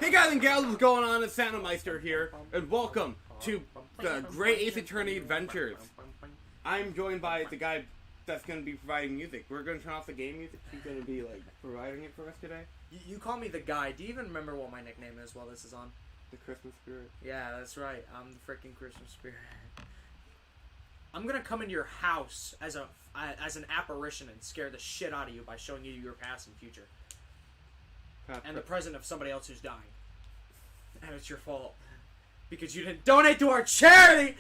Hey guys and gals, what's going on? It's G-Meister here, and welcome to the Great Ace Attorney Adventures. I'm joined by the guy that's going to be providing music. We're going to turn off the game music. He's going to be, like, providing it for us today. You call me the guy. Do you even remember what my nickname is while this is on? The Christmas spirit. Yeah, that's right. I'm the freaking Christmas spirit. I'm going to come into your house as an apparition and scare the shit out of you by showing you your past and future. And the present of somebody else who's dying. And it's your fault. Because you didn't donate to our charity!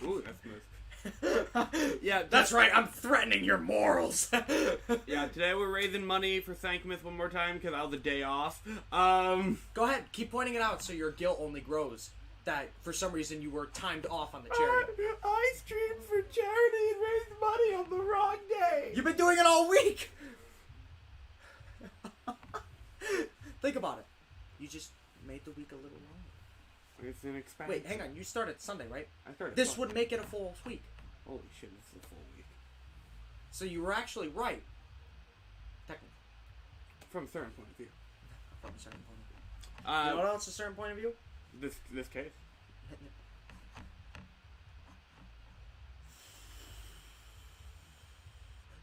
Ooh, that's nice. Yeah, that's right, I'm threatening your morals! Yeah, today we're raising money for Thankmas one more time because I was a day off. Go ahead, keep pointing it out so your guilt only grows. That, for some reason, you were timed off on the charity. I streamed for charity and raised money on the wrong day! You've been doing it all week! Think about it. You just made the week a little longer. It's an expense. Wait, hang on. You started Sunday, right? I started This Sunday. would make it a full week. Holy shit, this is a full week. So you were actually right. Technically. From a certain point of view. From a certain point of view. You know what else is a certain point of view? This case.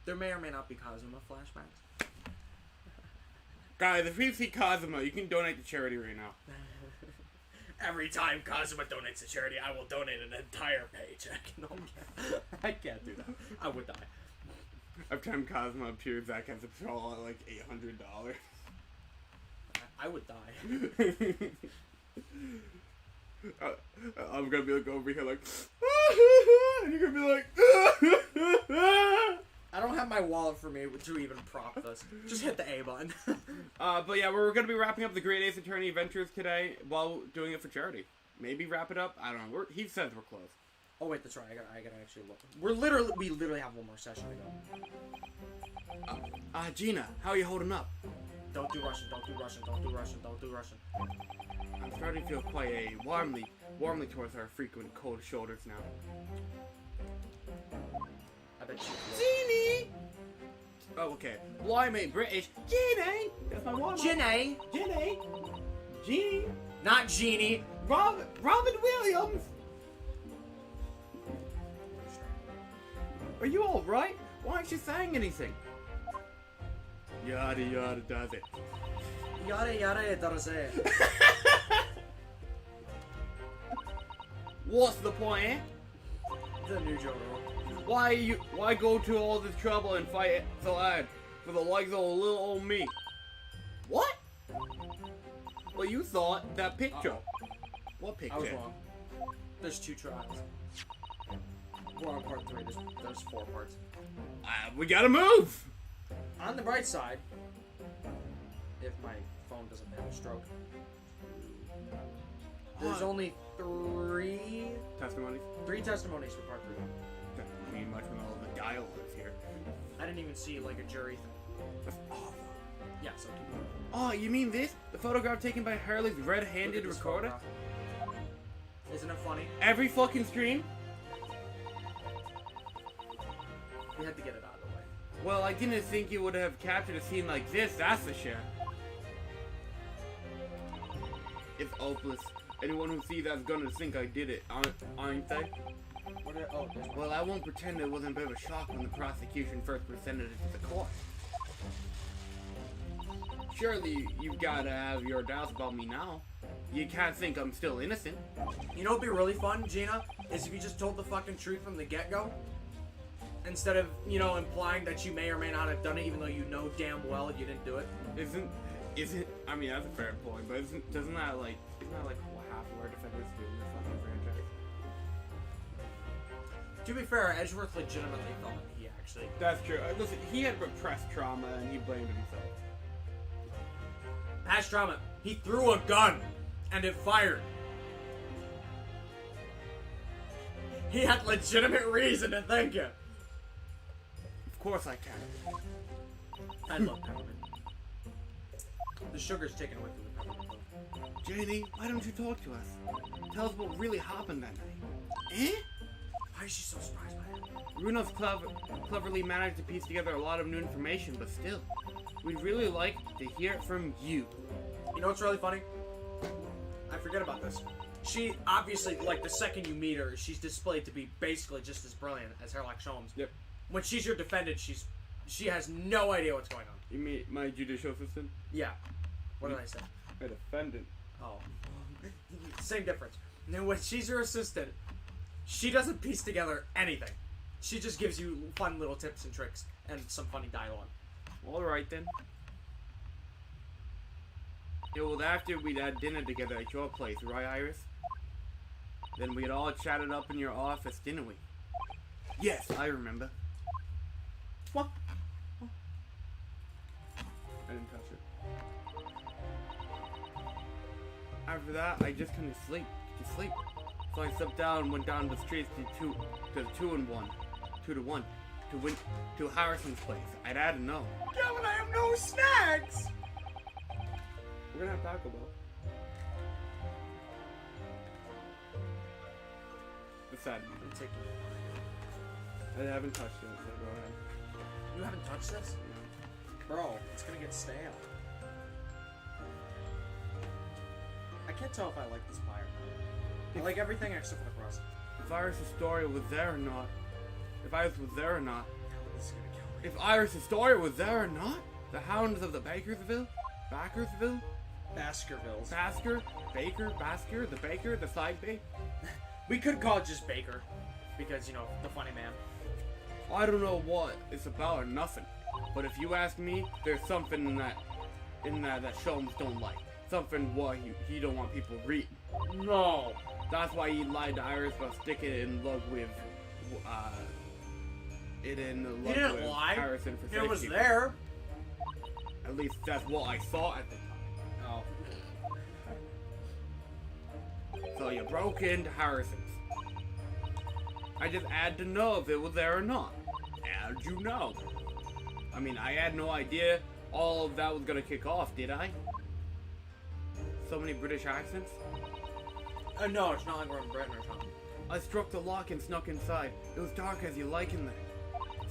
There may or may not be Kazuma flashbacks. Guys, if you see Kazuma, you can donate to charity right now. Every time Kazuma donates to charity, I will donate an entire paycheck. No, I can't do that. I would die. Every time Kazuma appears, Zach has to throw out like $800. I would die. I'm gonna be like over here like, and you're gonna be like, I don't have my wallet for me to even prop this. Just hit the A button. But yeah, we're gonna be wrapping up the Great Ace Attorney Adventures today while doing it for charity. Maybe wrap it up. I don't know. He says we're close. Oh wait, that's right. I gotta actually look. We literally have one more session to go. Gina, how are you holding up? Don't do Russian. Don't do Russian. Don't do Russian. Don't do Russian. I'm starting to feel quite warmly towards our frequent cold shoulders now. I bet you. Jeannie! Oh, okay. Well, I'm a British. Jeannie! That's my one. Ginny! Jeannie! Jeannie! Not Genie! Robin Williams! Are you alright? Why aren't you saying anything? Yada yada does it. Yada yada does it. What's the point, eh? The new Joe. Why go to all this trouble and fight it so hard for the likes of little old me? What? Well, you thought that picture. What picture? I was wrong. There's 2 trials. We're on part 3. There's 4 parts. We gotta move! On the bright side, if my phone doesn't have a stroke, there's only 3 testimonies. 3 testimonies for part 3. Doesn't mean much when all the dialogue's here. I didn't even see like a jury thing. That's awesome. Yeah, so keep going. Oh, you mean this? The photograph taken by Harley's red-handed Look at this recorder? photograph. Isn't it funny? Every fucking stream? We had to get it out of the way. Well, I didn't think you would have captured a scene like this, that's for sure. It's hopeless. Anyone who sees that's gonna think I did it, aren't they? Well, I won't pretend it wasn't a bit of a shock when the prosecution first presented it to the court. Surely you've gotta have your doubts about me now. You can't think I'm still innocent. You know what'd be really fun, Gina? Is if you just told the fucking truth from the get-go. Instead of, you know, implying that you may or may not have done it even though you know damn well you didn't do it. Isn't, I mean, that's a fair point, but isn't that like what half of our defenders do in this fucking franchise? To be fair, Edgeworth legitimately thought he actually... That's true. Listen, he had repressed trauma and he blamed himself. Past trauma. He threw a gun and it fired. He had legitimate reason to think it. Of course I can. I love peppermint. The sugar's taken away from the peppermint. Janie, why don't you talk to us? Tell us what really happened that night. Eh? Why is she so surprised by that? Runo's cleverly managed to piece together a lot of new information, but still, we'd really like to hear it from you. You know what's really funny? forget about this. She obviously, like, the second you meet her, she's displayed to be basically just as brilliant as Sherlock Holmes. Yep. When she's your defendant, she has no idea what's going on. You mean my judicial assistant? Yeah. What did I say? My defendant. Oh. Same difference. Now, when she's your assistant, she doesn't piece together anything. She just gives you fun little tips and tricks and some funny dialogue. Alright then. Yeah, well, after we'd had dinner together at your place, right, Iris? Then we'd all chatted up in your office, didn't we? Yes, I remember. What? I didn't touch it. After that, I just couldn't sleep. Could you sleep? So I stepped down and went down the streets to 2-1, to Harrison's place. I'd had to know. Yeah, but I have no snacks! We're gonna have Taco Bell. What's that? I haven't touched it, so go ahead. You haven't touched this? No. Bro, it's gonna get stale. I can't tell if I like this pie or not. I like everything except for the crust. If Iris' story was there or not. If Iris was there or not. This is gonna kill me. If Iris' story was there or not. The Hounds of the Bakersville? Baskervilles. Basker, the baker, the side bake? We could call it just Baker. Because, you know, the funny man. I don't know what it's about or nothing. But if you ask me, there's something in that that Sholmes don't like. Something what he don't want people reading. No. That's why he lied to Iris about sticking it in love with He didn't lie. Harrison for It was safety. there. At least that's what I saw at the time. Oh. So you broke into Harrison's. I just had to know if it was there or not. How'd you know? I mean, I had no idea all of that was gonna kick off, did I? So many British accents? No, it's not like we're in Britain or something. I struck the lock and snuck inside. It was dark as you like in there.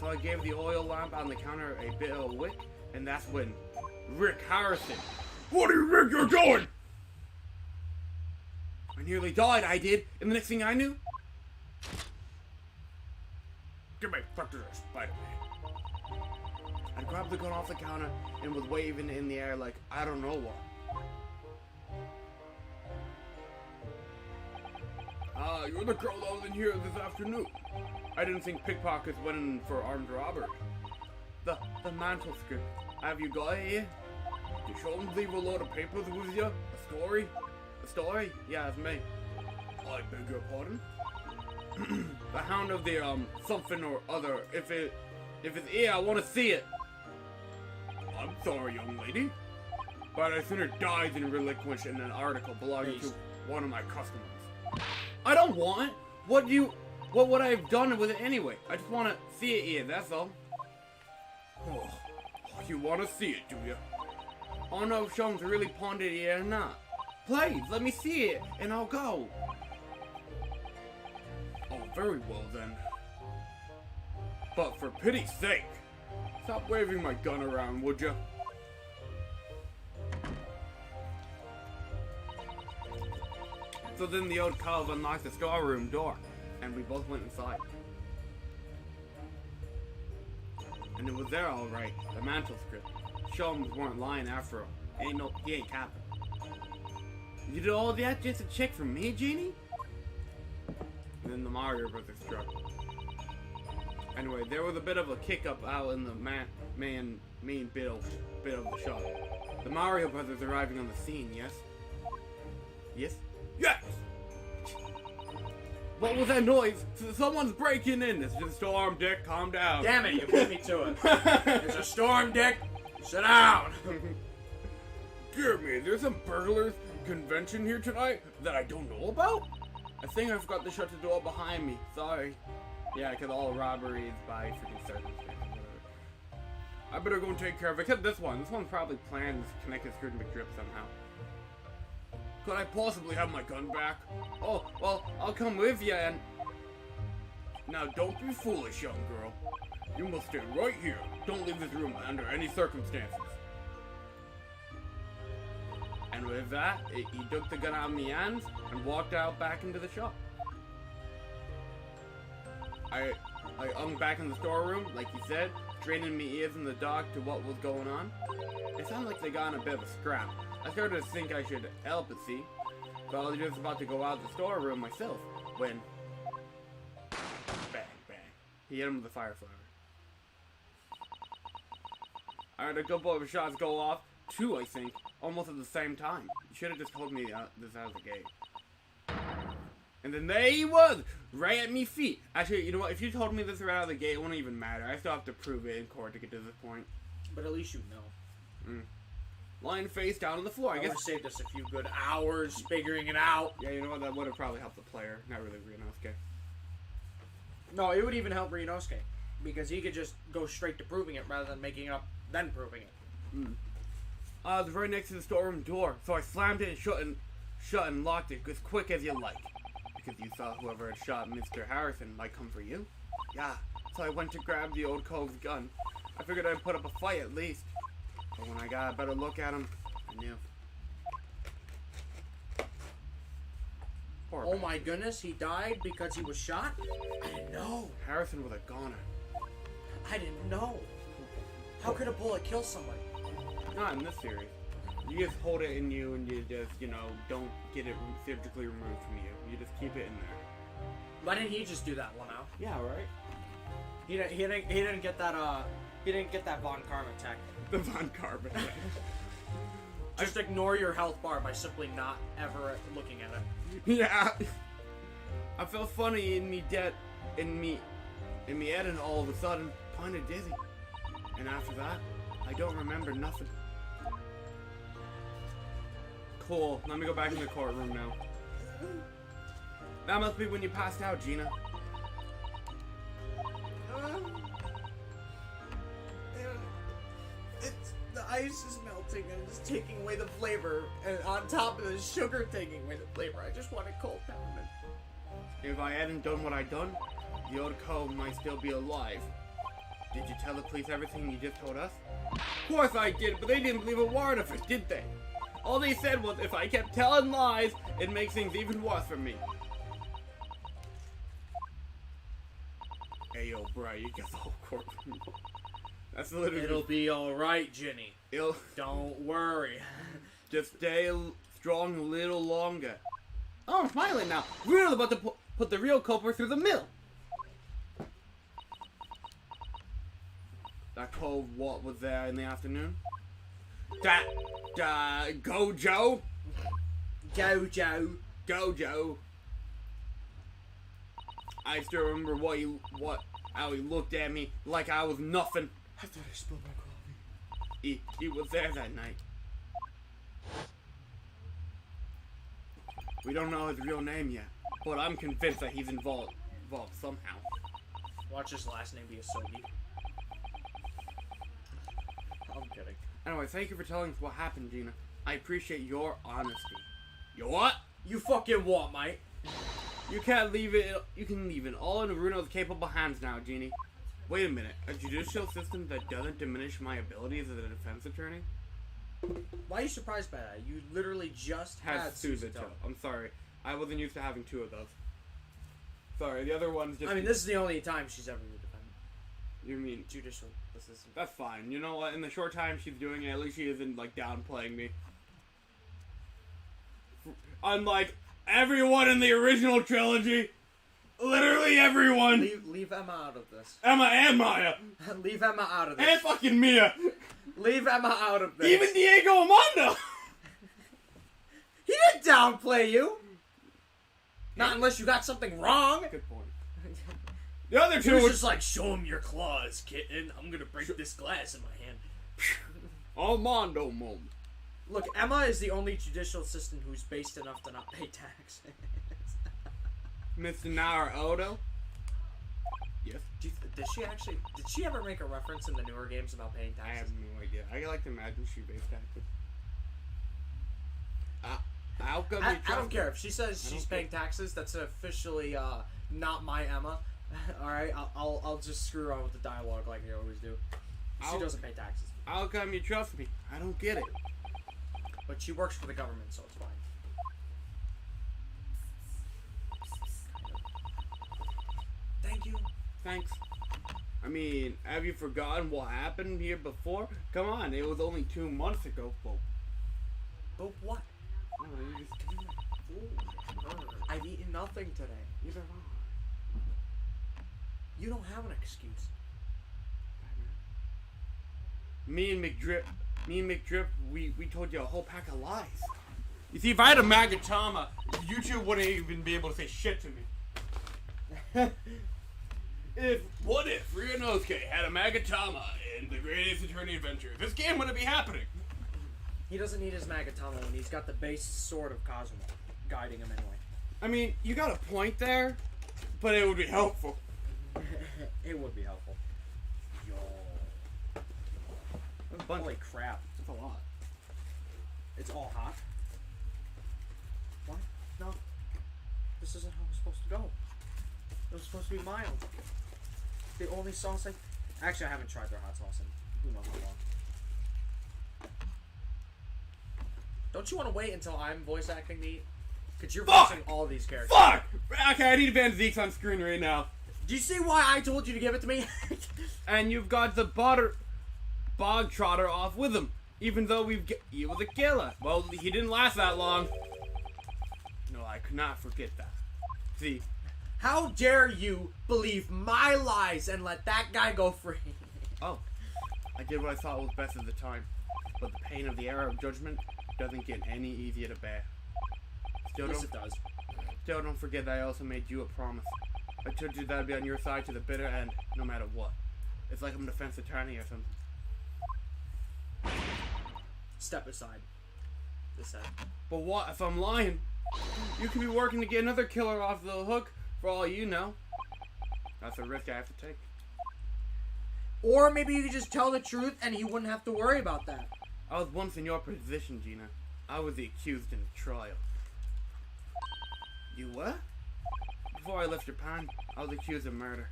So I gave the oil lamp on the counter a bit of a wick, and that's when Rick Harrison. What do you think you're doing? I nearly died, I did, and the next thing I knew... Get my fucking Spider-Man. I grabbed the gun off the counter and was waving it in the air like I don't know what. You're the girl that was in here this afternoon. I didn't think pickpockets went in for armed robbery. The manuscript. Have you got it here? Did Sholmes leave a load of papers with you? A story? A story? Yeah, it's me. I beg your pardon? The Hound of the, something or other. If it's here, I want to see it. I'm sorry, young lady. But I sooner die than relinquish in an article belonging to one of my customers. I don't want it. What would I have done with it anyway? I just want to see it here, that's all. Oh, you want to see it, do you? I don't know if Sholmes really pawned it here or not. Please, let me see it, and I'll go. Oh, very well then. But for pity's sake, stop waving my gun around, would you? So then the old cove unlocked the storeroom door, and we both went inside. And it was there all right, the manuscript. Sholmes weren't lying after all. He ain't capping. You did all that just to check for me, Jeannie? And then the Mario Brothers struck. Anyway, there was a bit of a kick up out in the main bit of the shop. The Mario Brothers arriving on the scene, yes? Yes? Yes! What was that noise? Someone's breaking in. It's just a storm, Dick. Calm down. Damn it, you beat me to it. It's a storm, Dick. Sit down. Dear me, there's some burglars convention here tonight that I don't know about? I think I forgot to shut the door behind me. Sorry. Yeah, because all robbery is by freaking circumstance. I better go and take care of it. Except this one. This one's probably planned to connect his Scrooge McDrip somehow. Could I possibly have my gun back? Oh, well, I'll come with you and... Now, don't be foolish, young girl. You must stay right here. Don't leave this room under any circumstances. Anyway, with that, he took the gun out of my hands and walked out back into the shop. I hung back in the storeroom, like he said, straining my ears in the dark to what was going on. It sounded like they got in a bit of a scrap. I started to think I should help it, see? So I was just about to go out the storeroom myself, when... Bang, bang. He hit him with a fire flower. I heard a couple of shots go off, 2 I think, almost at the same time. You should have just told me this out of the gate. And then there he was, right at me feet. Actually, you know what? If you told me this right out of the gate, it wouldn't even matter. I still have to prove it in court to get to this point. But at least you know. Lying face down on the floor. I guess would have saved us a few good hours figuring it out. Yeah, you know what? That would have probably helped the player. Not really Ryunosuke. No, it would even help Ryunosuke. Because he could just go straight to proving it rather than making it up, then proving it. It was right next to the storeroom door, so I slammed it and shut and locked it as quick as you like. Because you thought whoever had shot Mr. Harrison might come for you? Yeah, so I went to grab the old cove's gun. I figured I'd put up a fight at least. But when I got a better look at him, I knew. Poor Oh man. my goodness, he died because he was shot? I didn't know. Harrison was a goner. I didn't know. How could a bullet kill somebody? Not in this series. You just hold it in you and you just, you know, don't get it surgically removed from you. You just keep it in there. Why didn't he just do that one out? Yeah, right? He didn't get that he didn't get that Von Karma tech. The Von Carbon. Just ignore your health bar by simply not ever looking at it. Yeah. I felt funny in me head and all of a sudden kinda dizzy. And after that, I don't remember nothing. Cool. Let me go back in the courtroom now. That must be when you passed out, Gina. The ice is melting and it's taking away the flavor, and on top of the sugar taking away the flavor, I just want a cold peppermint. If I hadn't done what I done, the old cove might still be alive. Did you tell the police everything you just told us? Of course I did, but they didn't believe a word of it, did they? All they said was if I kept telling lies, it makes things even worse for me. Hey yo, bro, you get the whole courtroom. That's literally. It'll be alright, Ginny. Don't worry. Just stay strong a little longer. Oh, I'm smiling now. We're about to put the real culprit through the mill. That cove what was there in the afternoon? That, Gojo? Gojo. I still remember how he looked at me like I was nothing. I thought I spilled my coffee. He was there that night. We don't know his real name yet, but I'm convinced that he's involved somehow. Watch his last name be Asogi. I'm kidding. Anyway, thank you for telling us what happened, Gina. I appreciate your honesty. Your what? You fucking what, mate? You can't leave it. You can leave it all in Runo's capable hands now, Jeannie. Wait a minute. A judicial system that doesn't diminish my abilities as a defense attorney? Why are you surprised by that? You literally just had Suzuto. I'm sorry. I wasn't used to having 2 of those. Sorry, the other one's just... I mean, this is the only time she's ever been defended. You mean... Judicial assistant. That's fine. You know what? In the short time she's doing it, at least she isn't, like, downplaying me. Unlike everyone in the original trilogy. Literally everyone. Leave Emma out of this. Emma and Maya. Leave Emma out of this. And fucking Mia. Leave Emma out of this. Even Diego Armando. He didn't downplay you. Not unless you got something wrong. Good point. The other 2 He was were just like, show him your claws, kitten. I'm gonna break this glass in my hand. Armando moment. Look, Emma is the only judicial assistant who's based enough to not pay taxes. Mr. Naruto? Yes. Did she ever make a reference in the newer games about paying I have taxes? no idea. I like to imagine she based taxes. How come I don't care. If she says she's paying taxes, that's officially not my Emma. Alright, I'll just screw around with the dialogue like I always do. She doesn't pay taxes. How come you trust me? I don't get it. but she works for the government, so it's fine. Thank you. Thanks. I mean, have you forgotten what happened here before? Come on, it was only 2 months ago. Well, But what? oh, you just come here. I've eaten nothing today. Neither have I. You don't have an excuse. Me and McDrip, we told you a whole pack of lies. You see, if I had a Magatama, YouTube wouldn't even be able to say shit to me. What if Ryunosuke had a Magatama in the Great Ace Attorney Adventure? This game wouldn't be happening. He doesn't need his Magatama when he's got the base sword of Kazuma guiding him anyway. I mean, you got a point there, but it would be helpful. It would be helpful. Yo. Holy crap. That's a lot. It's all hot. What? No. This isn't how it's supposed to go. It was supposed to be mild. The only sauce Actually, I haven't tried their hot sauce in who knows how long. Don't you want to wait until I'm voice acting the... Because you're voicing all these characters. Fuck! Okay, I need Van Zeke's on screen right now. Do you see why I told you to give it to me? And you've got the bog trotter off with him. Even though he was a killer. Well, he didn't last that long. No, I could not forget that. See... How dare you believe my lies and let that guy go free? Oh, I did what I thought was best at the time. But the pain of the era of judgment doesn't get any easier to bear. Yes, it does. Still don't forget that I also made you a promise. I told you that I'd be on your side to the bitter end, no matter what. It's like I'm a defense attorney or something. Step aside. This said. But what if I'm lying? You could be working to get another killer off the hook, for all you know. That's a risk I have to take. Or maybe you could just tell the truth and he wouldn't have to worry about that. I was once in your position, Gina. I was the accused in the trial. You were? Before I left Japan, I was accused of murder.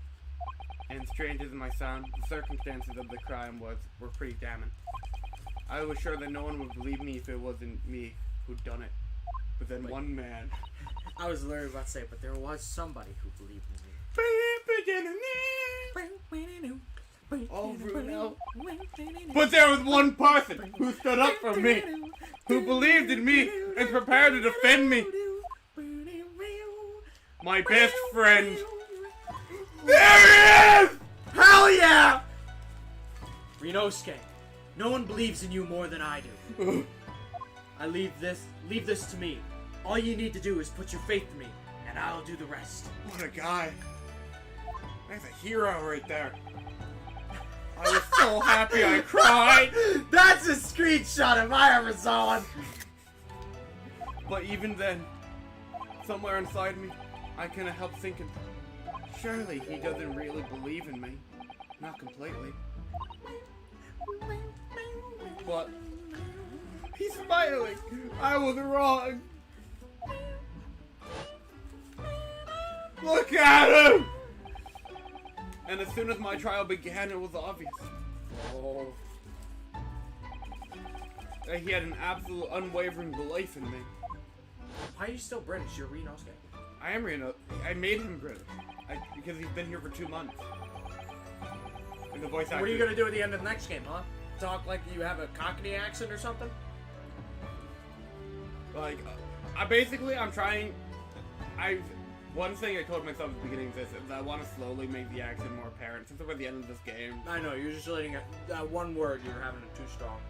And strange as it might sound, the circumstances of the crime were pretty damning. I was sure that no one would believe me if it wasn't me who'd done it. But then one man... I was literally about to say, but there was somebody who believed in me. Oh, Bruno. But there was one person who stood up for me, who believed in me and prepared to defend me. My best friend. There he is! Hell yeah! Ryunosuke, no one believes in you more than I do. I leave this to me. All you need to do is put your faith in me, and I'll do the rest. What a guy. That's a hero right there. I was so happy I cried. That's a screenshot if I ever saw one. But even then, somewhere inside me, I couldn't help thinking, surely he doesn't really believe in me. Not completely. But he's smiling. I was wrong. Look at him! And as soon as my trial began, it was obvious. Oh. That he had an absolute unwavering belief in me. Why are you still British? You're Ryunosuke. I am Reno. I made him British. Because he's been here for 2 months. And the voice actor. What are you gonna do at the end of the next game, huh? Talk like you have a Cockney accent or something? Like, I'm trying. One thing I told myself at the beginning of this is I want to slowly make the accent more apparent since we're at the end of this game. I know, you're just letting that one word, you're having it too strong.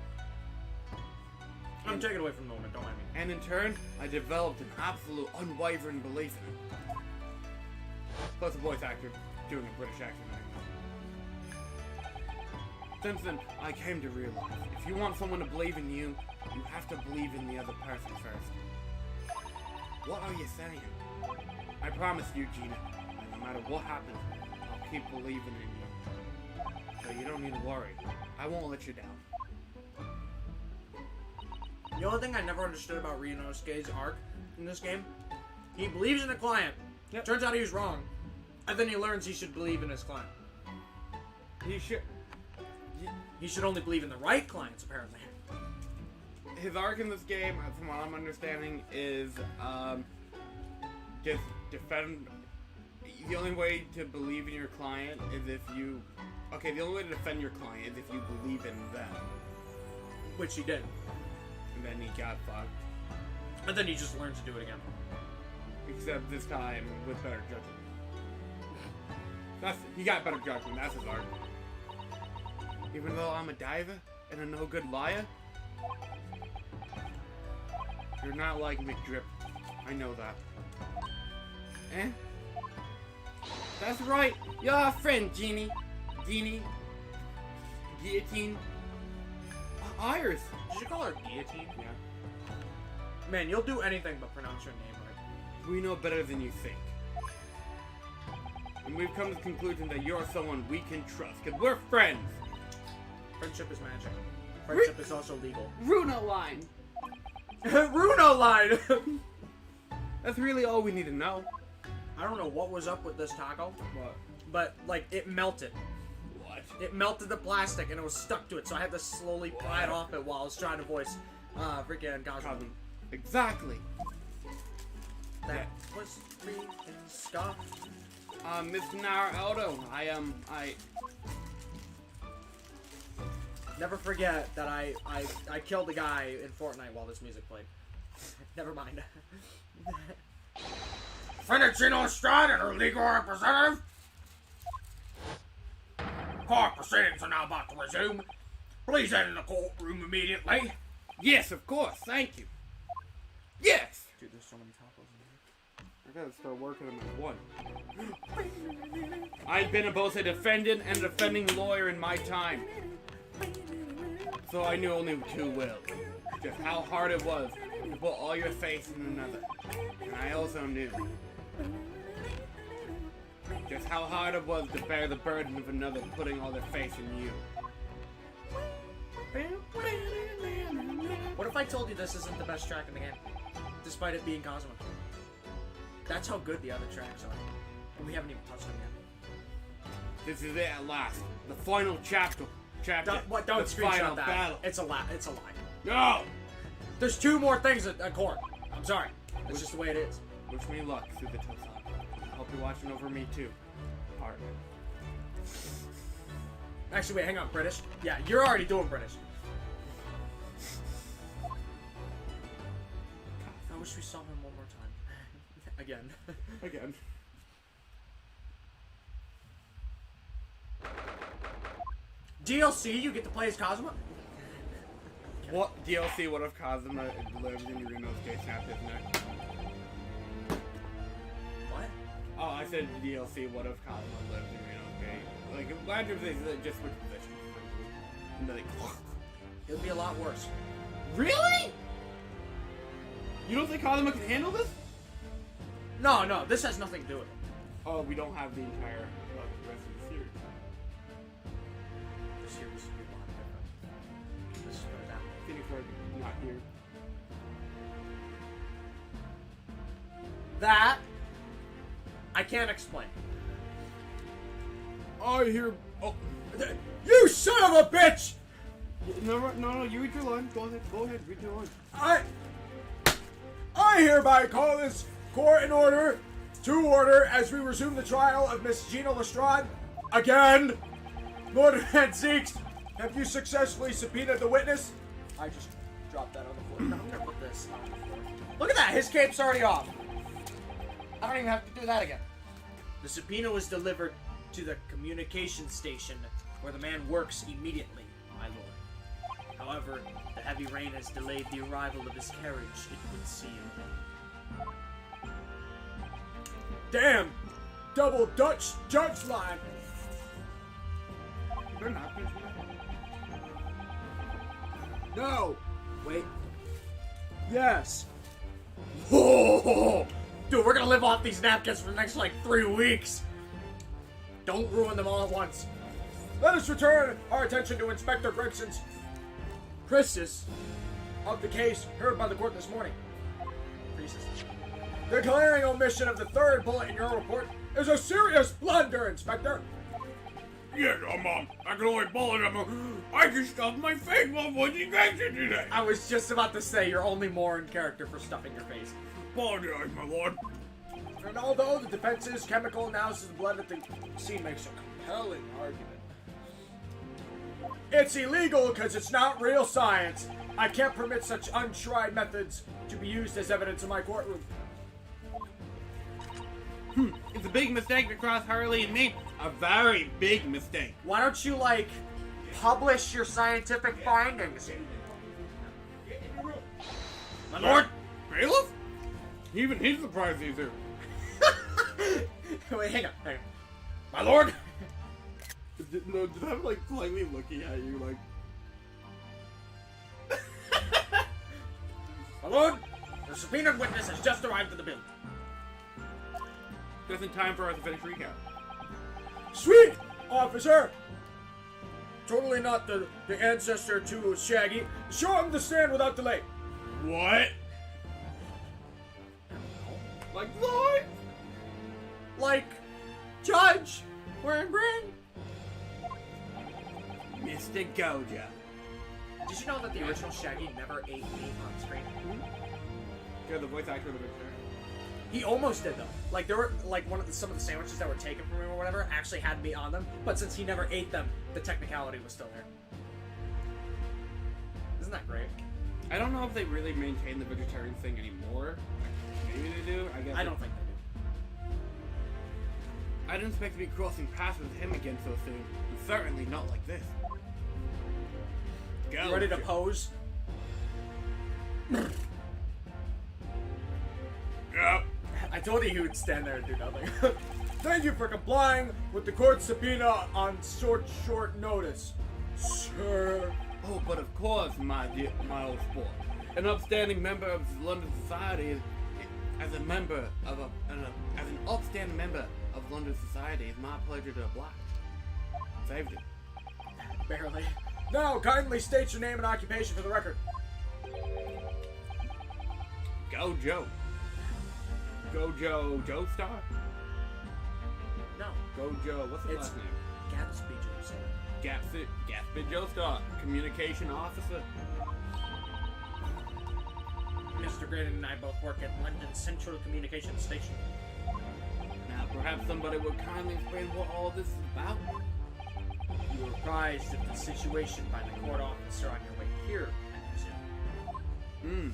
I'm taking it away from the moment, don't mind me. And in turn, I developed an absolute unwavering belief in him. Plus a voice actor doing a British accent. Since then, I came to realize, if you want someone to believe in you, you have to believe in the other person first. What are you saying? I promise you, Gina, that no matter what happens, I'll keep believing in you. So you don't need to worry. I won't let you down. The only thing I never understood about Ryunosuke's arc in this game, he believes in the client. Yep. Turns out he was wrong. And then he learns he should believe in his client. He should... He should only believe in the right clients, apparently. his arc in this game, from what I'm understanding, is just defend. The only way to believe in your client is if you. Okay, the only way to defend your client is if you believe in them. Which he did. And then he got fucked. And then he just learned to do it again. Except this time with better judgment. He got better judgment, that's his arc. Even though I'm a diver and a no good liar, you're not like McDrip. I know that. Eh? That's right. You're our friend, Genie. Guillotine. Iris. Did you call her Guillotine? Yeah. Man, you'll do anything but pronounce her name right. We know better than you think. And we've come to the conclusion that you're someone we can trust, because we're friends. Friendship is magic. Friendship is also legal. Runo line. Runo line! That's really all we need to know. I don't know what was up with this taco. What? But, like, it melted. What? It melted the plastic and it was stuck to it, so I had to slowly pry it off it while I was trying to voice freaking Cosmo. Exactly. That was freaking Scott. Mr. Naruto, I Never forget that I killed a guy in Fortnite while this music played. Never mind. Senpai Stride and her legal representative. Court proceedings are now about to resume. Please enter the courtroom immediately. Yes, of course, thank you. Yes! Dude, there's so many tacos in I gotta start working them at one. I've been both a defendant and a defending lawyer in my time. So I knew only too well just how hard it was to put all your faith in another. And I also knew just how hard it was to bear the burden of another putting all their faith in you. What if I told you this isn't the best track in the game? Despite it being Cosmo. That's how good the other tracks are. And we haven't even touched them yet. This is it at last. The final chapter. Don't the screenshot final that. battle. It's a lie. It's a lie. No! There's 2 more things at court. I'm sorry. That's just the way it is. Wish me luck through the tough time. I hope you're watching over me too, partner. Actually, wait, hang on. British? Yeah, you're already doing British. I wish we saw him one more time. Again. Again. DLC, you get to play as Cosmo? What DLC would have Kazuma lived in Yurunosuke snapped his neck? What? Oh, I said DLC would have Kazuma lived in Yurunosuke. Like, imagine if they just switch positions. And then It would be a lot worse. Really? You don't think Kazuma can handle this? No, this has nothing to do with it. Oh, we don't have the entire rest of the series. The series would be a lot different. This is where it's at. Phoenix Wright not here. That I can't explain. I hear. Oh, You son of a bitch! no, you read your line. Go ahead, read your line. I hereby call this court in order to order as we resume the trial of Miss Gina Lestrade. Again, Lord and Zeeks, have you successfully subpoenaed the witness? I just dropped that on the floor. No, I'm gonna put this on the floor. Look at that! His cape's already off. I don't even have to do that again. The subpoena was delivered to the communication station where the man works immediately, my lord. However, the heavy rain has delayed the arrival of his carriage, it would seem. Damn! Double Dutch judge line! They're not. No! Wait. Yes! Oh, dude, we're gonna live off these napkins for the next, 3 weeks. Don't ruin them all at once. Let us return our attention to Inspector Gregson's crisis of the case heard by the court this morning. The glaring omission of the third bullet in your report is a serious blunder, Inspector. Yeah, no, Mom. I can only ball it up. I can stuff my face while watching action today. I was just about to say you're only more in character for stuffing your face. Apologize, my lord. And although the defense's chemical analysis of blood at the scene makes a compelling argument, it's illegal because it's not real science. I can't permit such untried methods to be used as evidence in my courtroom. It's a big mistake to cross Harley and me. A very big mistake. Why don't you, like, publish your scientific findings? My lord, bailiff? Even he's surprised he's here. Wait, hang on. My lord. No, did I like slightly looking at you like? My lord, the subpoenaed witness has just arrived at the building. Just in time for us to finish recap. Sweet, officer! Totally not the ancestor to Shaggy. Show him the stand without delay. What? Like Lord? Like, Judge, wearing green. Mr. Gojo. Did you know that the original Shaggy never ate meat on screen? You're the voice actor of the picture. He almost did though. Like there were like some of the sandwiches that were taken from him or whatever actually had meat on them, but since he never ate them, the technicality was still there. Isn't that great? I don't know if they really maintain the vegetarian thing anymore. Maybe they do. I guess. I don't think they do. I didn't expect to be crossing paths with him again so soon. And certainly not like this. Go. You ready to pose? Yep. I told you he would stand there and do nothing. Thank you for complying with the court subpoena on short notice, sir. Oh, but of course, my old sport. An upstanding member of London society, as an upstanding member of London society, it's my pleasure to oblige. Saved it. Barely. Now, kindly state your name and occupation for the record. Gojo. Gojo Joestar? No. Gojo, what's his It's last name? Gatsby Johnson. Gatsby Joestar, communication officer. Mr. Graydon and I both work at London Central Communications Station. Now, perhaps somebody would kindly explain what all this is about? You were apprised of the situation by the court officer on your way here, I presume.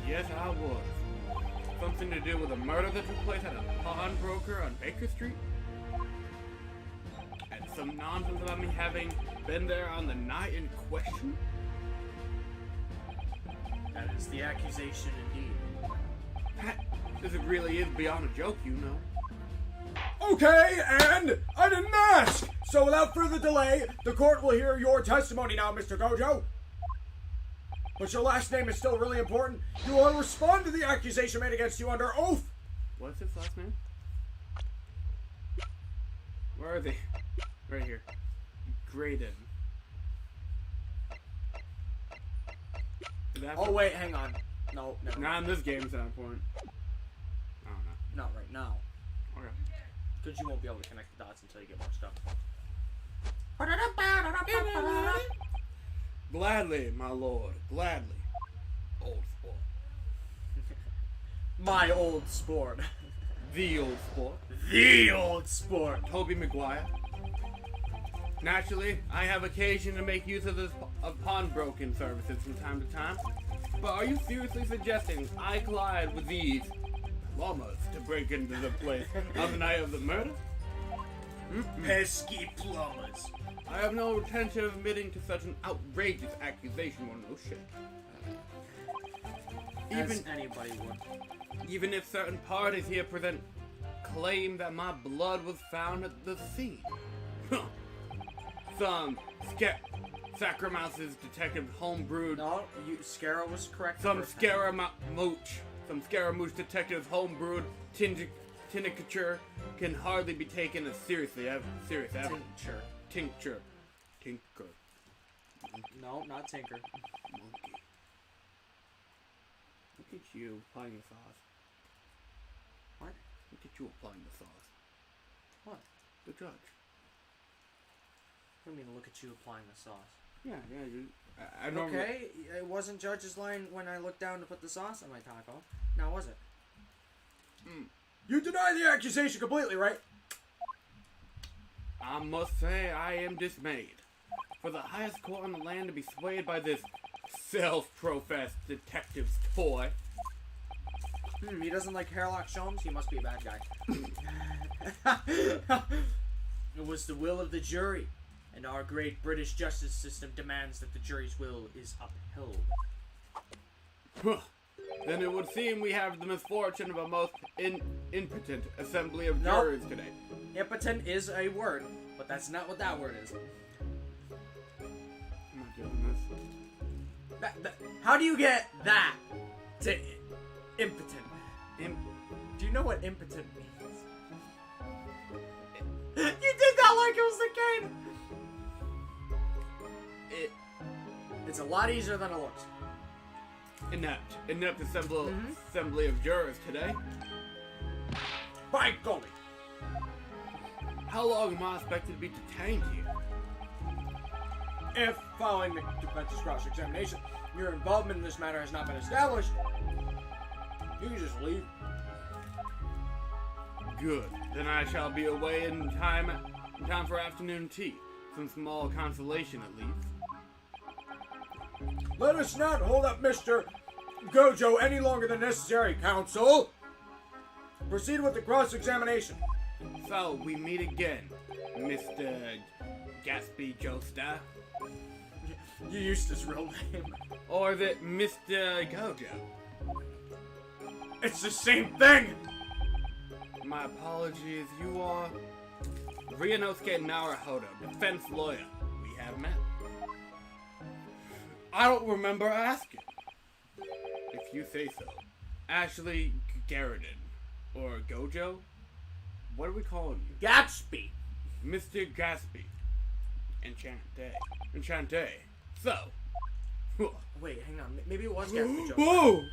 Yes, I was. Something to do with a murder that took place at a pawnbroker on Baker Street? And some nonsense about me having been there on the night in question? That is the accusation indeed. This really is beyond a joke, you know. Okay, and I didn't ask! So without further delay, the court will hear your testimony now, Mr. Gojo. But your last name is still really important. You will respond to the accusation made against you under oath. What's his last name? Where are they? Right here. Graydon. Oh wait, hang on. No, never mind. Not in this game standpoint. I don't know. Not right now. Okay. Because you won't be able to connect the dots until you get more stuff. Gladly, my lord. Gladly. Old sport. My old sport. The old sport. The old sport. Toby Maguire. Naturally, I have occasion to make use of pawnbroking services from time to time. But are you seriously suggesting I collide with these llamas to break into the place on the night of the murder? Pesky plumbers. I have no intention of admitting to such an outrageous accusation or no shit. As anybody would. Even if certain parties here present claim that my blood was found at the scene. Some Scaramouche's detective homebrewed. No, Scarrow was correct. Some Scaramouche detective's homebrewed tincture can hardly be taken as serious evidence. Tincture. Tinker. No, not Tinker. Monkey. Look at you applying the sauce. What? Look at you applying the sauce. What? The judge. I mean, look at you applying the sauce. Yeah, dude. I normally... Okay, it wasn't Judge's line when I looked down to put the sauce on my taco. Now was it? You deny the accusation completely, right? I must say, I am dismayed. For the highest court on the land to be swayed by this self-professed detective's toy. He doesn't like hairlock Sholmes? He must be a bad guy. It was the will of the jury, and our great British justice system demands that the jury's will is upheld. Then it would seem we have the misfortune of a most impotent assembly of jurors today. Impotent is a word, but that's not what that word is. I'm not doing this. How do you get that to impotent? Do you know what impotent means? You did that like it was the game! It's a lot easier than it looks. Inept assembly of jurors today. By golly. How long am I expected to be detained here? If, following the defense's cross-examination, your involvement in this matter has not been established, you can just leave. Good. Then I shall be away in time for afternoon tea. Some small consolation, at least. Let us not hold up Mr. Gojo any longer than necessary, counsel. Proceed with the cross-examination. So, we meet again, Mr. Gatsby Joestar. You used his real name. Or is it Mr. Gojo? It's the same thing! My apologies, you are Ryunosuke Naruhodo, defense lawyer. We have met. I don't remember asking. If you say so. Ashley Garrison. Or Gojo? What are we calling you? Gatsby! Mr. Gatsby. Enchante. So. Wait, hang on. Maybe it was Gatsby Joe. Whoa!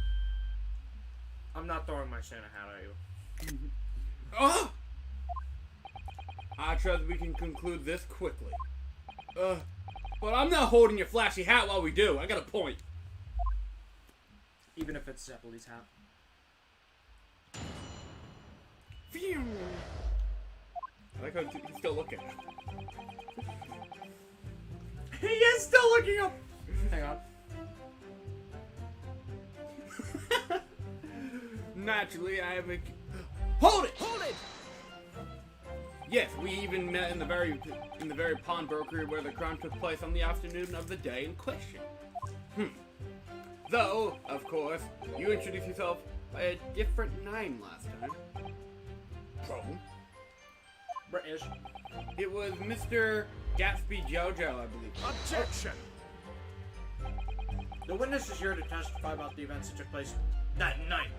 I'm not throwing my Santa hat at you. Oh! I trust we can conclude this quickly. But I'm not holding your flashy hat while we do. I got a point. Even if it's Zeppeli's hat. Phew. I like how he's still looking. He is still looking up! Hang on. Naturally, I have a... Hold it! Hold it! Yes, we even met in the very pawnbrokery where the crime took place on the afternoon of the day in question. Though, of course, you introduced yourself by a different name last time. Problem? British. It was Mr. Gatsby Jojo, I believe. Objection! The witness is here to testify about the events that took place that night.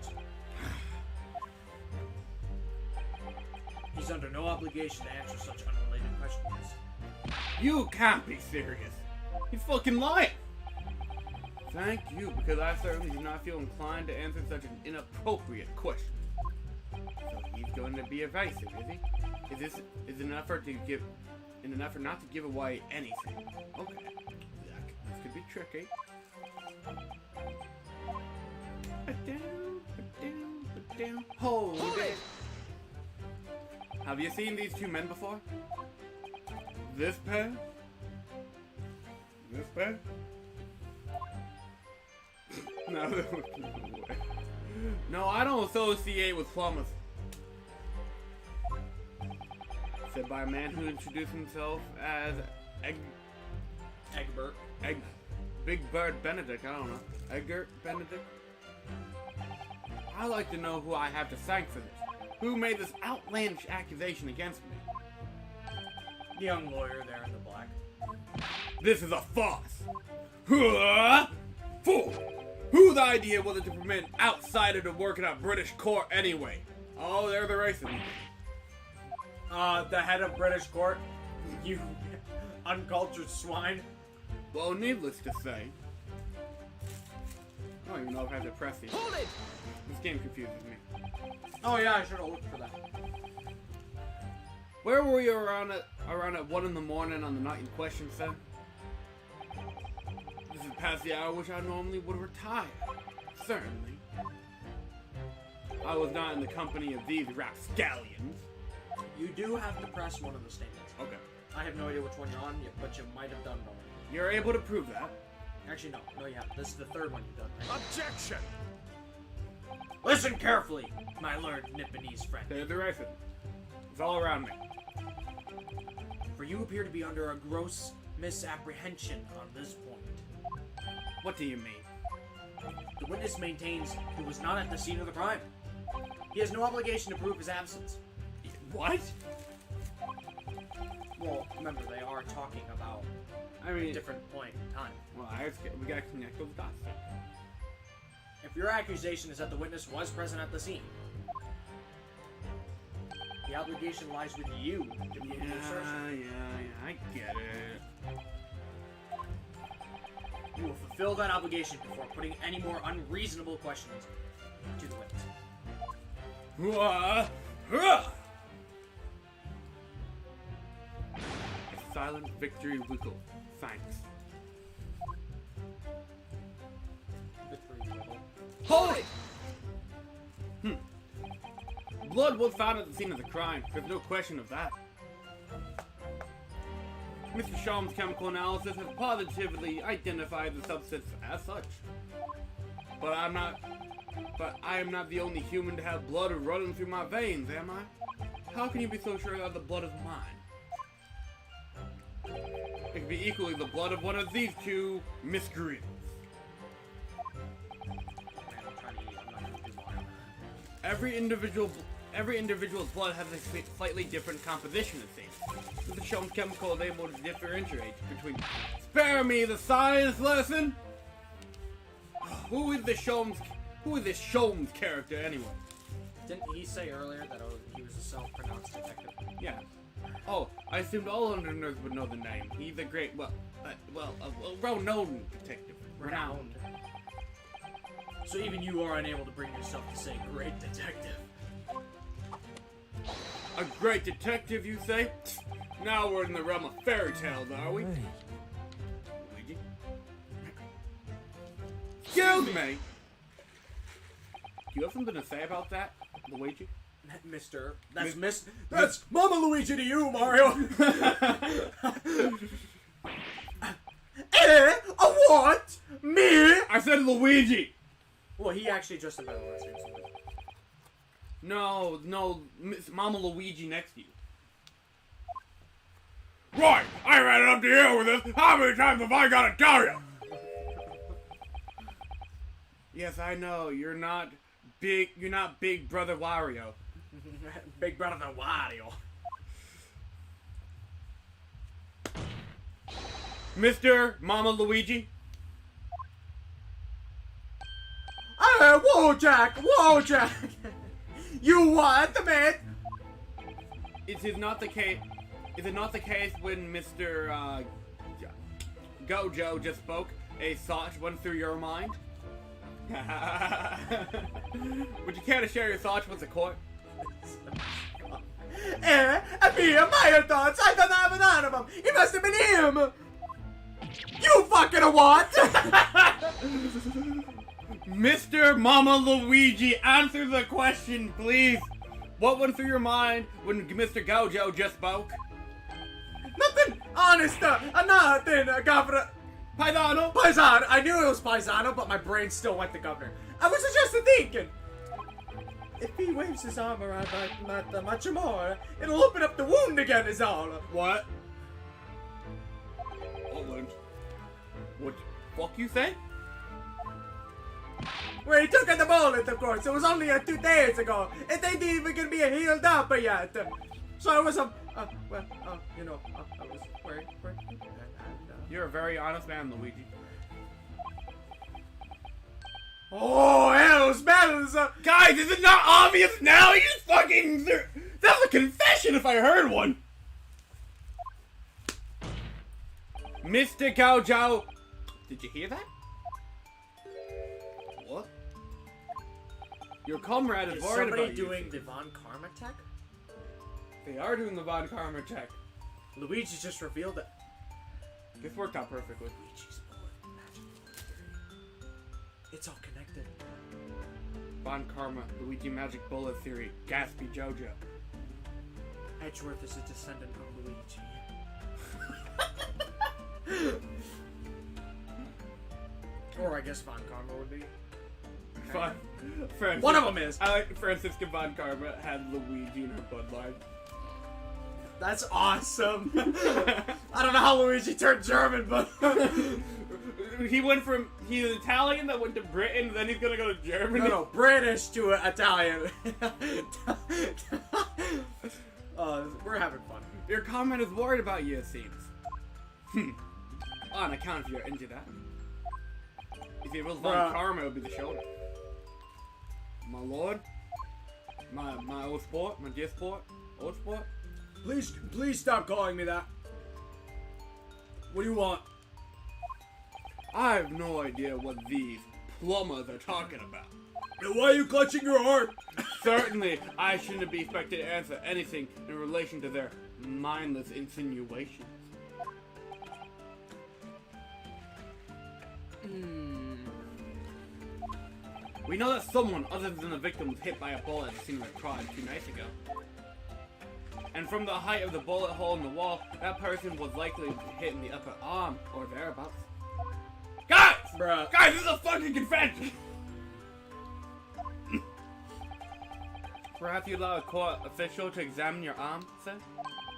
He's under no obligation to answer such unrelated questions. You can't be serious. He's fucking lying. Thank you, because I certainly do not feel inclined to answer such an inappropriate question. So he's going to be evasive, is he? Is an effort not to give away anything? Okay, this could be tricky. Holy shit! Have you seen these two men before? This pair? This pair? No, they're looking away. No, I don't associate with plumbers. Said by a man who introduced himself as Egbert. Big Bird Benedict, I don't know. Egbert Benedict? I'd like to know who I have to thank for this. Who made this outlandish accusation against me? The young lawyer there in the black. This is a farce! Fool! Whose idea was it to permit an outsider to work in a British court anyway? Oh, they're the racist. The head of British court. You uncultured swine. Well, needless to say, I don't even know if I have to press these. Hold it! This game confuses me. Oh yeah, I should have looked for that. Where were you around at 1 in the morning on the night in question, sir. This is past the hour which I normally would retire. Certainly. I was not in the company of these rapscallions. You do have to press one of the statements. Okay. I have no idea which one you're on, but you might have done it already. You're able to prove that. Actually, no, you haven't. This is the third one you've done. Right? Objection! Listen carefully, my learned Nipponese friend. There's the racing. It's all around me. For you appear to be under a gross misapprehension on this point. What do you mean? The witness maintains he was not at the scene of the crime. He has no obligation to prove his absence. What? Well, remember, they are talking about I mean, a different point in time. well, we gotta connect those dots. If your accusation is that the witness was present at the scene, the obligation lies with you to prove the assertion. Yeah, I get it. You will fulfill that obligation before putting any more unreasonable questions to the witness. A silent victory wiggle. Thanks. Victory level. Holy! Blood was found at the scene of the crime. There's no question of that. Mr. Shalm's chemical analysis has positively identified the substance as such. But I am not the only human to have blood running through my veins, am I? How can you be so sure that the blood is mine? It could be equally the blood of one of these two miscreants. Man, I'm trying to eat. I'm not gonna do more. Every individual's blood has a slightly different composition, it seems. Mr. Shalm's chemical is able to differentiate between. Spare me the science lesson! Who is this Sholmes character anyway? Didn't he say earlier that he was a self-pronounced detective? Yeah. Oh, I assumed all Londoners would know the name. He's a great, a well-known detective. Renowned. So even you are unable to bring yourself to say great detective. A great detective, you say? Now we're in the realm of fairy tales, are we? Luigi? Excuse me! Do you have something to say about that, Luigi? Mister. That's That's Mama Luigi to you, Mario! A what? Me? I said Luigi! Well, he actually just a better last name. No, Miss Mama Luigi next to you. Right! I ran it up to you with this! How many times have I gotta tell you? Yes, I know, you're not Big Brother Wario. Big brother Wario. Mr. Mama Luigi? Hey, whoa, Jack! You what, man? Is it not the case when Mr. Gojo just spoke, a thought went through your mind? Would you care to share your thoughts with the court? My thoughts? I don't have none of them! It must have been him! You fucking a what? Mr. Mama Luigi, answer the question, please. What went through your mind when Mr. Gojo just spoke? Nothing! Honest, nothing, Governor. Paisano? Paisano! I knew it was Paisano, but my brain still went to Governor. I was just thinking. If he waves his arm around like much more, it'll open up the wound again, is all. What? Poland. What the fuck you say? Well, he took the bullet, of course. It was only 2 days ago. It ain't even gonna be healed up yet. So I was, I was worried. You're a very honest man, Luigi. Oh, hell's bells! Guys, is it not obvious now? You just fucking... That's a confession if I heard one! Mr. Gojo... Did you hear that? What? Your comrade is worried somebody about you. doing the Von Karma tech? They are doing the Von Karma check. Luigi just revealed it. This worked out perfectly. Luigi's bullet, magic bullet theory. It's all connected. Von Karma, Luigi Magic Bullet Theory, Gatsby JoJo. Edgeworth is a descendant of Luigi. Or I guess Von Karma would be. One of them is. I like Francisca Von Karma had Luigi in her bloodline. That's awesome. I don't know how Luigi turned German, but he's Italian that went to Britain, then he's gonna go to Germany. no, British to Italian. We're having fun. Your comment is worried about you, it seems. On account of you're into that. If it was Von Karma, it would be the shoulder. My lord, my old sport, my dear sport, old sport. Please stop calling me that. What do you want? I have no idea what these plumbers are talking about. Then why are you clutching your heart? Certainly, I shouldn't be expected to answer anything in relation to their mindless insinuations. We know that someone other than the victim was hit by a bullet at the scene of the crime 2 nights ago. And from the height of the bullet hole in the wall, that person was likely hit in the upper arm or thereabouts. Guys! Bruh. Guys, this is a fucking confession! Perhaps you allow a court official to examine your arm, sir?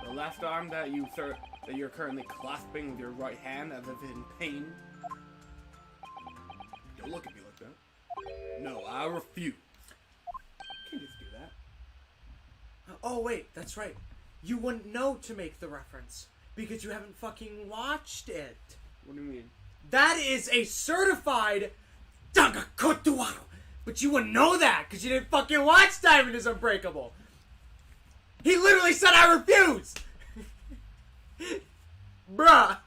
The left arm that you're currently clasping with your right hand as if in pain. Don't look at me like that. No, I refuse. You can't just do that. Oh wait, that's right. You wouldn't know to make the reference because you haven't fucking watched it. What do you mean? That is a certified Dagakotuaro. But you wouldn't know that because you didn't fucking watch Diamond is Unbreakable. He literally said I refuse. Bruh.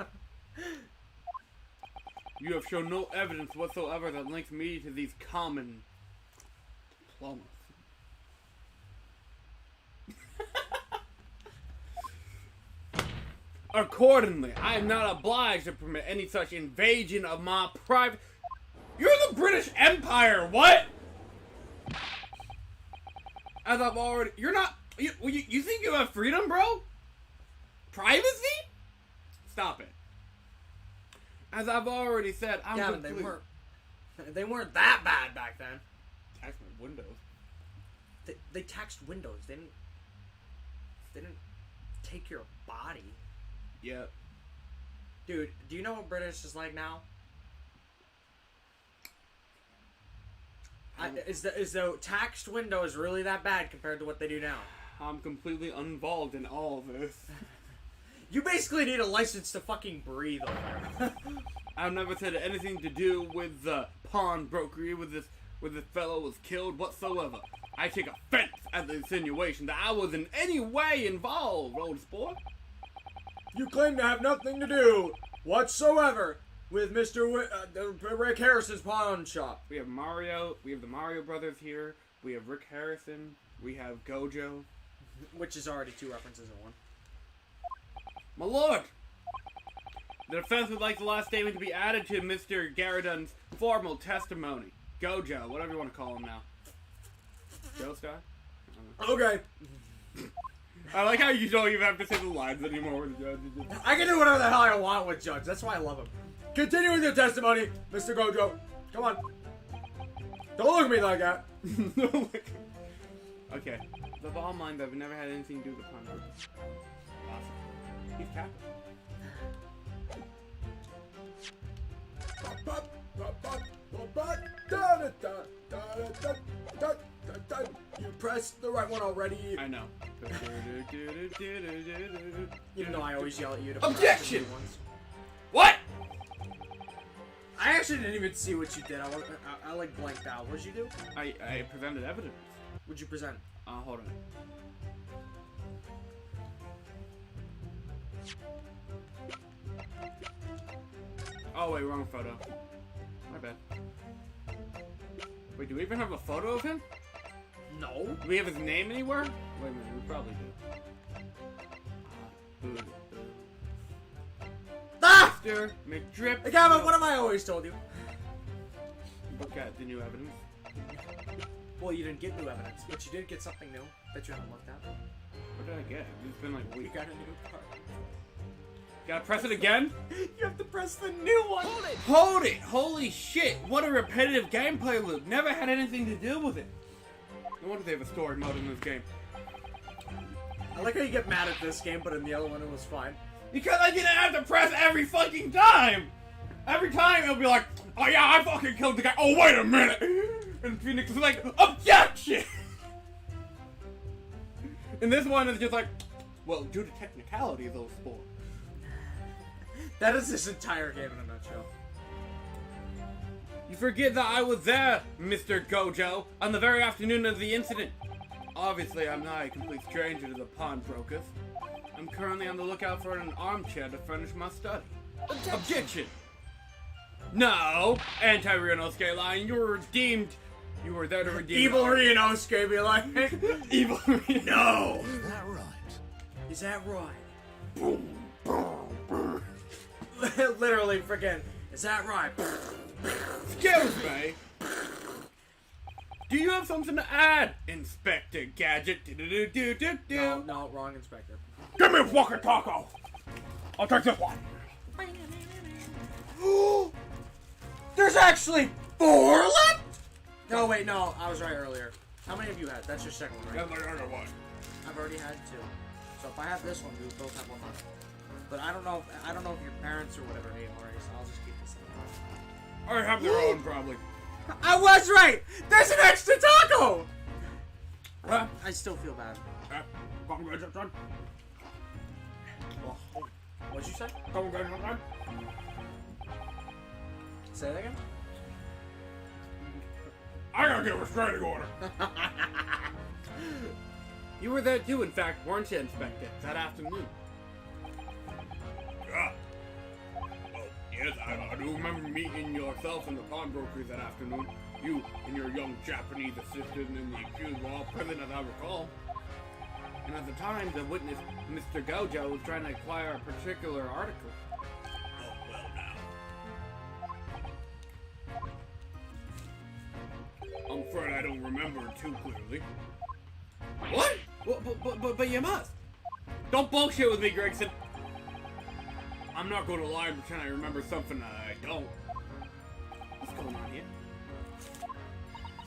You have shown no evidence whatsoever that links me to these common plumbers. Accordingly, I am not obliged to permit any such invasion of my private... You're the British Empire, what? As I've already... You're not... You think you have freedom, bro? Privacy? Stop it. As I've already said, I'm Yeah, completely... they weren't that bad back then. Tax my windows. They taxed windows. They didn't take your body. Yep. Dude, do you know what British is like now? Is the taxed windows really that bad compared to what they do now? I'm completely uninvolved in all of this. You basically need a license to fucking breathe over there. I've never said anything to do with the pawnbrokery with this fellow was killed whatsoever. I take offense at the insinuation that I was in any way involved, old sport. You claim to have nothing to do whatsoever with Mr. Rick Harrison's pawn shop. We have Mario. We have the Mario brothers here. We have Rick Harrison. We have Gojo. Which is already 2 references in one. My lord! The defense would like the last statement to be added to Mr. Garridon's formal testimony. Gojo, whatever you want to call him now. Joestar? Okay. I like how you don't even have to say the lines anymore with the judge. I can do whatever the hell I want with Judge. That's why I love him. Continue with your testimony, Mr. Gojo. Come on. Don't look at me like that. Okay. The ball mind, I've never had anything to do with the pawn. Awesome. He's capping. You pressed the right one already. I know. Even though I always yell at you to Objection! press the ones. What? I actually didn't even see what you did. I like blanked out. What did you do? I presented evidence. What'd you present? Hold on. Oh wait, wrong photo. My bad. Wait, do we even have a photo of him? No. Do we have his name anywhere? Wait a minute, we probably do. Mr. McDrip. Hey, Gavin, what have I always told you? Look at the new evidence. Well, you didn't get new evidence, but you did get something new that you haven't looked at. What did I get? It's been like a You week. got a new part. Gotta press it again? You have to press the new one. Hold it! Holy shit! What a repetitive gameplay loop. Never had anything to do with it. No wonder they have a story mode in this game. I like how you get mad at this game, but in the other one it was fine. Because I didn't have to press every fucking time! Every time it'll be like, oh yeah, I fucking killed the guy. Oh, wait a minute! And Phoenix is like, objection! And this one is just like, well, due to technicality, those four. That is this entire game in a nutshell. You forget that I was there, Mr. Gojo, on the very afternoon of the incident. Obviously, I'm not a complete stranger to the pawnbrokers. I'm currently on the lookout for an armchair to furnish my study. Objection! No! Anti-Ryunosuke line, you were redeemed. You were there to redeem... Evil Ryunosuke be like, Evil Ryunosuke. no! Is that right? Is that right? Boom, boom, boom. Literally, freaking, is that right? Excuse me. Do you have something to add, Inspector Gadget? No, no, wrong inspector. Give me a fucking taco. I'll take this one. There's actually 4 left? No, wait, no, I was right earlier. How many have you had? That's your second one, right? I've already had 2. So if I have this one, we both have 1 left. But I don't know if your parents or whatever ate already, so I'll just keep this in. I have their own, probably. I was right! There's an extra taco! I still feel bad. What'd you say? Say that again? I gotta get a restraining order. You were there too, in fact, weren't you, Inspector, that afternoon? Yeah. Oh, yes, I do remember meeting yourself and the pawnbrokers that afternoon. You and your young Japanese assistant and the accused were all present, as I recall. And at the time, the witness, Mr. Gojo, was trying to acquire a particular article. Oh, well, now. I'm afraid I don't remember it too clearly. What? But you must. Don't bullshit with me, Gregson. I'm not going to lie and pretend I remember something I don't. What's going on here?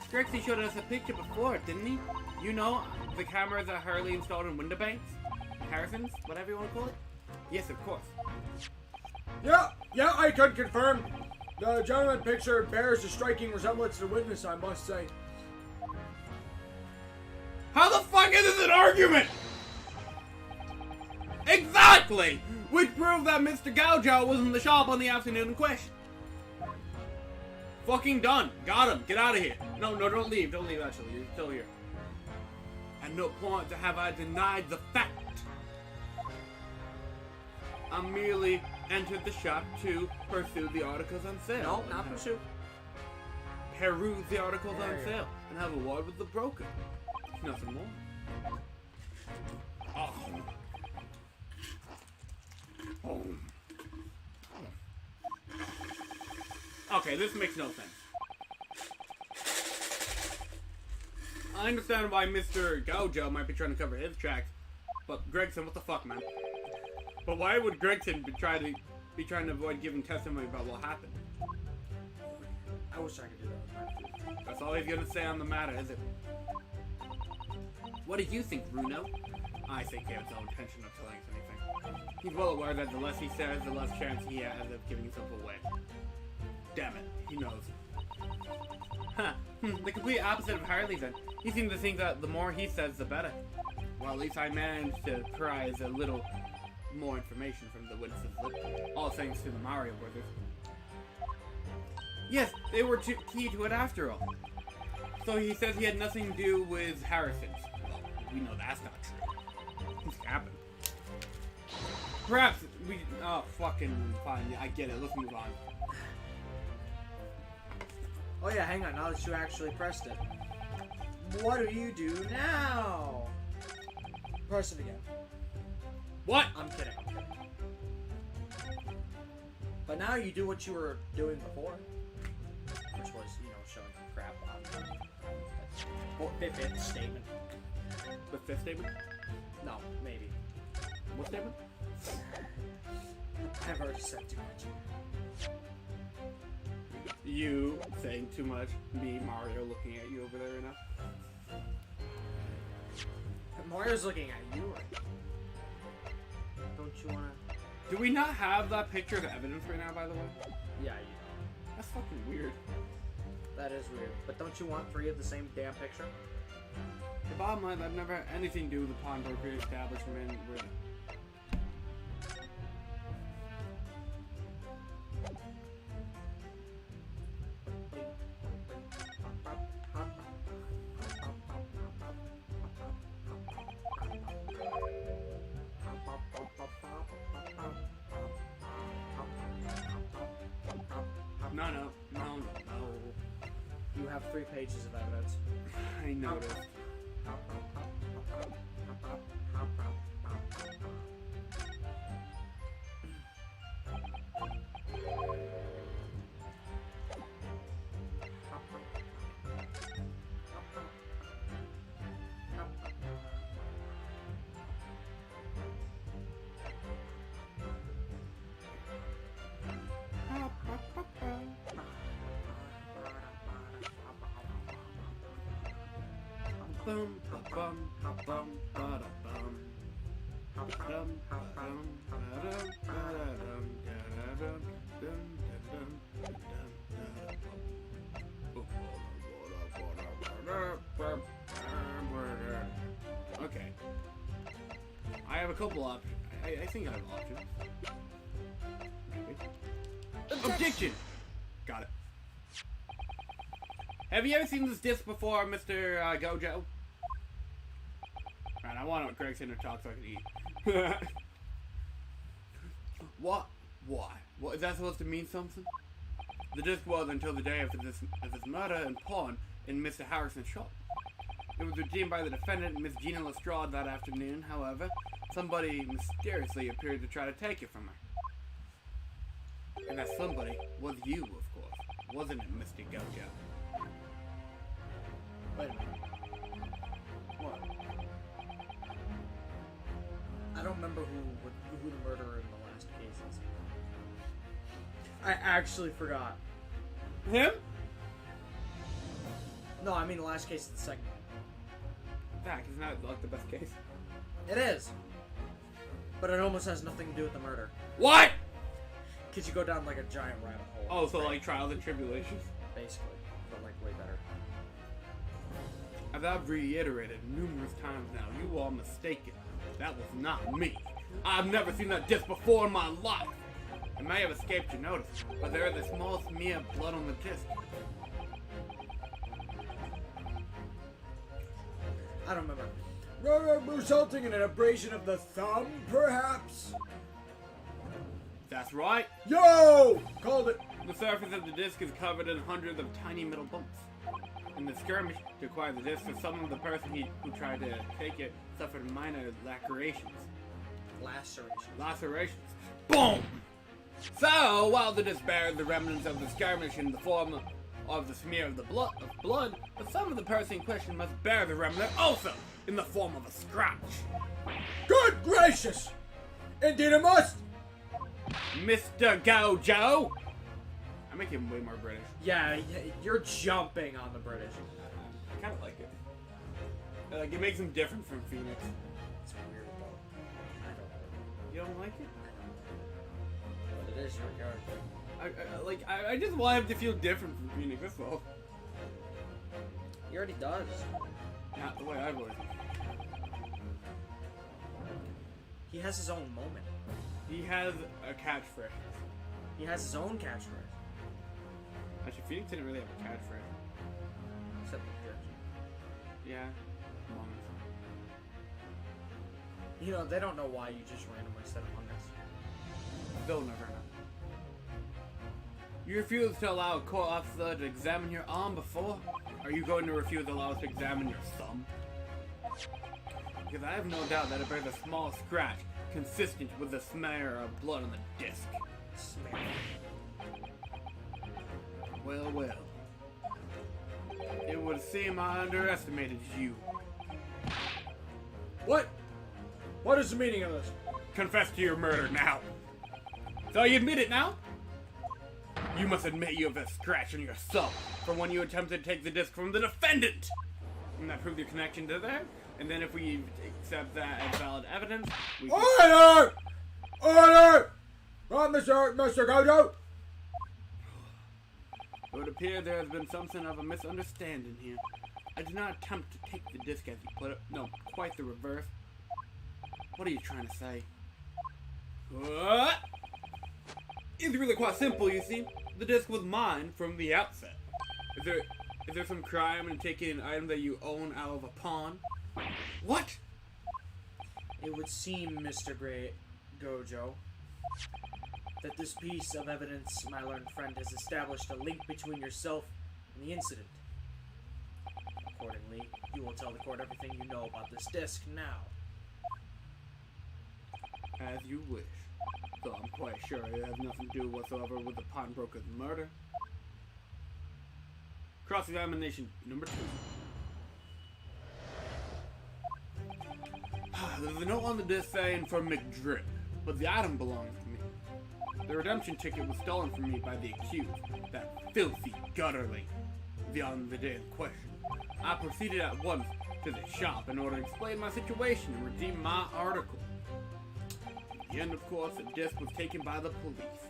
Gregson showed us a picture before, didn't he? You know, the camera that Harley installed in window banks? Harrison's? Whatever you want to call it? Yes, of course. Yeah, I could confirm. The gentleman picture bears a striking resemblance to the witness, I must say. How the fuck is this an argument? Exactly! Which proves that Mr. Gojo was in the shop on the afternoon in question. Fucking done. Got him. Get out of here. No, don't leave. Don't leave, actually. You're still here. At no point have I denied the fact. I merely entered the shop to pursue the articles on sale. No, not pursue. Peruse the articles on sale and have a word with the broker. Nothing more. Oh. Oh. Okay, this makes no sense. I understand why Mr. Gojo might be trying to cover his tracks, but Gregson, what the fuck, man? But why would Gregson be trying to avoid giving testimony about what happened? I wish I could do that. That's all he's gonna say on the matter, is it? What do you think, Bruno? I think he has no intention of telling us anything. He's well aware that the less he says, the less chance he has of giving himself away. Damn it, he knows. Huh, the complete opposite of Harley then. He seems to think that the more he says, the better. Well, at least I managed to prize a little more information from the witness's lip. All thanks to the Mario brothers. Yes, they were key to it after all. So he says he had nothing to do with Harrison's. Well, we know that's not true. What's happened? Perhaps we... Oh, fucking fine. I get it. Let's move on. Oh yeah, hang on, now that you actually pressed it. What do you do now? Press it again. What? I'm kidding. But now you do what you were doing before, which was, showing some crap on the fifth statement. The fifth statement? No, maybe. What statement? I've already said too much. You saying too much. Me, Mario, looking at you over there right now. Mario's looking at you. Don't you wanna? Do we not have that picture of evidence right now, by the way? Yeah, That's fucking weird. that is weird. But don't you want 3 of the same damn picture? The bottom line, I've never had anything to do with the pawnbroker establishment. No. You have 3 pages of evidence. I noticed. Bum, bum, bum, ba-da, bum. Dum, dum, ba-dum, ba-da-dum, da-da-dum, dum, dum, dum, dum. Okay. I have a couple options. I think I have options. Objection! Got it. Have you ever seen this disc before, Mr. Gojo? Alright, I want Gregson to talk so I can eat. What? Why? What, is that supposed to mean something? The disc was until the day of his murder and pawn in Mr. Harrison's shop. It was redeemed by the defendant, Miss Gina Lestrade, that afternoon. However, somebody mysteriously appeared to try to take it from her. And that somebody was you, of course. Wasn't it, Mr. Gojo? Wait a minute. What? I don't remember who the murderer in the last case is. I actually forgot. Him? No, I mean the last case is the second one. Fact, it's not like the best case. It is. But it almost has nothing to do with the murder. What? Because you go down like a giant rabbit hole. Oh, so like trials and tribulations? Basically. But like way better. As I've reiterated numerous times now, you are mistaken. That was not me. I've never seen that disc before in my life. It may have escaped your notice, but there is a small smear of blood on the disc. I don't remember. Resulting in an abrasion of the thumb, perhaps? That's right. Yo! Called it. The surface of the disc is covered in hundreds of tiny metal bumps. In the skirmish to acquire the disc, some of the person who tried to take it suffered minor lacerations. Lacerations. Boom! So, while the disc bears the remnants of the skirmish in the form of the smear of the blood, but some of the person in question must bear the remnant also in the form of a scratch. Good gracious! Indeed it must! Mr. Gojo! I make him way more British. Yeah, you're jumping on the British. I kind of like it. Like, it makes him different from Phoenix. It's weird though. I don't know. You don't like it? But it is your character. I just want him to feel different from Phoenix, that's all. He already does. Not the way I would. He has his own moment. He has a catchphrase. He has his own catchphrase. Actually, Phoenix didn't really have a catchphrase. Except with Jersey. Yeah. Moments. You know, they don't know why you just randomly said Among Us. They'll never know. You refuse to allow a court officer to examine your arm before? Are you going to refuse to allow us to examine your thumb? Because I have no doubt that it bears a small scratch consistent with the smear of blood on the disc. Smear. Well, well. It would seem I underestimated you. What? What is the meaning of this? Confess to your murder now. So you admit it now? You must admit you have a scratch on your thumb from when you attempted to take the disc from the defendant. And that proves your connection to that. And then if we accept that as valid evidence, we can... Order! Order! Mr. Gojo! It would appear there has been something of a misunderstanding here. I did not attempt to take the disc as you put it. No, quite the reverse. What are you trying to say? What? It's really quite simple, you see. The disc was mine from the outset. Is there some crime in taking an item that you own out of a pawn? What? It would seem, Mr. Great Gojo, that this piece of evidence, my learned friend, has established a link between yourself and the incident. Accordingly, you will tell the court everything you know about this disc now. As you wish. Though I'm quite sure it has nothing to do whatsoever with the pawnbroker's murder. Cross-examination number 2. There's a note on the disc saying for McDrip, but the item belongs to me. The redemption ticket was stolen from me by the accused, that filthy gutterling, beyond the day in question. I proceeded at once to the shop in order to explain my situation and redeem my article. In the end, of course, the disc was taken by the police.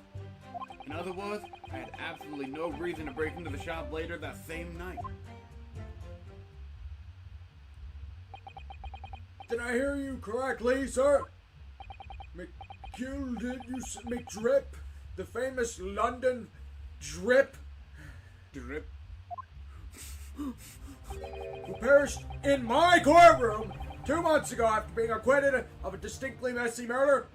In other words, I had absolutely no reason to break into the shop later that same night. Did I hear you correctly, sir? McDrip? The famous London drip? Drip. Who perished in my courtroom 2 months ago after being acquitted of a distinctly messy murder?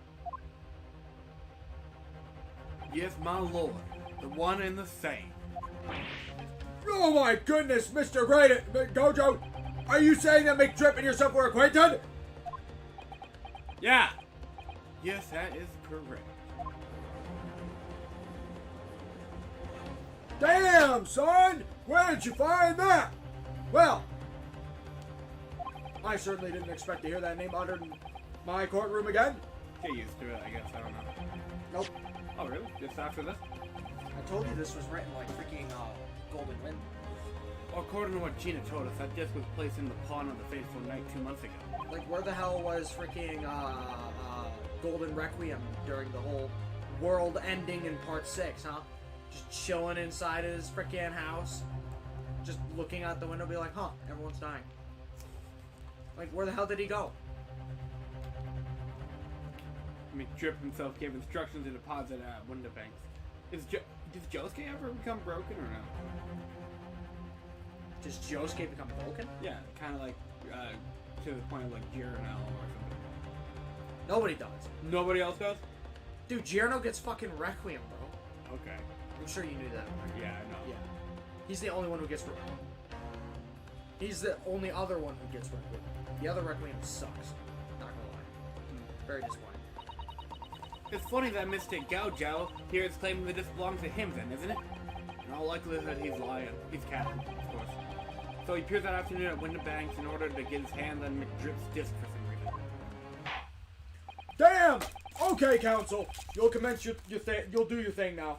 Yes, my lord. The one and the same. Oh my goodness, Mr. Great Gojo! Are you saying that McDrip and yourself were acquainted? Yeah. Yes, that is correct. Damn, son! Where did you find that? Well, I certainly didn't expect to hear that name uttered in my courtroom again. Get used to it, I guess. I don't know. Nope. Oh, really? Just after this? I told you this was written like freaking Golden Wind. According to what Gina told us, that disc was placed in the pawn of the fateful night 2 months ago. Like, where the hell was freaking Golden Requiem during the whole world ending in part 6, huh? Just chilling inside his freaking house, just looking out the window, be like, huh, everyone's dying. Like, where the hell did he go? McDrip himself gave instructions to deposit at window banks. Does Josuke ever become broken or no? Does Josuke become broken? Yeah, kind of like to the point of like Giorno or something. Nobody does. Nobody else does? Dude, Giorno gets fucking Requiem, bro. Okay. I'm sure you knew that. Right? Yeah, I know. Yeah. He's the only one who gets Requiem. He's the only other one who gets Requiem. The other Requiem sucks. Not gonna lie. Very disappointing. It's funny that Mystic Gaojiao here is claiming the disc belongs to him then, isn't it? In all likelihood, he's lying. He's capping, of course. So he appears that afternoon at Window Banks in order to get his hands on McDrip's disc for some reason. Damn! Okay, counsel. You'll commence your you'll do your thing now.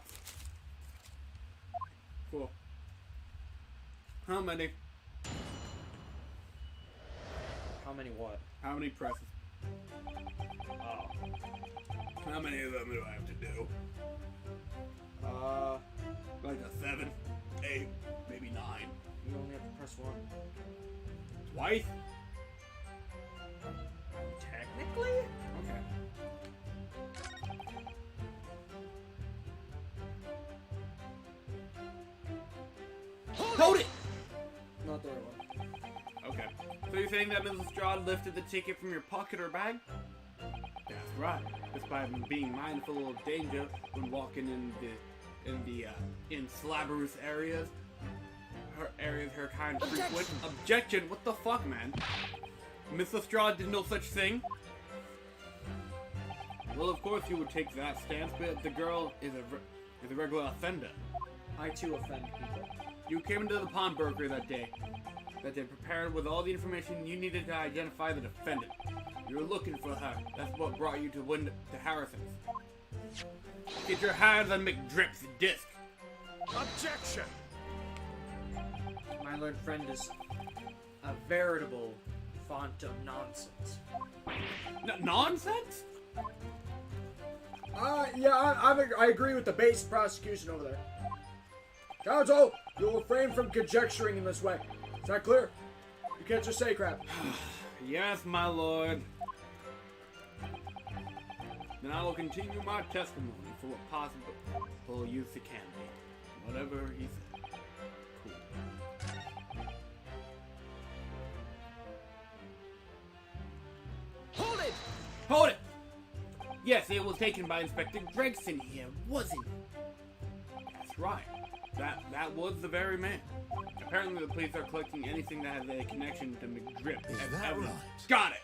Cool. How many? How many what? How many presses? Oh. How many of them do I have to do? Like a 7, 8, maybe 9. You only have to press 1. Twice? Technically? Okay. Hold it! Not the right one. Okay. So you're saying that Mrs. Strahd lifted the ticket from your pocket or bag? That's right. Despite being mindful of danger when walking in slabberous areas, her kind frequent. Objection! What the fuck, man? Mrs. Strahd did no such thing. Well, of course you would take that stance, but the girl is a regular offender. I too offend people. You came into the pawnbroker that day prepared with all the information you needed to identify the defendant. You were looking for her. That's what brought you to Harrison's. Get your hands on McDrip's disc. Objection! My learned friend is a veritable font of nonsense. Nonsense? Yeah, I agree with the base prosecution over there. Counsel, you will refrain from conjecturing in this way. Is that clear? You can't just say crap. Yes, my lord. Then I will continue my testimony for what possible use it can be. Whatever he said. Cool. Hold it! Hold it! Yes, it was taken by Inspector Gregson here, wasn't it? That's right. That was the very man. Apparently the police are collecting anything that has a connection to McDrip. Is that right? Got it!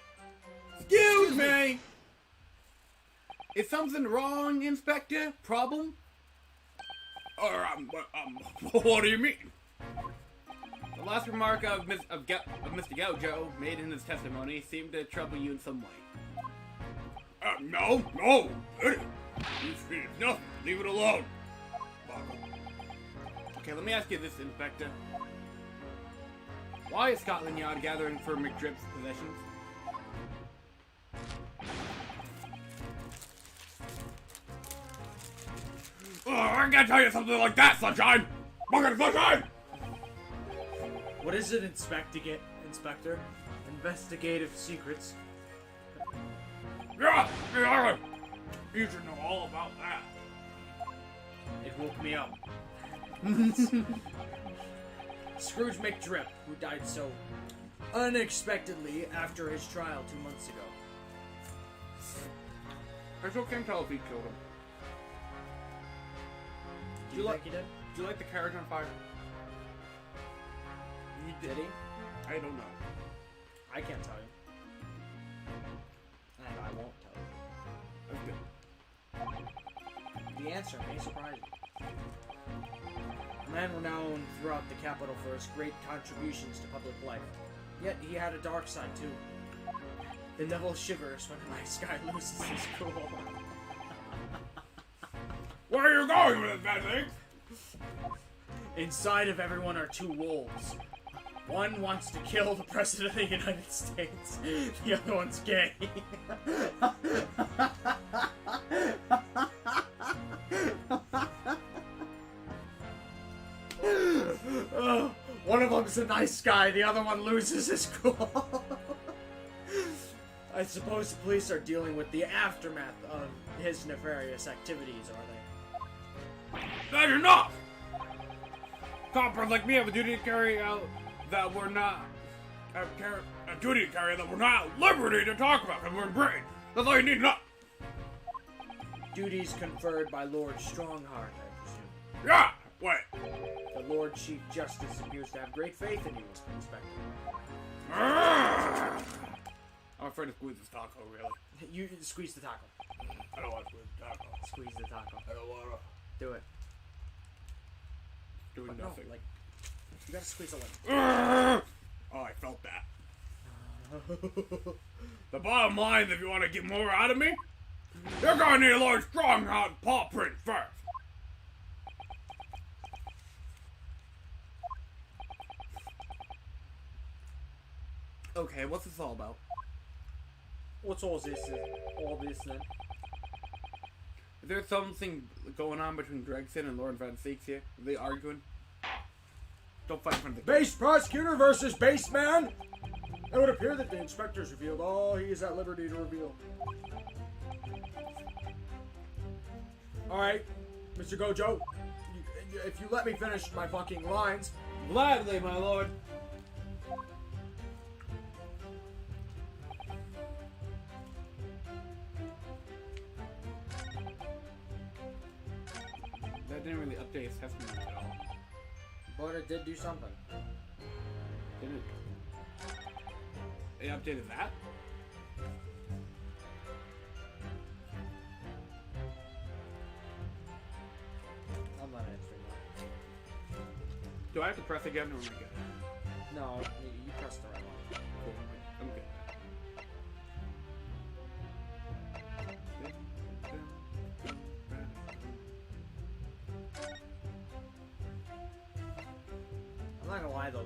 Excuse me! Is something wrong, Inspector? Problem? Or, what do you mean? The last remark of Mr. Gaucho made in his testimony seemed to trouble you in some way. No, it's nothing. Leave it alone. Okay, let me ask you this, Inspector. Why is Scotland Yard gathering for McDrip's possessions? I can't tell you something like that, Sunshine! Fucking Sunshine! What is it, Inspector? Investigative secrets. Yeah! You should know all about that. It woke me up. Scrooge McDrip, who died so unexpectedly after his trial 2 months ago. I still can't tell if he killed him. Do you think he did? Do you like the carriage on fire? Did he? I don't know. I can't tell you. And I won't tell you. That's good. The answer may surprise you. A man renowned throughout the capital for his great contributions to public life. Yet he had a dark side too. The devil shivers when a nice guy loses his cool. Where are you going with this bad thing? Inside of everyone are two wolves. One wants to kill the President of the United States. The other one's gay. One of them's a nice guy, the other one loses his cool. I suppose the police are dealing with the aftermath of his nefarious activities, are they? That's enough! Coppers like me have a duty to carry out that we're not... a duty to carry that we're not at liberty to talk about because we're in Britain. That's all you need to know. Duties conferred by Lord Strongheart, I presume. Yeah! Wait. The Lord Chief Justice appears to have great faith in you, Inspector. I'm afraid to squeeze this taco, really. You squeeze the taco. I don't want to squeeze the taco. Squeeze the taco. I don't want to. Do it. Doing But nothing. No, like, you gotta squeeze a little. Oh, I felt that. The bottom line is if you want to get more out of me, you're going to need a large strong-hard paw print first. Okay, what's this all about? What's all this? All this then? Is there something going on between Gregson and Lord Van Seeks here? Are they arguing? Don't fight in front of the Base prosecutor versus base man? It would appear that the inspector's revealed all he is at liberty to reveal. Alright, Mr. Gojo, if you let me finish my fucking lines. Gladly, my lord. That didn't really update his testimony at all. But it did do something. Didn't it? They updated that? I'm not answering that. Do I have to press again or am I good? No, you pressed the right one. Cool. I'm good. I'm not gonna lie though,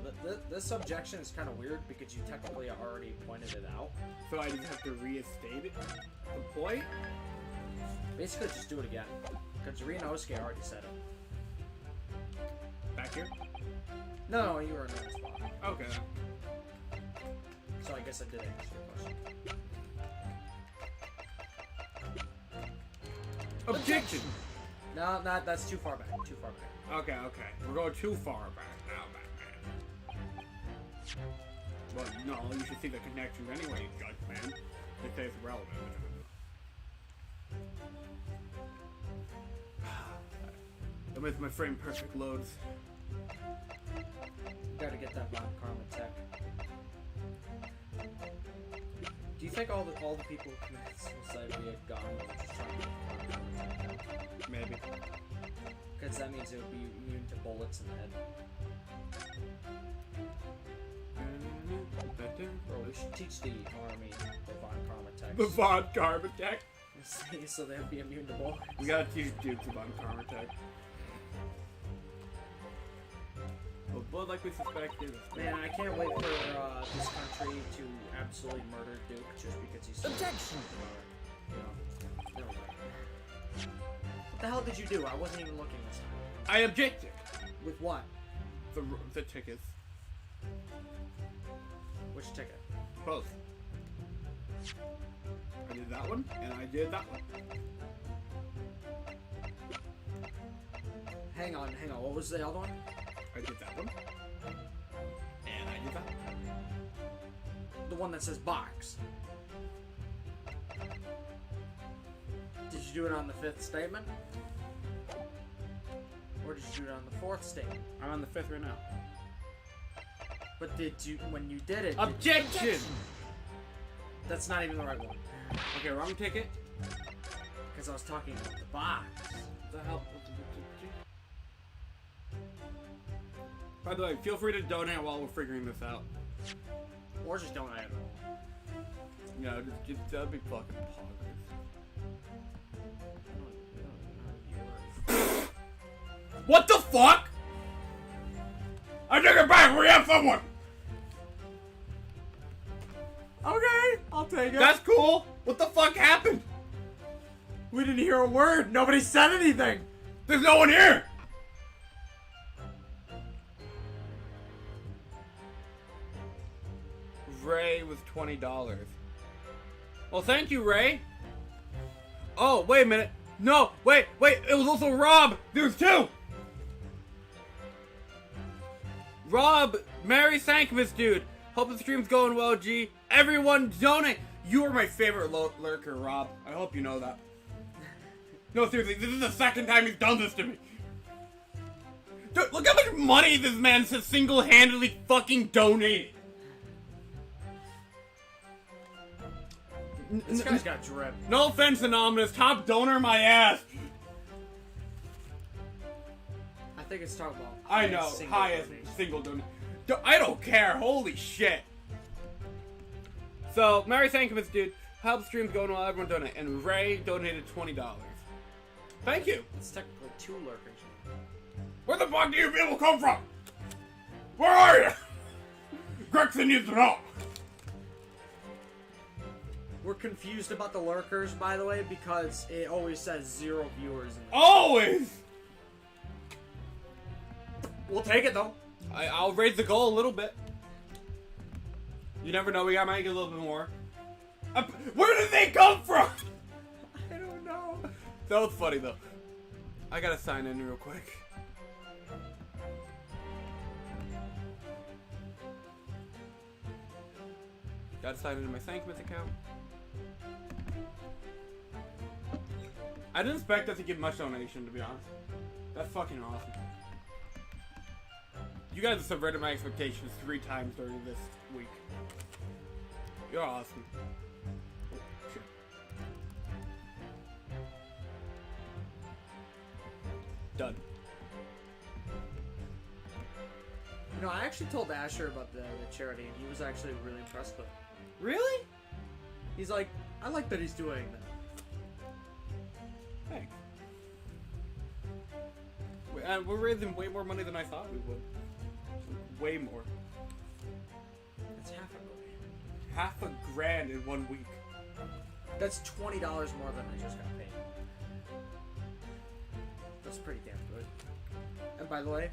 this objection is kind of weird because you technically already pointed it out. So I just have to restate it? The point? Basically, just do it again. Because Rinosuke already said it. Back here? No, you were in that spot. Okay. So I guess I did answer your question. Objection! No, that's too far back. Too far back. Okay, okay. We're going too far back now, Batman. Well, no, you should see the connection anyway, you judge, man. They say it's relevant. I miss my frame perfect loads. Gotta get that Von Karma tech. Do you think all the people who committed suicide via gun were just trying to get Von Karma tech? Maybe. Because that means it would be immune to bullets in the head. Bro, we should teach the army the Von Karma tech. The Von Karma tech? So they'd be immune to bullets. We gotta teach Duke the Von Karma tech. Well, blood like we suspected. Man, I can't wait for this country to absolutely murder Duke just because he's so Objection! You know, never mind. What the hell did you do? I wasn't even looking this time. I objected. With what? The tickets. Which ticket? Both. I did that one, and I did that one. Hang on. What was the other one? I did that one. And I did that one. The one that says box. Did you do it on the fifth statement? Or did you do it on the fourth statement? I'm on the fifth right now. But did you, when you did it... Objection! That's not even the right one. Okay, wrong ticket. Because I was talking about the box. What the hell? By the way, feel free to donate while we're figuring this out. Or just don't at all. Yeah, just that'd be fucking poggers. What the fuck? I take it back. We have someone. Okay, I'll take it. That's cool. What the fuck happened? We didn't hear a word. Nobody said anything. There's no one here. Ray was $20. Well, thank you, Ray. Oh, wait a minute. No, wait. It was also Rob. There's two. Rob, Mary Sankovic, dude. Hope the stream's going well, G. Everyone donate. You are my favorite lurker, Rob. I hope you know that. No, seriously, this is the second time he's done this to me. Dude, look how much money this man has single-handedly fucking donated. This guy's got drip. No offense, Anonymous. Top donor my ass. I think it's talking about... I know. Highest single donor. I don't care. Holy shit. So, Mary Sankovic, dude. Help the stream's going well. Everyone donate. And Ray donated $20. Thank you. It's technically two lurkers. Where the fuck do you people come from? Where are you? Gregson needs to know. We're confused about the lurkers, by the way, because it always says 0 viewers. Always! We'll take it, though. I'll raise the goal a little bit. You never know, we might get a little bit more. Where did they come from? I don't know. That was funny, though. I gotta sign in real quick. Gotta sign into my Sankovic account. I didn't expect us to get much donation, to be honest. That's fucking awesome. You guys have subverted my expectations 3 times during this week. You're awesome. Oh, shit. Done. You know, I actually told Asher about the charity, and he was actually really impressed with it. Really? He's like, I like that he's doing that. Thanks. We're raising way more money than I thought we would. Way more. That's $500,000. Half a grand in 1 week. That's $20 more than I just got paid. That's pretty damn good. And by the way,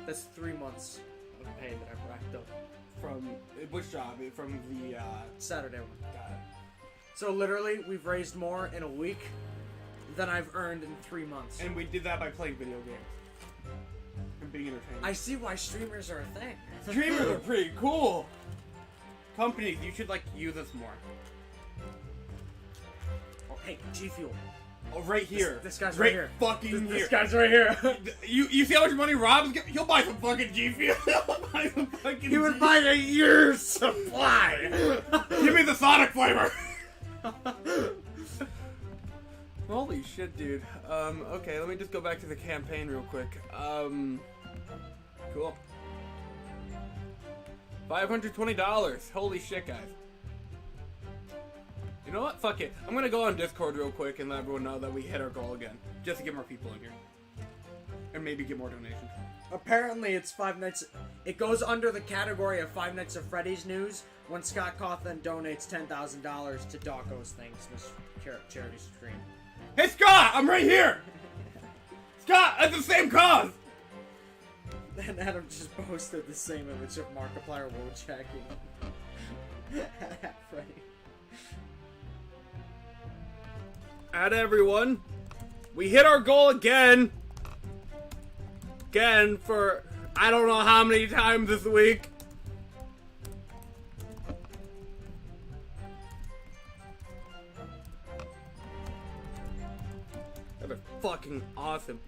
that's 3 months of pay that I've racked up. From which job? From the Saturday one. God. So literally, we've raised more in a week than I've earned in 3 months. And we did that by playing video games and being entertained. I see why streamers are a thing. Streamers are pretty cool. Companies, you should like use us more. Oh, hey, G Fuel. Oh, right here. This guy's right here. Fucking here. This guy's right here. You see how much money Rob's getting? He'll buy some fucking G Fuel. He would buy a year's supply. Give me the Sonic flavor. Holy shit, dude. Okay, let me just go back to the campaign real quick. Cool. $520. Holy shit, guys. You know what? Fuck it. I'm gonna go on Discord real quick and let everyone know that we hit our goal again. Just to get more people in here. And maybe get more donations. Apparently, it's Five Nights... It goes under the category of Five Nights at Freddy's news when Scott Cawthon donates $10,000 to Dawko's Things, this charity stream. Hey, Scott! I'm right here! Scott! That's the same cause! And Adam just posted the same image of Markiplier Wojacking at Freddy. At everyone, we hit our goal again. Again for I don't know how many times this week. That was fucking awesome.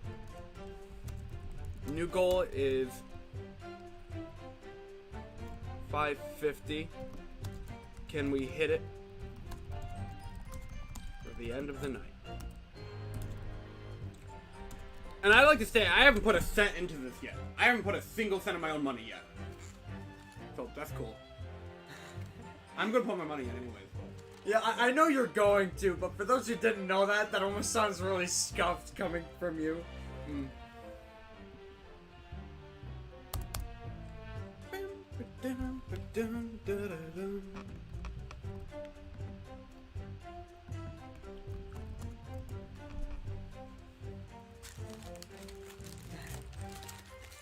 New goal is 550. Can we hit it for the end of the night? And I'd like to say, I haven't put a cent into this yet. I haven't put a single cent of my own money yet. So, that's cool. I'm gonna put my money in anyways. Yeah, I know you're going to, but for those who didn't know that, that almost sounds really scuffed coming from you. Mm.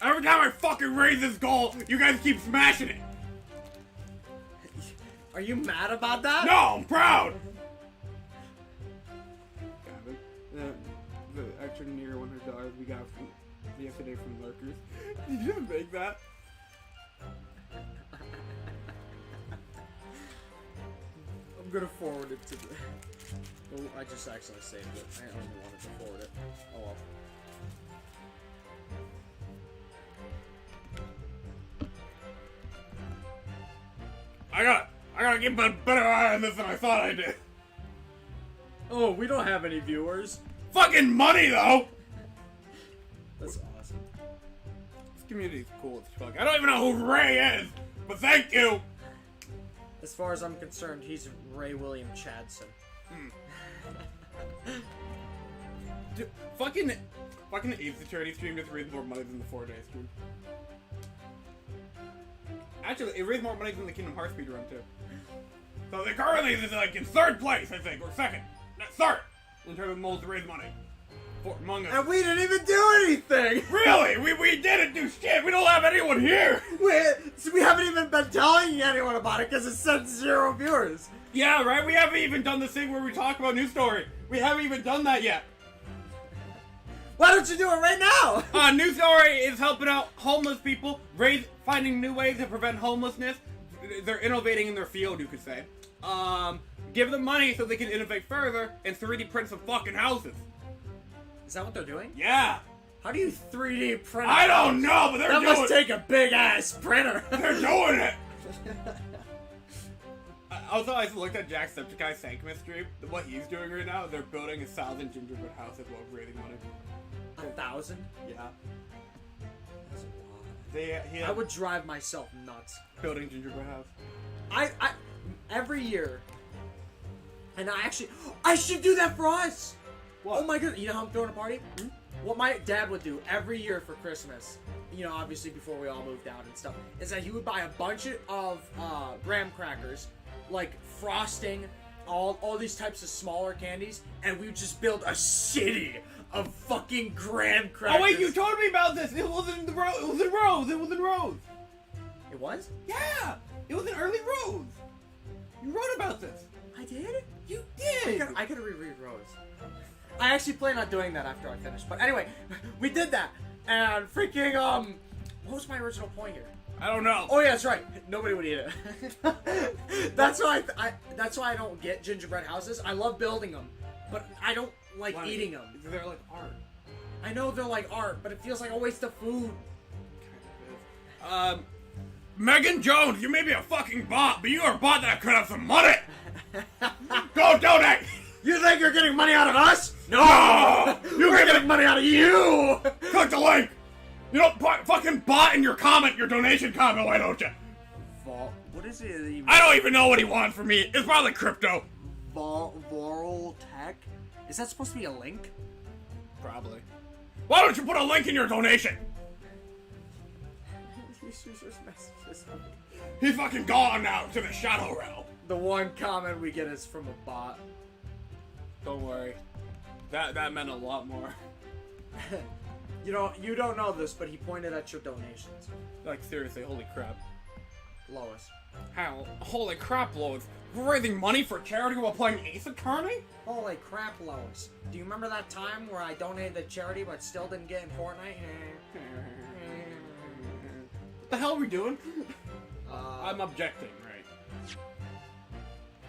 Every time I fucking raise this goal, you guys keep smashing it. Are you mad about that? No, I'm proud. The extra near $100 we got from yesterday from Lurkers. Did you make that? I'm gonna forward it to the... Oh, I just actually saved it. I only wanted to forward it. Oh well. I gotta get a better eye on this than I thought I did. Oh, we don't have any viewers. Fucking money though! That's awesome. This community's cool as fuck. I don't even know who Ray is, but thank you! As far as I'm concerned, he's Ray William Chadson. Dude, fucking Ape's Eternity stream just raised more money than the 4-day stream. Actually, it raised more money than the Kingdom Hearts speedrun too. So they currently is like in 3rd place, I think, or 2nd. No, 3rd! In terms of most raised money. Among us. And we didn't even do anything! Really? We didn't do shit! We don't have anyone here! We haven't even been telling anyone about it because it said 0 viewers. Yeah, right? We haven't even done this thing where we talk about News Story. We haven't even done that yet. Why don't you do it right now? News Story is helping out homeless people, finding new ways to prevent homelessness. They're innovating in their field, you could say. Give them money so they can innovate further and 3D print some fucking houses. Is that what they're doing? Yeah. How do you 3D print? I don't know, but they're doing it. That must take a big ass printer. They're doing it. Also, I looked at Jacksepticeye's Sanctimate stream. What he's doing right now, they're building 1,000 gingerbread houses while raising money. 1,000? Yeah. That's a lot. I would drive myself nuts. building gingerbread house. I every year, and I should do that for us. What? Oh my goodness! You know how I'm throwing a party? What my dad would do every year for Christmas, you know, obviously before we all moved out and stuff, is that he would buy a bunch of graham crackers, like frosting, all these types of smaller candies, and we would just build a city of fucking graham crackers. Oh wait, you told me about this. It wasn't the Rose. It was in Rose. It was in Rose. It was? Yeah, it was in early Rose. You wrote about this. I did? You did. I gotta reread Rose. I actually plan on doing that after I finish. But anyway, we did that. And freaking, what was my original point here? I don't know. Oh yeah, that's right. Nobody would eat it. That's why I don't get gingerbread houses. I love building them, but I don't like eating them. They're like art. I know they're like art, but it feels like a waste of food. Megan Jones, you may be a fucking bot, but you are a bot that could have some money. Go donate. You think you're getting money out of us? No! We're getting money out of you! Click the link! You don't fucking bot in your donation comment, why don't you? What is it even? I don't even know what he wants from me. It's probably crypto. Voral Tech? Is that supposed to be a link? Probably. Why don't you put a link in your donation? He's fucking gone now to the shadow realm. The one comment we get is from a bot. Don't worry. That meant a lot more. You don't know this, but he pointed at your donations. Like, seriously, holy crap. Lois. How? Holy crap, Lois. We're raising money for charity while playing Ace Attorney? Holy crap, Lois. Do you remember that time where I donated to charity but still didn't get in Fortnite? What the hell are we doing? I'm objecting, right?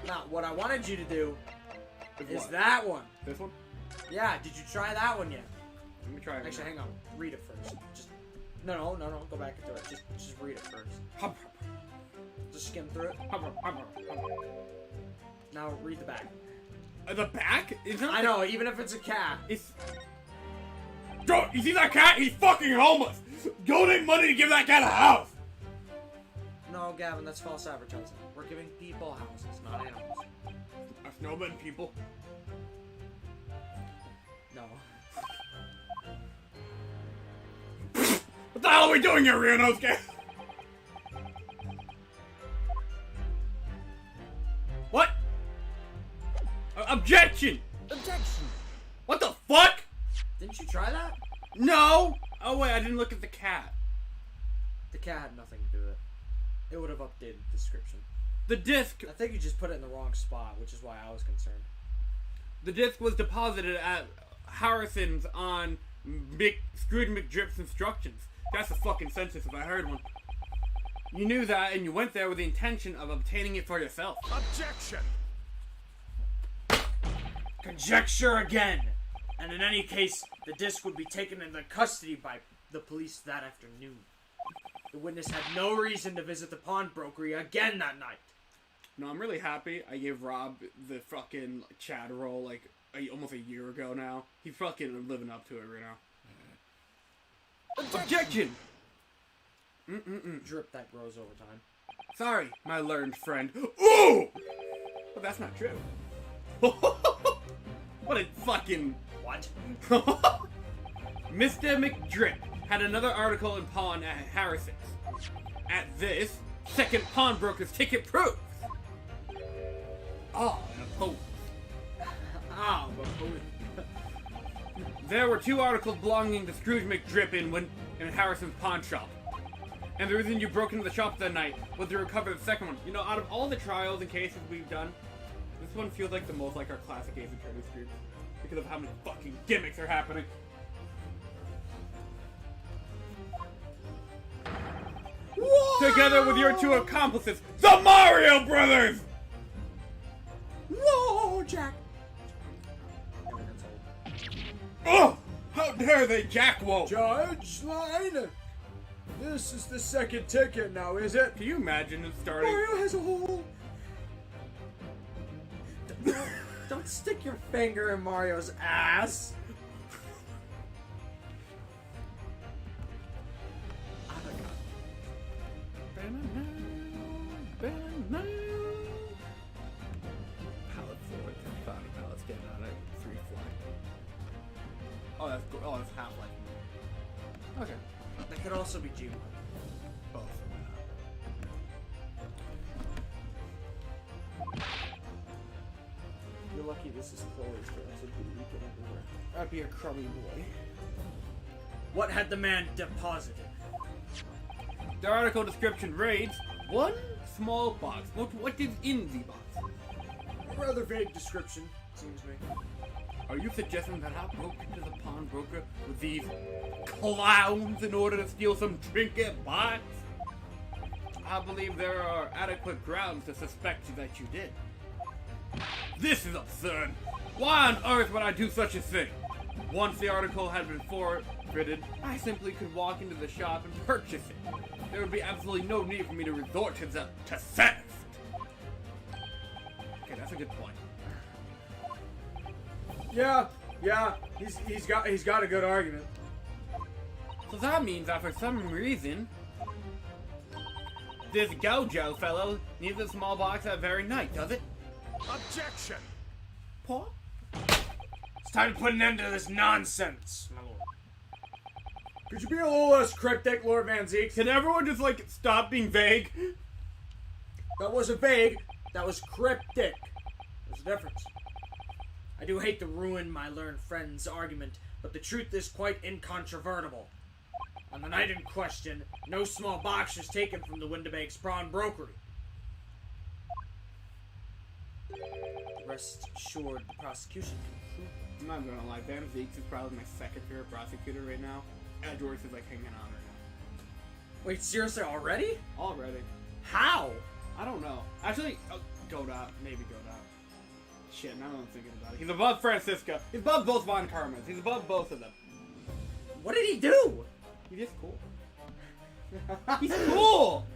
Now, what I wanted you to do is what? that one. This one? Yeah, did you try that one yet? Let me try it. Actually, hang on. Read it first. No. Go back into it. Just read it first. Just skim through it. Now read the back. The back? I know, even if it's a cat. It's... Don't, you see that cat? He's fucking homeless! Donate money to give that cat a house! No, Gavin, that's false advertising. We're giving people houses, not animals. That's snowmen people. No. What the hell are we doing here, Ryunosuke? What? Objection! Objection! What the fuck? Didn't you try that? No! Oh wait, I didn't look at the cat. The cat had nothing to do with it. It would have updated the description. The disc... I think you just put it in the wrong spot, which is why I was concerned. The disc was deposited at Harrison's on Scrooge McDrip's instructions. That's a fucking census if I heard one. You knew that, and you went there with the intention of obtaining it for yourself. Objection! Conjecture again! And in any case, the disc would be taken into custody by the police that afternoon. The witness had no reason to visit the pawnbroker again that night. No, I'm really happy I gave Rob the fucking Chad role like almost a year ago now. He's fucking living up to it right now. Objection! Drip that grows over time. Sorry, my learned friend. Ooh! But that's not true. What a fucking... What? Mr. McDrip had another article in Pawn at Harrison's. At this, second pawnbroker's ticket proves. Ah, and opposed. There were two articles belonging to Scrooge McDrip in Harrison's pawn shop. And the reason you broke into the shop that night was to recover the second one. You know, out of all the trials and cases we've done, this one feels like the most like our classic Ace Attorney Scrooge. Because of how many fucking gimmicks are happening. Whoa! Together with your two accomplices, the Mario Brothers! Whoa, Jack! Oh! How dare they, Jack Wolf! Judge Line! This is the second ticket now, is it? Can you imagine it starting? Mario has a hole! Don't stick your finger in Mario's ass! Oh, God. Oh, it's Half-Life. Okay. That could also be G-Meister. Both. You're lucky this is closed, or else it'd be leaking everywhere. I'd be a crummy boy. What had the man deposited? The article description reads, one small box. What is in the box? A rather vague description, seems to me. Are you suggesting that I broke into the pawnbroker with these clowns in order to steal some trinket box? I believe there are adequate grounds to suspect that you did. This is absurd. Why on earth would I do such a thing? Once the article had been forwarded, I simply could walk into the shop and purchase it. There would be absolutely no need for me to resort to theft. Okay, that's a good point. Yeah, he's got a good argument. So that means that for some reason, this Gojo fellow needs a small box that very night, does it? Objection! Paul? It's time to put an end to this nonsense, my lord. Could you be a little less cryptic, Lord Van Zeek? Can everyone just, like, stop being vague? That wasn't vague. That was cryptic. There's a difference. I do hate to ruin my learned friend's argument, but the truth is quite incontrovertible. On the night in question, no small box was taken from the Windibank's pawnbrokery. Rest assured, the prosecution can prove it. I'm not gonna lie, Van Zeeks is probably my second favorite prosecutor right now. Edgeworth is, like, hanging on right now. Wait, seriously, already? Already. How? I don't know. Actually, Godot. Maybe Godot. Shit, now that I'm thinking about it. He's above Francisco. He's above both Von Karmas. He's above both of them. What did he do? He's just cool. He's cool!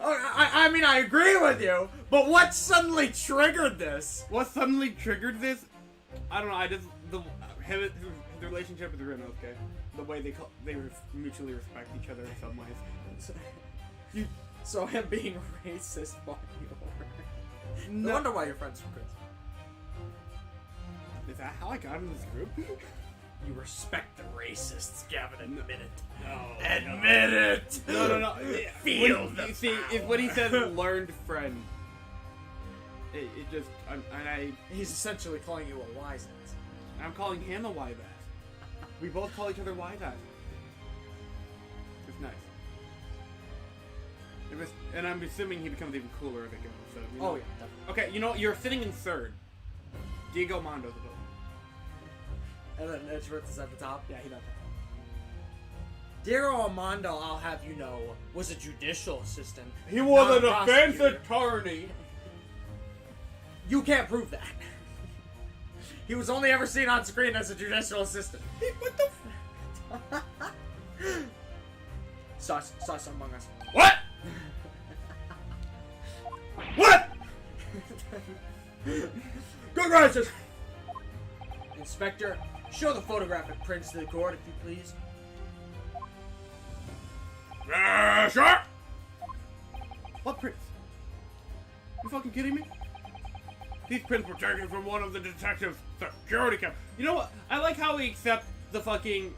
I mean, I agree with you, but what suddenly triggered this? What suddenly triggered this? I don't know. His relationship with Rinosuke, the way they mutually respect each other in some ways. So him being racist won you over. No wonder why you're friends with Chris. Is that how I got in this group? You respect the racists, Gavin. Admit it. No. Admit it. No. Feel the see, it's when he says learned friend. It just He's essentially calling you a wise ass. I'm calling him a wise ass. We both call each other wise ass. It's nice. And I'm assuming he becomes even cooler as it goes. So, you know. Oh yeah, definitely. Okay, you know, you're sitting in third. Diego Mondo's above. And then Edgeworth is at the top. Yeah, he does. Diego Armando, I'll have you know, was a judicial assistant. He was not a defense prosecutor. attorney. You can't prove that. He was only ever seen on screen as a judicial assistant. What the? Sauce Among Us. What? What? Good gracious! Inspector, show the photographic prints to the court, if you please. Sure. What prints? You fucking kidding me? These prints were taken from one of the detective's security cameras. You know what? I like how we accept the fucking...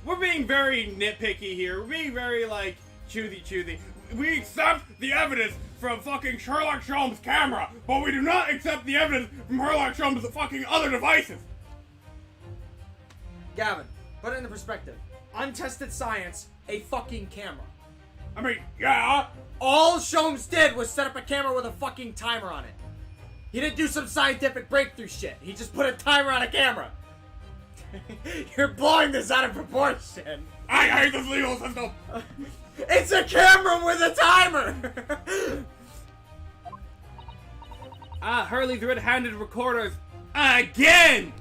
We're being very nitpicky here. We're being very, like, choosy. We accept the evidence from fucking Sherlock Holmes' camera, but we do not accept the evidence from Sherlock Holmes' fucking other devices. Gavin, put it into perspective. Untested science, a fucking camera. I mean, yeah. All Sholmes did was set up a camera with a fucking timer on it. He didn't do some scientific breakthrough shit. He just put a timer on a camera. You're blowing this out of proportion. I hate this legal system. It's a camera with a timer! Hurley's red-handed recorders again!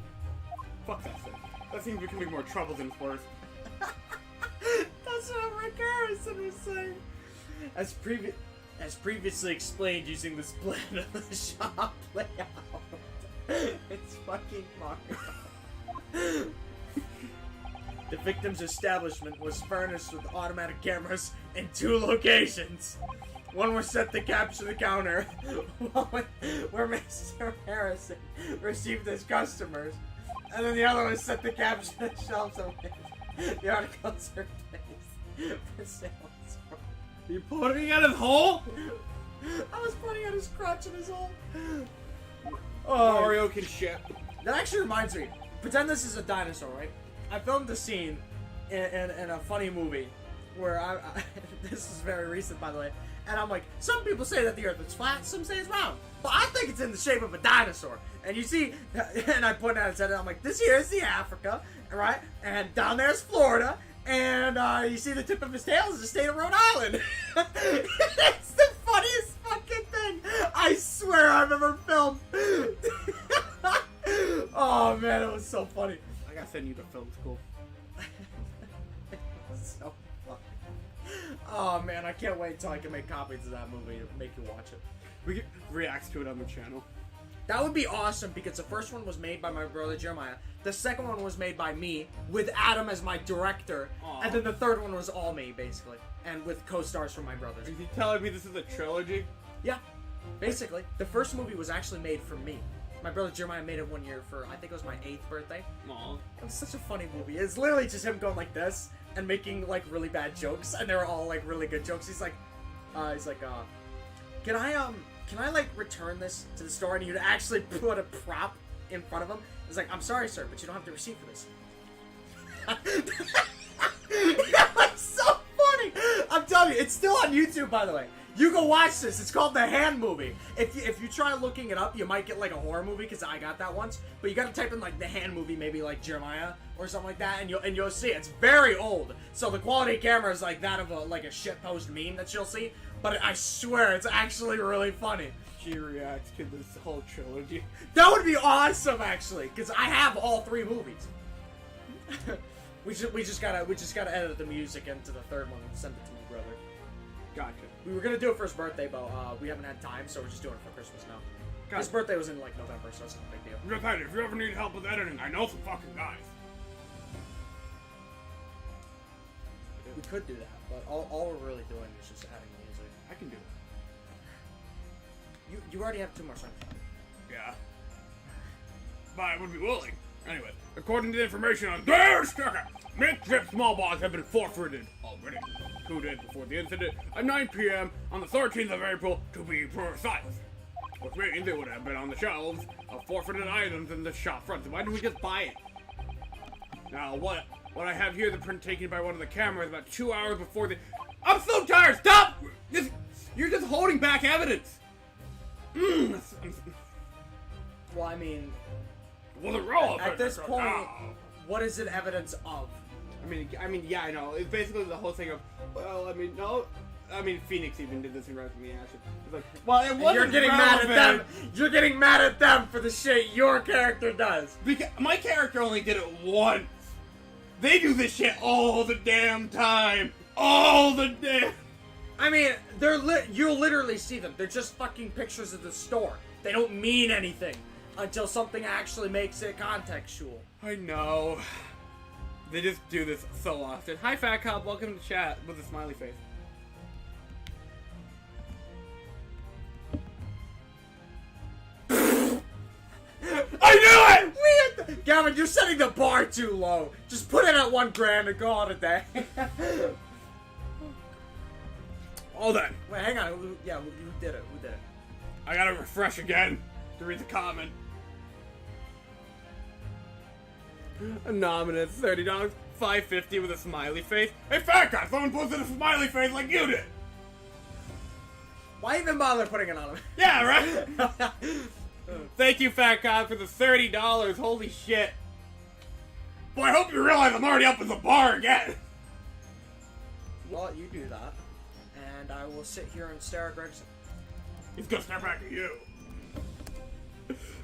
Fuck that shit. That seems to be becoming more trouble than it's worth. That's what Rick Harrison was saying. As previously explained using this plan of the shop layout. It's fucking Mario. The victim's establishment was furnished with automatic cameras in 2 locations. One was set to capture the counter, where Mr. Harrison received his customers, And then the other one set the caption that shelves away. The articles are placed for sale on store. You pointing at his hole? I was pointing at his crotch and his hole. Mario can shit. That actually reminds me. Pretend this is a dinosaur, right? I filmed a scene in a funny movie where this is very recent, by the way. And I'm like, some people say that the Earth is flat, some say it's round. But I think it's in the shape of a dinosaur. And you see, and I point at its head, and I'm like, this here is the Africa, right? And down there is Florida. And you see the tip of his tail is the state of Rhode Island. It's the funniest fucking thing I swear I've ever filmed. Oh man, it was so funny. I gotta send you to film school. So funny. Oh man, I can't wait until I can make copies of that movie and make you watch it. We can react to it on the channel. That would be awesome because the first one was made by my brother Jeremiah. The second one was made by me with Adam as my director. Aww. And then the third one was all me basically. And with co-stars from my brothers. Is he telling me this is a trilogy? Yeah, basically. The first movie was actually made for me. My brother Jeremiah made it one year for, I think it was my 8th birthday. Aww. It was such a funny movie. It's literally just him going like this and making like really bad jokes, and they're all like really good jokes. He's like, can I like return this to the store? And you'd actually put a prop in front of him. It's like, I'm sorry, sir, but you don't have the receipt for this. That was so funny. I'm telling you, it's still on YouTube, by the way. You go watch this. It's called The Hand Movie. If you try looking it up, you might get like a horror movie because I got that once. But you got to type in like The Hand Movie, maybe like Jeremiah or something like that, and you'll see it. It's very old, so the quality of camera is like that of a shitpost meme that you'll see. But I swear, it's actually really funny. She reacts to this whole trilogy. That would be awesome, actually, because I have all 3 movies. we just gotta edit the music into the third one and send it to my brother. Gotcha. We were gonna do it for his birthday, but we haven't had time, so we're just doing it for Christmas now. Gotcha. His birthday was in like November, so it's not a big deal. Just hey, if you ever need help with editing, I know some fucking guys. We could do that, but all we're really doing is just adding music. I can do it. You already have 2 more songs. Yeah. But I would be willing. Anyway, according to the information on their sticker, mid-trip small balls have been forfeited already. 2 days before the incident, at 9 p.m. on the 13th of April, to be precise. Which means they would have been on the shelves of forfeited items in the shop front. So why didn't we just buy it? Now, what I have here, the print taken by one of the cameras about 2 hours before the... I'm so tired! Stop! You're just holding back evidence! Well, I mean... Well, the roll at this point, what is it evidence of? I mean, yeah, I know. It's basically the whole thing of, well, I mean, no. I mean, Phoenix even did this in Rise from the Ashes. It's like, well, it wasn't You're getting relevant. mad at them. You're getting mad at them for the shit your character does. Because my character only did it once. They do this shit all the damn time. All the damn. I mean, you'll literally see them. They're just fucking pictures of the store. They don't mean anything until something actually makes it contextual. I know. They just do this so often. Hi, Fat Cop. Welcome to chat with a smiley face. I knew it! Gavin, you're setting the bar too low. Just put it at $1,000 and call it a day. Hold on. Wait, hang on. Who did it? Who did it? I gotta refresh again to read the comment. Anonymous, $30, $5.50 with a smiley face. Hey, Fat Guy, someone posted a smiley face like you did. Why even bother putting it on him? Yeah, right? Thank you, Fat Guy, for the $30. Holy shit. Boy, I hope you realize I'm already up at the bar again. Well, you do that. And I will sit here and stare at Gregson. He's gonna stare back at you.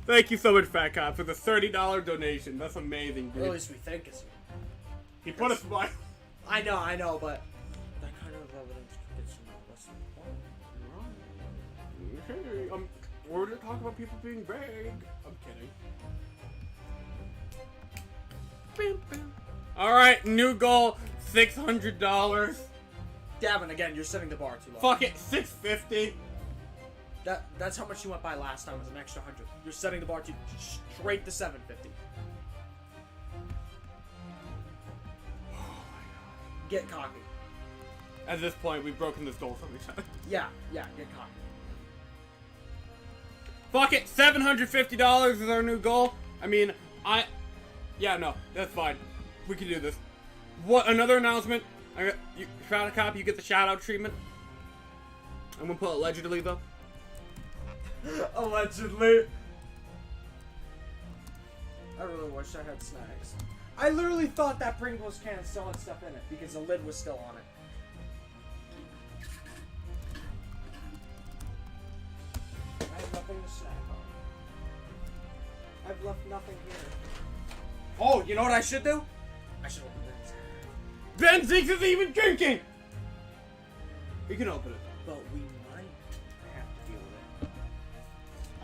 Thank you so much, Fat Cop, for the $30 donation. That's amazing, dude. Or at least we think it's you. He put a smile. I know, but that kind of evidence gets you less than the point. Okay, we're gonna talk about people being vague. I'm kidding. Alright, new goal, $600. Gavin, again, you're setting the bar too low. Fuck it, $650. That's how much you went by last time, was an extra 100. You're setting the bar to straight to $750. Get cocky. At this point, we've broken this goal from each other. Yeah, get cocky. Fuck it, $750 is our new goal. I mean, yeah, no, that's fine. We can do this. What? Another announcement? Shout out cop, you get the shout out treatment. I'm gonna put allegedly though. Allegedly. I really wish I had snacks. I literally thought that Pringles can still had stuff in it because the lid was still on it. I have nothing to snack on. I've left nothing here. Oh, you know what I should do? I should open this. Ben Zeeks isn't even drinking! You can open it though. But we might have to deal with it.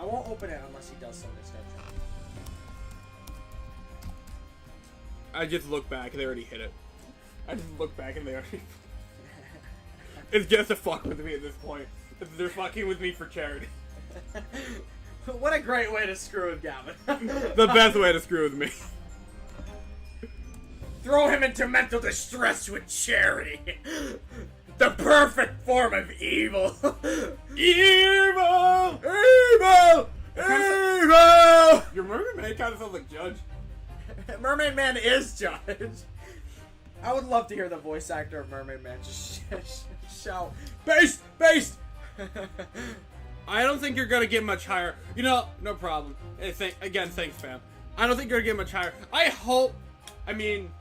I won't open it unless he does something to start trying. I just look back and they already hit it. I just look back and they already... It's just a fuck with me at this point. They're fucking with me for charity. What a great way to screw with Gavin. The best way to screw with me. Throw him into mental distress with charity. The perfect form of evil. Evil! Evil! Evil! Your mermaid man kind of sounds like Judge. Mermaid Man is Judge. I would love to hear the voice actor of Mermaid Man just shout, "Based! Based!" I don't think you're gonna get much higher. You know, no problem. Hey, thanks, fam. I don't think you're gonna get much higher. I hope. I mean,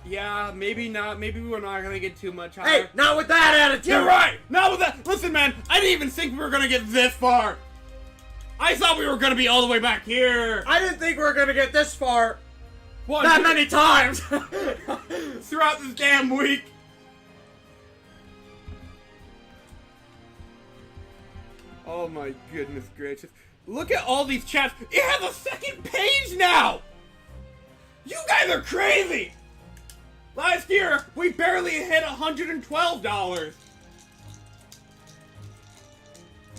yeah, maybe not. Maybe we're not gonna get too much higher. Hey, not with that attitude! You're right! Not with that! Listen, man, I didn't even think we were gonna get this far! I thought we were gonna be all the way back here! I didn't think we were gonna get this far One, that two, many times! throughout this damn week! Oh my goodness gracious. Look at all these chats. It has a second page now! You guys are crazy! Last year, we barely hit $112.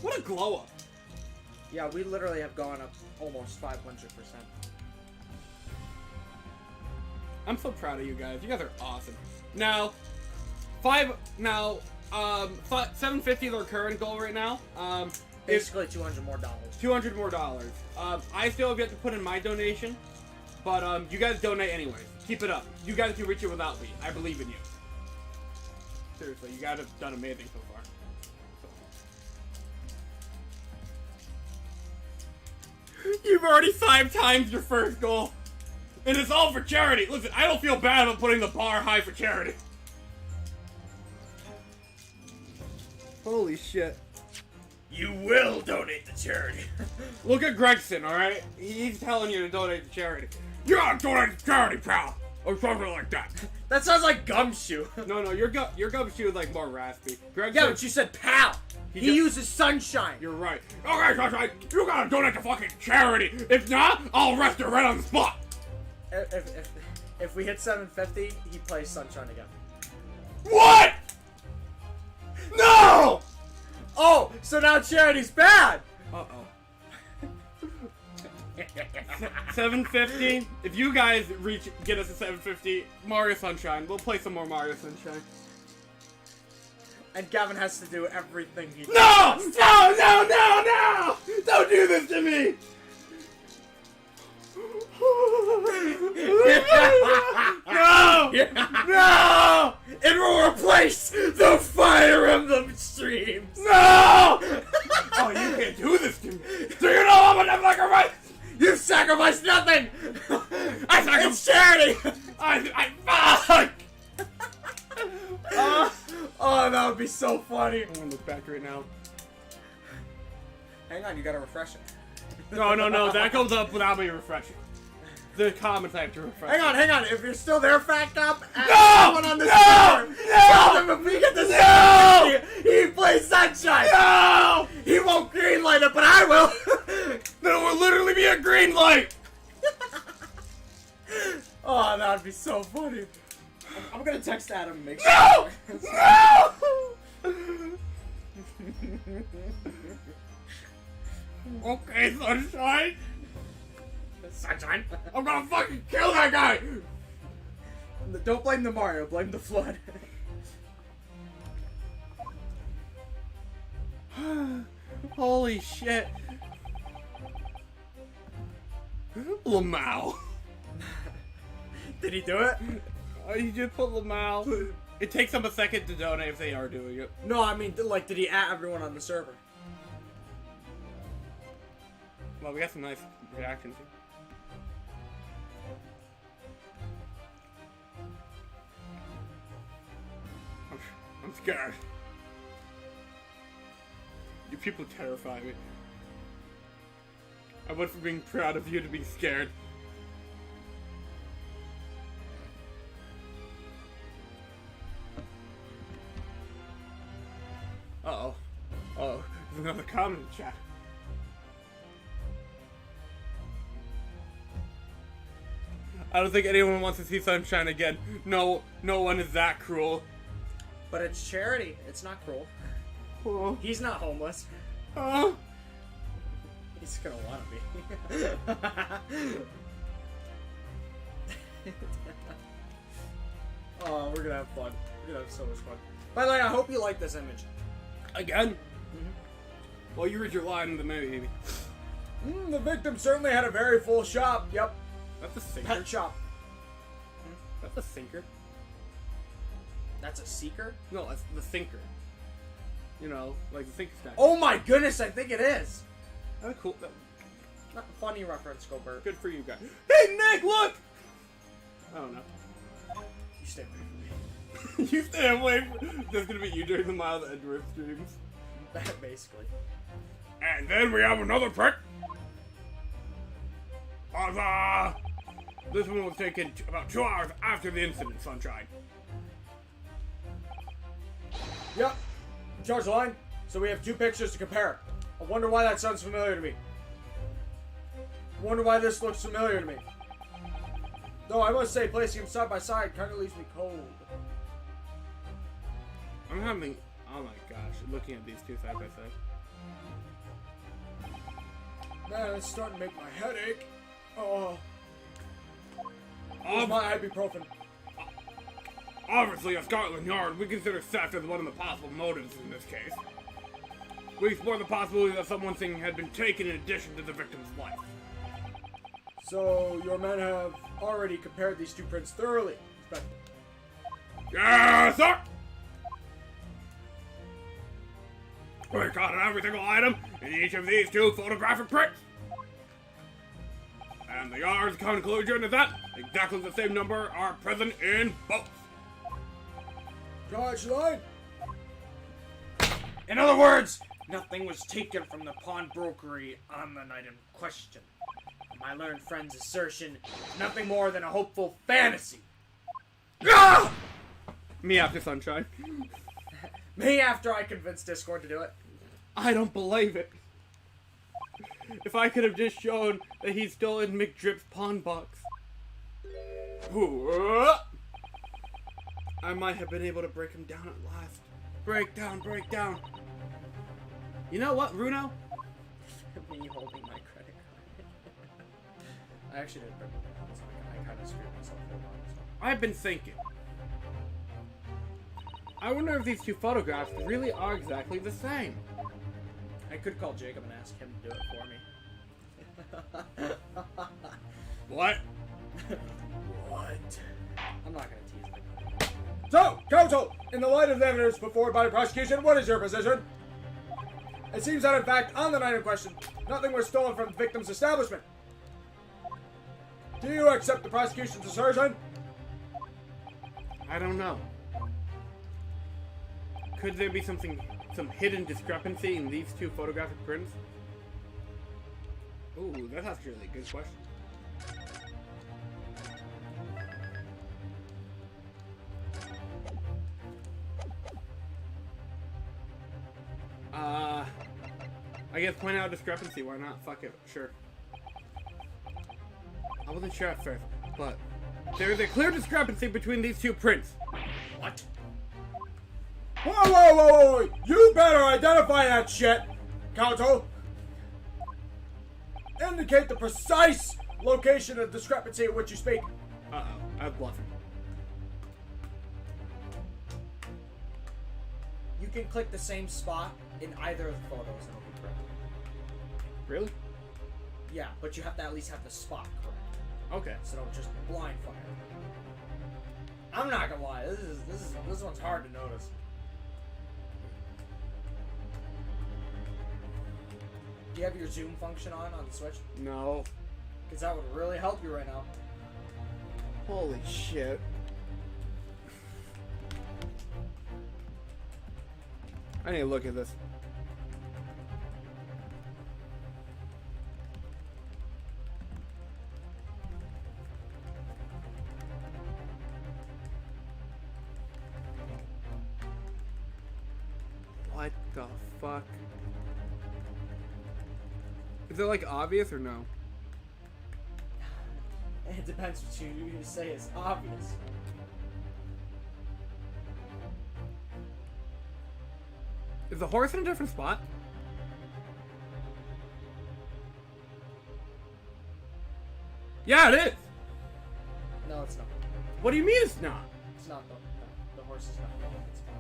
What a glow up. Yeah, we literally have gone up almost 500%. I'm so proud of you guys. You guys are awesome. Now, 750 is our current goal right now. Basically $200 more. $200 more. I still have yet to put in my donation, but you guys donate anyways. Keep it up. You guys can reach it without me. I believe in you. Seriously, you guys have done amazing so far. You've already 5 times your first goal. And it's all for charity. Listen, I don't feel bad about putting the bar high for charity. Holy shit. You will donate to charity. Look at Gregson, alright? He's telling you to donate to charity. You gotta donate to charity, pal! Or something like that. That sounds like Gumshoe. No, your gumshoe is like more raspy. Gregson, Yeah, but you said pal. He uses sunshine. You're right. Okay, sunshine, you gotta donate to fucking charity. If not, I'll arrest you right on the spot. If we hit 750, he plays sunshine again. What? No! Oh, so now charity's bad. Uh-oh. 750. If you guys get us to 750, Mario Sunshine. We'll play some more Mario Sunshine. And Gavin has to do everything he does. No! No! Don't do this to me! No! No! It will replace the Fire Emblem streams. No! Oh, you can't do this to me. Do you know I'm gonna sacrifice? You've sacrificed nothing! I sacrificed It's charity! I fuck! Oh, that would be so funny. I'm gonna look back right now. Hang on, you gotta refresh it. No, that goes up without me refreshing. The comments I have to refresh. Hang on. If you're still there, Fat Cop, ask No! someone on this No! server. No! Tell them if we get the No! 750, he plays Sunshine. No! He won't greenlight it, but I will. There will literally be a green light! Oh, that would be so funny. I'm gonna text Adam and make No! sure. No! Okay, Sunshine. Sunshine. I'm gonna fucking kill that guy! Don't blame the Mario, blame the flood. Holy shit. Lamau. Did he do it? Oh, you just put Lamau. It takes them a second to donate if they are doing it. No, I mean, like, did he add everyone on the server? Well, we got some nice reactions here. I'm scared. You people terrify me. I went from being proud of you to being scared. Uh-oh. Oh, there's another comment in chat. I don't think anyone wants to see sunshine again. No one is that cruel. But it's charity. It's not cruel. Oh. He's not homeless. Oh. He's gonna want to be. Oh, we're gonna have fun. We're gonna have so much fun. By the way, I hope you like this image. Again? Well, you read your line in the movie. The victim certainly had a very full shop. Yep. That's a sinker. Pet shop. That's a sinker. That's a seeker? No, that's the sinker. You know, like the sinker stack. Oh my goodness, I think it is. That's cool. Not a funny reference, Gobert. Good for you guys. Hey, Nick, look! I don't know. You stay away from me. You stay away from... There's gonna be you during the Mild Edgeworth streams. Basically. And then we have another prick. This one was taken about 2 hours after the incident, Sunshine. Yep. Charge the line. So we have 2 pictures to compare. I wonder why that sounds familiar to me. I wonder why this looks familiar to me. Though I must say, placing them side by side kind of leaves me cold. I'm having... Oh my gosh, looking at these two side by side. Man, it's starting to make my head ache. Oh. Where's my ibuprofen? Obviously, at Scotland Yard, we consider theft as one of the possible motives in this case. We explore the possibility that someone's thing had been taken in addition to the victim's life. So, your men have already compared these 2 prints thoroughly. Yes, sir! We counted every single item in each of these 2 photographic prints. And the Yard's conclusion is that exactly the same number are present in both. Charge the line. In other words, nothing was taken from the pawnbrokery on the night in question. My learned friend's assertion, nothing more than a hopeful fantasy. Ah! Me after Sunshine. Me after I convinced Discord to do it. I don't believe it. If I could have just shown that he's still in McDrip's pawn box. I might have been able to break him down at last. Break down, break down. You know what, Bruno? Me holding my credit card. I actually didn't break it down, so I kind of screwed myself for a while. So. I've been thinking. I wonder if these 2 photographs really are exactly the same. I could call Jacob and ask him to do it for me. What? What? I'm not gonna tease him. So, counsel, in the light of the evidence put forward by the prosecution, what is your position? It seems that, in fact, on the night in question, nothing was stolen from the victim's establishment. Do you accept the prosecution's assertion? I don't know. Could there be some hidden discrepancy in these 2 photographic prints? Ooh, that's actually a good question. I guess point out discrepancy, why not? Fuck it, sure. I wasn't sure at first, but there is a clear discrepancy between these 2 prints. What? Whoa! You better identify that shit, counsel. Indicate the precise location of discrepancy at which you speak. Uh-oh, I was bluffing. You can click the same spot in either of the photos and it'll be correct. Really? Yeah, but you have to at least have the spot correct. Okay. So don't just blind fire. I'm not gonna lie, this one's hard to notice. Do you have your zoom function on the Switch? No. Because that would really help you right now. Holy shit. I need to look at this. What the fuck? Is it like obvious or no? It depends what you say is obvious. Is the horse in a different spot? Yeah, it is! No, it's not. What do you mean it's not? It's not the horse is not going in its spot.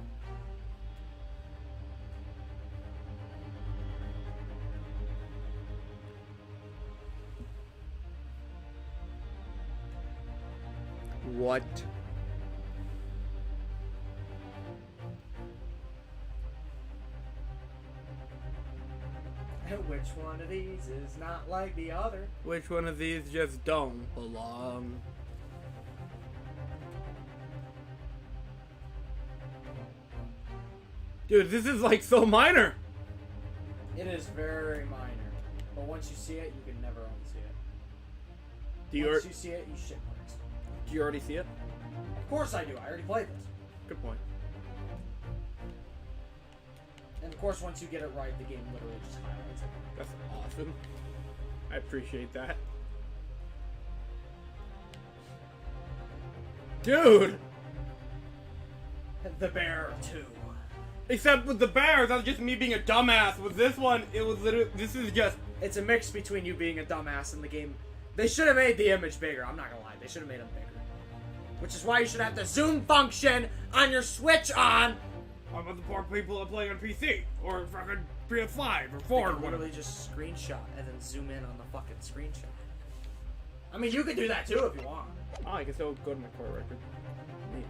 What? Which one of these is not like the other? Which one of these just don't belong? Dude, this is like so minor! It is very minor. But once you see it, you can never unsee it. Once you see it, you shit bricks. Do you already see it? Of course I do. I already played this. Good point. And of course, once you get it right, the game literally just highlights it. That's awesome. I appreciate that. Dude! The Bear 2. Except with the bears, that was just me being a dumbass. With this one, it was literally, this is just... It's a mix between you being a dumbass and the game. They should have made the image bigger. I'm not gonna lie. They should have made them bigger. Which is why you should have the zoom function on your Switch on. How about the poor people that play on PC? Or fucking PS5 or 4 They or can whatever. literally just screenshot and then zoom in on the fucking screenshot. I mean, you could do that too if you want. Oh, I can still go to my core record. Neat.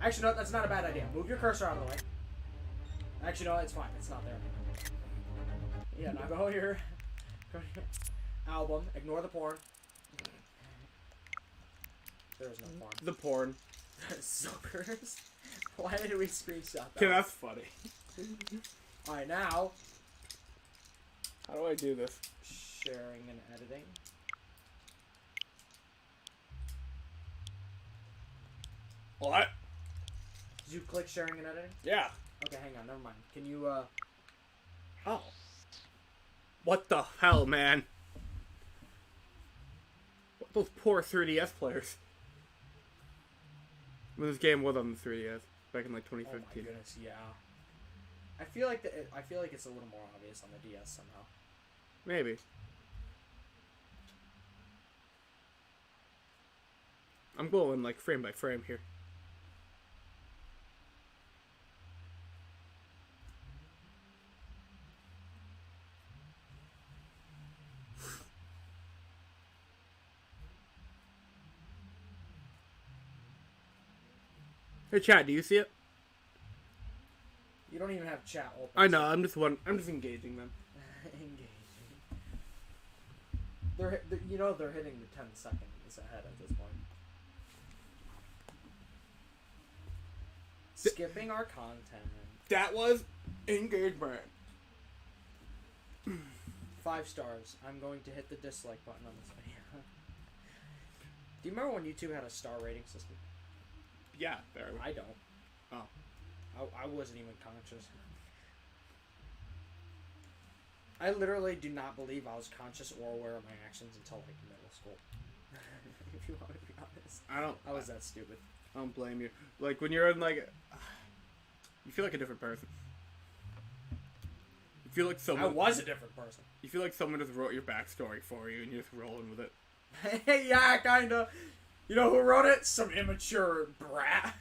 Actually, no, that's not a bad idea. Move your cursor out of the way. Actually, no, it's fine. It's not there. Yeah, now go here. Go to your album. Ignore the porn. There is no porn. The porn. Suckers. Why did we screenshot that? Okay, that's funny. Alright, now. How do I do this? Sharing and editing. What? Did you click sharing and editing? Yeah. Okay, hang on. Never mind. Can you, Oh. What the hell, man? Those poor 3DS players. When this game was on the 3DS back in like Oh 2015. my goodness, yeah. I feel like it's a little more obvious on the DS somehow. Maybe. I'm going like frame by frame here. Hey, Chad, do you see it? You don't even have chat open. I know. I'm just engaging them. Engaging. They're you know they're hitting the 10 seconds ahead at this point. Skipping our content. That was engagement. 5 stars. I'm going to hit the dislike button on this video. Do you remember when YouTube had a star rating system? Yeah, there. I don't. Oh. I wasn't even conscious. I literally do not believe I was conscious or aware of my actions until like middle school. If you want to be honest. I was that stupid. I don't blame you. Like when you're in like, you feel like a different person. You feel like someone. I was a different person. You feel like someone just wrote your backstory for you and you're just rolling with it. Yeah, kinda. You know who wrote it? Some immature brat.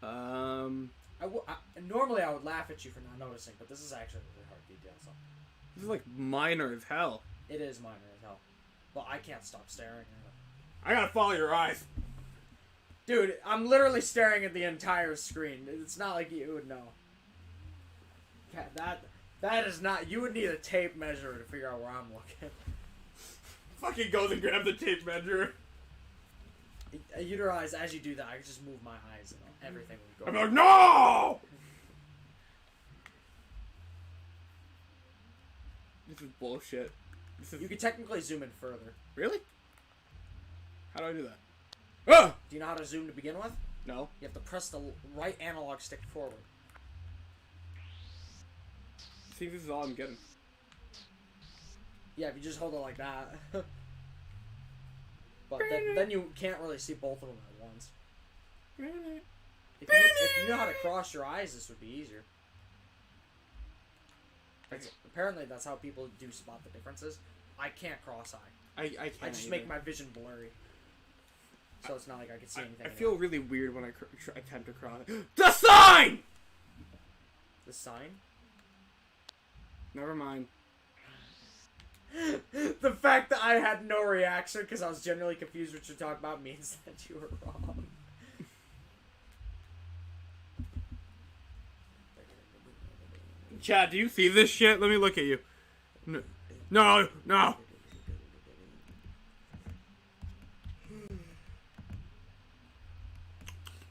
Normally I would laugh at you for not noticing, but this is actually a really hard detail. So This is like minor as hell. it is minor as hell. But I can't stop staring. I gotta follow your eyes. Dude, I'm literally staring at the entire screen. It's not like you would know. That is not. You would need a tape measure to figure out where I'm looking. Fucking goes and grabs the tape measure. You realize as you do that, I can just move my eyes and everything would go. I'm like, no! This is bullshit. You could technically zoom in further. Really? How do I do that? Ah! Do you know how to zoom to begin with? No. You have to press the right analog stick forward. See, this is all I'm getting. Yeah, if you just hold it like that. But then you can't really see both of them at once. If you know how to cross your eyes, this would be easier. Apparently, that's how people do spot the differences. I can't cross-eye. I can't. I just either. make my vision blurry. So it's not like I can see anything. I feel really weird when I attempt to cross. The sign! The sign? Never mind. The fact that I had no reaction because I was genuinely confused what you're talking about means that you were wrong. Chad, do you see this shit? Let me look at you. No, no.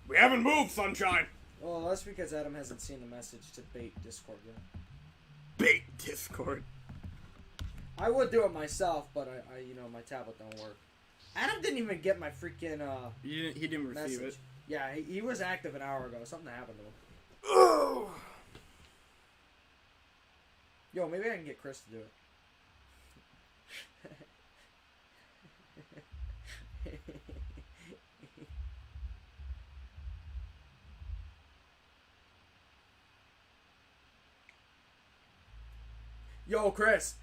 We haven't moved, sunshine. Well, that's because Adam hasn't seen the message to bait Discord yet. Bait Discord. I would do it myself, but I you know, my tablet don't work. Adam didn't even get my freaking He didn't receive message. it. Yeah, he was active an hour ago. Something happened to him. Oh. Yo, maybe I can get Chris to do it. Yo, Chris.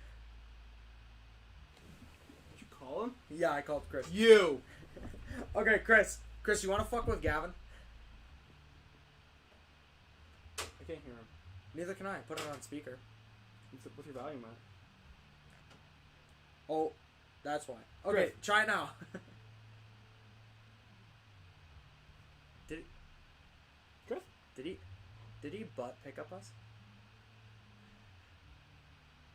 Did you call him? Yeah, I called Chris. You. Okay, Chris. Chris, you want to fuck with Gavin? I can't hear him. Neither can I. Put it on speaker. What's your volume at? Oh, that's why. Okay, Chris. try it now. Did he? Chris? Did he butt pick up us?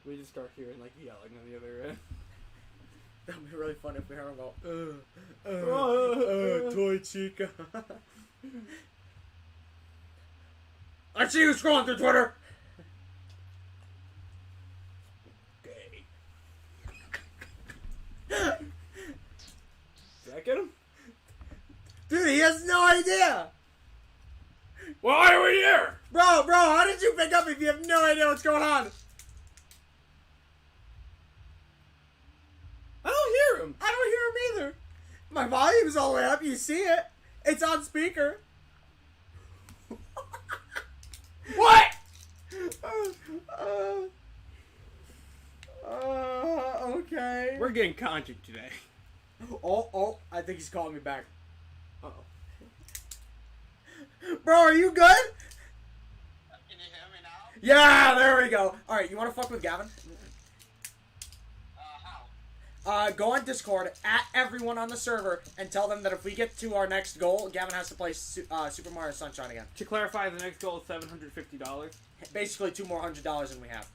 We just start hearing like yelling on the other end. That'd be really fun if we heard him go, Toy Chica. I see you scrolling through Twitter. Okay. Did that get him? Dude, he has no idea. Why are we here? Bro, how did you pick up if you have no idea what's going on? I don't hear him. I don't hear him either. My volume's all the way up. You see it. It's on speaker. What? Okay. We're getting content today. Oh, I think he's calling me back. Uh-oh. Bro, are you good? Can you hear me now? Yeah, there we go. Alright, you want to fuck with Gavin? How? Go on Discord, at everyone on the server, and tell them that if we get to our next goal, Gavin has to play Super Mario Sunshine again. To clarify, the next goal is $750. Basically, $2 more than we have.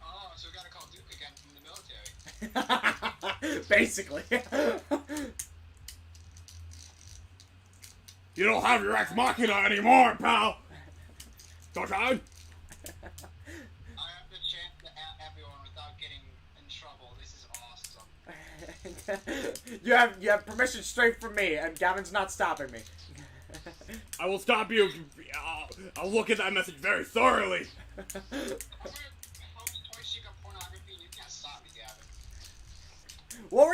Oh, so we gotta call Duke again from the military. Basically. You don't have your ex machina anymore, pal. Sunshine. I have the chance to add everyone without getting in trouble. This is awesome. you have permission straight from me, and Gavin's not stopping me. I will stop you. I'll look at that message very thoroughly. I'm gonna post Toy Chica pornography and you can't stop me, Gavin. What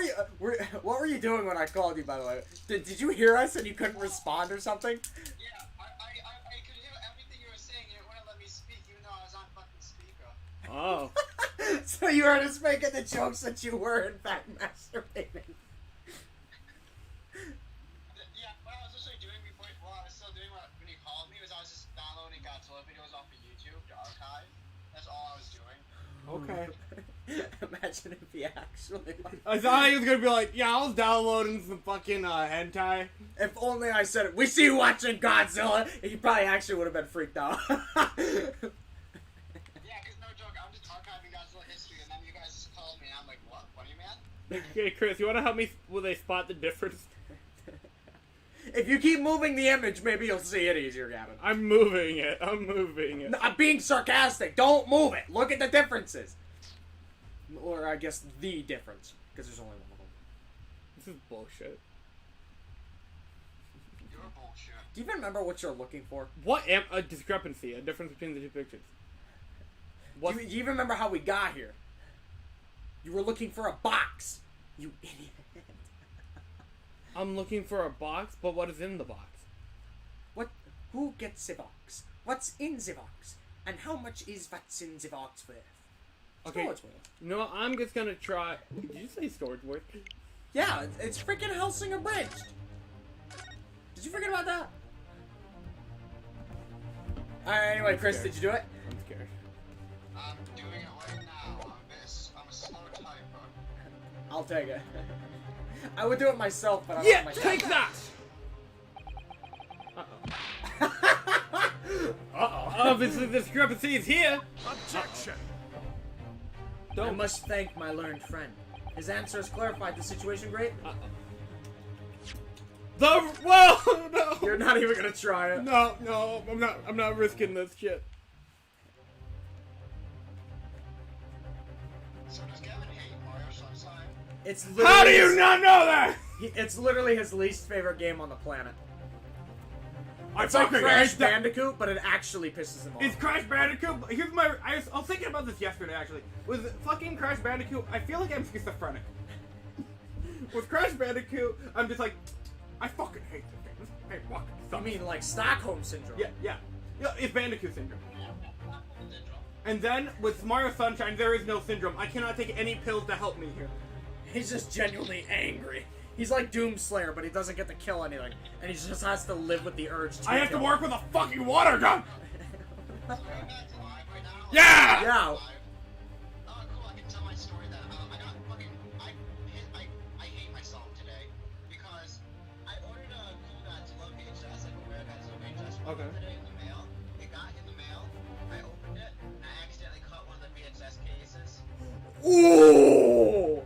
were you doing when I called you, by the way? Did you hear us and you couldn't respond or something? Yeah, I could hear everything you were saying and it wouldn't let me speak even though I was on fucking speaker. Oh. So you were just making the jokes that you were in fact masturbating. Yeah, what I was actually doing before That's all I was doing. Okay. Imagine if he actually. I thought he was gonna be like, yeah, I was downloading some fucking hentai. If only I said it. We see you watching Godzilla. He probably actually would have been freaked out. Yeah, because no joke, I'm just archiving Godzilla history, and then you guys just called me, and I'm like, what? What do you mean? Okay, Chris, you wanna help me? Will they spot the difference? If you keep moving the image, maybe you'll see it easier, Gavin. I'm moving it. I'm moving it. No, I'm being sarcastic. Don't move it. Look at the differences. Or I guess the difference, because there's only one of them. This is bullshit. You're bullshit. Do you even remember what you're looking for? What am a discrepancy? A difference between the two pictures. What? Do you even remember how we got here? You were looking for a box. You idiot. I'm looking for a box, but what is in the box? What? Who gets the box? What's in the box? And how much is what's in the box worth? Okay. Storage worth. No, I'm just gonna try. Did you say storage worth? Yeah, it's freaking Hellsinger Bridge. Did you forget about that? Alright, anyway, Chris, did you do it? I'm scared. I'm doing it right now. I'm a slow typer. I'll take it. I would do it myself, but I don't Yeah, have my take that! Uh-oh. Obviously, the discrepancy is here. Objection! I must thank my learned friend. His answer has clarified the situation great. Whoa, no. You're not even gonna try it. No, I'm not risking this shit. So does Gavin hate Mario Sunshine? It's How do literally you his- not know that? It's literally his least favorite game on the planet. I It's like fucking Crash hate that. Bandicoot, but it actually pisses him off. It's Crash Bandicoot. But here's my. I was thinking about this yesterday, actually. With fucking Crash Bandicoot, I feel like I'm schizophrenic. With Crash Bandicoot, I'm just like, I fucking hate this game. This game fucking You sucks. mean like Stockholm Syndrome? Yeah, it's Bandicoot syndrome. And then with Mario Sunshine, there is no syndrome. I cannot take any pills to help me here. He's just genuinely angry. He's like Doomslayer, but he doesn't get to kill anything, and he just has to live with the urge to I have to kill. work with a fucking water gun. So are you back to live right now? Yeah! Yeah. Live? Oh, cool. I can tell my story that I got fucking. I hate myself today because I ordered a cool Godzilla VHS, like a rare Godzilla VHS. Okay. Today in the mail. It got in the mail. I opened it and I accidentally cut one of the VHS cases. Ooh!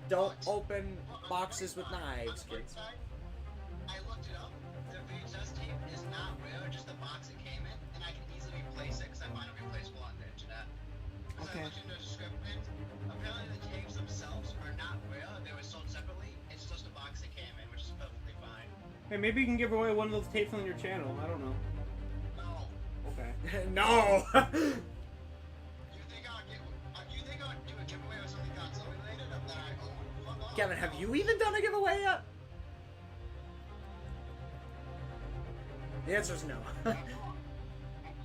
Don't open boxes with knives, kids. I looked it up. The VHS tape is not rare, just the box it came in, and I can easily replace it because I find it replaceable on the internet. Because Okay. I looked into the description. Apparently, the tapes themselves are not rare. They were sold separately. It's just the box it came in, which is perfectly fine. Hey, maybe you can give away one of those tapes on your channel. I don't know. No. Okay. No! You think I'll do a giveaway or something Godzilla related that I own? Fuck off. Kevin, have you even done a giveaway yet? The answer's no. I'm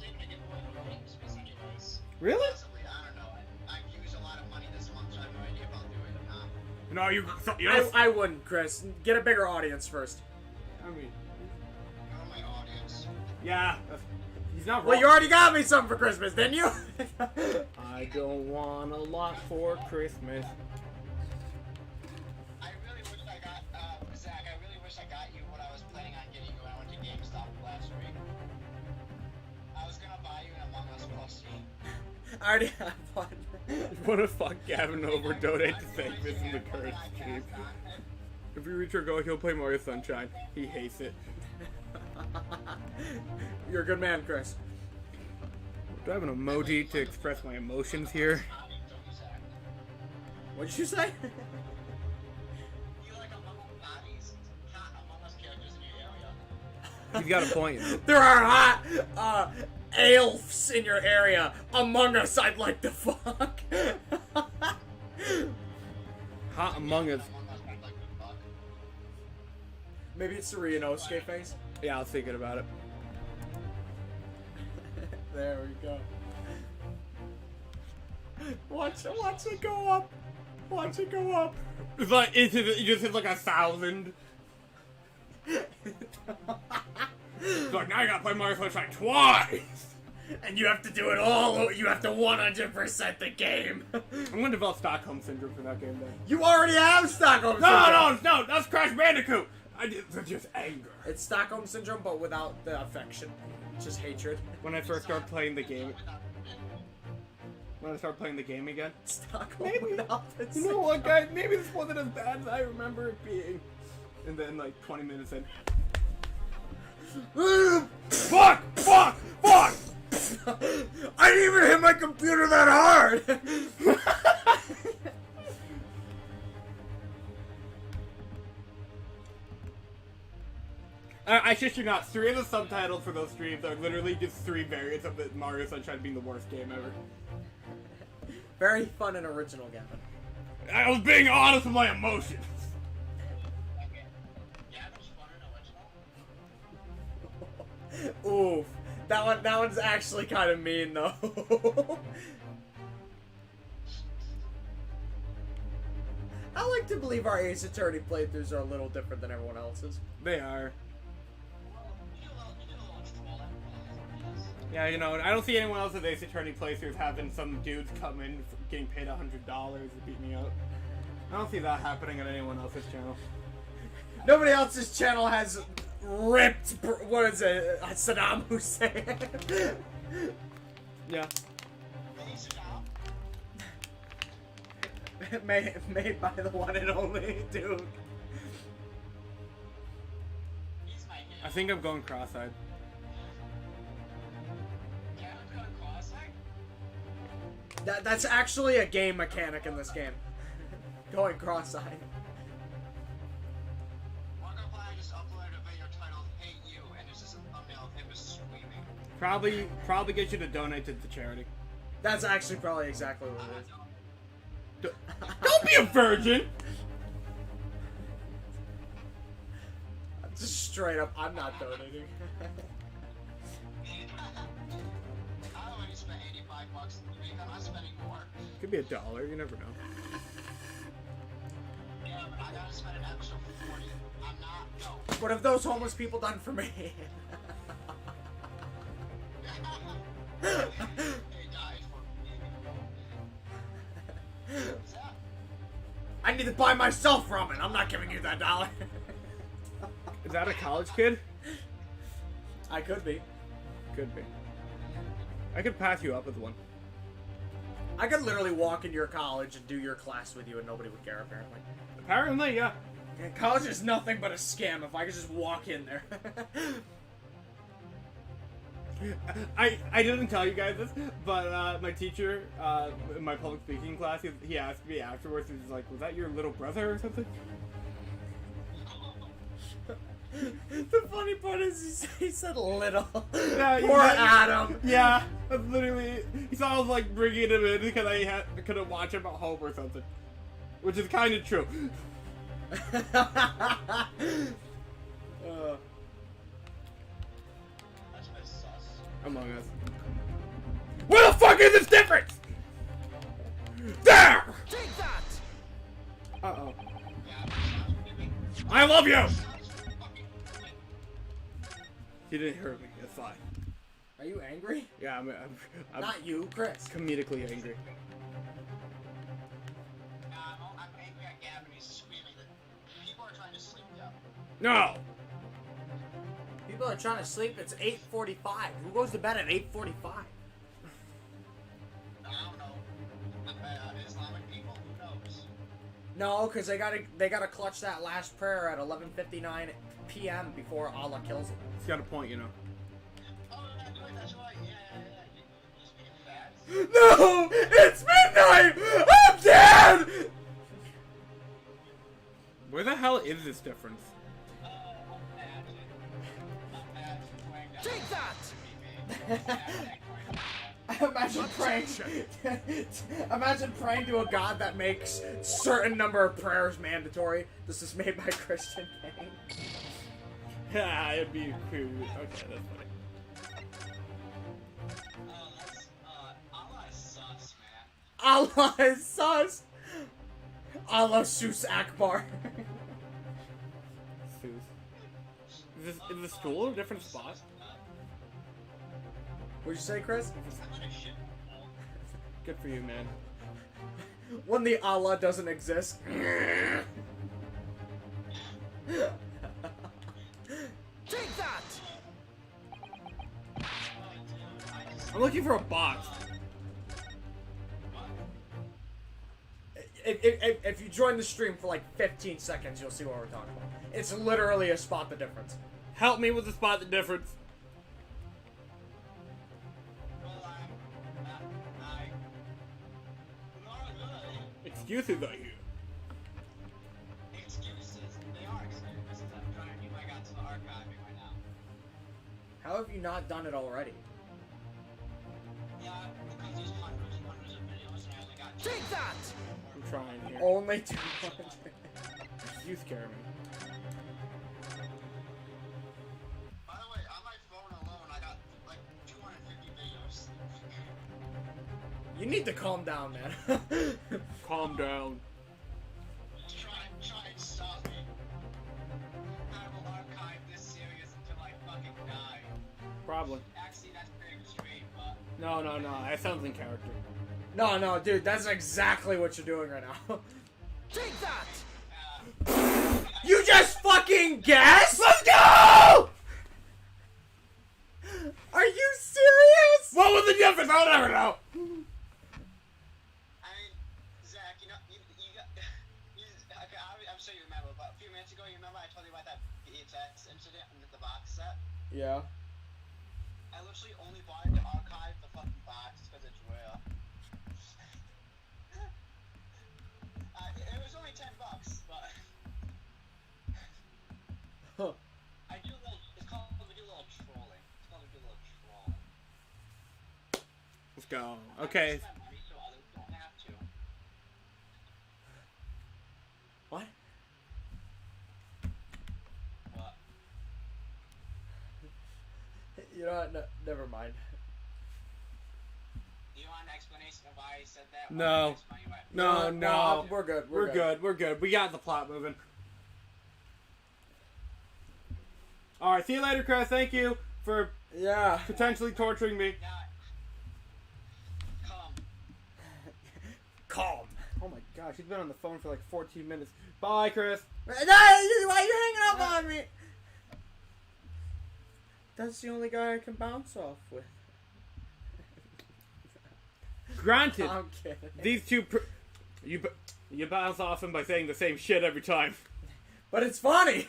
taking a giveaway for Christmas anyways. Really? Possibly, I don't know. I've used a lot of money this month, so I have no idea if I'll do it or not. No, you. I wouldn't, Chris. Get a bigger audience first. I mean, You're my audience. yeah. He's not wrong. Well, you already got me something for Christmas, didn't you? I don't want a lot for Christmas. I really wish I got, Zach, I really wish I got you what I was planning on getting you when I went to GameStop last week. I was gonna buy you an Among Us plushie. I already have one. What if fuck Gavin over donate to thank this in the current stream? If we reach our goal, he'll play Mario Sunshine. He hates it. You're a good man, Chris. Do I have an emoji to express my emotions here? What'd you say? You like Among Us bodies, hot Among Us characters in your area. He's got a point. There are hot, elves in your area. Among Us, I'd like to fuck. Hot Among Us. Among Us, I'd like to fuck. Maybe it's the Ryunosuke face. Yeah, I was thinking about it. There we go. Watch it go up. Watch it go up. It's like it just hit like 1,000. It's like now you gotta play Mario Sunshine twice. And you have to do it all. You have to 100% the game. I'm gonna develop Stockholm Syndrome for that game then. You already have Stockholm Syndrome. No, that's Crash Bandicoot! It's just anger. It's Stockholm Syndrome, but without the affection. It's just hatred. When I first started playing the game... When I start playing the game again. Stockholm Maybe. without the You know what, guys? Maybe this wasn't as bad as I remember it being. And then, like, 20 minutes in. Fuck! Fuck! Fuck! I didn't even hit my computer that hard! I shit you not, 3 of the subtitles for those streams are literally just 3 variants of the Mario Sunshine being the worst game ever. Very fun and original, Gavin. I was being honest with my emotions. Oof. That one's actually kind of mean, though. I like to believe our Ace Attorney playthroughs are a little different than everyone else's. They are. Yeah, you know, I don't see anyone else's Ace Attorney playthroughs having some dudes come in getting paid $100 to beat me up. I don't see that happening on anyone else's channel. Nobody else's channel has ripped, what is it, Saddam Hussein. Yeah. made by the one and only dude. I think I'm going cross-eyed. That's actually a game mechanic in this game. Going cross-eyed. Probably get you to donate to the charity. That's actually probably exactly what it is. Don't be a virgin! Just straight up, I'm not donating. I already spent $85 this week. I'm not spending more. Could be $1, you never know. Yeah, but I gotta spend an extra 40. I'm not. No. What have those homeless people done for me? They died for me. I need to buy myself ramen. I'm not giving you that $1. Is that a college kid? I could be. Could be. I could pass you up with one. I could literally walk into your college and do your class with you and nobody would care, apparently. Apparently, yeah. And college is nothing but a scam if I could just walk in there. I didn't tell you guys this, but my teacher in my public speaking class, he asked me afterwards, he was like, was that your little brother or something? The funny part is he said little. Yeah, Poor Adam. Yeah, that's literally, he thought I was like bringing him in because I couldn't watch him at home or something. Which is kind of true. Among Us. Where the fuck is this difference? There! Take that! Uh-oh. I love you! He didn't hurt me, it's fine. Are you angry? Yeah, I'm Not you, Chris. comedically angry. I'm angry at Gavin. He's screaming that people are trying to sleep down. No! People are trying to sleep. It's 8:45. Who goes to bed at 8:45? I don't know. Islamic people, who knows? No, because they gotta clutch that last prayer at 11:59 p.m. before Allah kills them. He's got a point, you know. Oh, that's right. Yeah. He's being fat. No! It's midnight! I'm dead! Where the hell is this difference? Take that! Imagine praying. Imagine praying to a god that makes certain number of prayers mandatory. This is made by Christian Kane. Yeah, it'd be cool. Okay, that's funny. Allah is sus, man. Allah is sus. Allah Sus Akbar. Is the stool a different spot? What'd you say, Chris? I'm gonna shit. Good for you, man. When the Allah doesn't exist. Take that! I'm looking for a box. If you join the stream for like 15 seconds, you'll see what we're talking about. It's literally a spot the difference. Help me with the spot the difference. Well, Excuses are you. excuses. They are excuses. I'm trying to get back out to the archiving right now. How have you not done it already? Yeah, because there's hundreds and hundreds of videos and I only got two. Take that! I'm trying here. Only 200. You scare me. By the way, on my phone alone, I got like 250 videos. You need to calm down, man. Calm down. Try and stop me. I will archive this series until I fucking die. Probably. Actually, that's pretty extreme, but No. That sounds in character. No, dude, that's exactly what you're doing right now. Take that! You just fucking guessed? Let's go! Are you serious? What was the difference? I'll never know. I mean, Zach, you know, you got, okay, I'm sure you remember, but a few minutes ago, you remember I told you about that VHS incident with the box set? Yeah. I literally only wanted to archive the fucking box because it's real. It was only $10, but Huh. I do a little. It's called we do a little trolling. It's called we do a little trolling. Let's go. I Okay. spend money so others don't have to. What? But You know what? No, never mind. do you want an explanation of why I said that? No. No. We're good. We're good. We got the plot moving. Alright, see you later, Chris. Thank you for Yeah. potentially torturing me. Yeah. Come. Calm. Oh my gosh, he's been on the phone for like 14 minutes. Bye, Chris. Why are you hanging up on me? That's the only guy I can bounce off with. Granted, I'm kidding. these two... You bounce off him by saying the same shit every time. But it's funny.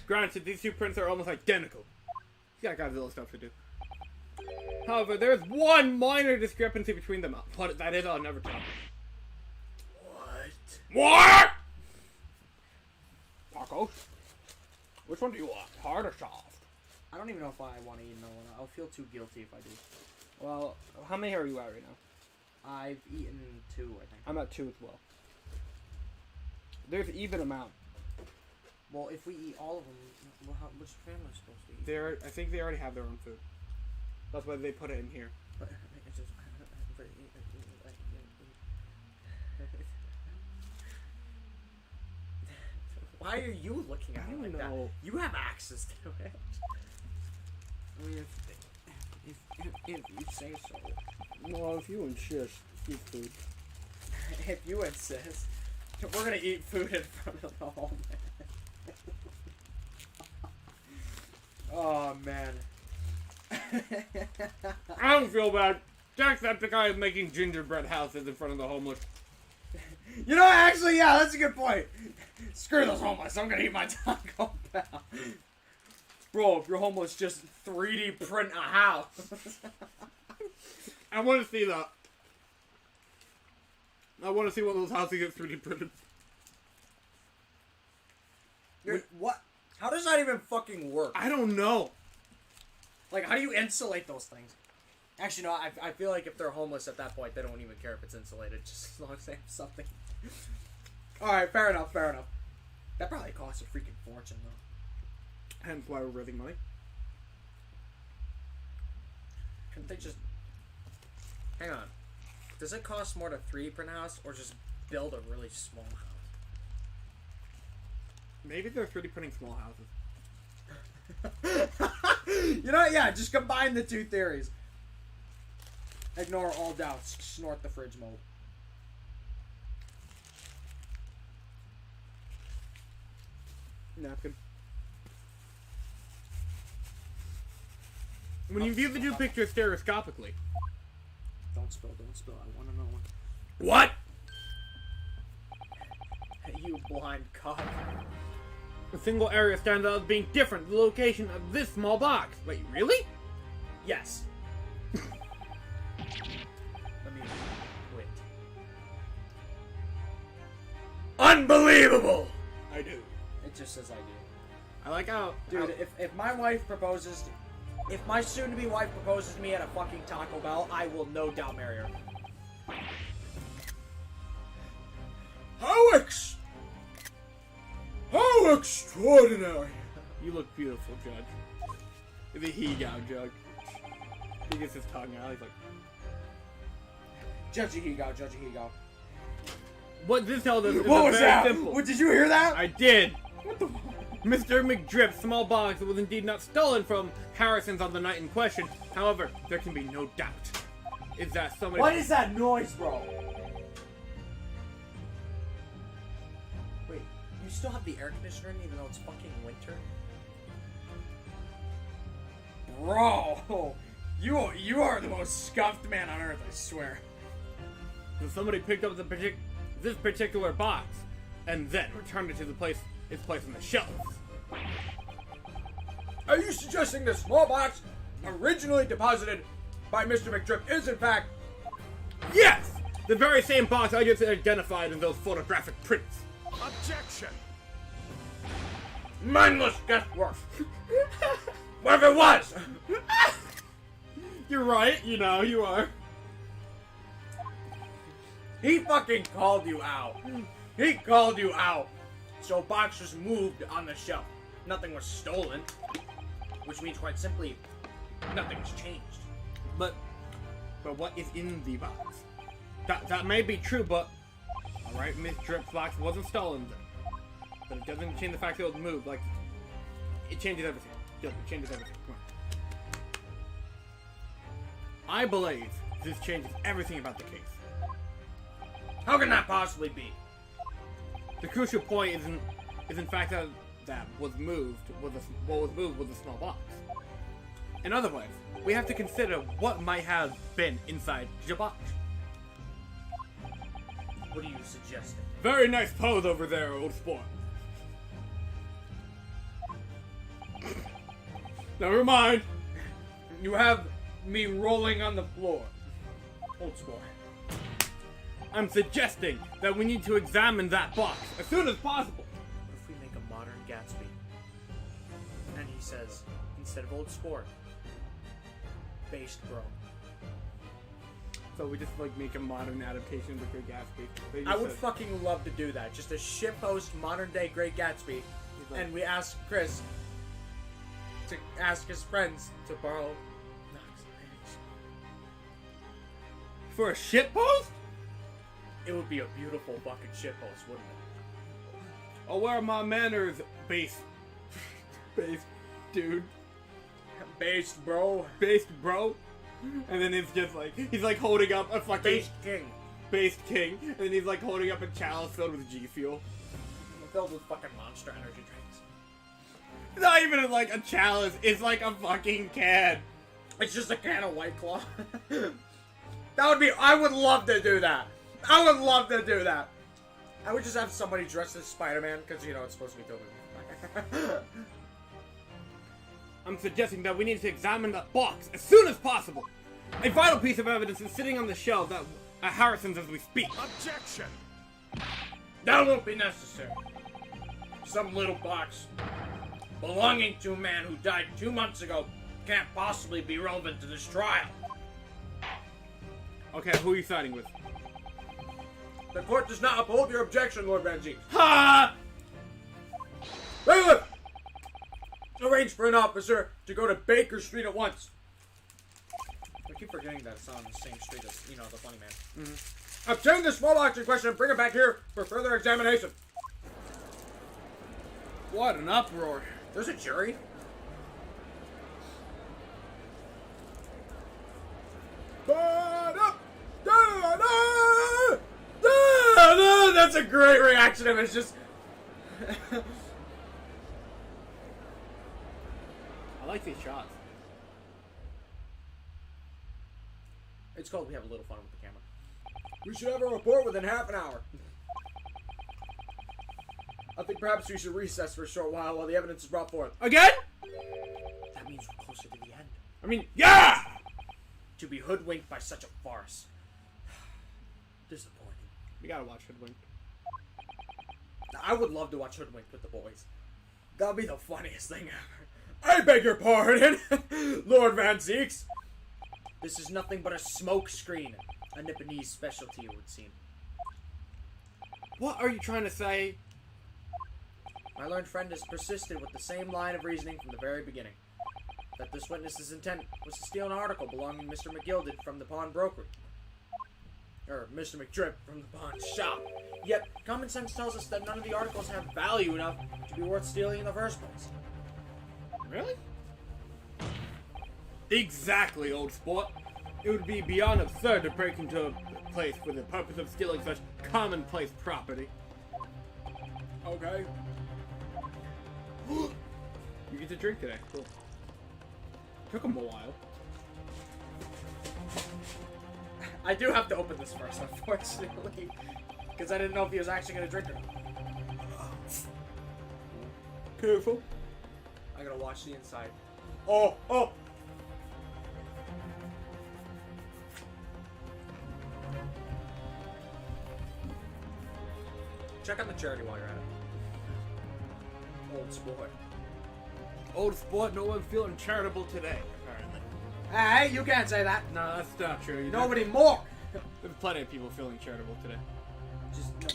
Granted, these two prints are almost identical. He's got Godzilla stuff to do. However, there's one minor discrepancy between them. What that is, I'll never tell. What? Tacos? Which one do you want? Hard or soft? I don't even know if I want to eat another one. I'll feel too guilty if I do. Well, how many are you at right now? I've eaten 2, I think. I'm at 2 as well. There's even amount. Well, if we eat all of them, which family is supposed to eat? I think they already have their own food. That's why they put it in here. But it's just... Why are you looking at I it don't like know. that? You have access to it. I mean, if you say so. Well, if you insist, eat food. If you insist. We're gonna eat food in front of the home. Oh, man. I don't feel bad. Jacksepticeye is making gingerbread houses in front of the homeless. You know, actually, yeah, that's a good point. Screw those homeless. I'm gonna eat my Taco Bell. Bro, if you're homeless, just 3D print a house. I want to see that. I want to see one of those houses get 3D printed. What? How does that even fucking work? I don't know. Like, how do you insulate those things? Actually, no, I feel like if they're homeless at that point, they don't even care if it's insulated, just as long as they have something. Alright, fair enough. That probably costs a freaking fortune, though. Hence why we're raising money. Couldn't they just... Hang on. Does it cost more to 3D print a house, or just build a really small house? Maybe they're 3D printing small houses. You know, yeah, just combine the two theories. Ignore all doubts. Snort the fridge mold. Napkin. When you view the two pictures stereoscopically. Don't spill, don't spill. I want to know. What? You blind cock. A single area stands out as being different than the location of this small box. Wait, really? Yes. Let me quit. Unbelievable! I do. It just says I do. I like how... Dude, if my wife proposes... If my soon-to-be wife proposes to me at a fucking Taco Bell, I will no doubt marry her. How extraordinary! You look beautiful, Judge. The he-gow, Judge. He gets his tongue out, he's like... Judgy Higo, Judgy Higo. What this tells us is What was very that? simple. What, did you hear that? I did! Mr. McDrip's small box was indeed not stolen from Harrison's on the night in question. However, there can be no doubt. Is that somebody... What is that noise, bro? Wait, you still have the air conditioner in even though it's fucking winter? Bro! You are the most scuffed man on earth, I swear. So somebody picked up this particular box and then returned it to its place on the shelf. Are you suggesting the small box originally deposited by Mr. McDrip is in fact... Yes! The very same box I just identified in those photographic prints. Objection! mindless guesswork? What if it was? You're right, you know, you are. He fucking called you out. He called you out. So box was moved on the shelf. Nothing was stolen. Which means quite simply, nothing's changed. But what is in the box? That may be true, but alright, Miss Drip's box wasn't stolen then. But it doesn't change the fact that it was moved. Like, it changes everything. It changes everything. Come on. I believe this changes everything about the case. How can that possibly be? The crucial point is in fact that what was moved was a small box. In other words, we have to consider what might have been inside the box. What are you suggesting? Very nice pose over there, old sport. Never mind. You have me rolling on the floor. Old sport. I'm suggesting that we need to examine that box as soon as possible. What if we make a modern Gatsby? And he says, instead of old sport, based bro. So we just like make a modern adaptation of the Great Gatsby. I would fucking love to do that. Just a shitpost modern day Great Gatsby. like- And we ask Chris to ask his friends to borrow Knox Ranch. For a shitpost? It would be a beautiful fucking shitpost, wouldn't it? Oh, where are my manners, base dude, Based bro. based bro? And then it's just like he's like holding up a fucking Based king. based king, and then he's like holding up a chalice filled with G Fuel. Filled with fucking Monster energy drinks. It's not even like a chalice; it's like a fucking can. It's just a can of White Claw. That would be. I would love to do that. I would love to do that. I would just have somebody dressed as Spider-Man because you know it's supposed to be filled with. I'm suggesting that we need to examine that box as soon as possible. A vital piece of evidence is sitting on the shelf at Harrison's as we speak. Objection! That won't be necessary. Some little box belonging to a man who died 2 months ago can't possibly be relevant to this trial. Okay, who are you siding with? The court does not uphold your objection, Lord Benji. Ha! Bailiff! Arrange for an officer to go to Baker Street at once. I keep forgetting that it's on the same street as, you know, the funny man. Mm-hmm. Obtain the small box in question and bring it back here for further examination. What an uproar. There's a jury? great reaction of it. It's just... I like these shots. It's called We Have a Little Fun with the Camera. We should have a report within half an hour. I think perhaps we should recess for a short while the evidence is brought forth. Again? That means we're closer to the end. I mean, yeah! To be hoodwinked by such a farce. Disappointing. We gotta watch Hoodwink. I would love to watch Hoodwinked with the boys. That would be the funniest thing ever. I beg your pardon, Lord Van Zeeks. This is nothing but a smoke screen. A Nipponese specialty, it would seem. What are you trying to say? My learned friend has persisted with the same line of reasoning from the very beginning. That this witness's intent was to steal an article belonging to Mr. McGilded from the pawnbroker. Or Mr. McDrip from the pawn shop. Yet, common sense tells us that none of the articles have value enough to be worth stealing in the first place. Really? Exactly, old sport. It would be beyond absurd to break into a place for the purpose of stealing such commonplace property. Okay. You get to drink today. Cool. Took him a while. I do have to open this first, unfortunately. Because I didn't know if he was actually going to drink or not. Careful. I gotta watch the inside. Oh, oh. Check on the charity while you're at it. Old sport. Old sport, no one feeling charitable today, apparently. Hey, you can't say that. No, that's not true. Nobody more. There's plenty of people feeling charitable today. Just no.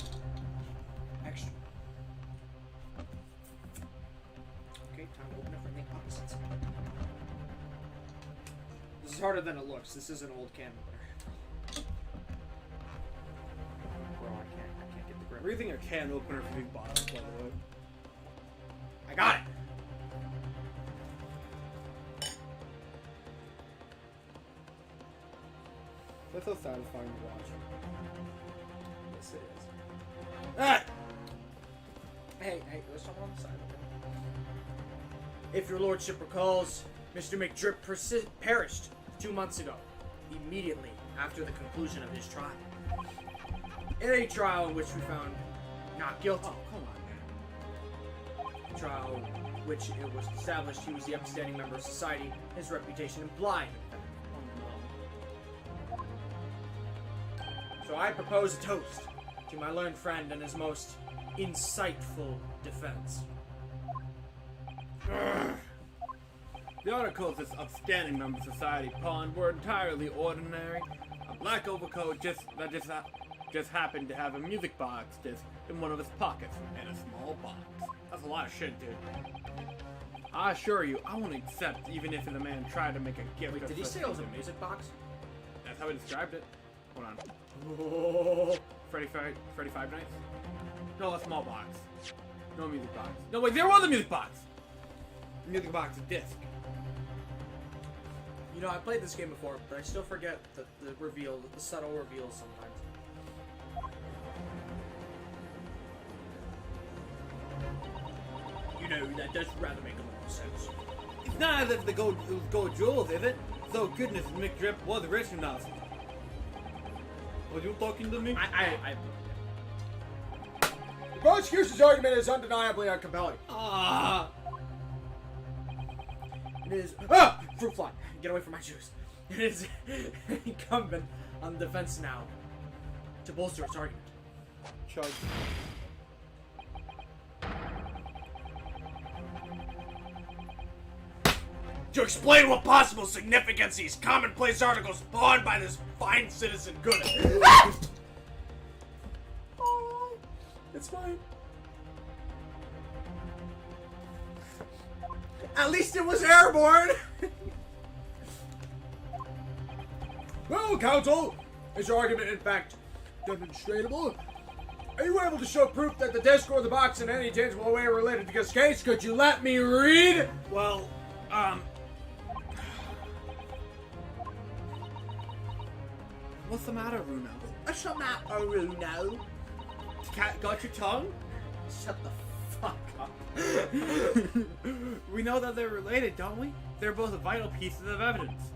Extra. Okay, time to open it from the opposite side. This is harder than it looks. This is an old can opener. Bro, I can't get the grip. We're using a can opener for these bottles, by the way. I got it. That's so satisfying to watch. Yes, it is. Ah! Hey, there's someone on the side. If your lordship recalls, Mr. McDrip perished 2 months ago, immediately after the conclusion of his trial. In a trial in which we found not guilty. Oh, come on, man. A trial which it was established he was the upstanding member of society, his reputation implying. So I propose a toast to my learned friend and his most insightful defense. The articles this upstanding member of society pawned were entirely ordinary. A black overcoat just happened to have a music box disc in one of his pockets and a small box. That's a lot of shit, dude. I assure you, I won't accept even if the man tried to make a gift. Wait, did he say it was a music box? That's how he described it. Hold on. Oh. Freddy Five Nights? No, a small box. No music box. No, wait, there was a music box! The music box, a disc. You know, I played this game before, but I still forget the reveal, the subtle reveals sometimes. You know, that does rather make a little sense. It's not as if it was gold jewels, is it? So goodness, McDrip was rich enough. Was you talking to me? I The prosecution's argument is undeniably uncompelling. Ah! It is fruit fly. Get away from my juice. It is incumbent on the defense now to bolster its argument. Chug. To explain what possible significance these commonplace articles pawned by this fine citizen could have. Oh, it's fine. At least it was airborne. Well, counsel, is your argument in fact demonstrable? Are you able to show proof that the disc or the box in any tangible way are related to this case? Could you let me read? Well, what's the matter, Runo? What's the matter, Runo? Got your tongue? Shut the fuck up. We know that they're related, don't we? They're both vital pieces of evidence.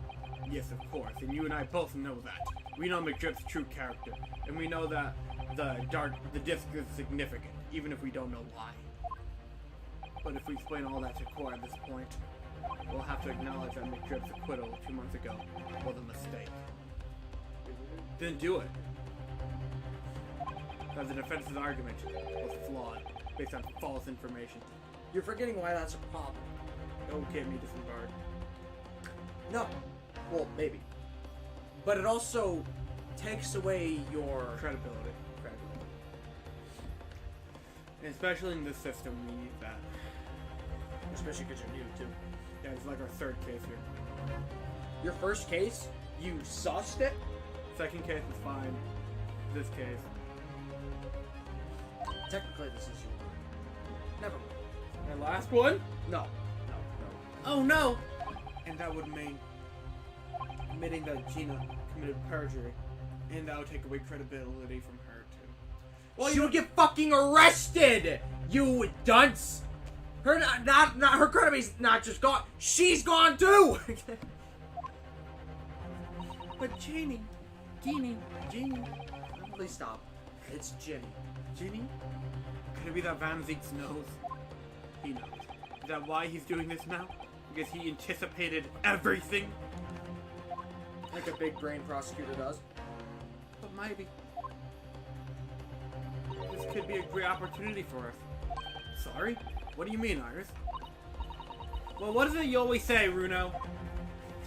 Yes, of course, and you and I both know that. We know McDrip's true character, and we know that the disc is significant, even if we don't know why. But if we explain all that to Core at this point, we'll have to acknowledge that McDrip's acquittal 2 months ago was a mistake. Then do it. Because the defense's argument was flawed, based on false information. You're forgetting why that's a problem. Don't get me disembarred. No. Well, maybe. But it also takes away your Credibility. And especially in this system, we need that. Especially because you're new, too. Yeah, it's like our third case here. Your first case, you sussed it? Second case is fine. This case. Technically, this is your... Never mind. And last one? No. Oh no! And that would mean admitting that Gina committed perjury. And that would take away credibility from her, too. Well, you would get fucking arrested, you dunce! Her her credibility's not just gone, she's gone too! But Jeannie. Please stop. It's Ginny. Ginny? Could it be that Van Zeek's knows? He knows. Is that why he's doing this now? Because he anticipated everything? Like a big brain prosecutor does. But maybe. This could be a great opportunity for us. Sorry? What do you mean, Iris? Well, what is it you always say, Runo?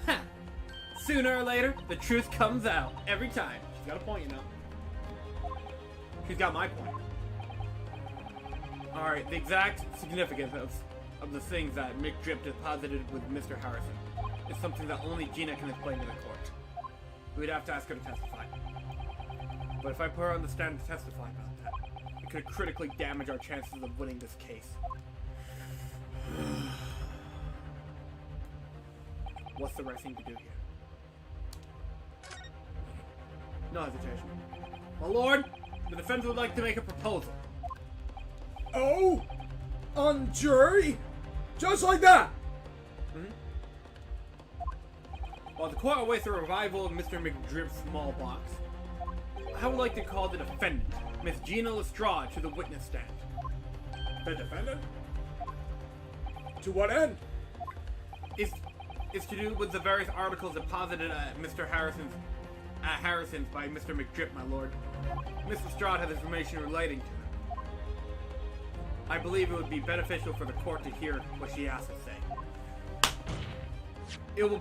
Ha! Sooner or later, the truth comes out. Every time. She's got a point, you know. She's got my point. Alright, the exact significance of the things that McDrip deposited with Mr. Harrison is something that only Gina can explain to the court. We'd have to ask her to testify. But if I put her on the stand to testify about that, it could critically damage our chances of winning this case. What's the right thing to do here? No hesitation. My lord, the defense would like to make a proposal. Oh? On jury? Just like that? While the court awaits the revival of Mr. McDrip's small box, I would like to call the defendant, Miss Gina Lestrade, to the witness stand. The defendant? To what end? It's to do with the various articles deposited at Mr. Harrison's by Mr. McDrip, my lord. Miss Lestrade has information relating to them. I believe it would be beneficial for the court to hear what she has to say. It will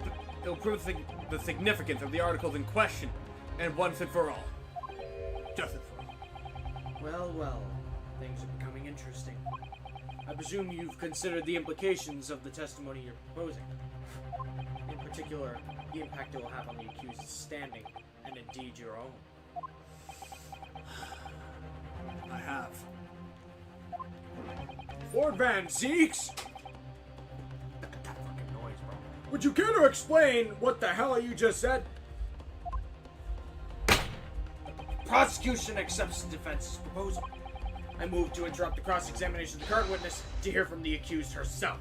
prove the significance of the articles in question, and once and for all. Justice for all. Well, things are becoming interesting. I presume you've considered the implications of the testimony you're proposing. In particular, the impact it will have on the accused's standing, and indeed your own. I have. Lord Van Zeeks? That fucking noise, bro. Would you care to explain what the hell you just said? Prosecution accepts the defense's proposal. I move to interrupt the cross-examination of the current witness to hear from the accused herself.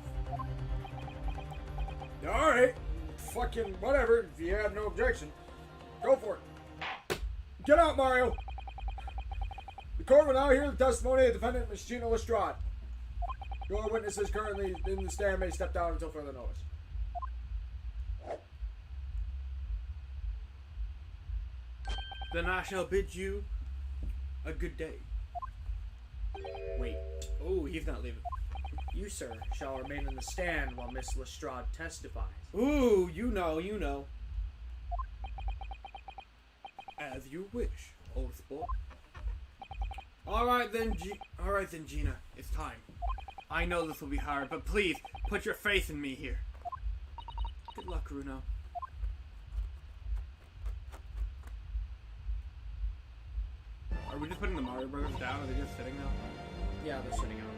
Alright. Fucking whatever, if you have no objection. Go for it. Get out, Mario. The court will now hear the testimony of the defendant, Ms. Gina Lestrade. Your witnesses currently in the stand may step down until further notice. Then I shall bid you a good day. Wait. Oh, he's not leaving. You, sir, shall remain in the stand while Miss Lestrade testifies. Ooh, you know. As you wish, old sport. Alright then, Gina. It's time. I know this will be hard, but please, put your faith in me here. Good luck, Runo. Are we just putting the Mario Brothers down, or are they just sitting now? Yeah, they're sitting out.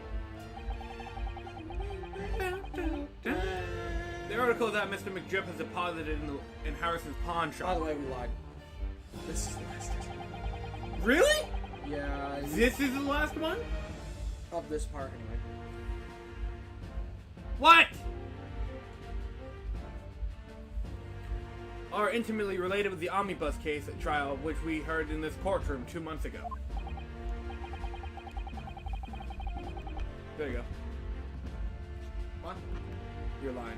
The article that Mr. McDrip has deposited in Harrison's pawn shop. By the way, we lied. This is the last testimony. Really? Yeah. This is the last one? Of this part, anyway. What? Are intimately related with the omnibus case trial, which we heard in this courtroom 2 months ago. There you go. What? You're lying.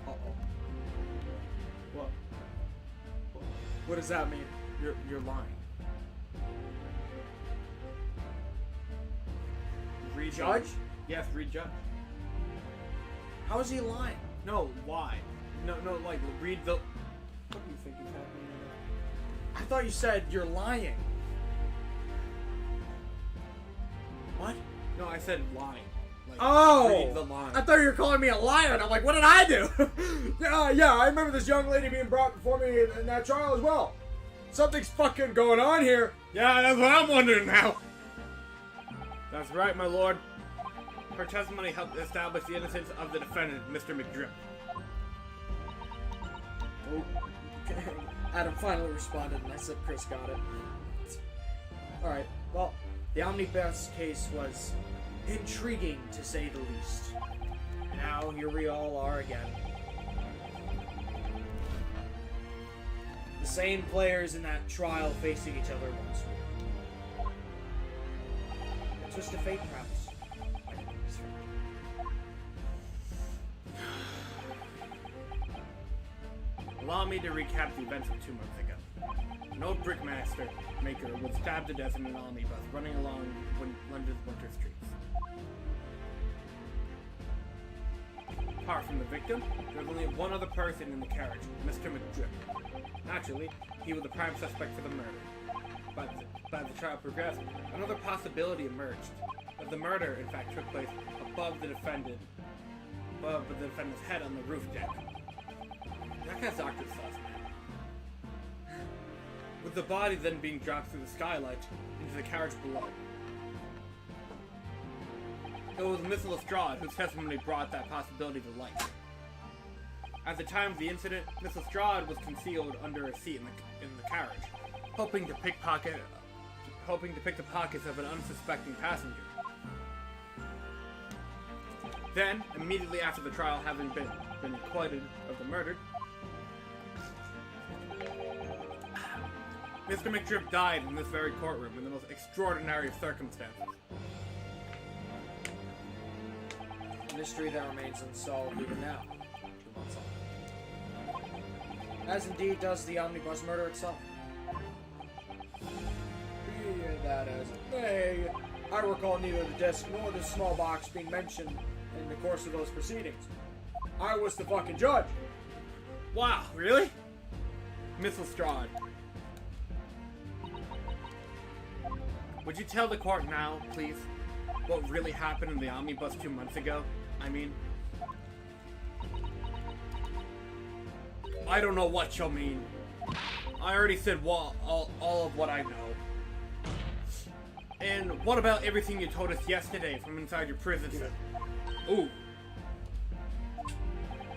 Uh-oh. What? What does that mean? You're lying. Read Judge? Yes, read judge. How is he lying? No, why? No, like, read the... What do you think is happening right I thought you said you're lying. What? now? No, I said lying. Like, Oh! read the line. I thought you were calling me a liar, and I'm like, what did I do? Yeah, I remember this young lady being brought before me in that trial as well. Something's fucking going on here. Yeah, that's what I'm wondering now. That's right, my lord. Her testimony helped establish the innocence of the defendant, Mr. McDrip. Oh, okay. Adam finally responded, and I said Chris got it. Alright, well, the omnibus case was intriguing, to say the least. Now, here we all are again. The same players in that trial facing each other once more. A twist of fate, perhaps. Allow me to recap the events of 2 months ago. An old brickmaster maker was stabbed to death in an omnibus running along London's winter streets. Apart from the victim, there was only one other person in the carriage, Mr. McDrip. Naturally, he was the prime suspect for the murder. But as the trial progressed, another possibility emerged. That the murder, in fact, took place above the defendant's head on the roof deck. That guy's Dr. Sus, man. With the body then being dropped through the skylight into the carriage below. It was Miss Lestrade whose testimony brought that possibility to light. At the time of the incident, Miss Lestrade was concealed under a seat in the carriage, hoping to pick the pockets of an unsuspecting passenger. Then, immediately after the trial having been acquitted of the murder, Mr. McDrip died in this very courtroom in the most extraordinary of circumstances. A mystery that remains unsolved even now, 2 months on. As indeed does the omnibus murder itself. Be that as it may, I recall neither the disc nor the small box being mentioned in the course of those proceedings. I was the fucking judge. Wow, really? Miss Lestrade. Would you tell the court now, please, what really happened in the omnibus 2 months ago? I mean... I don't know what you'll mean. I already said all of what I know. And what about everything you told us yesterday from inside your prison cell? Ooh.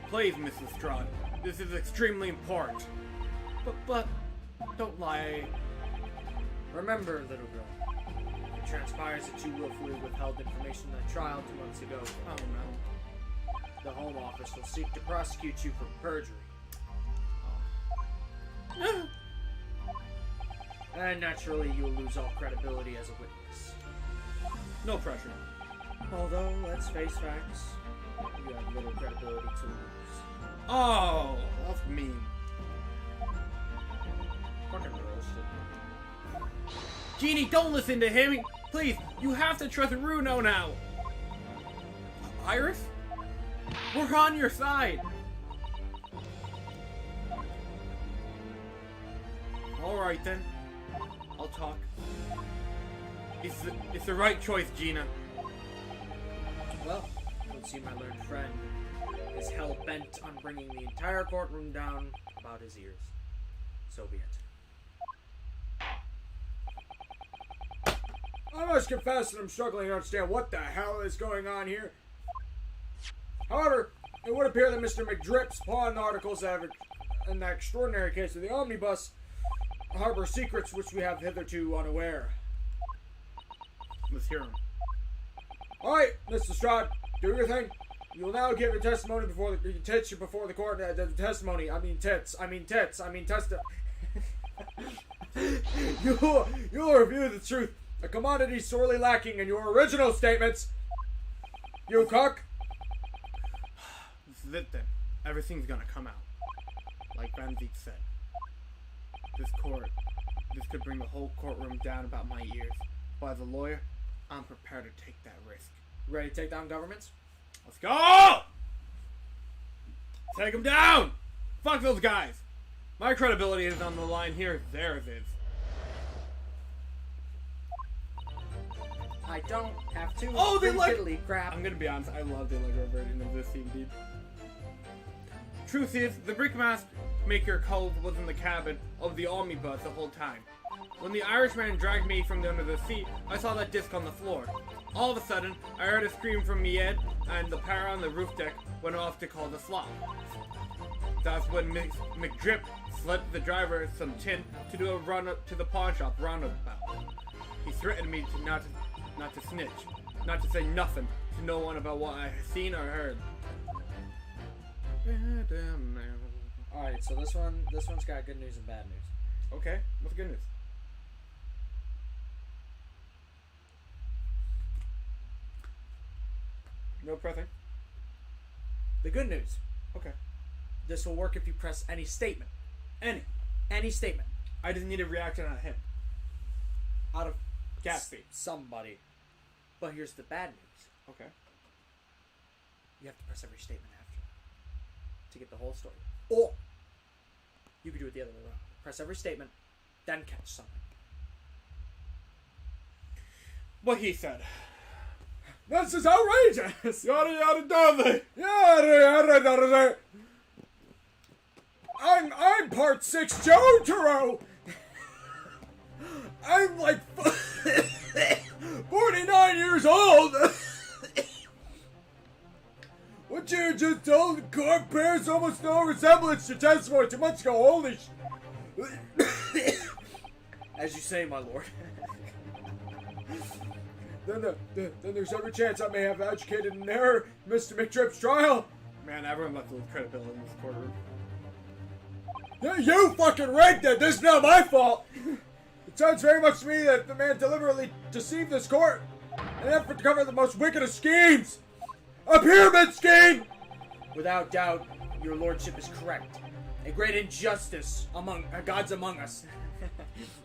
Please, Miss Lestrade. This is extremely important. But, don't lie. Remember, little girl, it transpires that you willfully withheld information in the trial 2 months ago. Oh no. The Home Office will seek to prosecute you for perjury. And naturally, you will lose all credibility as a witness. No pressure. Although, let's face facts, you have little credibility to lose. Oh, that's mean. Fucking roasted. Jeannie, don't listen to him. Please, you have to trust Runo now. Iris? We're on your side. Alright then. I'll talk. It's the right choice, Gina. Well, it would seem my learned friend is hell-bent on bringing the entire courtroom down about his ears. So be it. I must confess that I'm struggling to understand what the hell is going on here. However, it would appear that Mr. McDrip's pawn articles have, in that extraordinary case of the omnibus, harbor secrets which we have hitherto unaware. Let's hear him. Alright, Mr. Strahd, do your thing. You will now give your testimony before the court. Testimony. I mean tits. You'll review the truth. A commodity sorely lacking in your original statements. You cuck. This is it then. Everything's gonna come out. Like Van Zeke said. This could bring the whole courtroom down about my ears. But as a lawyer, I'm prepared to take that risk. Ready to take down governments? Let's go! Take them down! Fuck those guys! My credibility is on the line here. Theirs is. I don't have to. Oh, they like. Diddly crap. I'm gonna be honest. I love the Lego version of this scene, dude. Truth is, the brickmaker cove was in the cabin of the omnibus the whole time. When the Irishman dragged me from under the seat, I saw that disc on the floor. All of a sudden, I heard a scream from Mied, and the power on the roof deck went off to call the slot. That's when McDrip slipped the driver some tin to do a run up to the pawn shop roundabout. He threatened me to not to snitch, not to say nothing to no one about what I had seen or heard. Alright, so this one's got good news and bad news. Okay, what's the good news? No pressing. The good news. Okay. This will work if you press any statement. Any statement. I just need a reaction out of him. Out of Gatsby. Somebody. But here's the bad news. Okay. You have to press every statement after to get the whole story. Or you could do it the other way around. Press every statement, then catch something. What he said. This is outrageous! Yada yada yada. Yada yada yada. I'm part 6 Jotaro! I'm like 49 years old! What you just told the court bears almost no resemblance to testimony 2 months ago, holy As you say, my lord. Then there's every chance I may have educated in error Mr. McDrip's trial. Man, everyone must lose credibility in this courtroom. Yeah, you fucking rigged it! This is not my fault! It sounds very much to me that the man deliberately deceived this court in an effort to cover the most wicked of schemes! A pyramid scheme! Without doubt, your lordship is correct. A great injustice among gods among us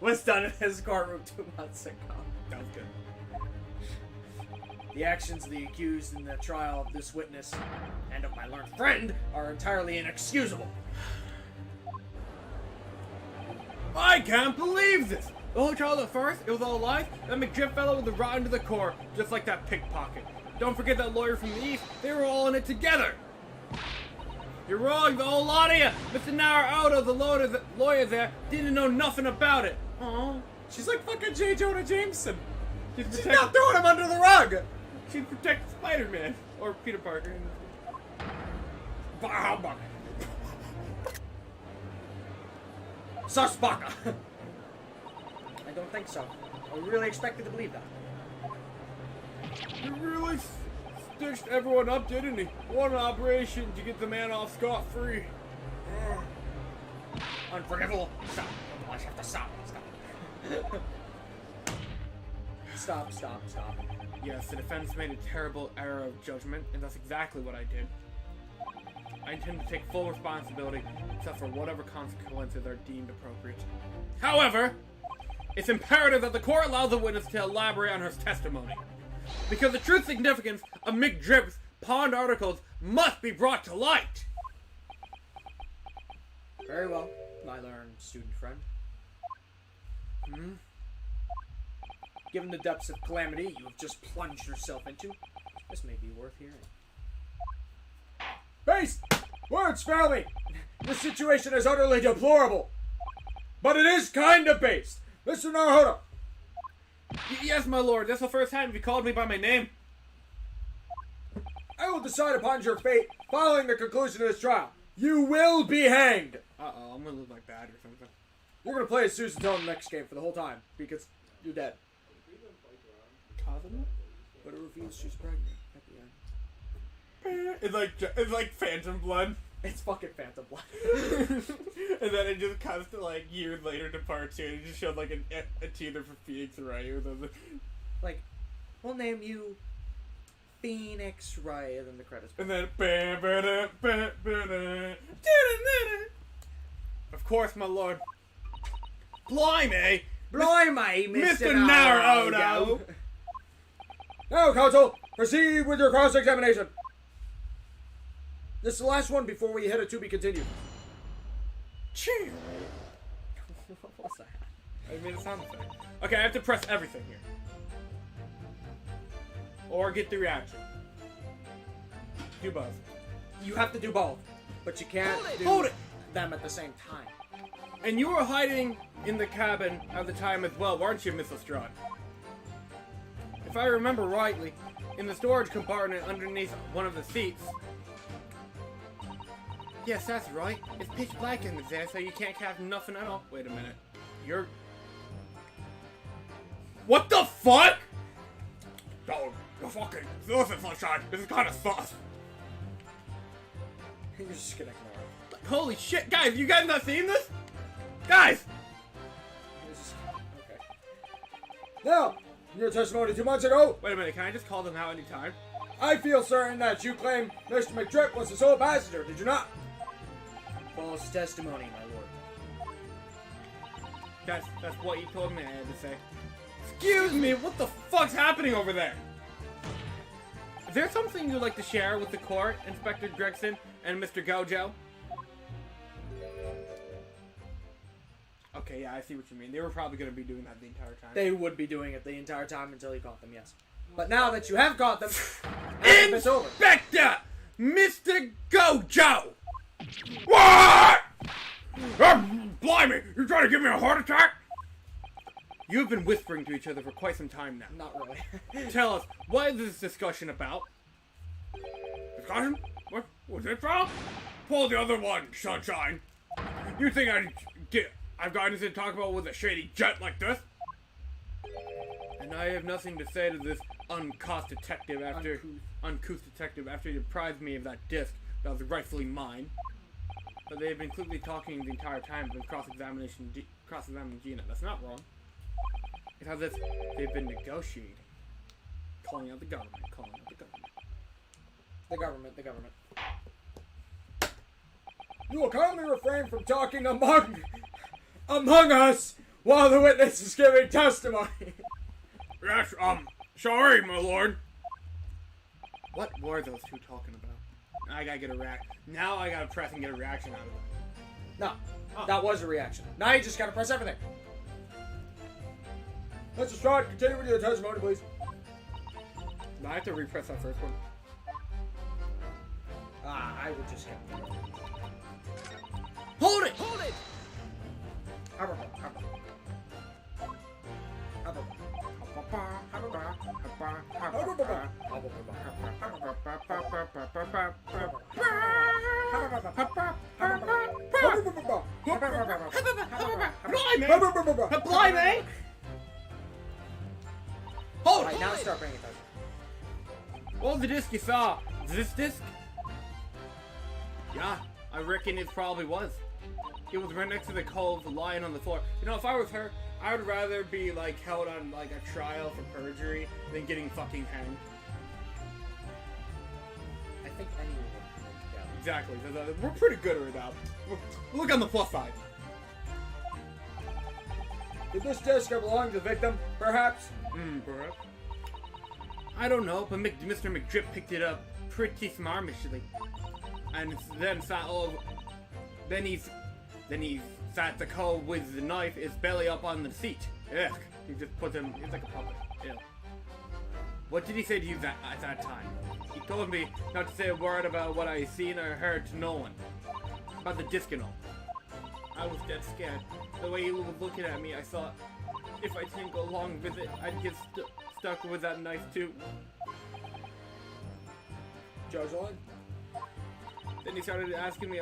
was done in his courtroom 2 months ago. That was good. The actions of the accused in the trial of this witness and of my learned friend are entirely inexcusable. I can't believe this! The whole trial at first, it was all lies. That McDrip fellow was rotten to the core, just like that pickpocket. Don't forget that lawyer from the east, they were all in it together! You're wrong, the whole lot of you! Mr. Nauer out of the lawyer there didn't know nothing about it. Aww. She's like fucking J. Jonah Jameson. She's not throwing him under the rug! She'd protect Spider-Man. Or Peter Parker. Susbaka! I don't think so. I really expected to believe that. He really stitched everyone up, didn't he? What an operation to get the man off scot-free. Unforgivable. Stop. I have to stop. Stop. Stop. Yes, the defense made a terrible error of judgment, and that's exactly what I did. I intend to take full responsibility, except for whatever consequences are deemed appropriate. However, it's imperative that the court allow the witness to elaborate on her testimony, because the true significance of McDrip's pawned articles must be brought to light. Very well, my learned student friend. Given the depths of calamity you have just plunged yourself into, this may be worth hearing. Based! Words fail me! This situation is utterly deplorable. But it is kind of based. Mr. Naruhodo. Yes, my lord, that's the first time you called me by my name. I will decide upon your fate following the conclusion of this trial. You will be hanged. Uh-oh, I'm gonna look like bad or something. You're gonna play as Susan Tone next game for the whole time because you're dead. But it reveals she's pregnant at the end. It's like Phantom Blood. It's fucking Phantom Blood. And then it just cuts to like years later to part 2 and it just showed like a teaser for Phoenix Wright or something. Like, we'll name you Phoenix Wright, and then the credits. And then of course, my lord. Blimey! Blimey, Mr. Naruto! Now, counsel, proceed with your cross-examination. This is the last one before we hit a to be continued. What was that? I made a sound effect. Okay, I have to press everything here. Or get the reaction. Do both. You have to do both, but you can't do Hold it! them at the same time. And you were hiding in the cabin at the time as well, weren't you, Miss Lestrade? If I remember rightly, in the storage compartment underneath one of the seats. Yes, that's right. It's pitch black in there, so you can't have nothing at all. Wait a minute. You're... What the fuck? Oh, you're fucking... Listen, Sunshine, this is kind of sus. You're just gonna ignore it. Like, holy shit, guys, you guys not seeing this? Guys! Okay. Now, your testimony 2 months ago, Wait a minute, can I just call them out anytime? I feel certain that you claim Mr. McDrip was the sole passenger, did you not? False testimony, my lord. That's what you told me I had to say. Excuse me, what the fuck's happening over there? Is there something you'd like to share with the court, Inspector Gregson and Mr. Gojo? Okay, yeah, I see what you mean. They were probably going to be doing that the entire time. They would be doing it the entire time until you caught them, yes. But now that you have caught them, it's over. Inspector! Mr. Gojo! What? Blimey! You're trying to give me a heart attack? You've been whispering to each other for quite some time now. Not really. Tell us, what is this discussion about? Discussion? What was it from? Pull the other one, Sunshine. You think I've got anything to talk about with a shady jet like this? And I have nothing to say to this uncouth detective after he deprived me of that disc that was rightfully mine. But they've been clearly talking the entire time and cross-examining Gina. That's not wrong. It's as if they've been negotiating. Calling out the government. The government. You will kindly refrain from talking among us while the witness is giving testimony. Yes, sorry, my lord. What were those two talking about? I gotta get a reaction. Now I gotta press and get a reaction out of them. No, that was a reaction. Now you just gotta press everything. Mr. Stroud, continue with your testimony, please. Now I have to repress that first one. I would just get... Hold it! Hold it! Blimey! Hold Alright, now start bringing it down. What was the disc you saw? Is this disc? Yeah, I reckon it probably was. It was right next to the cove lying on the floor. You know, if I was her, I would rather be, like, held on, like, a trial for perjury than getting fucking hanged. I think anyone would work together. Exactly. We're pretty good right now. Look on the plus side. Did this disc belong to the victim, perhaps? Perhaps. I don't know, but Mr. McDrip picked it up pretty smarmishly. And then he sat the cove with the knife, his belly up on the seat. Ugh. He just put him, he's like a puppet. Ew. What did he say to you at that time? He told me not to say a word about what I seen or heard to no one. About the disc and all. I was dead scared. The way he was looking at me, I thought, if I didn't go along with it, I'd get stuck with that knife too. Judge Owen? Then he started asking me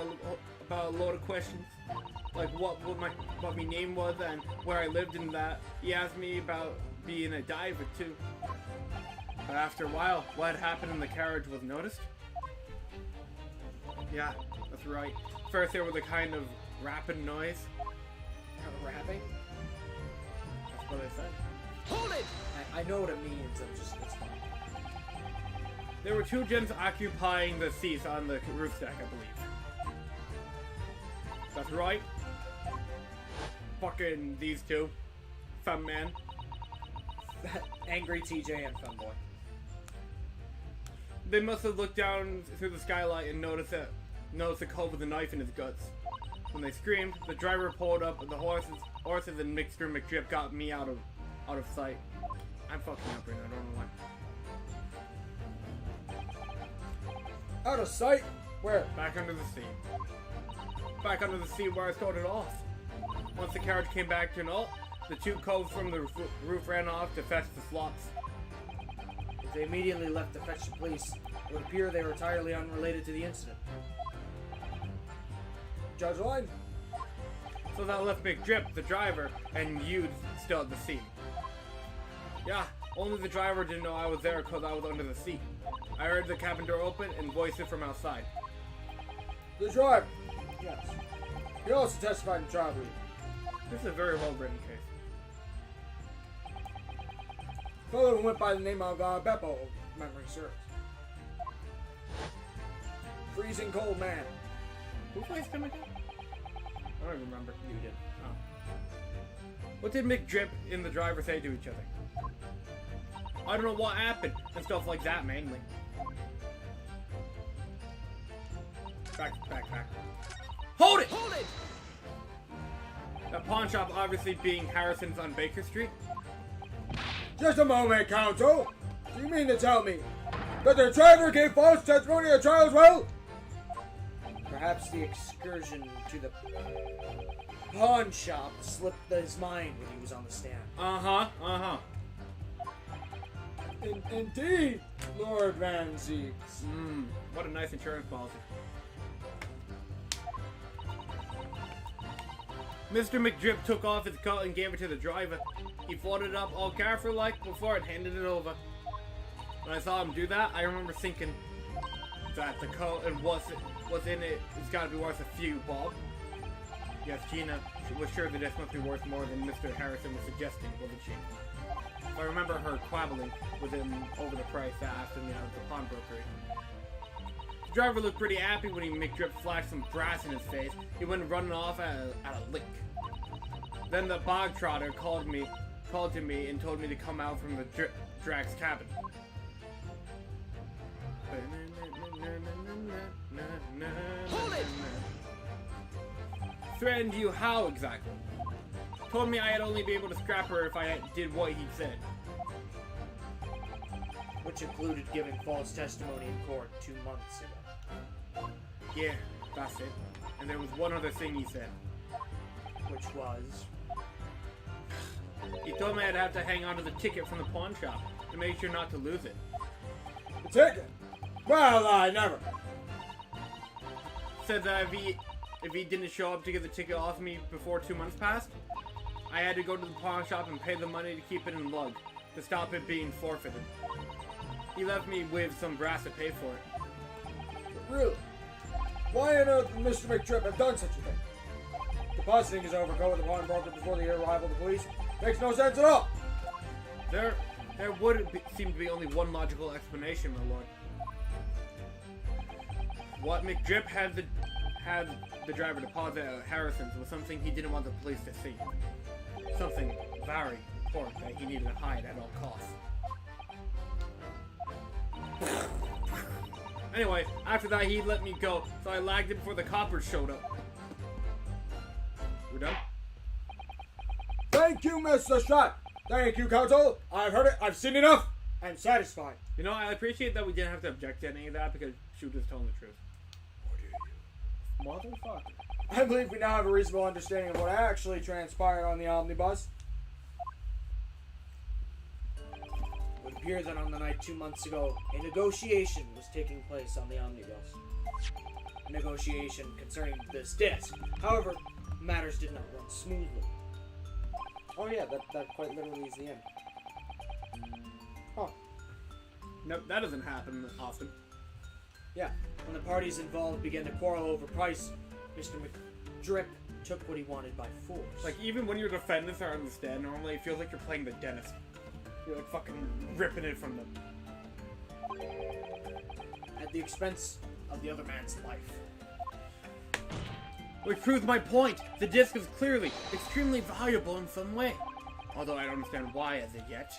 about a load of questions, like what my name was and where I lived and that. He asked me about being a diver too. But after a while, what happened in the carriage was noticed. Yeah, that's right. First there was a kind of rapping noise. Rapping? That's what I said. Hold it! I know what it means. It's fine. There were two gents occupying the seats on the roof deck, I believe. That's right. Fucking these two. Fun man. Angry TJ and Funboy. They must have looked down through the skylight and noticed a cove with a knife in his guts. When they screamed, the driver pulled up the horses and Mr. McDrip got me out of sight. I'm fucking up right now, I don't know why. Out of sight? Where? Back under the seat. Back under the seat where I started off. Once the carriage came back to an halt, the two coves from the roof ran off to fetch the slots. If they immediately left to fetch the police, it would appear they were entirely unrelated to the incident. Judge Line? So that left McDrip, the driver, and you still at the scene. Yeah, only the driver didn't know I was there because I was under the seat. I heard the cabin door open and voiced it from outside. The driver? Yes. He also testified in trial with you. This is a very well-written case. Fellow who went by the name of Beppo, if memory serves. Freezing cold man. Who voiced him again? I don't even remember. You did. Oh. What did McDrip and the driver say to each other? I don't know what happened, and stuff like that mainly. Back. Hold it! Hold it! The pawn shop obviously being Harrison's on Baker Street. Just a moment, counsel. Do you mean to tell me that the driver gave false testimony at trial as well? Perhaps the excursion to the pawn shop slipped his mind when he was on the stand. Uh-huh. Indeed, Lord Van Zeeks. What a nice insurance policy. Mr. McDrip took off his coat and gave it to the driver. He folded it up all careful-like before and handed it over. When I saw him do that, I remember thinking that the coat and what's in it has got to be worth a few bob. Yes, Gina was sure that this must be worth more than Mr. Harrison was suggesting, wasn't she? I remember her quabbling with him over the price that afternoon at the pawnbrokery. The driver looked pretty happy when McDrip flashed some brass in his face. He went running off at a lick. Then the bog trotter called to me and told me to come out from the Drag's cabin. Hold it! Threatened you how exactly? Told me I'd only be able to scrap her if I did what he said. Which included giving false testimony in court 2 months ago. Yeah, that's it. And there was one other thing he said. Which was... He told me I'd have to hang on to the ticket from the pawn shop to make sure not to lose it. The ticket? Well, I never. Said that if he didn't show up to get the ticket off me before 2 months passed, I had to go to the pawn shop and pay the money to keep it in lug, to stop it being forfeited. He left me with some brass to pay for it. But really? Why on earth would Mr. McDrip have done such a thing? Depositing his overcoat with the pawnbroker before the arrival of the police makes no sense at all. There would seem to be only one logical explanation, my lord. What McDrip had the driver deposit at Harrison's was something he didn't want the police to see. Something very important that he needed to hide at all costs. Anyway, after that he let me go, so I lagged it before the coppers showed up. We're done? Thank you, Mr. Strutt. Thank you, counsel. I've heard it. I've seen enough. I'm satisfied. You know, I appreciate that we didn't have to object to any of that because she was just telling the truth. Motherfucker. I believe we now have a reasonable understanding of what actually transpired on the omnibus. It would appear that on the night 2 months ago, a negotiation was taking place on the omnibus. negotiation concerning this disc. However, matters did not run smoothly. Oh yeah, that quite literally is the end. Huh. Nope, that doesn't happen often. Yeah. When the parties involved began to quarrel over price, Mr. McDrip took what he wanted by force. Like, even when your defendants are on the stand, normally it feels like you're playing the dentist. You're like fucking ripping it from them. At the expense of the other man's life. Which proves my point. The disc is clearly extremely valuable in some way. Although I don't understand why as of yet.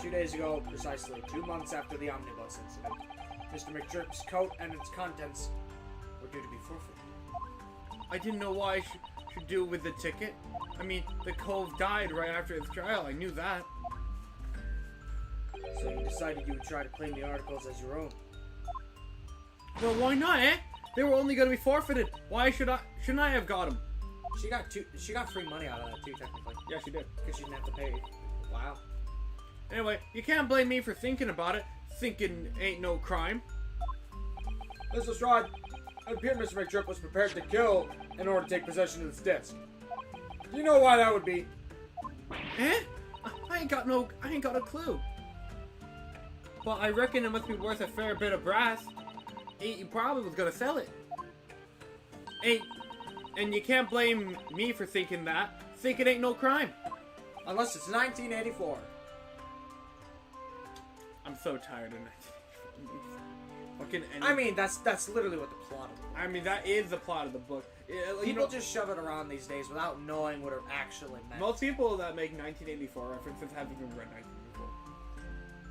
2 days ago, precisely 2 months after the omnibus incident, Mr. McDrip's coat and its contents were due to be forfeited. I didn't know why I should do with the ticket. I mean, the cove died right after his trial. I knew that. So you decided you would try to claim the articles as your own. Well, why not, eh? They were only going to be forfeited. Why shouldn't I have got them? She got free money out of that too, technically. Yeah, she did. Because she didn't have to pay. Wow. Anyway, you can't blame me for thinking about it. Thinking ain't no crime. Mr. Lestrade, it appeared Mr. McDrip was prepared to kill in order to take possession of this disc. Do you know why that would be? Eh? I ain't got a clue. Well, I reckon it must be worth a fair bit of brass. He probably was gonna sell it. And you can't blame me for thinking that. Thinking ain't no crime. Unless it's 1984. I'm so tired of 1984. Fucking. I mean, that's literally what the plot of the book. I mean, that is the plot of the book. People just shove it around these days without knowing what it actually meant. Most people that make 1984 references haven't even read 1984.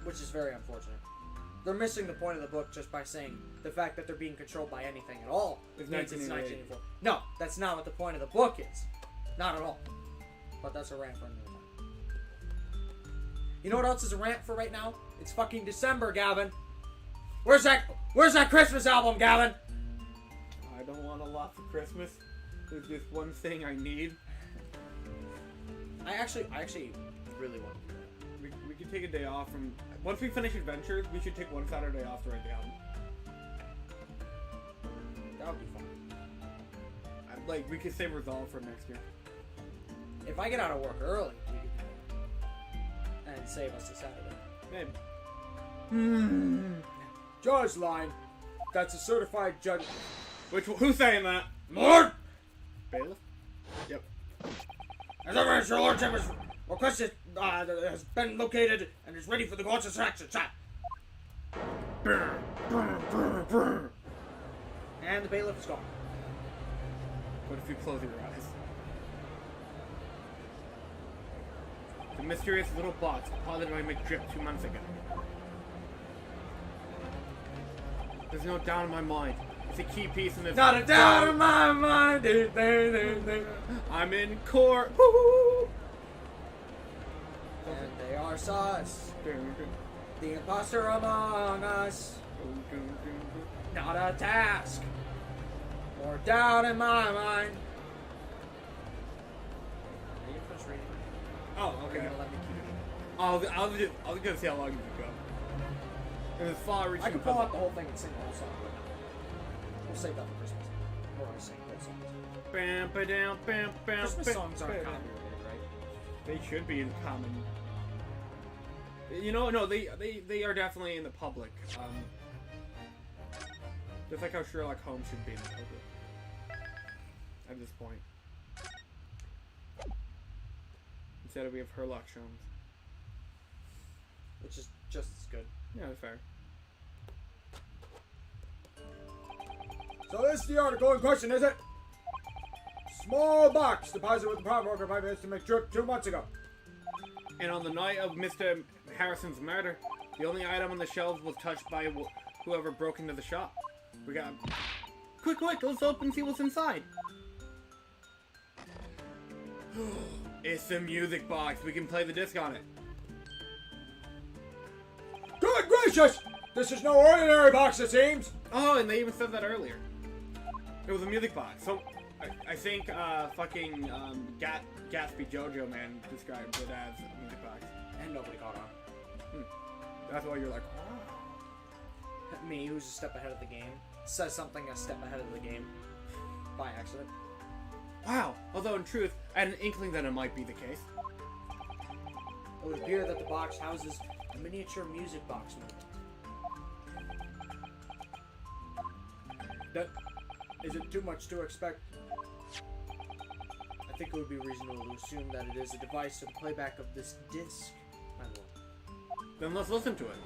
Which is very unfortunate. They're missing the point of the book just by saying the fact that they're being controlled by anything at all It's means it's 1984. 1984. No, that's not what the point of the book is. Not at all. But that's a rant for another time. You know what else is a rant for right now? It's fucking December, Gavin. Where's that Christmas album, Gavin? I don't want a lot for Christmas. There's just one thing I need. I actually really want to do that. We could take a day off from... Once we finish Adventures, we should take one Saturday off to write the album. That would be fun. Like, we could save Resolve for next year. If I get out of work early, we could do that. And save us a Saturday. Maybe. Judge line. That's a certified judge. Who's saying that? Lord! Bailiff? Yep. As ever, your lordship is requested, has been located and is ready for the court's extraction. And the bailiff is gone. What if you close your eyes? The mysterious little box deposited by McDrip 2 months ago. There's no doubt in my mind. It's a key piece in this. Not a doubt in my mind. I'm in court. Woo-hoo. And they are sus. The imposter among us. Not a task. Or doubt in my mind. Are you finished reading? Oh, Or are okay. you gonna let me keep it? I was gonna see how long you could go. It was far reaching. I can pull out the whole thing and sing the whole song. We'll save that for Christmas. Or I sing whole songs. Bam, ba-dam, bam, bam, Christmas bam, songs aren't bam. copyrighted, right? They should be in common. You know, no, they are definitely in the public. Just like how Sherlock Holmes should be in the public. At this point. Instead of we have Herlock Sholmes. Which is just as good. Yeah, that's fair. So this is the article in question, is it? Small box deposited with the pawnbroker by Mr. McDrip 2 months ago. And on the night of Mr. Harrison's murder, the only item on the shelves was touched by whoever broke into the shop. We got... Quick, let's open and see what's inside. It's a music box. We can play the disc on it. Good gracious! This is no ordinary box, it seems. Oh, and they even said that earlier. It was a music box. So, I think fucking Gatsby Jojo Man described it as a music box. And nobody caught on. That's why you're like, Me, who's a step ahead of the game. says something a step ahead of the game by accident. Wow. Although in truth, I had an inkling that it might be the case. It would appear that the box houses a miniature music box movement. That is it too much to expect? I think it would be reasonable to assume that it is a device for the playback of this disc, my lord. Then let's listen to it.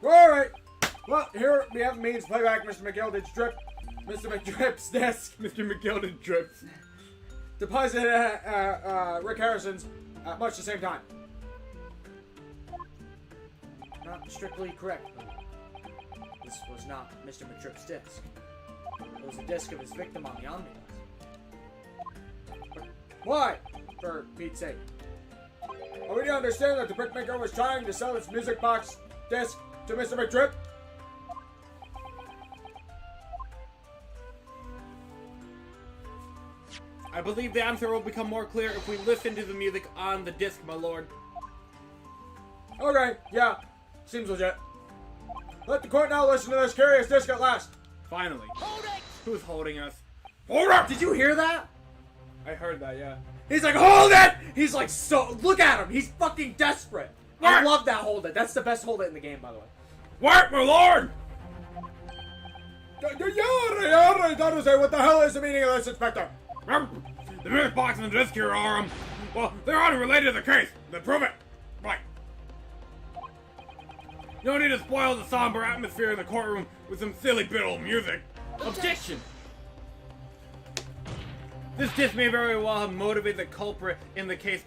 Alright! Well, here we have the means to play back Mr. McGilded's drip. Mr. McDrip's disc. Mr. McGilded drips. Deposited Rick Harrison's at much the same time. Not strictly correct, my lord. This was not Mr. McDrip's disc. It was a disc of his victim on the omnibus. Why? For Pete's sake. Are we to understand that the brickmaker was trying to sell its music box disc to Mr. McDrip? I believe the answer will become more clear if we listen to the music on the disc, my lord. Okay, yeah. Seems legit. Let the court now listen to this curious disc at last. Finally. Hold it! Who's holding us? Hold up! Did you hear that? I heard that, yeah. He's like, hold it! He's like, so, look at him. He's fucking desperate. I What? love that hold it. That's the best hold it in the game, by the way. What, my lord? What the hell is the meaning of this, Inspector? The music box and the disc here are, well, they're unrelated to the case. Then prove it. Right. No need to spoil the somber atmosphere in the courtroom with some silly bit of music. Objection! This disc may very well have motivated the culprit in this case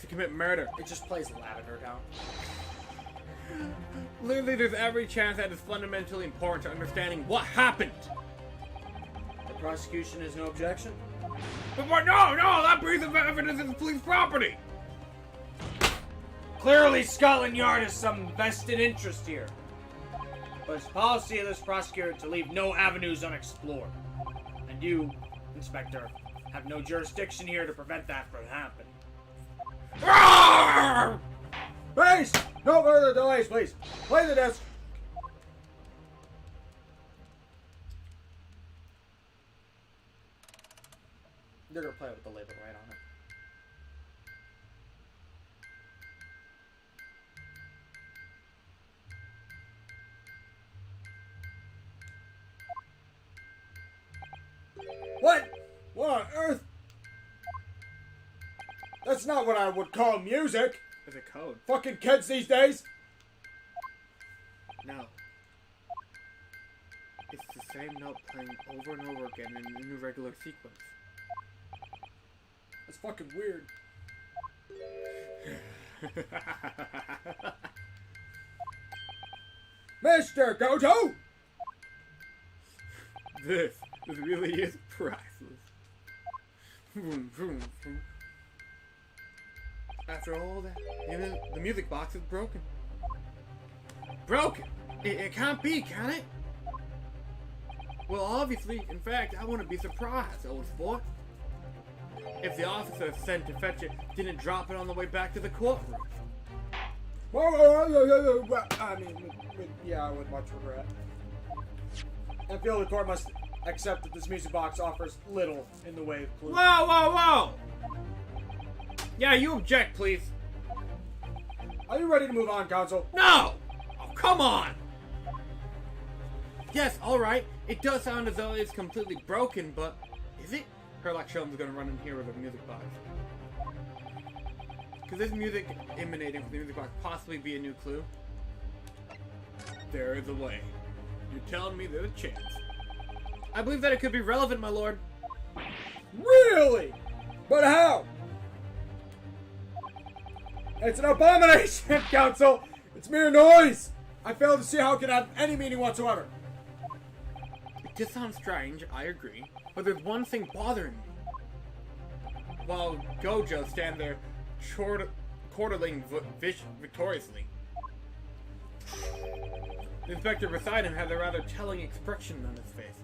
to commit murder. It just plays Lavender Town. Clearly, there's every chance that it's fundamentally important to understanding what happened. The prosecution has no objection. But no, that piece of evidence is police property. Clearly, Scotland Yard has some vested interest here. But it's policy of this prosecutor to leave no avenues unexplored. And you, Inspector, have no jurisdiction here to prevent that from happening. Roar! Please! No further delays, please. Play the disc. They're gonna play with the label right on it. What? What on earth? That's not what I would call music. There's a code. Fucking kids these days. No. It's the same note playing over and over again in an irregular sequence. That's fucking weird. Mr. Goto! This really is priceless. After all that, the music box is broken. Broken? It can't be, can it? Well, obviously, in fact, I wouldn't be surprised, old sport. If the officer sent to fetch it didn't drop it on the way back to the courtroom. I mean, yeah, I would much regret. I feel the court must accept that this music box offers little in the way of clues. Whoa! Yeah, you object, please. Are you ready to move on, counsel? No! Oh, come on! Yes, alright. It does sound as though it's completely broken, but is it? Sherlock Holmes gonna run in here with a music box. Could this music emanating from the music box possibly be a new clue? There is a way. You're telling me there's a chance. I believe that it could be relevant, my lord. Really? But how? It's an abomination, counsel! It's mere noise! I fail to see how it can have any meaning whatsoever. It just sounds strange, I agree. But there's one thing bothering me. While Gojo stands there quarterling victoriously. The inspector beside him has a rather telling expression on his face.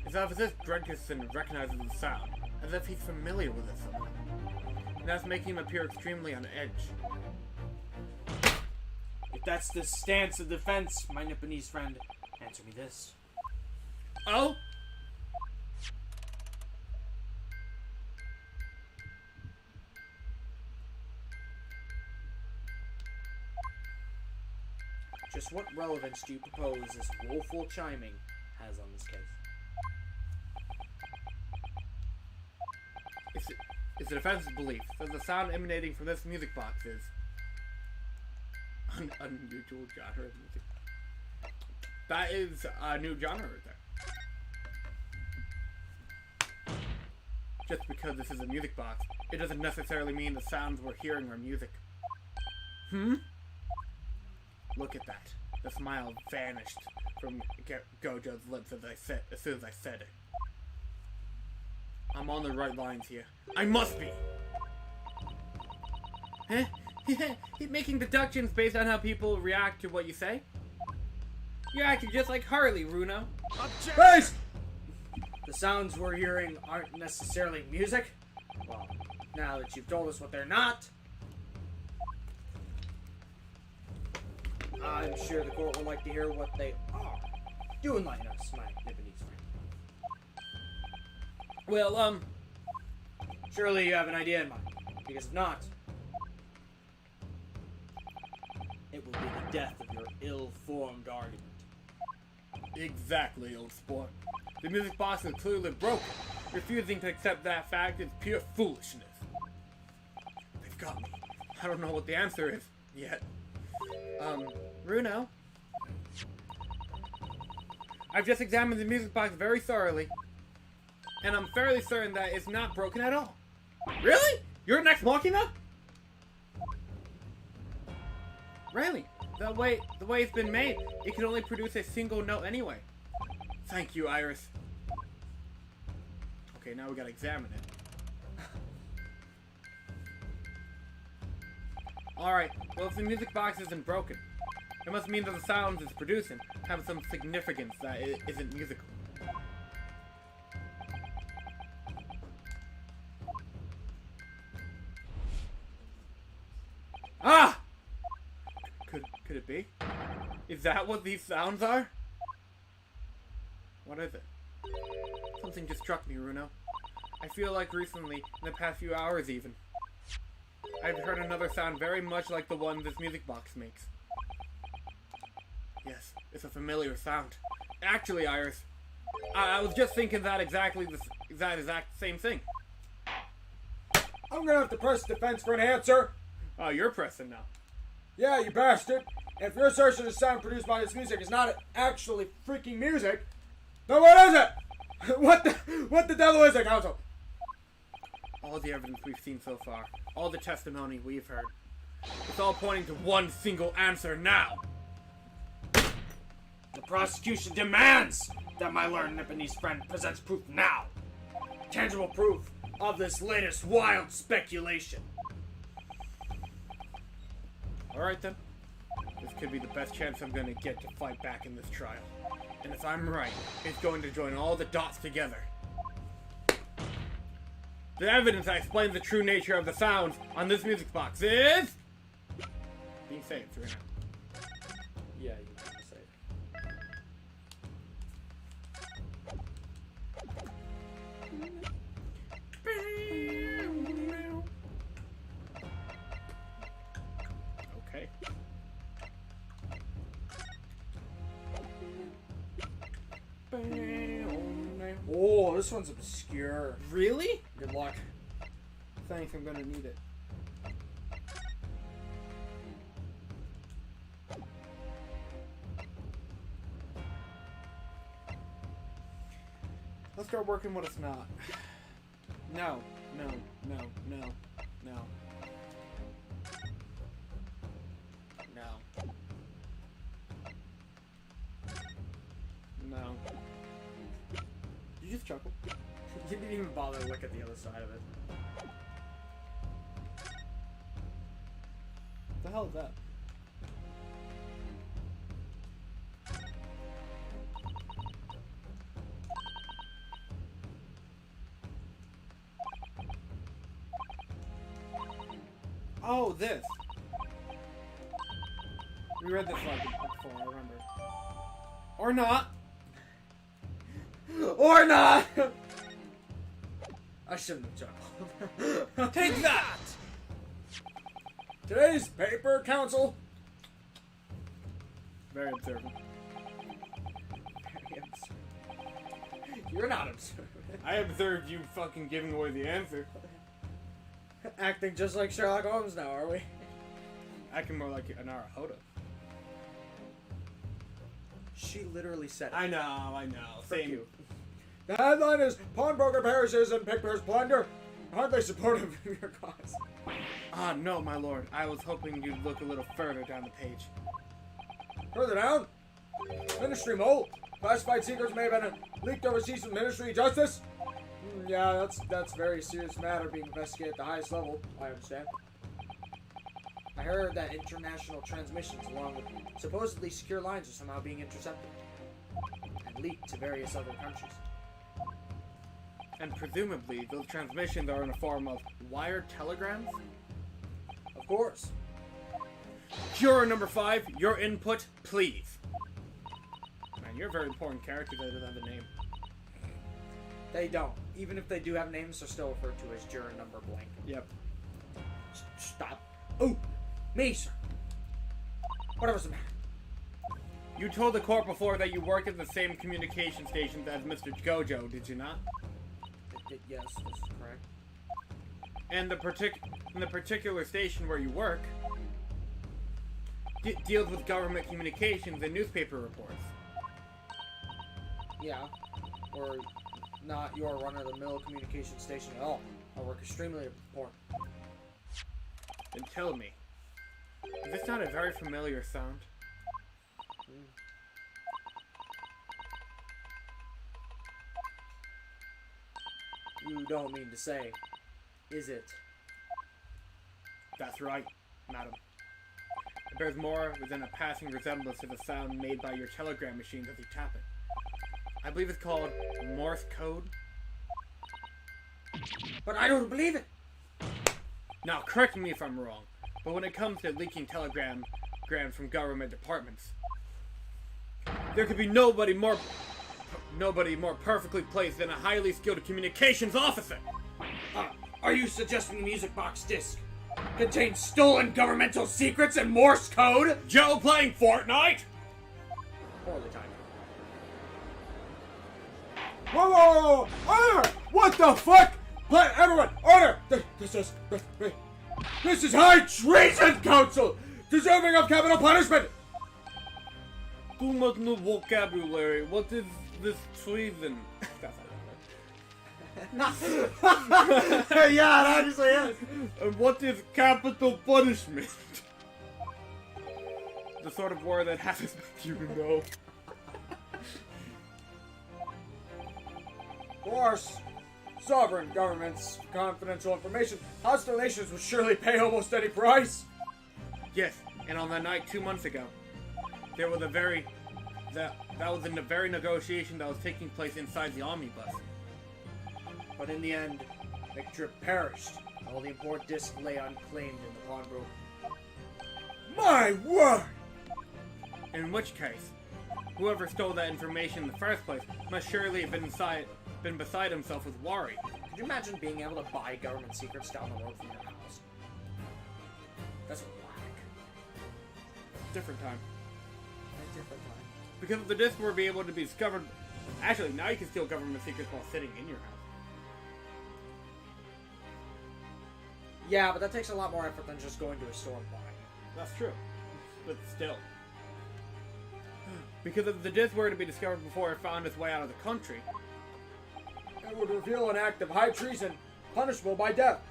It's as if Drenkerson recognizes the sound, as if he's familiar with it somehow. And that's making him appear extremely on edge. It If that's the stance of defense, my Nipponese friend, answer me this. Oh? Just what relevance do you propose this woeful chiming has on this case? It's a defensive belief that the sound emanating from this music box is an unusual genre of music. That is a new genre right there. Just because this is a music box, it doesn't necessarily mean the sounds we're hearing are music. Look at that. The smile vanished from Gojo's lips as soon as I said it. I'm on the right lines here. I must be! Huh? He's making deductions based on how people react to what you say? You're acting just like Harley, Runo. Face! The sounds we're hearing aren't necessarily music? Well, now that you've told us what they're not, I'm sure the court would like to hear what they are. Do enlighten us, my Nipponese friend. Well, Surely you have an idea in mind, because if not, it will be the death of your ill-formed argument. exactly, old sport. The music box is clearly broken. Refusing to accept that fact is pure foolishness. They've got me. I don't know what the answer is yet. Runo? I've just examined the music box very thoroughly, and I'm fairly certain that it's not broken at all. Really? You're an ex-machina? Really? The way it's been made, it can only produce a single note anyway. Thank you, Iris. Okay, now we gotta examine it. Alright, well if the music box isn't broken, it must mean that the sounds it's producing have some significance that it isn't musical. Ah! Could it be? Is that what these sounds are? What is it? Something just struck me, Runo. I feel like recently, in the past few hours even, I've heard another sound very much like the one this music box makes. Yes, it's a familiar sound. Actually, Iris, I was just thinking that exact same thing. I'm gonna have to press defense for an answer. Oh, you're pressing now. Yeah, you bastard. If your assertion of sound produced by this music is not actually freaking music, then what is it? What the devil is it, Council? All the evidence we've seen so far, all the testimony we've heard, it's all pointing to one single answer now. The prosecution demands that my learned Nipponese friend presents proof now. Tangible proof of this latest wild speculation. Alright then. This could be the best chance I'm gonna get to fight back in this trial. And if I'm right, it's going to join all the dots together. The evidence that explains the true nature of the sounds on this music box is... being saved right now. Yeah, you can say it. Okay. Oh, this one's obscure. Really? Good luck. Thanks, I'm gonna need it. Let's start working what it's not. No, no, no, no, no. No. No. You just chuckle. You didn't even bother to look at the other side of it. What the hell is that? Oh, this. We read this like before, I remember. Or not. Or not! I shouldn't have jumped. Take that! Today's paper council. Very observant. You're not observant. I observed you fucking giving away the answer. Acting just like Sherlock Holmes now, are we? Acting more like an Arahoda. She literally said it. I know. Fuck Same. you. The headline is Pawnbroker Parishes and Pickers Plunder. Aren't they supportive of your cause? Ah, no, my lord. I was hoping you'd look a little further down the page. Further down, Ministry Mole. Classified secrets may have been leaked overseas from Ministry Justice. Yeah, that's a very serious matter being investigated at the highest level. I understand. I heard that international transmissions along with supposedly secure lines are somehow being intercepted and leaked to various other countries. And presumably, those transmissions are in a form of wired telegrams? Of course. Juror number 5, your input, please. Man, you're a very important character that doesn't have a name. They don't. Even if they do have names, they're still referred to as juror number blank. Yep. Stop. Oh! Me, sir! Whatever's the matter. You told the court before that you worked at the same communication stations as Mr. Gojo, did you not? Yes, that's correct. And the particular station where you work deals with government communications and newspaper reports. Yeah. Or not your run-of-the-mill communication station at all. I work extremely important. Then tell me, is this not a very familiar sound? You don't mean to say, is it? That's right, madam. It bears more than a passing resemblance to the sound made by your telegram machines as you tap it. I believe it's called Morse code. But I don't believe it! Now, correct me if I'm wrong, but when it comes to leaking telegrams from government departments, there could be nobody more perfectly placed than a highly skilled communications officer. Are you suggesting the music box disc contains stolen governmental secrets and Morse code? Joe playing Fortnite? Poorly timed. Whoa! Order! What the fuck? Everyone, order! This is high treason, council! Deserving of capital punishment! Too much new vocabulary. What is this treason? Yeah, it actually is. And what is capital punishment? The sort of word that happens with you to know. Of course, sovereign governments, confidential information, hostile nations would surely pay almost any price. Yes, and on that night 2 months ago, there was that was in the very negotiation that was taking place inside the omnibus. But in the end, McDrip perished. All the important discs lay unclaimed in the pawnbroker. My word! In which case, whoever stole that information in the first place must surely have been beside himself with worry. Could you imagine being able to buy government secrets down the road from your house? That's whack. Different time. A different time. Because if the discs were be able to be discovered, actually now you can steal government secrets while sitting in your house. Yeah, but that takes a lot more effort than just going to a store and buying it. That's true. But still. Because if the disc were to be discovered before it found its way out of the country, It would reveal an act of high treason, punishable by death.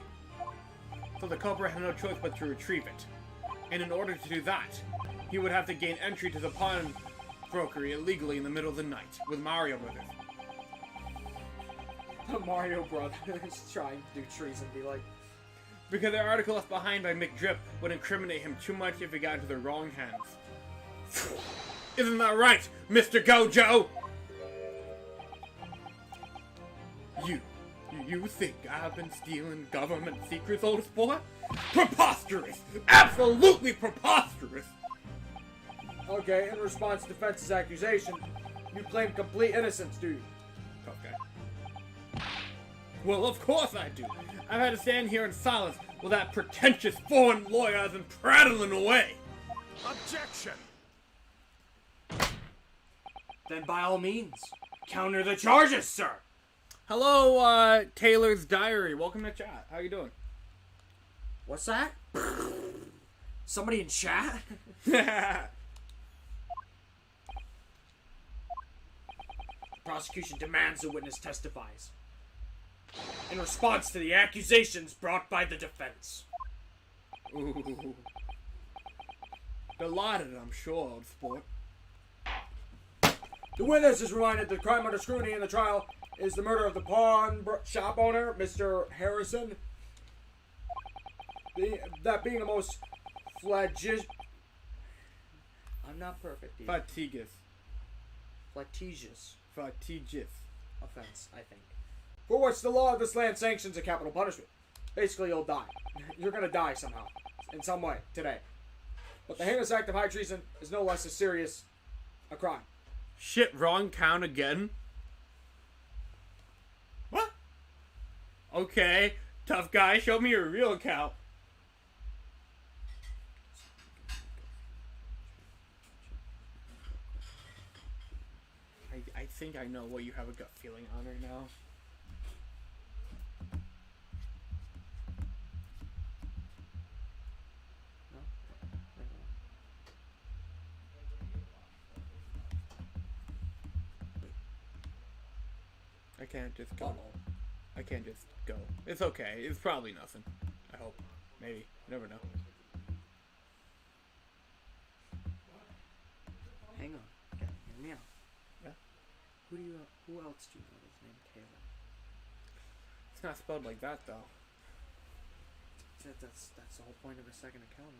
so the culprit had no choice but to retrieve it. And in order to do that, he would have to gain entry to the pawnbrokery illegally in the middle of the night with Mario Brothers. The Mario Brothers trying to do treason be like, Because the article left behind by McDrip would incriminate him too much if it got into the wrong hands. Isn't that right, Mr. Gojo? You think I've been stealing government secrets, old sport? Preposterous! Absolutely preposterous! Okay, in response to defense's accusation, you claim complete innocence, do you? Tough guy. Well, of course I do. I've had to stand here in silence while that pretentious foreign lawyer has been prattling away. Objection! Then by all means, counter the charges, sir. Hello, Taylor's Diary. Welcome to chat. How you doing? What's that? Somebody in chat? Prosecution demands the witness testifies in response to the accusations brought by the defense. Ooh. Delighted, I'm sure, old sport. The witness is reminded the crime under scrutiny in the trial is the murder of the pawn shop owner, Mr. Harrison. That being a most flagitious... I'm not perfect, dude. Fatiguous. Flagitious Fatiguous. offense, I think. For which the law of this land sanctions a capital punishment. Basically, you'll die. You're gonna die somehow. In some way, today. But the heinous act of high treason is no less as serious a crime. Shit, wrong count again? What? Okay, tough guy, show me your real count. I think I know what you have a gut feeling on right now. I can't just go. I can't just go. It's okay. It's probably nothing. I hope. Maybe. You never know. Hang on. Okay, hear me out. Yeah? Who else do you know is named Taylor? It's not spelled like that, though. That's the whole point of a second account,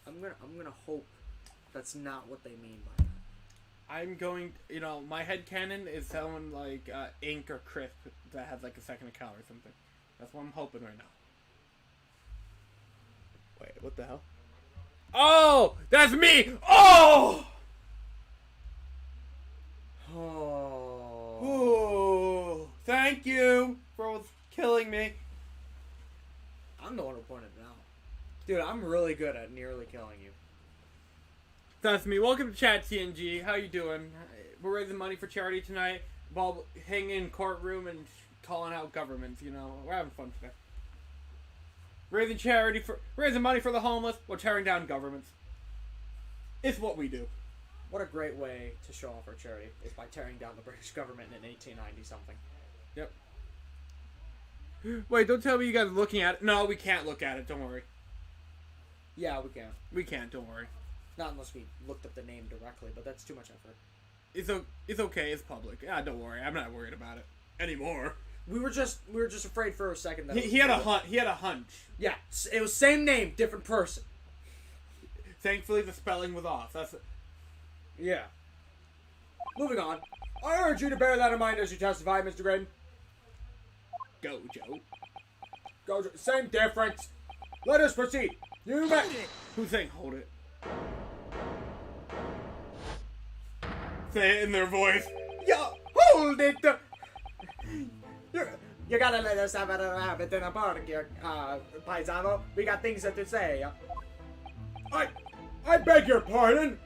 isn't it? I'm gonna hope that's not what they mean by that. I'm going, my headcanon is someone like Ink or Crisp that has like a second account or something. That's what I'm hoping right now. Wait, what the hell? Oh! That's me! Oh! Oh. Ooh, thank you for killing me. I'm the one who pointed it out. Dude, I'm really good at nearly killing you. That's me. Welcome to Chat TNG. How you doing? We're raising money for charity tonight while hanging in courtroom and calling out governments, We're having fun today. Raising money for the homeless while tearing down governments. It's what we do. What a great way to show off our charity is by tearing down the British government in 1890 something. Yep. Wait, don't tell me you guys are looking at it. No, we can't look at it. Don't worry. Yeah, we can. We can't. Don't worry. Not unless we looked up the name directly, but that's too much effort. It's okay. It's public. Don't worry. I'm not worried about it anymore. We were just afraid for a second that He had a hunch. Yeah, it was same name, different person. Thankfully, the spelling was off. That's it. Yeah. Moving on. I urge you to bear that in mind as you testify, Mr. Graydon. Go, Joe. Same difference. Let us proceed. You may... Who's saying hold it? Say it in their voice. Yeah, hold it! You gotta let us have a bit in a park here, paisano. We got things to say. I beg your pardon?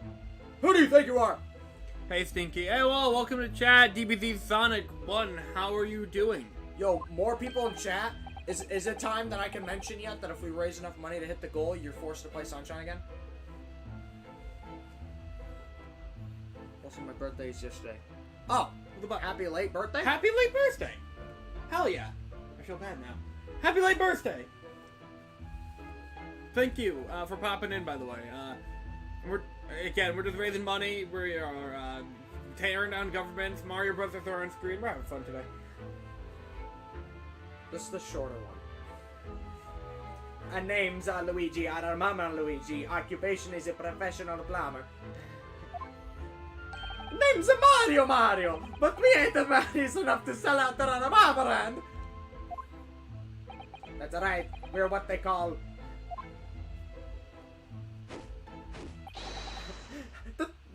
Who do you think you are? Hey, Stinky. Hey, well, welcome to chat. DBZ Sonic 1. How are you doing? Yo, more people in chat. Is it time that I can mention yet that if we raise enough money to hit the goal, you're forced to play Sunshine again? Also, my birthday is yesterday. Oh, happy late birthday? Happy late birthday! Hell yeah. I feel bad now. Happy late birthday! Thank you for popping in, by the way. We're just raising money. We are tearing down governments. Mario Bros. Are on screen. We're having fun today. This is the shorter one. Name's Luigi. I'm Mama Luigi. Occupation is a professional plumber. Name's Mario. But we ain't the money's enough to sell out there on a mama land. That's right. We're what they call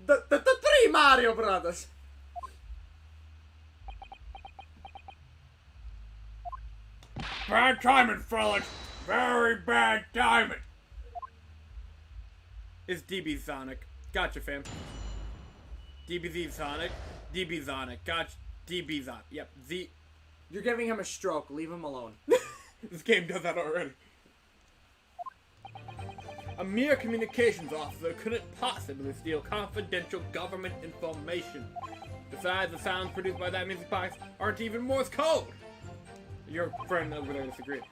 The three Mario Brothers. Bad timing, fellas. Very bad timing. It's DB Sonic. Gotcha, fam. DBZ Sonic. DB Sonic. Gotcha. DB Sonic. Yep. Z. You're giving him a stroke. Leave him alone. This game does that already. A mere communications officer couldn't possibly steal confidential government information. Besides, the sounds produced by that music box aren't even Morse code. Your friend over there disagreed.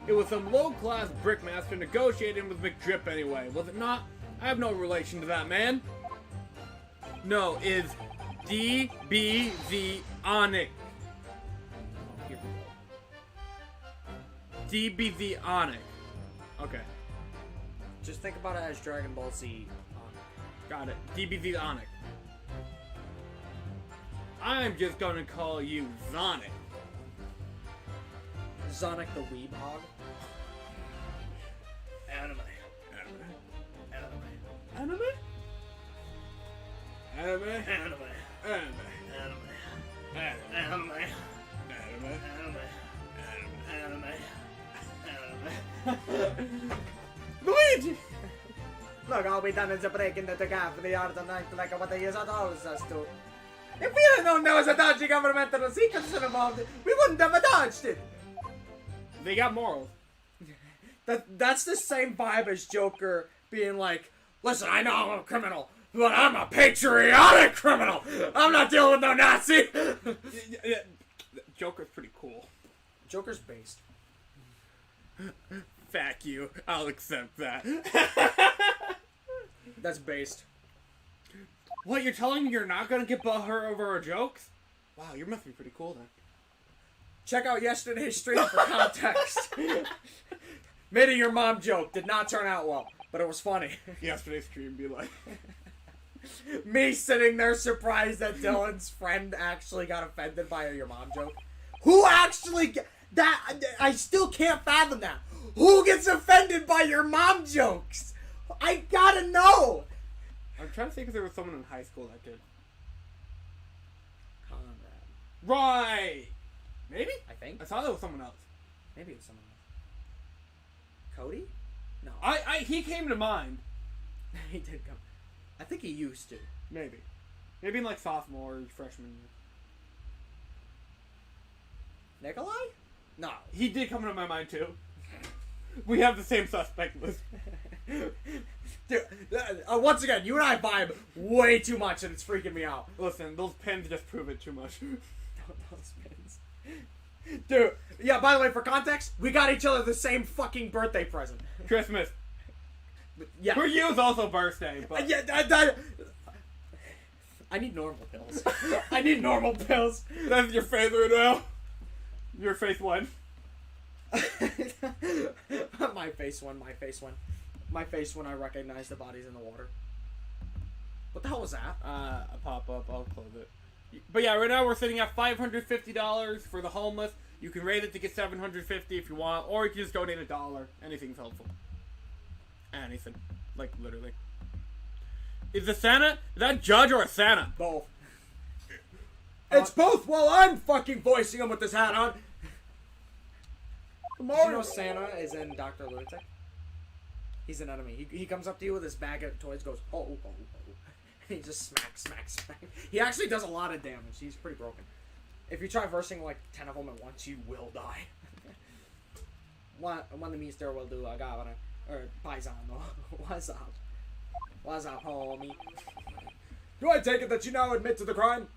It was some low-class brickmaster negotiating with McDrip anyway, was it not? I have no relation to that man. No, is DBZ Onyx. DBZ Onyx. Okay. Just think about it as Dragon Ball Z. Got it. DBZ Onyx. I'm just gonna call you Zonic. Sonic the Weeb Hog. Anime. Anime? Anime? Anime. Anime. Luigi! Look, all we done is a break into the gap for the art of night like what they use at all us to. If we had known there was a dodgy governmental secrets involved, we wouldn't have dodged it. They got morals. That's the same vibe as Joker being like, listen, I know I'm a criminal, but I'm a patriotic criminal. I'm not dealing with no Nazi. Joker's pretty cool. Joker's based. Fuck you. I'll accept that. That's based. What, you're telling me you're not gonna get butthurt over our jokes? Wow, you must be pretty cool then. Check out yesterday's stream for context. Made a your mom joke. Did not turn out well, but it was funny. Yesterday's stream be like... Me sitting there surprised that Dylan's friend actually got offended by a your mom joke. Who actually... That I still can't fathom that. Who gets offended by your mom jokes? I gotta know. I'm trying to think if there was someone in high school that did. Conrad. Right! Maybe? I think. I thought there was someone else. Maybe it was someone else. Cody? No. He came to mind. He did come. I think he used to. Maybe. Maybe in like sophomore or freshman year. Nikolai? No. He did come to my mind too. We have the same suspect list. Dude, once again, you and I vibe way too much and it's freaking me out. Listen, those pens just prove it too much. Those pins. Dude, yeah, by the way, for context, we got each other the same fucking birthday present. Christmas. Yeah. For you, it's also birthday, but... Yeah, I need normal pills. I need normal pills. That's your favorite now? Your face one. My face one. My face when I recognize the bodies in the water. What the hell was that? A pop-up. I'll close it. But yeah, right now we're sitting at $550 for the homeless. You can raise it to get $750 if you want, or you can just donate $1. Anything's helpful. Anything. Like, literally. Is the Santa? Is that Judge or a Santa? Both. It's both while I'm fucking voicing him with this hat on. Did you know Santa is in Dr. Lunatic? He's an enemy. He comes up to you with his bag of toys, goes, oh, oh, oh. And he just smacks. He actually does a lot of damage. He's pretty broken. If you try versing like 10 of them at once, you will die. One the Mister will do a governor. Or paisano. What's up? What's up, homie? Do I take it that you now admit to the crime?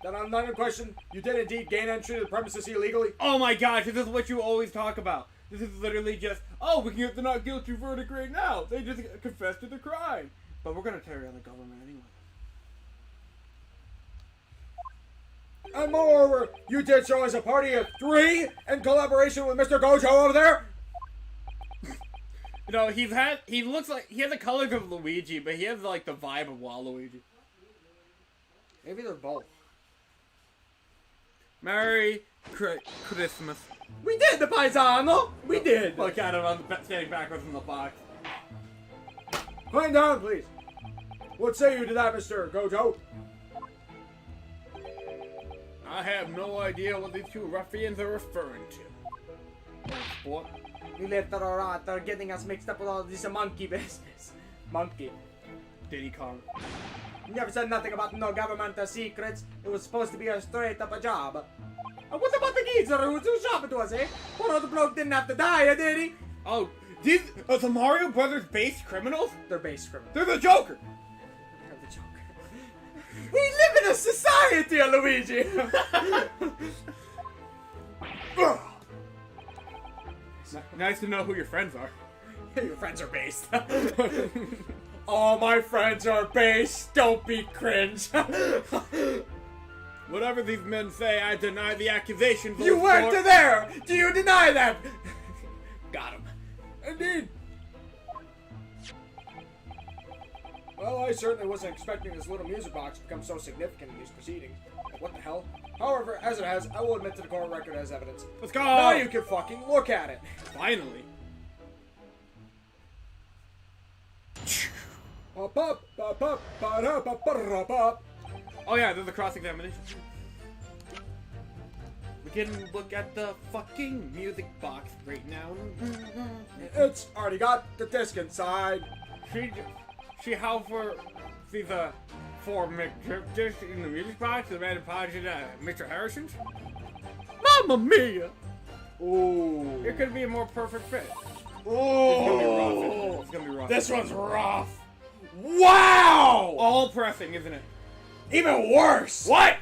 That I'm not in question, you did indeed gain entry to the premises illegally? Oh my gosh, this is what you always talk about. This is literally just, oh, we can get the not guilty verdict right now. They just confessed to the crime. But we're going to tear down the government anyway. And moreover, you did so as a party of 3 in collaboration with Mr. Gojo over there? You know, he looks like, he has the colors of Luigi, but he has like the vibe of Waluigi. Maybe they're both. Merry Christmas. We did the paisano! We did! Look at him, I'm standing backwards in the box. Climb down, please. What say you to that, Mr. Gojo? I have no idea what these two ruffians are referring to. What? You little rat are getting us mixed up with all this monkey business. Monkey. Diddy Kong. You never said nothing about no government secrets. It was supposed to be a straight up a job. And what about the geezer whose job it was, eh? Poor old bloke didn't have to die, did he? Oh, these are the Mario Brothers based criminals? They're base criminals. They're the Joker! They're the Joker. We live in a society, Luigi! Nice to know who your friends are. Your friends are based. All my friends are base. Don't be cringe. Whatever these men say, I deny the accusations. You old weren't sport. there. Do you deny that? Got him. Indeed. Well, I certainly wasn't expecting this little music box to become so significant in these proceedings. Like, what the hell? However, as it has, I will admit to the court record as evidence. Let's go! Now you can fucking look at it. Finally. Pop, pop, pop, pop, ba-da, ba, ba-da, pop. Oh yeah, there's a cross-examination. We can look at the fucking music box right now. It's already got the disc inside. She how for these four McDrifters in the music box, the man project Mr. Harrison's? Mamma mia! Ooh. It could be a more perfect fit. Ooh. It's gonna be rough. This one's rough. Wow! All pressing, isn't it? Even worse. What?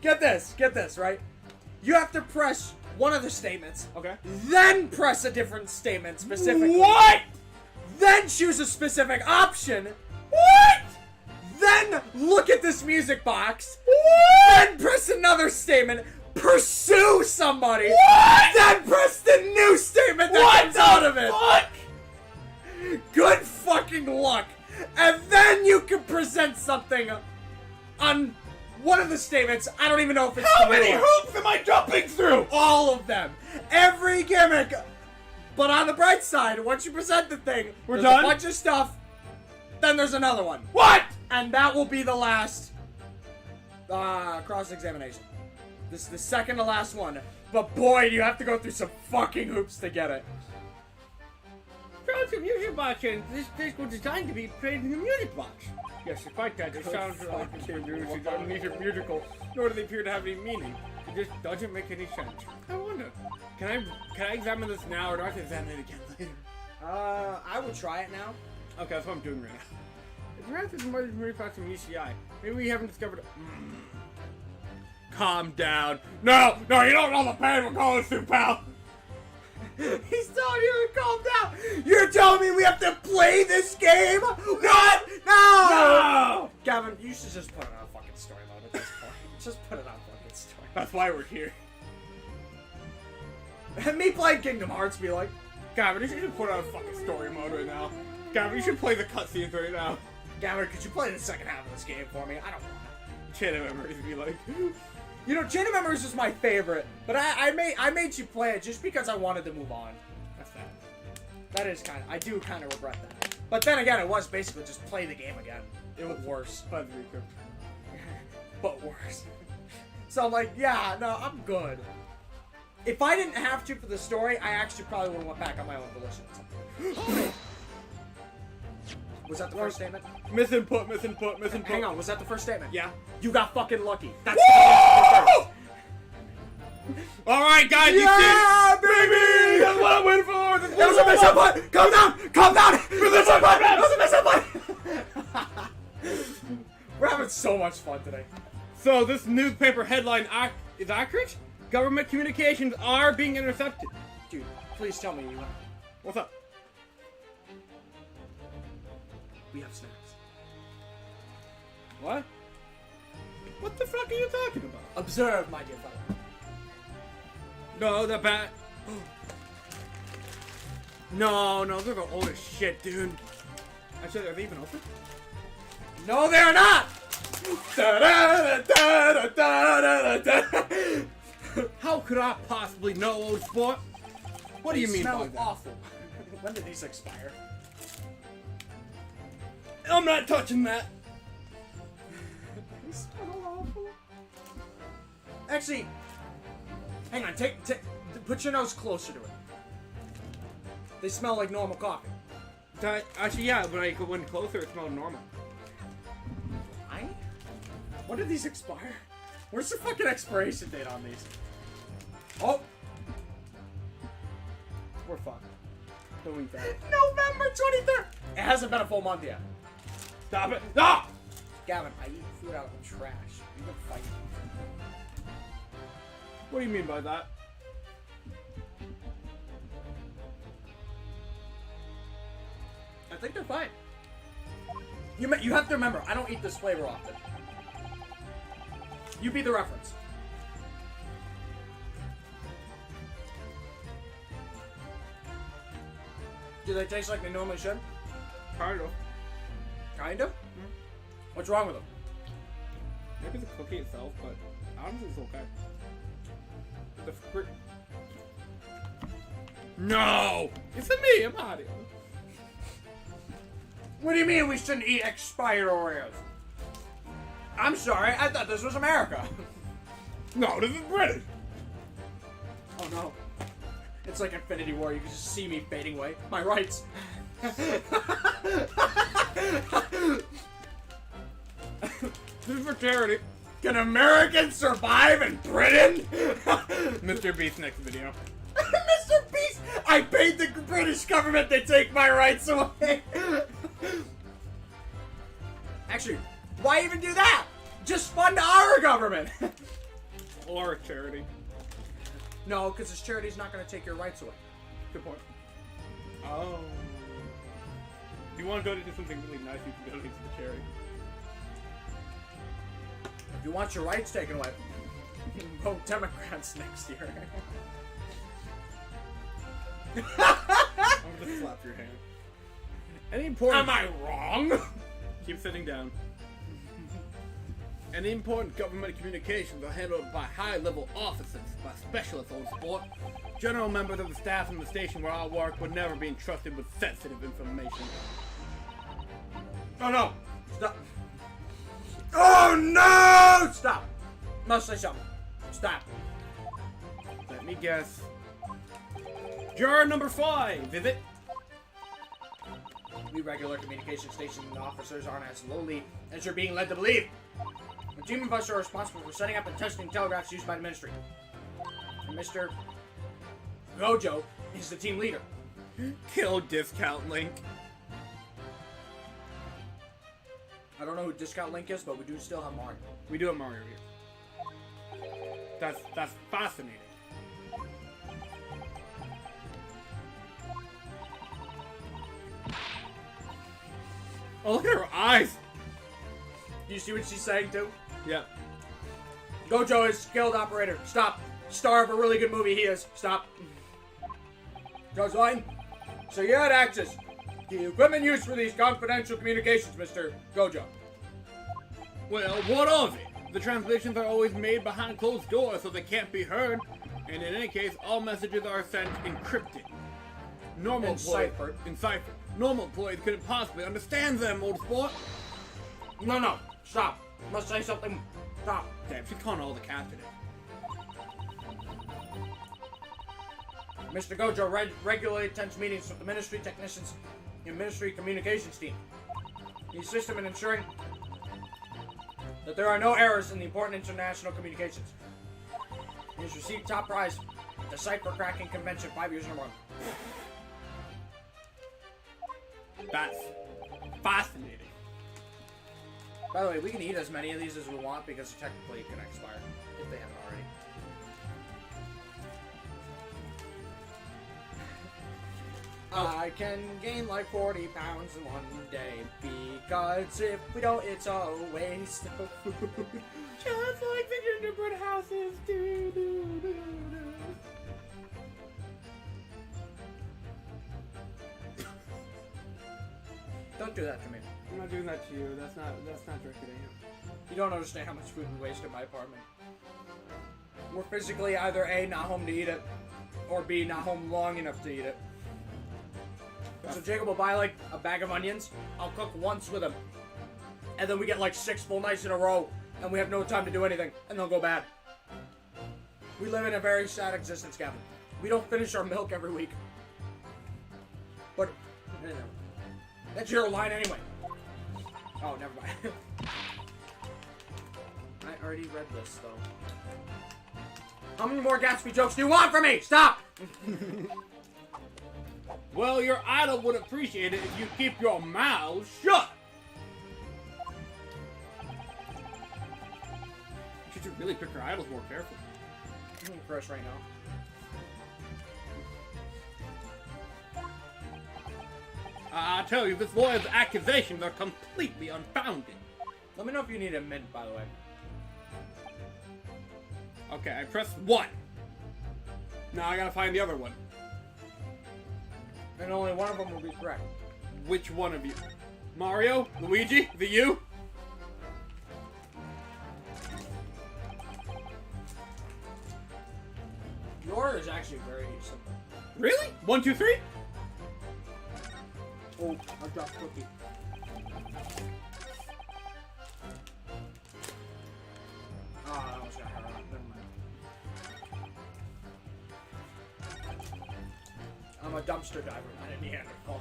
Get this, right? You have to press one of the statements, Okay. then press a different statement specifically. What? Then choose a specific option. What? Then look at this music box. What? Then press another statement. Pursue somebody. What? Then press the new statement that What comes the out of it. fuck? Good fucking luck. And then you can present something on one of the statements. I don't even know if it's How the many one. hoops am I jumping through? All of them. Every gimmick. But on the bright side, once you present the thing, We're there's done? a bunch of stuff. Then there's another one. What? And that will be the last cross-examination. This is the second to last one. But boy, do you have to go through some fucking hoops to get it. Sounds of music box, and this disc was designed to be played in the music box. Yes, despite that, it Good sounds like fucking it's neither musical, nor do they appear to have any meaning. It just doesn't make any sense. I wonder, can I examine this now, or do I have to examine it again later? I would try it now. Okay, that's what I'm doing right now. If perhaps it's more than music box from UCI, maybe we haven't discovered. Calm down. No, you don't know the pain we're going through, pal. He's telling you to calm down. You're telling me we have to play this game? What? No! No! Gavin, you should just put it on fucking story mode at this point. Just put it on fucking story. That's why we're here. And me playing Kingdom Hearts be like, Gavin, you should put on fucking story mode right now. Gavin, you should play the cutscenes right now. Gavin, could you play the second half of this game for me? I don't want it. Chain of memories be like. You know, Chain of Memories was my favorite, but I made you play it just because I wanted to move on. That's that. That is I do kind of regret that. But then again, it was basically just play the game again. It was worse. Buzz Recruit. But worse. So I'm like, yeah, no, I'm good. If I didn't have to for the story, I actually probably would have went back on my own volition. Was that the first statement? Misinput. Hang on, was that the first statement? Yeah. You got fucking lucky. That's Woo! Alright, guys, you Yeah, baby! That's what I'm waiting for! That was a miss button! Calm down! Calm down! That was a miss button! We're having so much fun today. So, this newspaper headline is accurate? Government communications are being intercepted. Dude, please tell me you What's up? we have snacks. What? What the fuck are you talking about? Observe, my dear fellow. No, the bat. No, they're the old as shit, dude. I said, are they even open? No, they're not! How could I possibly know, old sport? What do you mean by Smell that? awful. When did these expire? I'm not touching that. Actually, hang on. Put your nose closer to it. They smell like normal coffee. Actually, yeah, when I went closer, it smelled normal. When did these expire? Where's the fucking expiration date on these? Oh! We're fucked. Don't eat that. November 23rd! It hasn't been a full month yet. Stop it. No! Gavin, I eat food out of the trash. You've been fighting. What do you mean by that? I think they're fine. You have to remember, I don't eat this flavor often. You be the reference. Do they taste like they normally should? Kind of. Kind of? What's wrong with them? Maybe the cookie itself, but honestly, it's okay. The fruit. No! It's me, I'm out here. What do you mean we shouldn't eat expired Oreos? I'm sorry, I thought this was America. No, this is British. Oh no. It's like Infinity War, you can just see me fading away. My rights. This is for charity. Can Americans survive in Britain? Mr. Beast next video. Mr. Beast! I paid the British government to take my rights away! Actually, why even do that? Just fund our government! Or a charity. No, because this charity's not going to take your rights away. Good point. Oh. If you want to go to do something really nice, you can donate to the charity. If you want your rights taken away, vote Democrats next year. I'm gonna slap your hand. Any important... Am I wrong? Keep sitting down. Any important government communications are handled by high-level officers, by specialists on sport. General members of the staff and the station where I work would never be entrusted with sensitive information. Oh no! Stop! Oh no! Stop! Must say something. Stop. Let me guess. Juror number 5, is it? We regular communication station officers aren't as lowly as you're being led to believe. A team of us are responsible for setting up and testing telegraphs used by the ministry. And Mr. Gojo is the team leader. Kill Discount Link. I don't know who Discount Link is, but we do still have Mario. We do have Mario here. That's fascinating. Oh, look at her eyes! Do you see what she's saying too? Yeah. Gojo is skilled operator. Stop. Star of a really good movie he is. Stop. Goes line. So you had access to the equipment used for these confidential communications, Mr. Gojo. Well, what of it? The transmissions are always made behind closed doors so they can't be heard. And in any case, all messages are sent encrypted. Normal employees... Enciphered. Normal employees couldn't possibly understand them, old sport. No. Stop. Must say something. Stop. Damn, she's calling all the cats today. Mr. Gojo regularly attends meetings with the ministry technicians and ministry communications team. He assists them in ensuring that there are no errors in the important international communications. He has received top prize at the Cipher Cracking Convention 5 years in a row. That's fascinating. By the way, we can eat as many of these as we want because technically it can expire if they haven't already. I can gain like 40 pounds in one day because if we don't, it's a waste of food. Just like the gingerbread houses do. Don't do that to me. I'm not doing that to you. That's not directed at you. You don't understand how much food we waste in my apartment. We're physically either A, not home to eat it, or B, not home long enough to eat it. So Jacob will buy like a bag of onions. I'll cook once with him, and then we get like 6 full nights in a row, and we have no time to do anything, and they'll go bad. We live in a very sad existence, Gavin. We don't finish our milk every week. But that's your line anyway. Oh, never mind. I already read this though. How many more Gatsby jokes do you want from me? Stop! Well, your idol would appreciate it if you keep your mouth shut. You should really pick your idols more carefully. I'm gonna crush right now. I tell you, this lawyer's accusations are completely unfounded. Let me know if you need a mint, by the way. Okay, I pressed 1. Now I gotta find the other one. And only one of them will be correct. Which one of you? Mario? Luigi? Is it you? The order is actually very simple. Really? 1, 2, 3? Oh, I dropped cookie. Oh, I almost got her on. Never mind. I'm a dumpster diver, not a Neanderthal.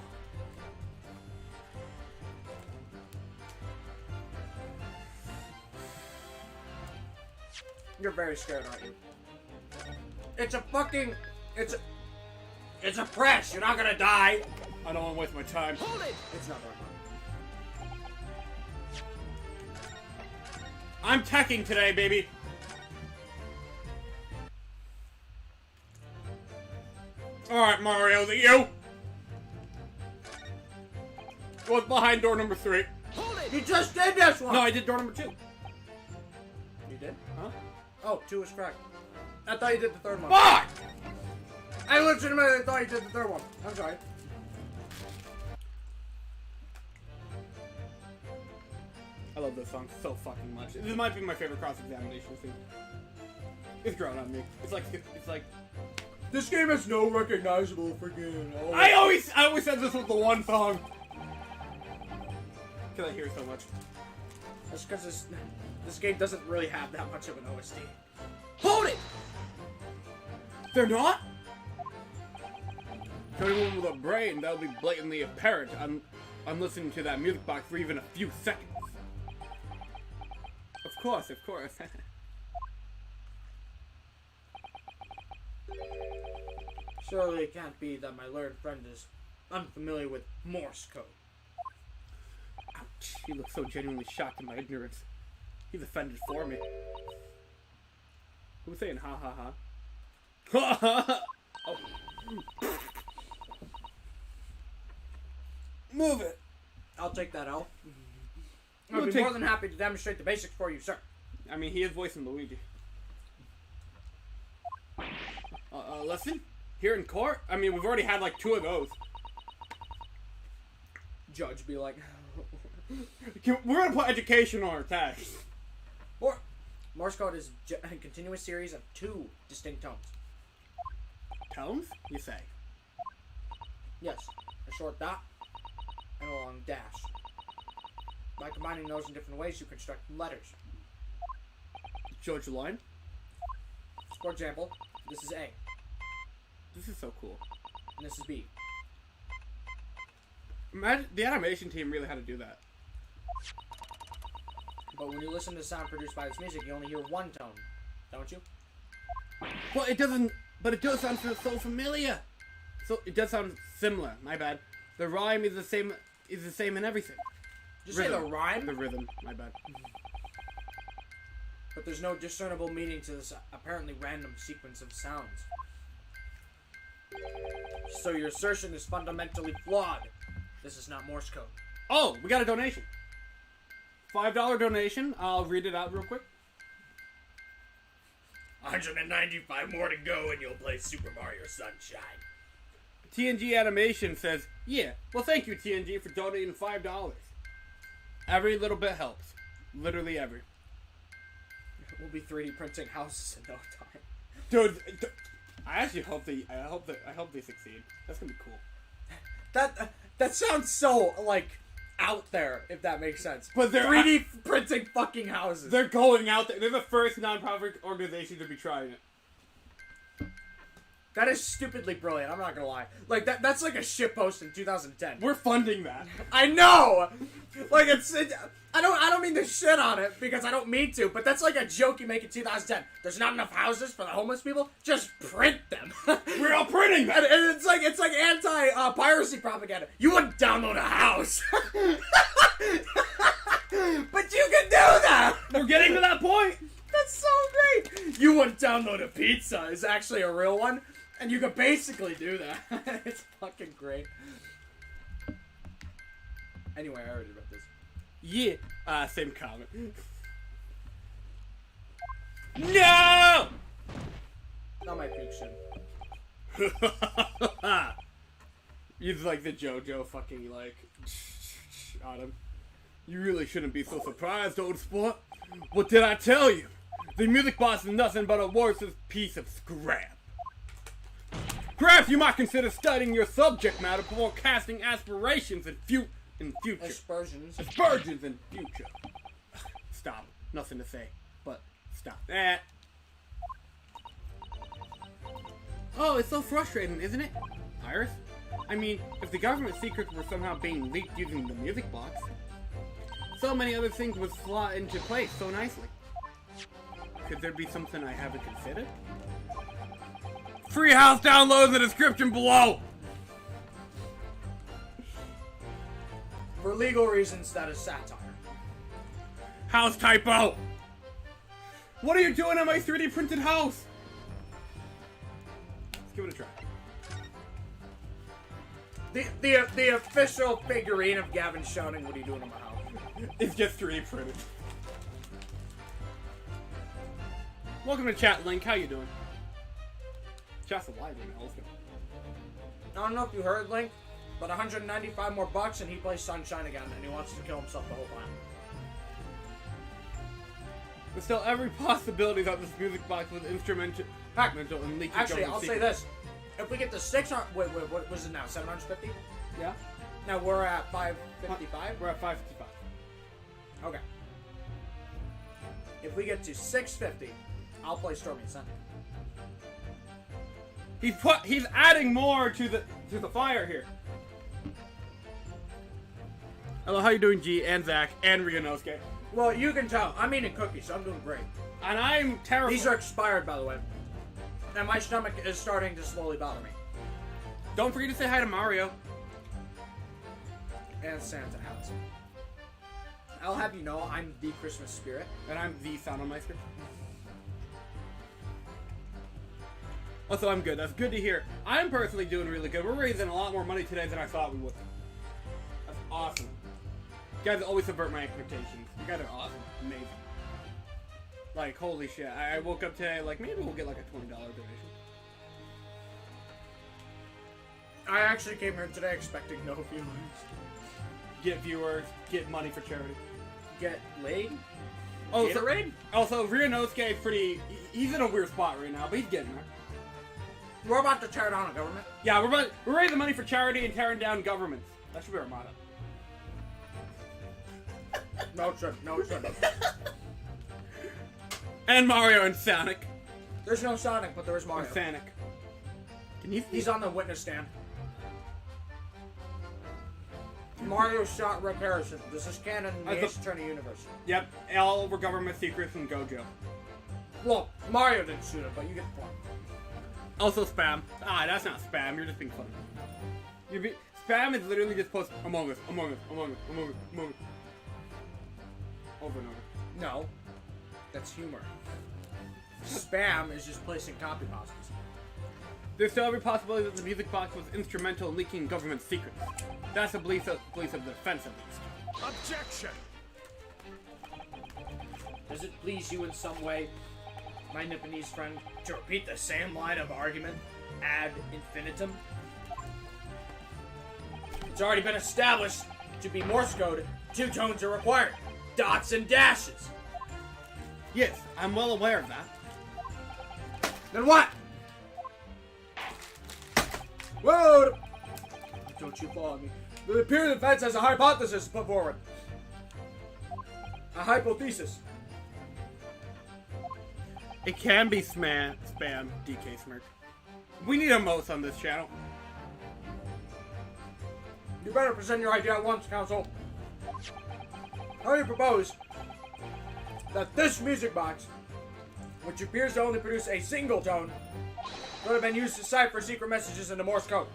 You're very scared, aren't you? It's a fucking... It's a press! You're not gonna die! I don't want to waste my time. Hold it! It's not that fun. I'm teching today, baby. Alright, Mario, is it you? What's behind door number 3? Hold it! You just did this one! No, I did door number 2. You did? Huh? Oh, 2 is correct. I thought you did the third one. Fuck! I legitimately thought you did the third one. I'm sorry. I love this song so fucking much. This might be my favorite cross-examination scene. It's grown on me. It's like... This game has no recognizable freaking. I always said this was the one song. Cause I hear so much. That's because this game doesn't really have that much of an OST. Hold it! They're not? To anyone with a brain, that'll be blatantly apparent. I'm listening to that music box for even a few seconds. Of course, of course. Surely it can't be that my learned friend is unfamiliar with Morse code. Ouch, he looks so genuinely shocked at my ignorance. He's offended for me. Who's saying ha ha ha? Ha ha ha! Oh. Move it! I'll take that L. You'll I'd be take- more than happy to demonstrate the basics for you, sir. I mean, he is voicing Luigi. Lesson? Here in court? I mean, we've already had like 2 of those. Judge be like, We're gonna put education on our test. or Morse code is a continuous series of 2 distinct tones. Tones? You say? Yes, a short dot and a long dash. By combining those in different ways, you construct letters. George line? For example, this is A, This is so cool. and this is B. Imagine the animation team really had to do that. But when you listen to the sound produced by this music, you only hear one tone, don't you? Well, it doesn't. But it does sound so familiar. So it does sound similar. My bad. The rhyme is the same. Is the same in everything. Just say the Rhythm. rhyme, The rhythm. My bad. but there's no discernible meaning to this apparently random sequence of sounds. So your assertion is fundamentally flawed. This is not Morse code. Oh, we got a donation. $5 donation. I'll read it out real quick. 195 more to go and you'll play Super Mario Sunshine. TNG Animation says, yeah, well thank you TNG for donating $5. Every little bit helps. Literally every. We'll be 3D printing houses in no time. Dude, I actually hope they succeed. That's gonna be cool. That sounds so, like, out there, if that makes sense. But they're 3D printing fucking houses. They're going out there. They're the first non-profit organization to be trying it. That is stupidly brilliant, I'm not gonna lie. Like, that's like a shitpost in 2010. We're funding that. I know! Like, I don't mean to shit on it, because I don't mean to, but that's like a joke you make in 2010. There's not enough houses for the homeless people? Just print them. We're all printing them! And it's like anti-piracy propaganda. You wouldn't download a house. But you can do that! We're getting to that point! That's so great! You wouldn't download a pizza is actually a real one. And you could basically do that. It's fucking great. Anyway, I already read this. Yeah. Same comment. No! Not my peak shit. He's like the JoJo fucking, like, on him. You really shouldn't be so surprised, old sport. What did I tell you? The music box is nothing but a worthless piece of scrap. Perhaps you might consider studying your subject matter before casting aspirations in future. Aspersions. Aspersions in future. Stop. Nothing to say, but stop. Oh, it's so frustrating, isn't it, Iris? I mean, if the government secrets were somehow being leaked using the music box, so many other things would slot into place so nicely. Could there be something I haven't considered? Free house download in the description below! For legal reasons, that is satire. House typo! What are you doing at my 3D printed house? Let's give it a try. The official figurine of Gavin shouting, "What are you doing in my house?" It's just 3D printed. Welcome to chat, Link. How you doing? Chat's alive right now. Let's go. I don't know if you heard, Link, but 195 more bucks and he plays Sunshine again, and he wants to kill himself the whole time. There's still every possibility that this music box was instrumental in leaking. Actually, government I'll say secrets. this. If we get to 600... Wait, what was it now? 750? Yeah? Now we're at 555? We're at 555. Okay. If we get to 650, I'll play Stormy Sun. He's adding more to the fire here. Hello, how you doing, G and Zach and Ryunosuke? Well, you can tell. I'm eating cookies, so I'm doing great. And I'm terrified. These are expired, by the way. And my stomach is starting to slowly bother me. Don't forget to say hi to Mario. And Santa House. I'll have you know, I'm the Christmas spirit. And I'm the Soundmeister. Also, I'm good. That's good to hear. I'm personally doing really good. We're raising a lot more money today than I thought we would. That's awesome. You guys always subvert my expectations. You guys are awesome. Amazing. Like, holy shit. I woke up today, like, maybe we'll get like a $20 donation. I actually came here today expecting no viewers. Get viewers, get money for charity. Get laid? Oh, Gatorade? Also, Ryunosuke is pretty... He's in a weird spot right now, but he's getting there. We're about to tear down a government. Yeah, we're raising money for charity and tearing down governments. That should be our motto. No, it shouldn't. No, it shouldn't. And Mario and Sonic. There's no Sonic, but there is Mario. Or Sonic. Can you see? He's on the witness stand. Mario shot Rick Harrison. This is canon in the Ace Attorney universe. Yep, all over government secrets from Gojo. Well, Mario didn't shoot it, but you get the point. Also spam. Ah, that's not spam. You're just being funny. Spam is literally just post Among Us, Among Us, Among Us, Among Us, Among Us. Over and over. No, that's humor. Spam is just placing copy pastas. There's still every possibility that the music box was instrumental in leaking government secrets. That's the belief of the defense, at least. Objection! Does it please you in some way, my Nipponese friend, to repeat the same line of argument ad infinitum? It's already been established to be Morse code, 2 tones are required. Dots and dashes. Yes, I'm well aware of that. Then what? Whoa! Don't you follow me. The peer defense has a hypothesis to put forward. A hypothesis. It can be spam, DK Smirk. We need a most on this channel. You better present your idea at once, counsel. How do you propose that this music box, which appears to only produce a single tone, would have been used to cipher secret messages into Morse code?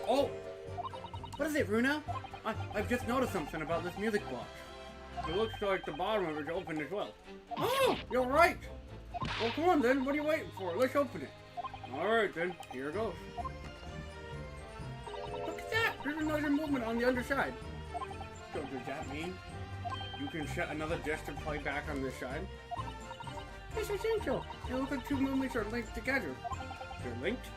Oh! What is it, Bruno? I've just noticed something about this music box. It looks like the bottom of it's open as well. Oh! You're right! Well, come on then. What are you waiting for? Let's open it. Alright then. Here goes. Look at that! There's another movement on the underside. So does that mean you can set another disc to play back on this side? It's essential. It looks like two movements are linked together. They're linked?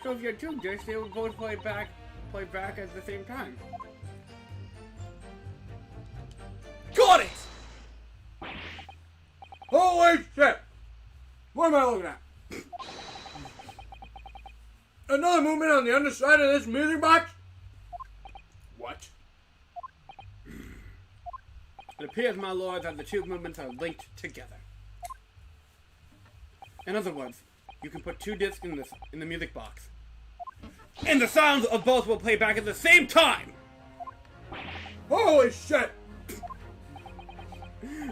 So if you had two discs, they would both play back at the same time. Got it! Holy shit! What am I looking at? Another movement on the underside of this music box? What? It appears, my lord, that the two movements are linked together. In other words, you can put two discs in the music box, and the sounds of both will play back at the same time! Holy shit!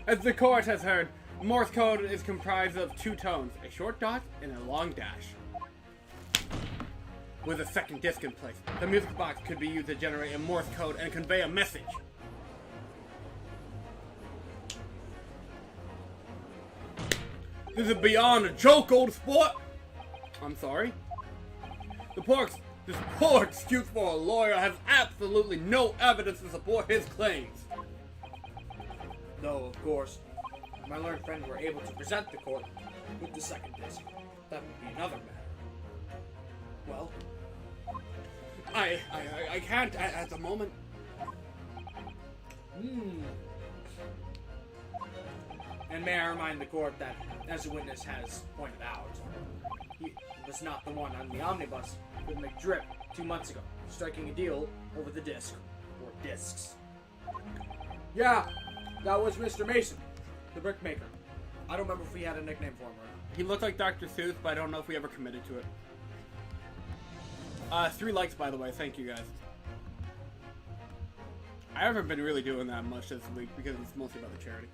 As the court has heard, Morse code is comprised of two tones, a short dot and a long dash, with a second disc in place. The music box could be used to generate a Morse code and convey a message. This is beyond a joke, old sport! I'm sorry. This poor excuse for a lawyer has absolutely no evidence to support his claims. Though, of course, if my learned friend were able to present the court with the second disc, that would be another matter. Well, I can't at the moment. And may I remind the court that, as the witness has pointed out, he was not the one on the omnibus with McDrip 2 months ago, striking a deal over the disc, or discs. Yeah, that was Mr. Mason, the brickmaker. I don't remember if we had a nickname for him or not. He looked like Dr. Seuss, but I don't know if we ever committed to it. 3 likes, by the way. Thank you, guys. I haven't been really doing that much this week because it's mostly about the charity.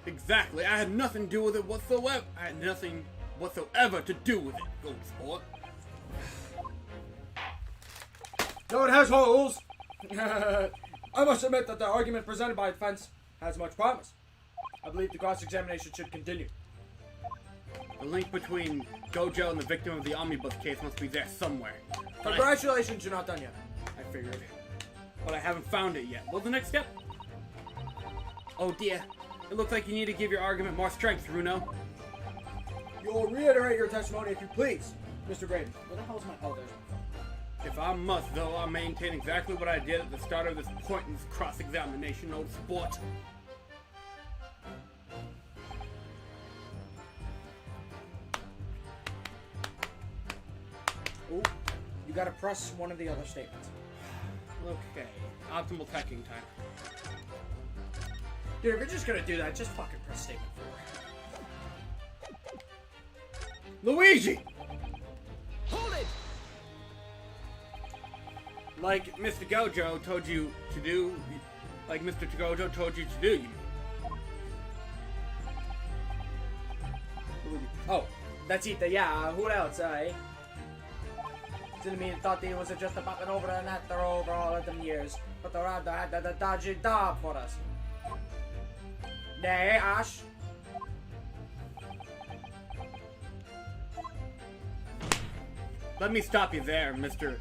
Exactly. I had nothing to do with it whatsoever. I had nothing whatsoever to do with it, gold sport. Though it has holes, I must admit that the argument presented by defense has much promise. I believe the cross-examination should continue. The link between Gojo and the victim of the omnibus case must be there somewhere. But Congratulations, you're not done yet. I figured. But I haven't found it yet. What's the next step? Oh dear. It looks like you need to give your argument more strength, Runo. You'll reiterate your testimony if you please, Mr. Graydon. Where the hell's my... Oh, there's my phone. If I must, though, I'll maintain exactly what I did at the start of this pointless cross-examination, old sport. Oh, you gotta press one of the other statements. Okay. Optimal teching time. Dude, if you're just gonna do that, just fucking press statement 4. Luigi! Hold it! Like Mr. Gojo told you to do... Like Mr. Gojo told you to do, you mean. Oh, that's it, yeah, who else, eh? Didn't mean thought he was just a popping over the net over all of them years, but the rather had the dodgy job for us. Nay, Ash? Let me stop you there, Mr.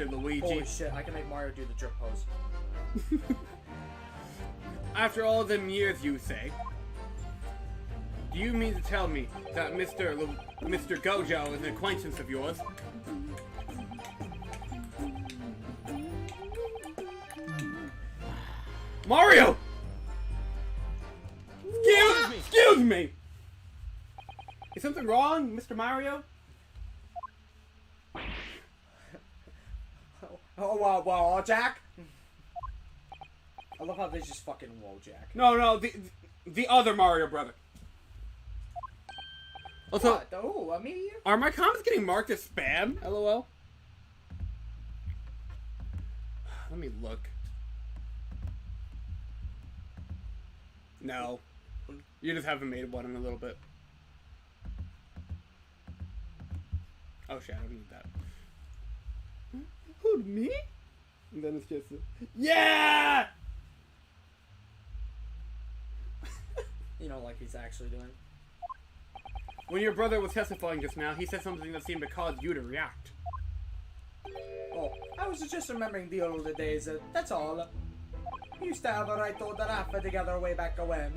Luigi. Holy shit, I can make Mario do the drip pose. After all them years, you say? Do you mean to tell me that Mr. Gojo is an acquaintance of yours? Mario! Excuse me! Is something wrong, Mr. Mario? Oh, wow, Jack? I love how they just fucking Jack. No, the other Mario brother. Also, What? Oh, me? are my comments getting marked as spam? LOL. Let me look. No. You just haven't made one in a little bit. Oh shit, I don't need that. Who, me? And then it's just yeah! You know, like he's actually doing. When your brother was testifying just now, he said something that seemed to cause you to react. Oh, I was just remembering the older days, that's all. We used to have a right old raft together way back when.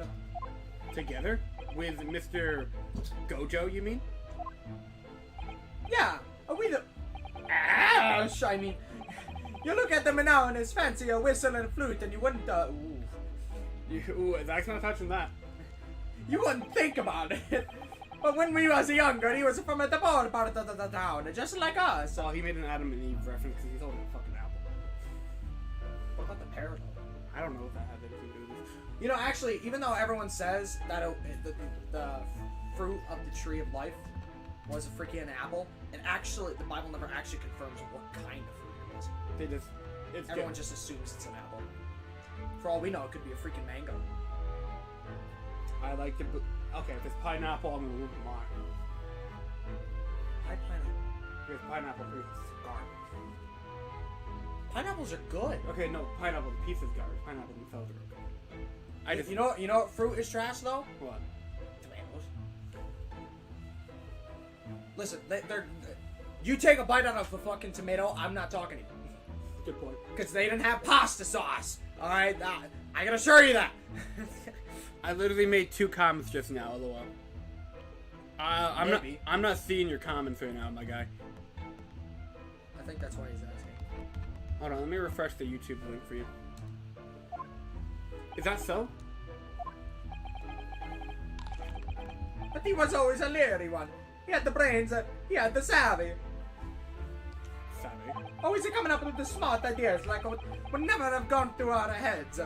Together? With Mr. Gojo, you mean? Yeah, we the... Ouch, I mean... You look at him now in his fancy whistle and flute and you wouldn't, Ooh, Zach's not touching that. You wouldn't think about it. But when we was younger, he was from the poor part of the town, just like us. Oh, he made an Adam and Eve reference because he's holding a fucking apple. What about the parallel? I don't know if that has anything to do with this. You know, actually, even though everyone says that the fruit of the tree of life was a freaking apple, and actually, the Bible never actually confirms what kind of fruit it is. They just, it's Everyone good. just assumes it's an apple. For all we know, it could be a freaking mango. I like to. Okay, if it's pineapple, I'm gonna move mine. Why pineapple? If it's pineapple, it's garbage. Pineapples are good. Okay, no, pineapple, the piece is garbage. Pineapple themselves are okay. I just, You know what fruit is trash though? what? Tomatoes. Listen, they're you take a bite out of the fucking tomato, I'm not talking to you. Good point. Because they didn't have pasta sauce. Alright, I can assure you that. I literally made 2 comments just now, lol. Maybe. I'm not seeing your comments right now, my guy. I think that's why he's asking. Hold on, let me refresh the YouTube link for you. Is that so? But he was always a leery one. He had the brains, he had the savvy. Savvy. Always coming up with the smart ideas like would never have gone through our heads.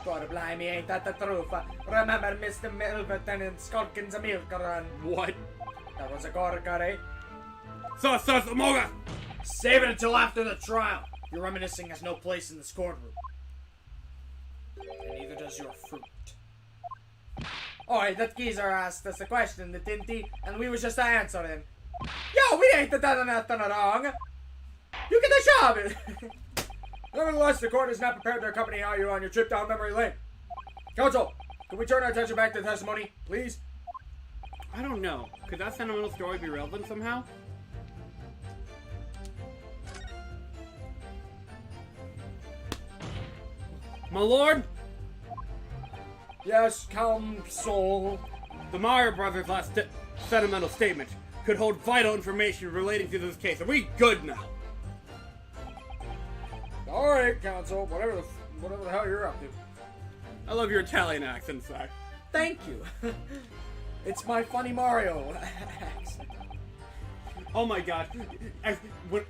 God blimey, ain't that the truth? Remember Mr. Milverton and Skulkin's a milk run? What? That was a gorga, eh? Moga! Save it until after the trial. Your reminiscing has no place in this courtroom. And neither does your fruit. Alright, that geezer asked us a question, didn't he? And we was just answering. Yo, we ain't done nothing wrong. You get the job. Nevertheless, the court is not prepared to accompany you on your trip down memory lane. Counsel, can we turn our attention back to the testimony, please? I don't know. Could that sentimental story be relevant somehow? My lord? Yes, counsel. The Mario Brothers' last sentimental statement could hold vital information relating to this case. Are we good now? Alright, counsel. Whatever the hell you're up to. I love your Italian accent, Zach. Thank you. It's my funny Mario accent. Oh my god. I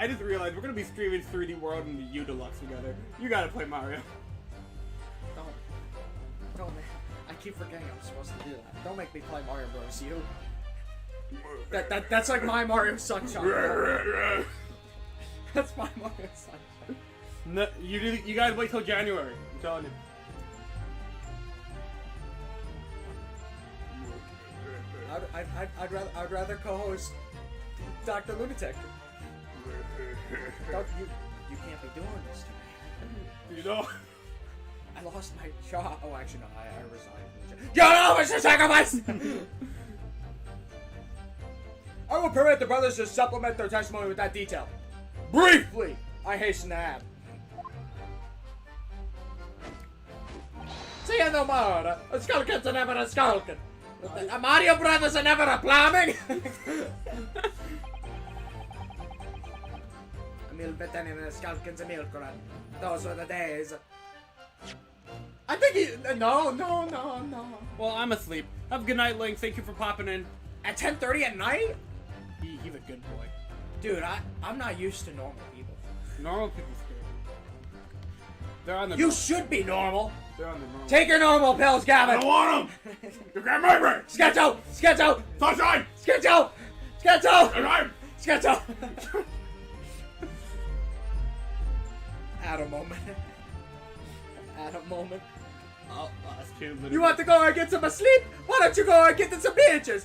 just realized we're gonna be streaming 3D World and the U Deluxe together. You gotta play Mario. Don't. I keep forgetting I'm supposed to do that. Don't make me play Mario Bros. U. That's like my Mario Sunshine. That's my Mario Sunshine. No, you guys wait till January. I'm telling you. I'd rather co-host Dr. Lunatic. You can't be doing this to me. You know? I lost my job. Oh, actually, no. I resigned. You know, Mr. Sacrifice! I will permit the brothers to supplement their testimony with that detail. Briefly, I hasten to add. Say no more. A Skulkin's never a Skulkin. A Mario Brothers are never a plumbing. A Milbetten and a Skulkin's a milk run. Those were the days. think he... No. Well, I'm asleep. Have a good night, Link. Thank you for popping in. At 10:30 at night? He's a good boy. Dude, I'm not used to normal people. Normal people scare me. They're on the. You should be normal. They're on the normal. Take your normal pills, Gavin. I don't want him! You can't make me! Sketcho! Sunshine! Sketcho! Sunshine! Sketcho! At a moment. Us two. You want to go and get some sleep? Why don't you go and get some bitches?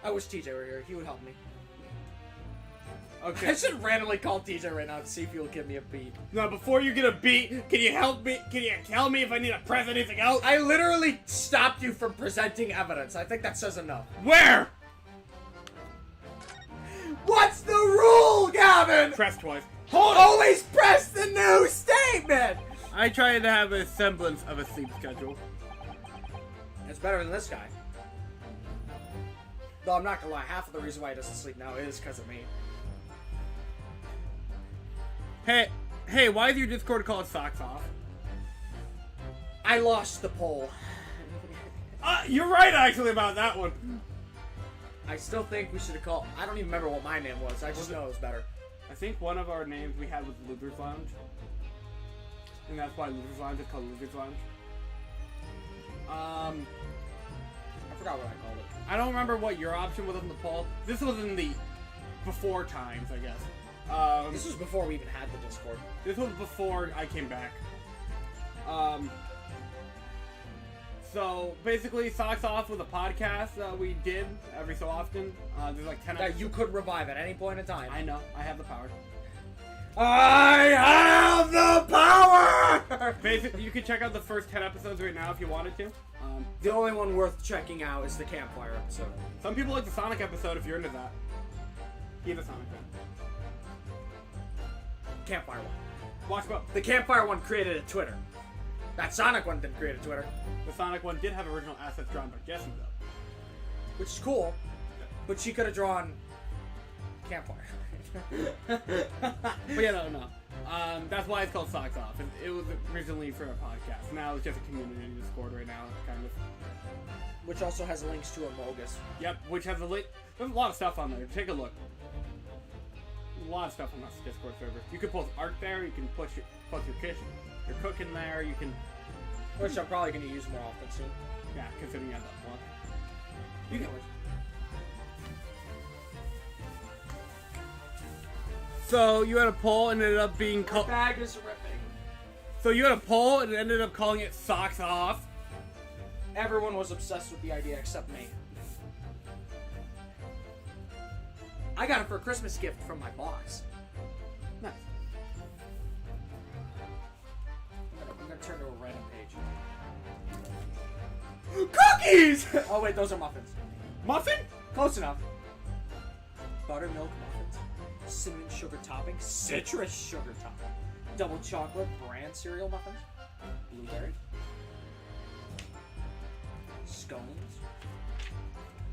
I wish TJ were here. He would help me. Okay. I should randomly call TJ right now to see if he'll give me a beat. Now, before you get a beat, can you help me? Can you tell me if I need to press anything else? I literally stopped you from presenting evidence. I think that says enough. Where? What's the rule, Gavin? Press twice. Always press the new statement! I try to have a semblance of a sleep schedule. It's better than this guy. Though I'm not gonna lie, half of the reason why he doesn't sleep now is because of me. Hey, why is your Discord called Socks Off? I lost the poll. You're right actually about that one. I still think we should have called... I don't even remember what my name was. I just know it was better. I think one of our names we had was Luther's Lounge. And that's why Luther's Lounge is called Luther's Lounge. I forgot what I called it. I don't remember what your option was in the poll. This was in the before times, I guess. This was before we even had the Discord. This was before I came back. So basically, Socks Off was a podcast that we did every so often. There's like 10 That episodes. you could revive at any point in time. I know. I have the power. I have the power! Basically, you can check out the first 10 episodes right now if you wanted to. The only one worth checking out is the campfire episode. Some people like the Sonic episode if you're into that. He's a Sonic fan. Campfire one. Watch both. The campfire one created a Twitter. That Sonic one didn't create a Twitter. The Sonic one did have original assets drawn by Jesse, though. Which is cool. But she could have drawn campfire. But yeah, no. That's why it's called Socks Off. It was originally for a podcast. Now it's just a community Discord right now, kind of. Which also has links to Amogus. Yep, which has a link. There's a lot of stuff on there. Take a look. A lot of stuff on this Discord server. You can post art there. You can post your kitchen. You're cooking there. You can. Which I'm probably going to use more often soon. Yeah, considering you have that one. You can. So you had a poll and it ended up being My called. bag is ripping. So you had a poll and it ended up calling it Socks Off. Everyone was obsessed with the idea except me. I got it for a Christmas gift from my boss. Nice. I'm gonna turn to a random page. Cookies! Oh wait, those are muffins. Muffin? Close enough. Buttermilk muffins. Cinnamon sugar topping. Citrus sugar topping. Double chocolate bran cereal muffins. Blueberry. Scones.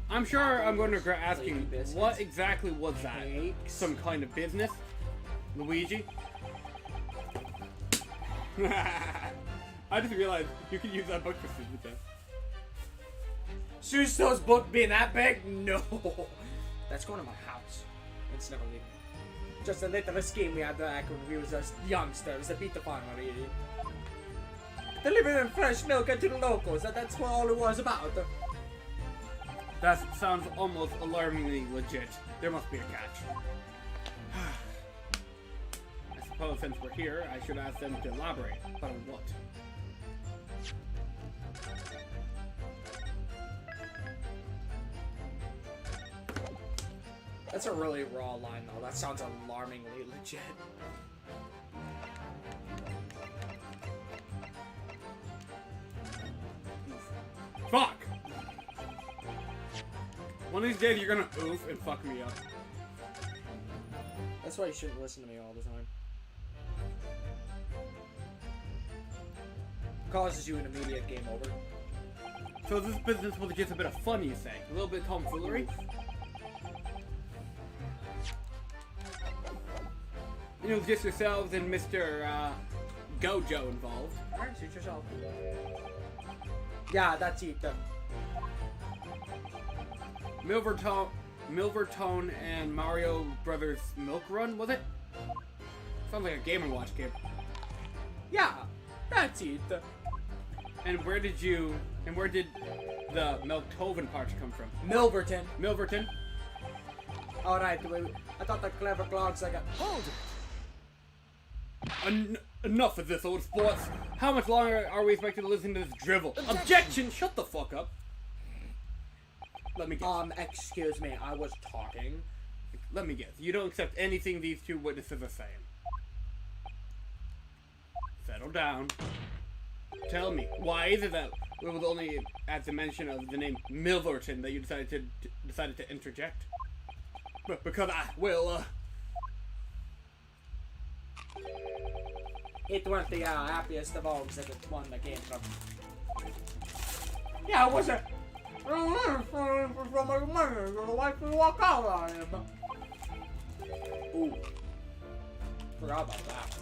I'm sure I'm going to regret asking, Lady biscuits. what exactly was that? Cakes. Some kind of business? Luigi? I just realized you could use that book for Super Susto's book being that big? No. That's going to my house. It's never leaving. Just a little scheme we had back when we was just youngsters to beat the family. Delivering fresh milk to the locals. That's what all it was about. That sounds almost alarmingly legit. There must be a catch. I suppose since we're here, I should ask them to elaborate. But on what? That's a really raw line, though. That sounds alarmingly legit. Fuck! One of these days you're gonna oof and fuck me up. That's why you shouldn't listen to me all the time. Causes you an immediate game over. So this business was just a bit of fun, you say? A little bit of tomfoolery? it was just yourselves and Mr. Gojo involved. Alright, suit yourself. Yeah, that's it. Milvertone and Mario Brothers Milk Run, was it? Sounds like a Game & Watch game. Yeah, that's it. And where did the Melktoven parts come from? Milverton. Milverton? Alright, I thought the clever clogs like a... Hold it. Enough of this, old sports. How much longer are we expected to listen to this drivel? Objection! Shut the fuck up. Let me guess. Excuse me, I was talking. Let me guess. You don't accept anything these two witnesses are saying. Settle down. Tell me, why is it that it was only at the mention of the name Milverton that you decided to interject? Because It weren't the happiest of all that it's one that came from. Yeah, it wasn't. From my mother, the wife to walk out on him. Ooh. Forgot about that.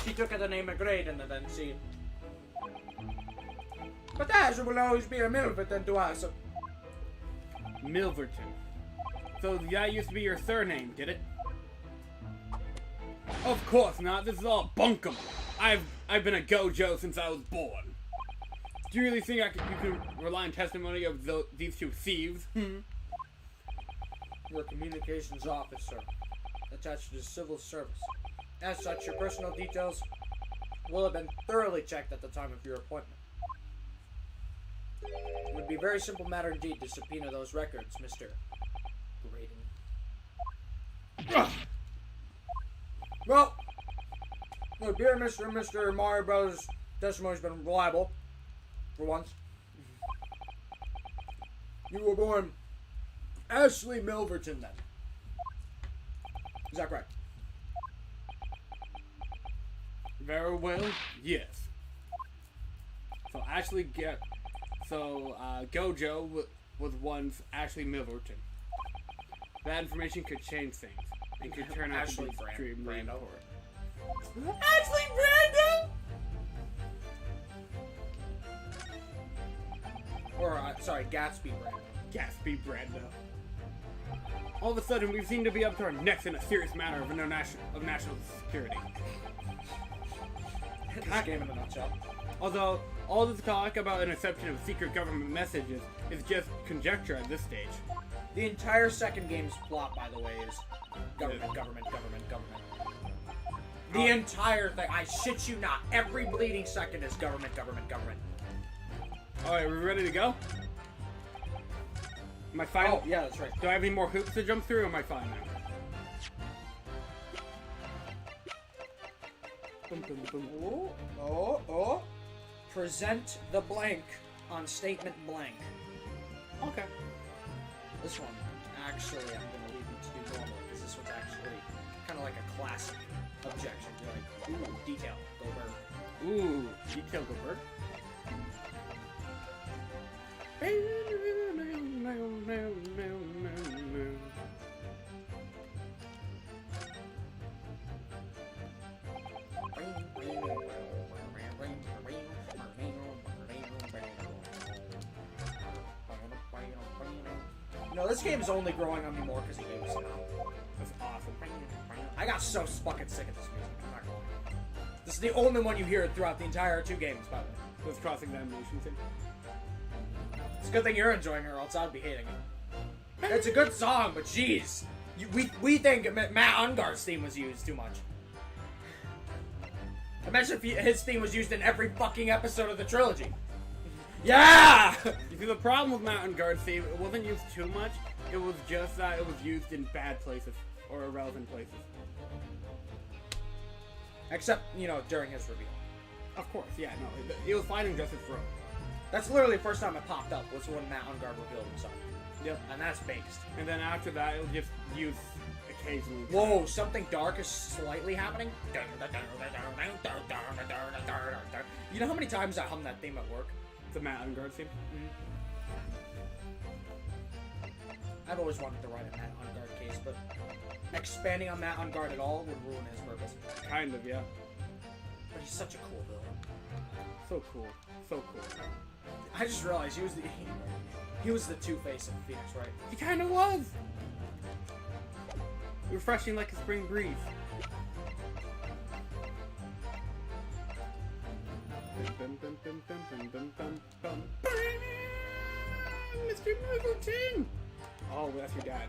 She took the name of Graydon and then she... But that will always be a Milverton to us. Milverton. So that used to be your surname, did it? Of course not. This is all bunkum. I've been a Gojo since I was born. Do you really think you can rely on testimony of these two thieves? You're a communications officer attached to the civil service. As such, your personal details will have been thoroughly checked at the time of your appointment. It would be a very simple matter indeed to subpoena those records, Mr. Graydon. Well, it appears Mr. Mario Brothers' testimony's been reliable, for once. You were born Ashley Milverton, then. Is that correct? Very well, yes. So Gojo was once Ashley Milverton. That information could change things. It could turn out to be extremely important. Ashley Brando! Or, sorry, Gatsby Brando. Gatsby Brando. All of a sudden, we seem to be up to our necks in a serious matter of national security. This game in a nutshell. Although, all this talk about interception of secret government messages is just conjecture at this stage. The entire second game's plot, by the way, is government. The entire thing. I shit you not. Every bleeding second is government. Alright, we ready to go? Am I fine? Oh, yeah, that's right. Do I have any more hoops to jump through, or am I fine now? Oh. Present the blank on statement blank. Okay. This one, actually, I'm going to leave you to do normal, because this one's actually kind of like a classic objection. You're like, ooh, detail, go bird. Ooh, detail go bird. No, this game is only growing on me more because of you. So. That's awesome. I got so fucking sick of this music. I'm not gonna lie. This is the only one you hear throughout the entire two games, by the way. This cross-examination thing. It's a good thing you're enjoying it, or else I'd be hating it. It's a good song, but jeez. We think Matt Ungar's theme was used too much. Imagine if his theme was used in every fucking episode of the trilogy. Yeah! You see, the problem with Mountain Guard's theme, it wasn't used too much. It was just that it was used in bad places or irrelevant places. Except, during his reveal. Of course, yeah, no, it was fine in Justice Row. That's literally the first time it popped up, was when Matt Ungar revealed himself. Yep. And that's based. And then after that, it was just used occasionally. Whoa, something dark is slightly happening? You know how many times I hum that theme at work? The Matt Unguard theme? I've always wanted to write a Matt Ungar case but expanding on that on guard at all would ruin his purpose. Kind of, yeah. But he's such a cool villain. So cool. So cool. I just realized he was the Two-Face of Phoenix, right? He kind of was. Refreshing like a spring breeze. Mr. Middleton! Oh, that's your dad.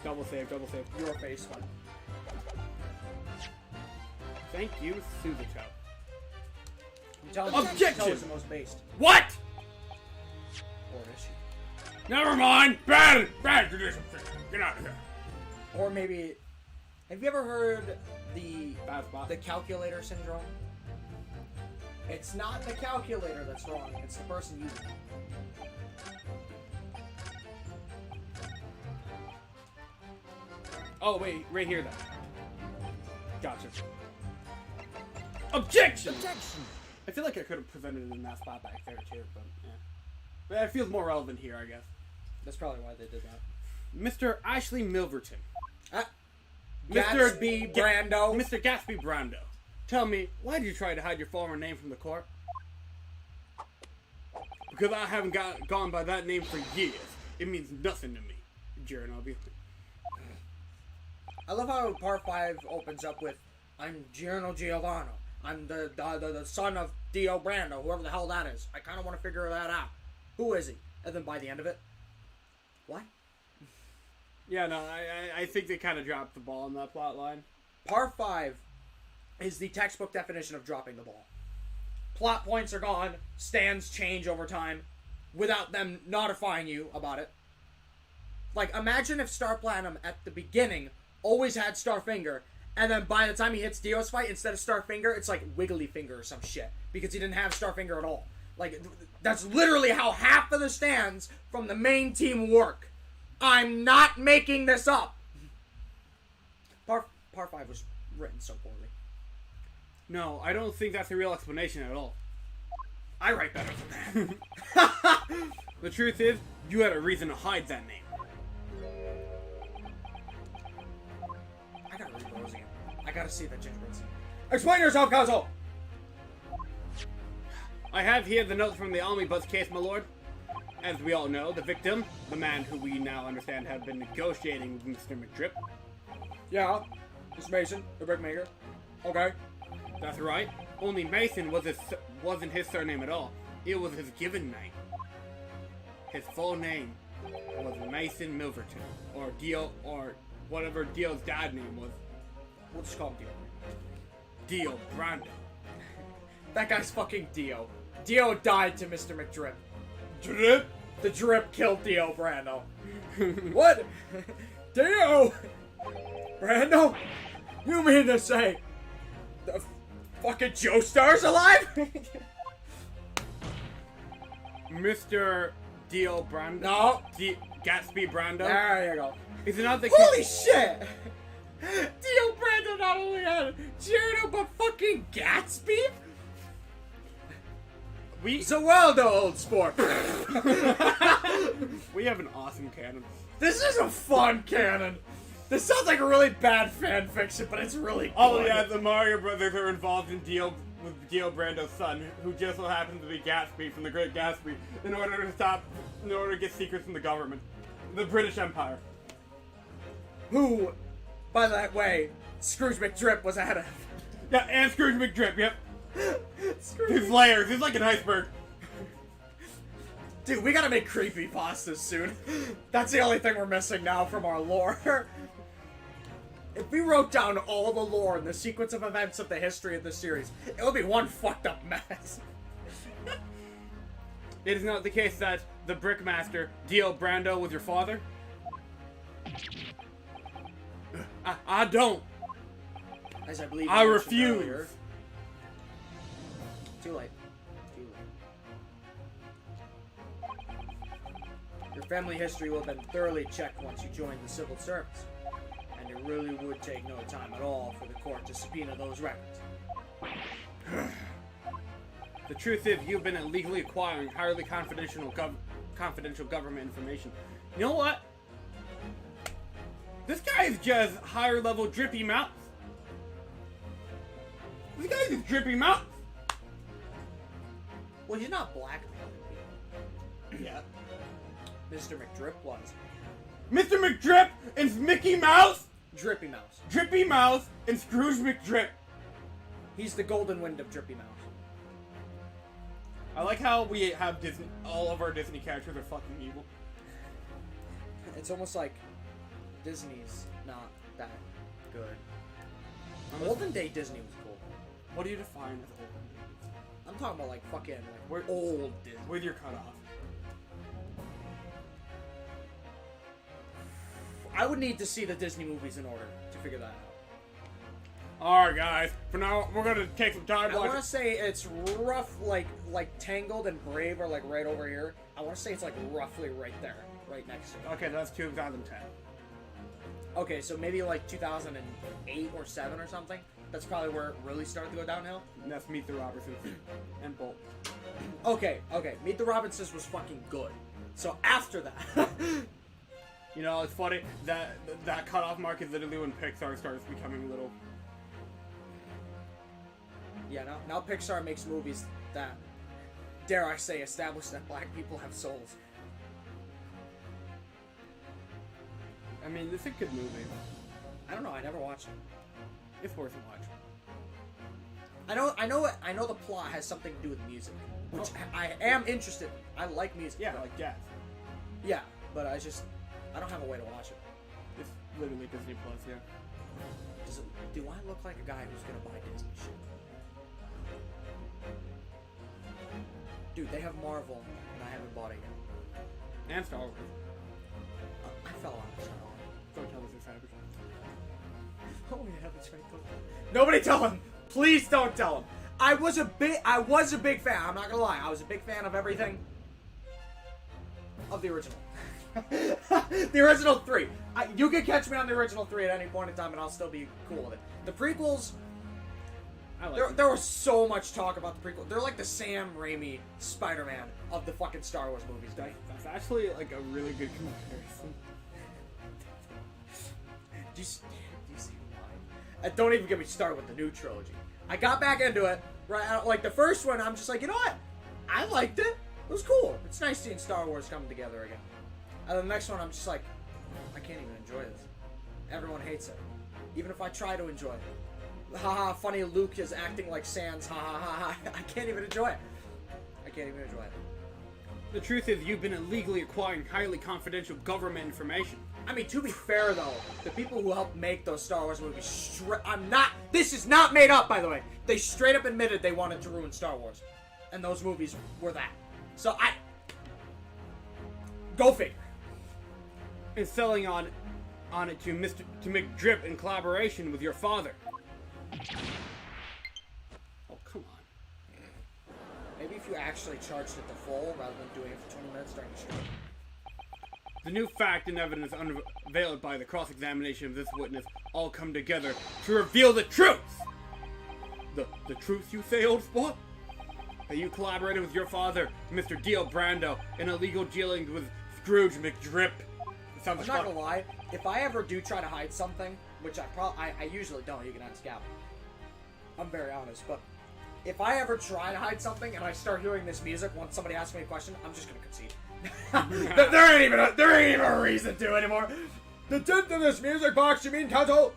Double save, double save. Your face one. Thank you, Suzuto. I'm telling Objection! you, is the most based. What? Or is she? Never mind! Bad tradition! Get out of here! Or maybe, have you ever heard Bad spot. the calculator syndrome? It's not the calculator that's wrong, it's the person using it. Oh, wait, right here then. Gotcha. Objection! Objection! I feel like I could have presented it in that spot back there too, but yeah. But it feels more relevant here, I guess. That's probably why they did that. Mr. Ashley Milverton. Gatsby Brando. Mr. Gatsby Brando. Tell me, why did you try to hide your former name from the court? Because I haven't gone by that name for years. It means nothing to me. Jiren, obviously. I love how part 5 opens up with, I'm Giorno Giovanni. I'm the son of Dio Brando, whoever the hell that is. I kind of want to figure that out. Who is he? And then by the end of it, what? Yeah, no, I think they kind of dropped the ball on that plot line. Part 5 is the textbook definition of dropping the ball. Plot points are gone, stands change over time, without them notifying you about it. Like, imagine if Star Platinum at the beginning always had Starfinger, and then by the time he hits Dio's fight, instead of Starfinger, it's like Wiggly Finger or some shit. Because he didn't have Starfinger at all. Like, that's literally how half of the stands from the main team work. I'm not making this up. Part 5 was written so poorly. No, I don't think that's a real explanation at all. I write better than that. The truth is, you had a reason to hide that name. I gotta read those again. I gotta see the gingerbread scene. Explain yourself, Kazuo! I have here the notes from the omnibus case, my lord. As we all know, the victim, the man who we now understand had been negotiating with Mr. McDrip. Yeah, it's Mason, the brickmaker. Okay. That's right. Only Mason wasn't his surname at all. It was his given name. His full name was Mason Milverton, or Dio, or whatever Dio's dad name was. We'll just call him Dio. Dio Brando. That guy's fucking Dio. Dio died to Mr. McDrip. Drip? The drip killed Dio Brando. What? Dio! Brando? You mean to say the fucking Joestar's alive? Mr. Dio Brando? No. Gatsby Brando? There you go. Is it not the Holy shit! Dio Brando not only had Giorno but fucking Gatsby? Zawaldo, old sport. We have an awesome canon. This is a fun canon. This sounds like a really bad fan fiction, but it's really good. Oh yeah, the Mario Brothers are involved in with Dio Brando's son, who just so happens to be Gatsby from the Great Gatsby, in order to get secrets from the government, the British Empire. Who, by the way, Scrooge McDrip was ahead of. Yeah, and Scrooge McDrip. Yep. His layers. He's like an iceberg. Dude, we gotta make creepypastas soon. That's the only thing we're missing now from our lore. If we wrote down all the lore and the sequence of events of the history of the series, it would be one fucked up mess. It is not the case that the Brickmaster, Dio Brando, was your father? I don't. As I believe I you mentioned refuse. earlier. Too late. Too late. Your family history will have been thoroughly checked once you join the civil service. And it really would take no time at all for the court to subpoena those records. The truth is, you've been illegally acquiring highly confidential government information. You know what? This guy is just higher level Drippy Mouth. This guy is Drippy Mouth. Well, he's not blackmailing people. Yeah. Mr. McDrip was. Mr. McDrip and Mickey Mouse, Drippy Mouse. Drippy Mouse, and Scrooge McDrip. He's the golden wind of Drippy Mouse. I like how we have Disney. All of our Disney characters are fucking evil. It's almost like Disney's not that good. Unless- Olden Day Disney was cool. What do you define as old? I'm talking about like fucking like We're old Disney. with your cutoff. I would need to see the Disney movies in order to figure that out. Alright, guys. For now, we're gonna take some time I want to watching. say it's rough, like Tangled and Brave are like right over here. I want to say it's like roughly right there, right next to it. Okay, that's 2010. Okay, so maybe like 2008 or 7 or something. That's probably where it really started to go downhill. And that's Meet the Robertsons and Bolt. Okay. Meet the Robinsons was fucking good. So after that, You know, it's funny that that cutoff mark is literally when Pixar starts becoming little. yeah, now Pixar makes movies that, dare I say, establish that black people have souls. I mean, it's a good movie. I don't know. I never watched it. It's worth a watch. I know the plot has something to do with music, which I am interested in. I like music. Yeah, but- like jazz. yeah, but I don't have a way to watch it. It's literally Disney Plus, yeah. Do I look like a guy who's gonna buy Disney shit? Dude, they have Marvel, and I haven't bought it yet. And Star Wars. I fell on it. Don't tell us it's Cyberpunk. Oh yeah, that's right. Nobody tell him. Please don't tell him. I was a big fan. I'm not gonna lie. I was a big fan of everything. Of the original. The original 3. You can catch me on the original 3 at any point in time, and I'll still be cool with it. The prequels. I like There was so much talk about the prequel. They're like the Sam Raimi Spider-Man of the fucking Star Wars movies, dude. That's actually like a really good comparison. Do you see why? And don't even get me started with the new trilogy. I got back into it, right? Like the first one, I'm just like, you know what? I liked it. It was cool. It's nice seeing Star Wars come together again. And the next one, I'm just like, I can't even enjoy this. Everyone hates it. Even if I try to enjoy it. Haha, funny Luke is acting like Sans. Ha ha ha ha. I can't even enjoy it. I can't even enjoy it. The truth is, you've been illegally acquiring highly confidential government information. I mean, to be fair though, the people who helped make those Star Wars movies, this is not made up, by the way. They straight up admitted they wanted to ruin Star Wars. And those movies were that. So go figure. And selling on it to McDrip in collaboration with your father. Oh, come on. Maybe if you actually charged it to full rather than doing it for 20 minutes during the show. The new fact and evidence unveiled by the cross-examination of this witness all come together to reveal the truth! The truth, you say, old sport? That you collaborated with your father, Mr. Dio Brando, in illegal dealings with Scrooge McDrip. It sounds I'm not gonna lie, if I ever do try to hide something, which I usually don't, you can ask Al. I'm very honest, but if I ever try to hide something and I start hearing this music once somebody asks me a question, I'm just gonna concede. there ain't even a reason to anymore. The tip to this music box, you mean, Tonto?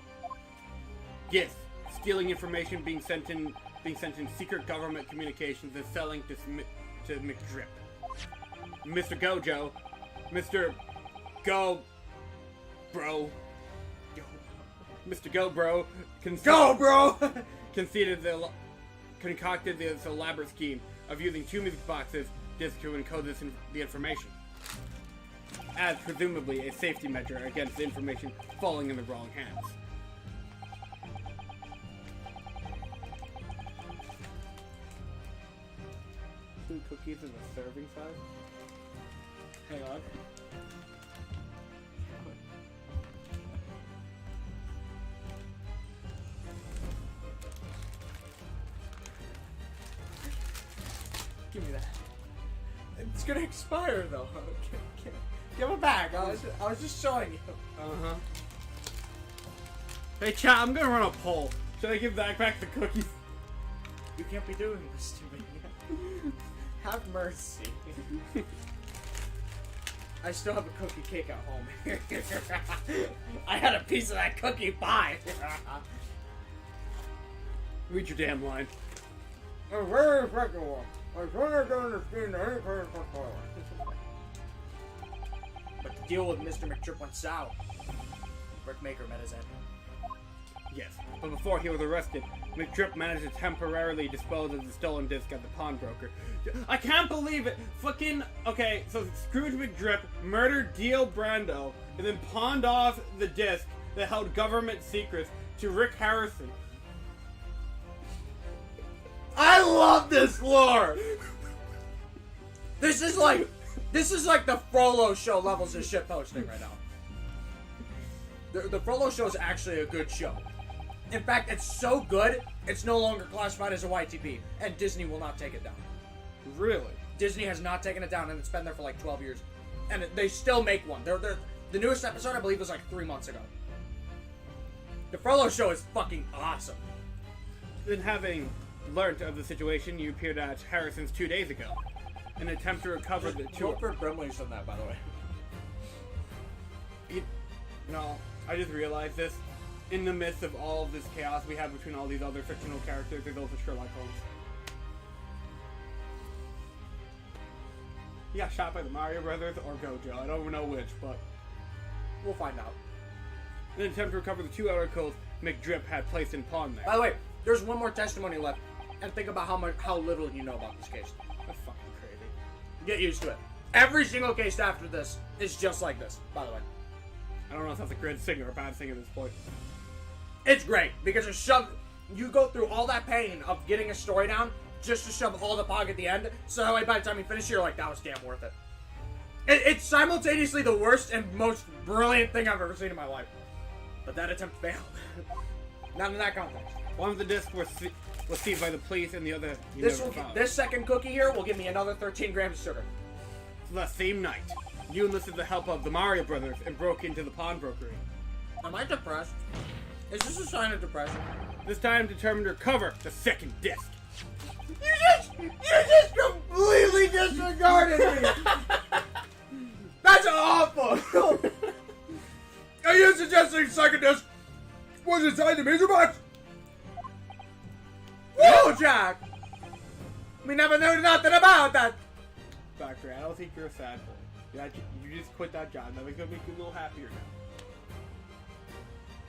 Yes, stealing information being sent in secret government communications and selling to McDrip. Mr. Gojo, Mr. Go Bro, Mr. Go Bro, concocted this elaborate scheme of using 2 music boxes just to encode the information, as presumably a safety measure against the information falling in the wrong hands. Two cookies in a serving size? Hang on. Give me that. It's gonna expire though. Give it back. I was just showing you. Uh-huh. Hey, chat, I'm gonna run a poll. Should I give Zach back the cookies? You can't be doing this to me. Have mercy. I still have a cookie cake at home. I had a piece of that cookie pie. Read your damn line. A very effective one. I don't understand any kind of power. But the deal with Mr. McTrip went south. Brickmaker met his end. Yes, but before he was arrested, McDrip managed to temporarily dispose of the stolen disc at the pawnbroker. I can't believe it! Fucking... Okay, so Scrooge McDrip murdered Deal Brando and then pawned off the disc that held government secrets to Rick Harrison. I love this lore! This is like the Frollo show levels of shit posting right now. The Frollo show is actually a good show. In fact, it's so good, it's no longer classified as a YTP, and Disney will not take it down. Really? Disney has not taken it down, and it's been there for like 12 years. And they still make one. The newest episode, I believe, was like 3 months ago. The Frollo show is fucking awesome. Then having learnt of the situation, you appeared at Harrison's 2 days ago. In an attempt to recover the two... Wilford Brimley's done that, by the way. No, I just realized this. In the midst of all of this chaos we have between all these other fictional characters, there's also Sherlock Holmes. He got shot by the Mario Brothers or Gojo. I don't know which, but... We'll find out. In an attempt to recover the 2 articles McDrip had placed in pawn there. By the way, there's one more testimony left. And think about how little you know about this case. That's fucking crazy. Get used to it. Every single case after this is just like this, by the way. I don't know if that's a good thing or a bad thing at this point. It's great, because you go through all that pain of getting a story down just to shove all the pog at the end, so that way by the time you finish, you're like, that was damn worth it. It's simultaneously the worst and most brilliant thing I've ever seen in my life. But that attempt failed. Not in that context. One of the discs was seized by the police, and the other This second cookie here will give me another 13 grams of sugar. So that same night, you enlisted the help of the Mario Brothers and broke into the pawnbrokery. Am I depressed? Is this a sign of depression? This time determined to recover the second disc. You just completely disregarded me! That's awful! Are you suggesting second disc was inside the major box? Whoa, Jack! We never knew nothing about that! Factory, I don't think you're a sad boy. You just quit that job. That makes me a little happier now.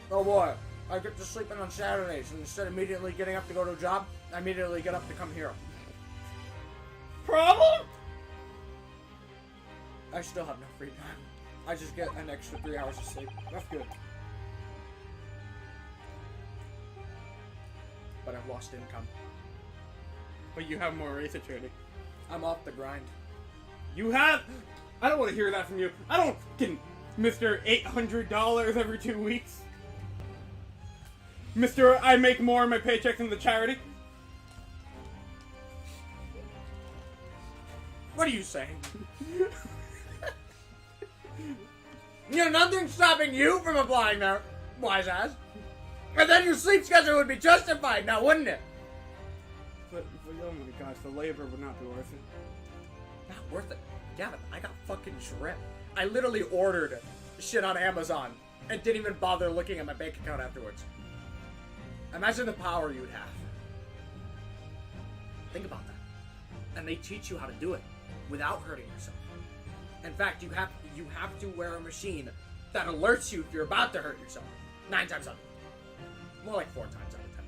Oh boy, I get to sleep in on Saturdays, and instead of immediately getting up to go to a job, I immediately get up to come here. Problem? I still have no free time. I just get an extra 3 hours of sleep. That's good. But I've lost income. But you have more race attorney. I'm off the grind. You have... I don't want to hear that from you. I don't get Mr. $800 every 2 weeks. Mr. I make more in my paycheck than the charity. What are you saying? You know, nothing's stopping you from applying there, wise ass. And then your sleep schedule would be justified now, wouldn't it? But oh my gosh, the labor would not be worth it. Not worth it. Gavin, I got fucking drip. I literally ordered shit on Amazon and didn't even bother looking at my bank account afterwards. Imagine the power you would have. Think about that. And they teach you how to do it without hurting yourself. In fact, you have to wear a machine that alerts you if you're about to hurt yourself. 9 times out of 10. More like 4 times out of 10.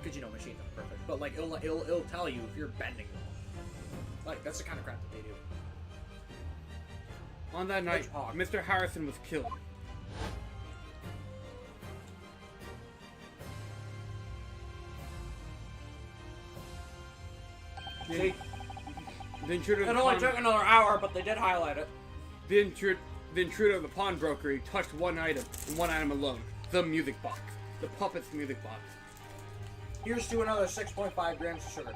Because you know machines aren't perfect. But like it'll tell you if you're bending wrong. Like that's the kind of crap that they do. On that night, Mr. Harrison was killed. See? The intruder It only took another hour, but they did highlight it. The intruder of the pawnbrokery touched one item, and one item alone. The music box. The puppet's music box. Here's to another 6.5 grams of sugar.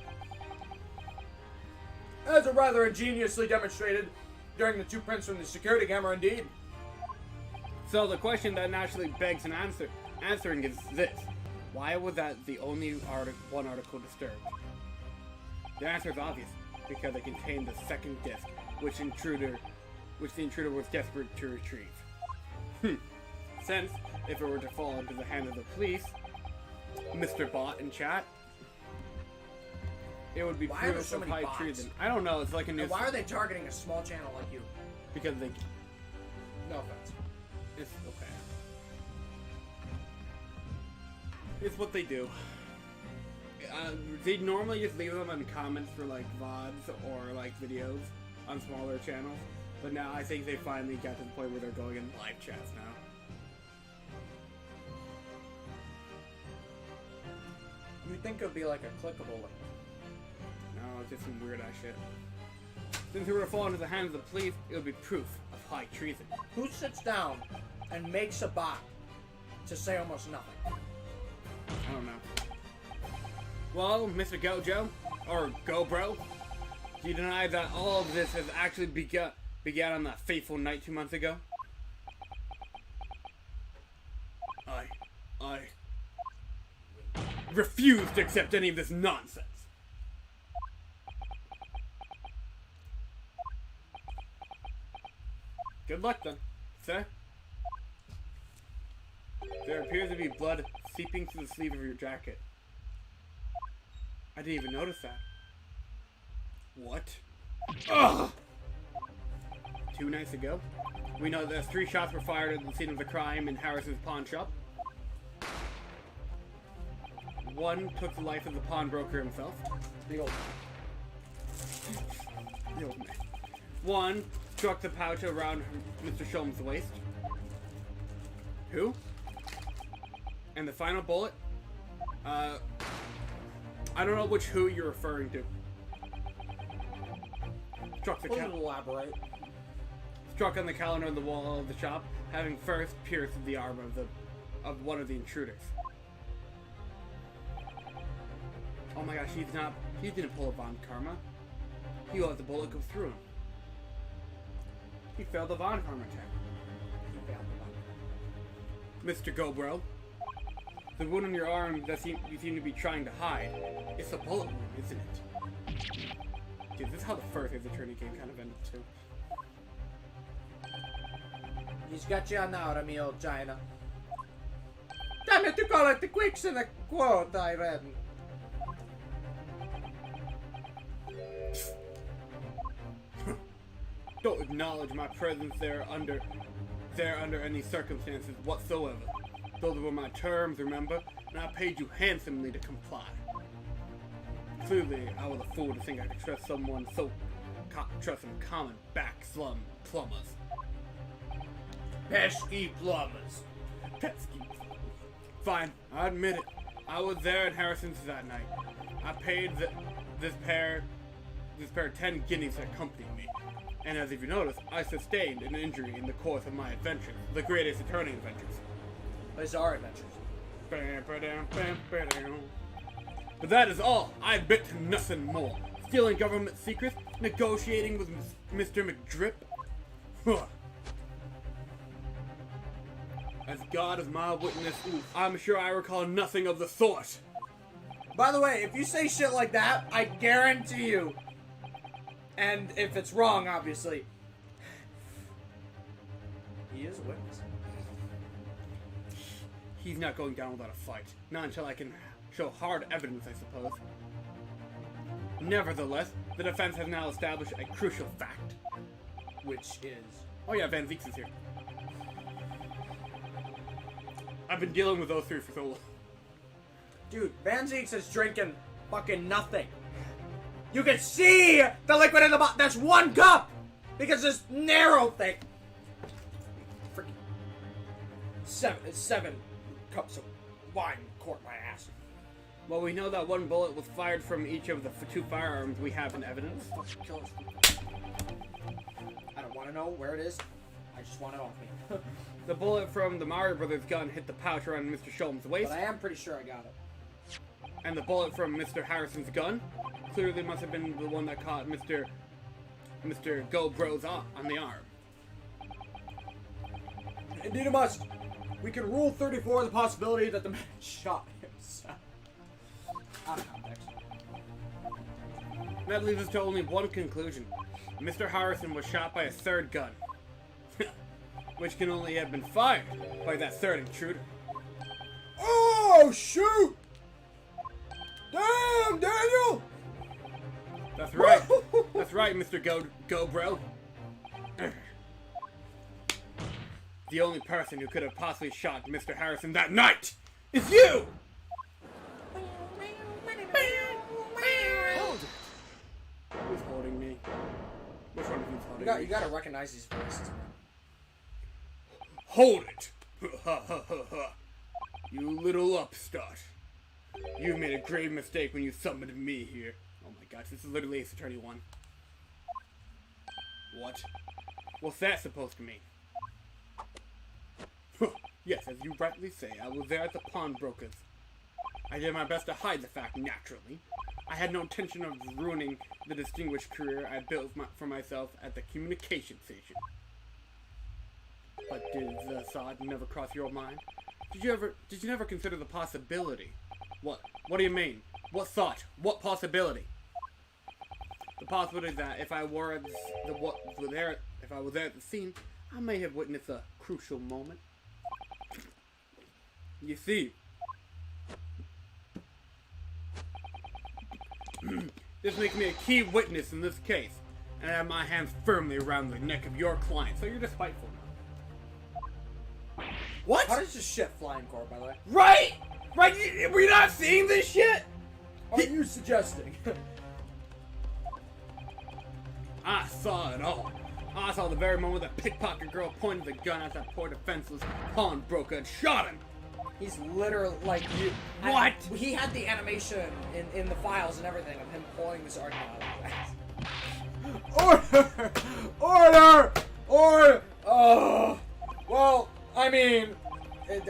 As a rather ingeniously demonstrated during the two prints from the security camera, indeed. So the question that naturally begs an answering is this. Why was that the only one article disturbed? The answer is obvious, because it contained the second disc, which the intruder was desperate to retrieve. Since, if it were to fall into the hands of the police, Mr. Bot in chat, it would be Why are there proof so of many high bots? treason. I don't know, it's like a And news... why are they targeting a small channel like you? Because they... No offense. It's okay. It's what they do. They normally just leave them in comments for like VODs or like videos on smaller channels, but now I think they finally got to the point where they're going in live chats now. You'd think it would be like a clickable link. No, it's just some weird ass shit. Since it were to fall into the hands of the police, it would be proof of high treason. Who sits down and makes a bot to say almost nothing? I don't know. Well, Mr. Gojo, or GoBro, do you deny that all of this has actually began on that fateful night 2 months ago? I refuse to accept any of this nonsense. Good luck then, sir. There appears to be blood seeping through the sleeve of your jacket. I didn't even notice that. What? Ugh! 2 nights ago, we know that 3 shots were fired at the scene of the crime in Harrison's pawn shop. 1 took the life of the pawnbroker himself. The old The old man. 1 struck the pouch around Mr. Shulman's waist. 2? And the final bullet? I don't know which who you're referring to. Struck the elaborate. struck on the calendar on the wall of the shop, having first pierced the arm of one of the intruders. Oh my gosh, he didn't pull a Von Karma. He let the bullet go through him. He failed the Von Karma attack. Mr. GoBro, the wound on your arm that you seem to be trying to hide, it's a bullet wound, isn't it? Dude, this is how the first Ace Attorney game kind of ended too. He's got you now, me old China. Damn it, you call it the quicks in the quote I read. Don't acknowledge my presence there under any circumstances whatsoever. Those were my terms, remember? And I paid you handsomely to comply. Clearly, I was a fool to think I could trust someone trust some common back slum plumbers. Pesky plumbers. Pesky plumbers. Fine, I admit it. I was there at Harrison's that night. I paid this pair 10 guineas to accompany me. And as if you notice, I sustained an injury in the course of my adventure, the greatest attorney adventures. Bizarre adventures. But that is all. I admit to nothing more. Stealing government secrets, negotiating with Mr. McDrip. Huh. As God is my witness, I'm sure I recall nothing of the sort. By the way, if you say shit like that, I guarantee you, and if it's wrong, obviously, he is a witness. He's not going down without a fight. Not until I can show hard evidence, I suppose. Nevertheless, the defense has now established a crucial fact. Which is... Oh yeah, Van Zeeks is here. I've been dealing with those 3 for so long. Dude, Van Zeeks is drinking fucking nothing. You can see the liquid in the bottle. That's 1 cup! Because this narrow thing... Freaking... 7 cups of wine caught my ass. Well, we know that 1 bullet was fired from each of the 2 firearms we have in evidence. I don't want to know where it is. I just want it off me. The bullet from the Mario Brothers gun hit the pouch around Mr. Shulman's waist. But I am pretty sure I got it. And the bullet from Mr. Harrison's gun clearly must have been the one that caught Mr. Go Bros on the arm. Indeed it must. We can rule 34 the possibility that the man shot himself. Out of context. That leaves us to only one conclusion. Mr. Harrison was shot by a third gun. Which can only have been fired by that third intruder. Oh, shoot! Damn, Daniel! That's right. That's right, Mr. Go Bro. The only person who could have possibly shot Mr. Harrison that night is you! Hold it. Who's holding me? Which one of you's holding me? You gotta recognize these voices. Hold it! You little upstart. You made a grave mistake when you summoned me here. Oh my gosh, this is literally Ace Attorney 1. What? What's that supposed to mean? Yes, as you rightly say, I was there at the pawnbrokers. I did my best to hide the fact, naturally. I had no intention of ruining the distinguished career I built for myself at the communication station. But did the thought never cross your mind? Did you never consider the possibility? What do you mean? What thought? What possibility? The possibility that if I were there at the scene, I may have witnessed a crucial moment. You see, this makes me a key witness in this case, and I have my hands firmly around the neck of your client, so you're just spiteful now. What? How does this shit fly in court, by the way? Right? Right? Were you not seeing this shit? Are you suggesting? I saw it all. I saw the very moment that pickpocket girl pointed the gun at that poor defenseless pawnbroker and shot him. He's literally like you. What? He had the animation in the files and everything of him pulling this argument out. Order! Order! Order! Oh. Well, I mean, we're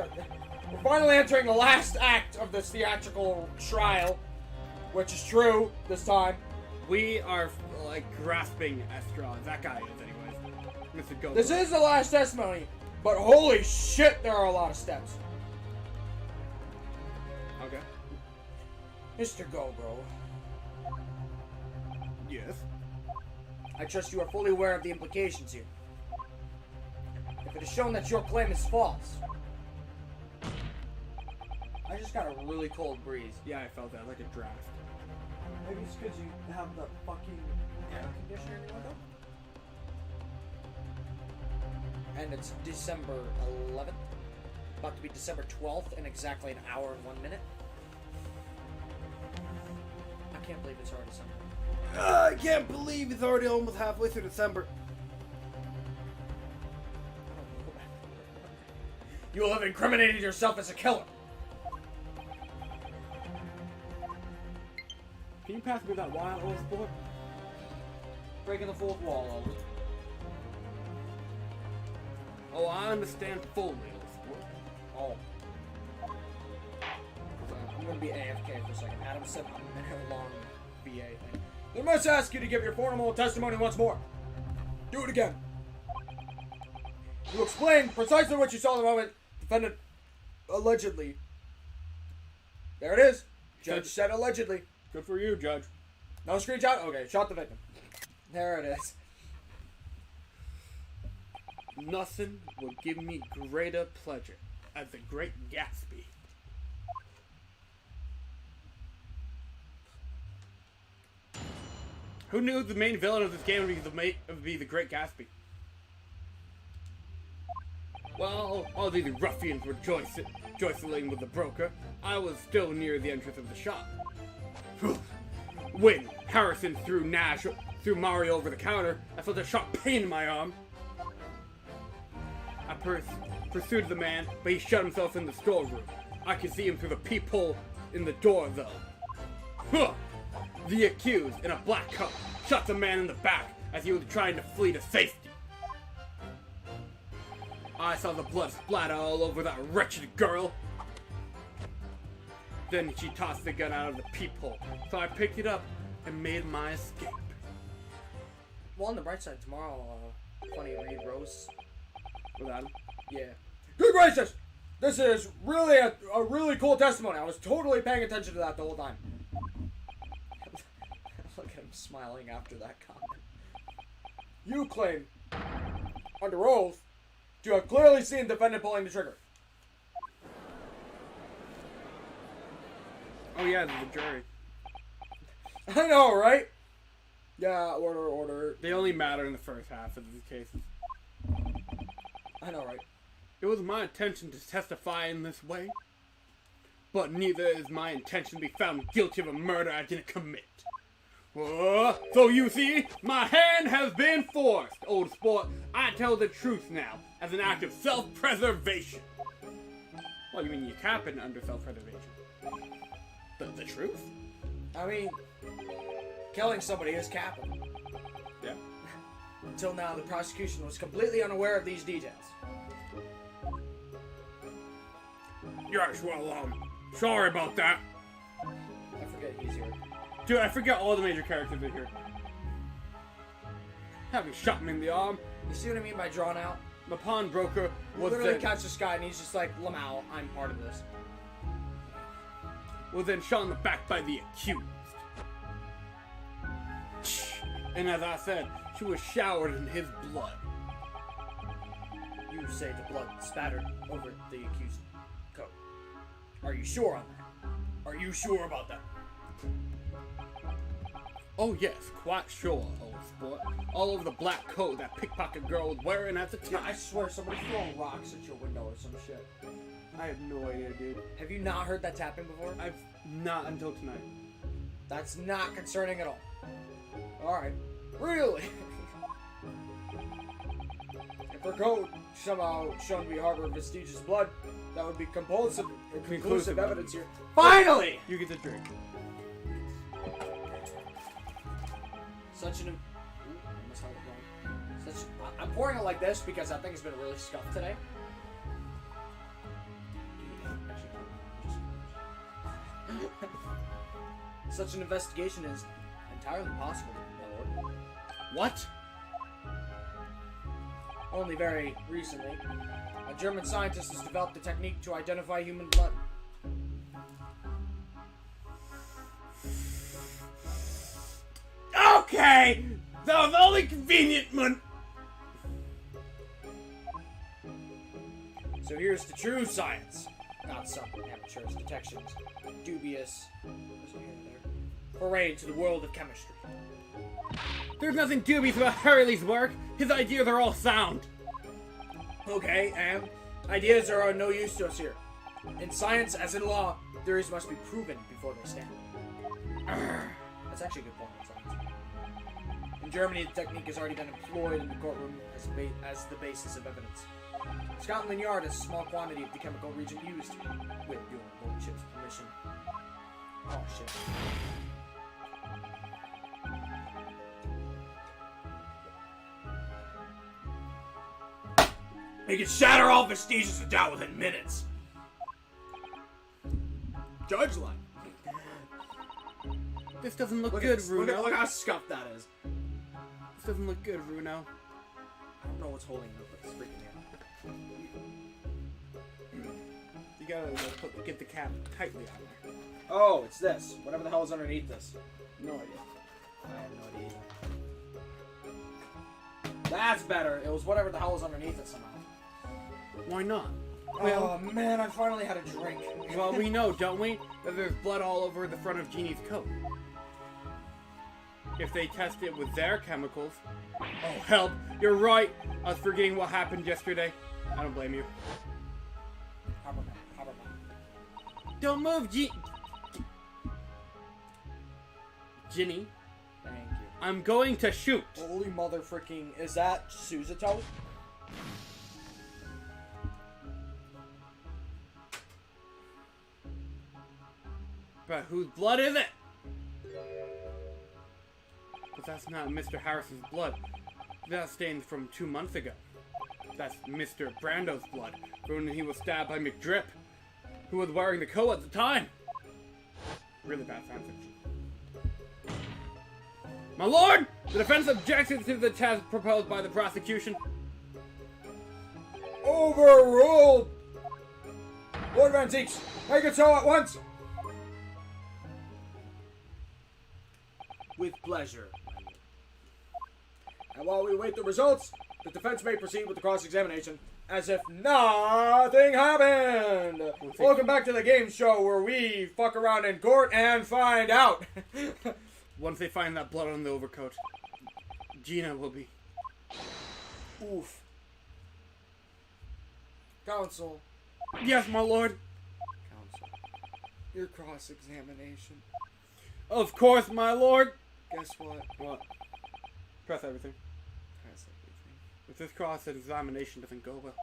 finally entering the last act of this theatrical trial, which is true this time. We are like grasping at straws. That guy is, anyways. Mr. Go. This is the last testimony, but holy shit, there are a lot of steps. Okay. Mr. Gobro, Yes. I trust you are fully aware of the implications here. If it is shown that your claim is false. I just got a really cold breeze. Yeah, I felt that like a draft. Maybe it's because you have the fucking air conditioner in the window? And it's December 11th. About to be December 12th in exactly an hour and 1 minute. I can't believe it's already December. I can't believe it's already almost halfway through December. You will have incriminated yourself as a killer. Can you pass me that wild old sport? Breaking the fourth wall, over. Oh, I understand fully, old sport. Oh. I'm gonna be AFK for a second. Adam said a minute-long VA thing. I must ask you to give your formal testimony once more. Do it again. You explain precisely what you saw the moment defendant allegedly. There it is. Judge said allegedly. Good for you, Judge. No screenshot? Okay, shot the victim. There it is. Nothing would give me greater pleasure as the Great Gatsby. Who knew the main villain of this game would be the Great Gatsby? Well, all these ruffians were joistling with the broker. I was still near the entrance of the shop. When Harrison threw Mario over the counter, I felt a sharp pain in my arm. I pursued the man, but he shut himself in the storeroom. I could see him through the peephole in the door, though. The accused, in a black coat, shot the man in the back as he was trying to flee to safety. I saw the blood splatter all over that wretched girl. Then she tossed the gun out of the peephole, so I picked it up and made my escape. Well, on the bright side, tomorrow, funny read Rose. Without him. Yeah. Good gracious! This is really a really cool testimony. I was totally paying attention to that the whole time. Look at him smiling after that comment. You claim, under oath, to have clearly seen the defendant pulling the trigger. Oh yeah, the jury. I know, right? Yeah, order. They only matter in the first half of these cases. I know, right? It was my intention to testify in this way, but neither is my intention to be found guilty of a murder I didn't commit. So you see, my hand has been forced, old sport. I tell the truth now, as an act of self-preservation. Well, you mean you're capping under self-preservation? The truth? I mean, killing somebody is capital. Yeah. Until now, the prosecution was completely unaware of these details. Yes, well, sorry about that. I forget he's here. Dude, I forget all the major characters in here. Having shot him in the arm, You see what I mean by drawn out? the pawnbroker You was literally then, catch this guy and he's just like, Lamau, I'm part of this. was then shot in the back by the accused. And as I said, she was showered in his blood. You say the blood spattered over the accused coat. Are you sure on that? Are you sure about that? Oh yes, quite sure, old sport. All over the black coat that pickpocket girl was wearing at the Yeah, time. I swear somebody's throwing rocks at your window or some shit. I have no idea, dude. Have you not heard that tapping before? I've not until tonight. That's not concerning at all. Alright. Really? If her coat somehow shown to be harboring Vestige's blood, that would be conclusive evidence here. Finally! You get the drink. Such an... Ooh, I almost held it wrong. I'm pouring it like this because I think it's been really scuffed today. Such an investigation is entirely possible, my lord. What? Only very recently, a German scientist has developed a technique to identify human blood. Okay! That was only convenient, man. So here's the true science, not some amateur's detections, dubious, foray to the world of chemistry. There's nothing dubious about Hurley's work. His ideas are all sound. Okay, and ideas are of no use to us here. In science, as in law, theories must be proven before they stand. That's actually a good point in science. In Germany, the technique has already been employed in the courtroom as the basis of evidence. Scotland Yard has a small quantity of the chemical reagent used, with your lordship's permission. Oh shit. He can shatter all vestiges of doubt within minutes. Judge line. This doesn't look Look good, at this. Bruno. Look how scuffed that is. This doesn't look good, Bruno. I don't know what's holding it, but it's freaking me out. You gotta get the cap tightly on there. Oh, it's this. Whatever the hell is underneath this. No idea. I have no idea. That's better. It was whatever the hell was underneath it somehow. Why not? Oh man, I finally had a drink. Well, we know, don't we, that there's blood all over the front of Jeannie's coat. If they test it with their chemicals... Oh, help! You're right! I was forgetting what happened yesterday. I don't blame you. Don't move, Ginny. Thank you. I'm going to shoot. Holy mother freaking... Is that Suzuto? But whose blood is it? But that's not Mr. Harris's blood. That stains from 2 months ago. That's Mr. Brando's blood, from when he was stabbed by McDrip, who was wearing the coat at the time. Really bad fanfiction. My lord! The defense objected to the test proposed by the prosecution. Overruled! Lord Van Zeeks, make it so at once! With pleasure. And while we wait the results, the defense may proceed with the cross-examination as if nothing happened! Welcome back to the game show where we fuck around in court and find out! Once they find that blood on the overcoat, Gina will be... Oof. Counsel, Yes, my lord. counsel, your cross-examination. Of course, my lord. Guess what? What? Press everything. That's everything. If this cross-examination doesn't go well,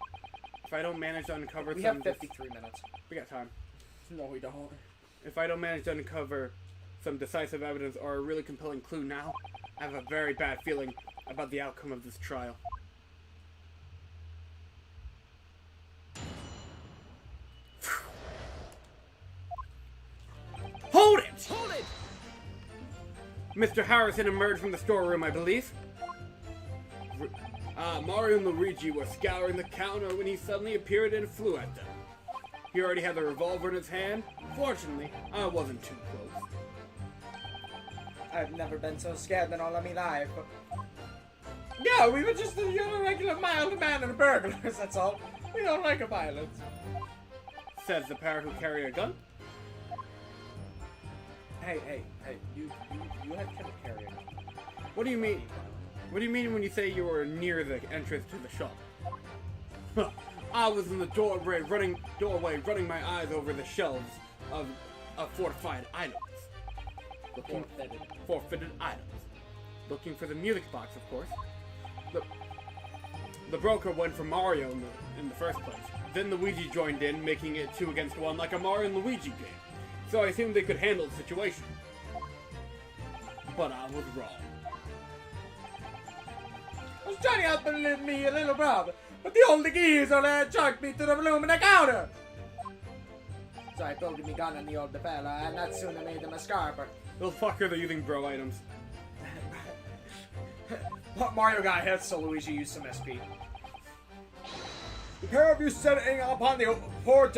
if I don't manage to uncover We some... have 53 minutes. We got time. No, we don't. If I don't manage to uncover some decisive evidence or a really compelling clue now, I have a very bad feeling about the outcome of this trial. Hold it! Hold it! Mr. Harrison emerged from the storeroom, I believe. Mario and Luigi were scouring the counter when he suddenly appeared and flew at them. He already had the revolver in his hand. Fortunately, I wasn't too close. I've never been so scared in all of my life. Yeah, we were just a regular mild man and burglars, that's all. We don't like violence. Says the pair who carry a gun. Hey, you had to carry it. What do you mean? What do you mean when you say you were near the entrance to the shop? I was in the doorway running my eyes over the shelves of fortified items. Forfeited items. Looking for the music box, of course. The broker went for Mario in the first place. Then Luigi joined in, making it 2 against 1 like a Mario and Luigi game. So I assumed they could handle the situation. But I was wrong. I was trying to help me a little problem, but the old geezer there chucked me to the bloom in the counter. So I pulled me gun on the old fella, and that soon made him a scarper. Those fuckers are using bro items. Mario got hit, so Luigi used some SP. The pair of you setting upon the poor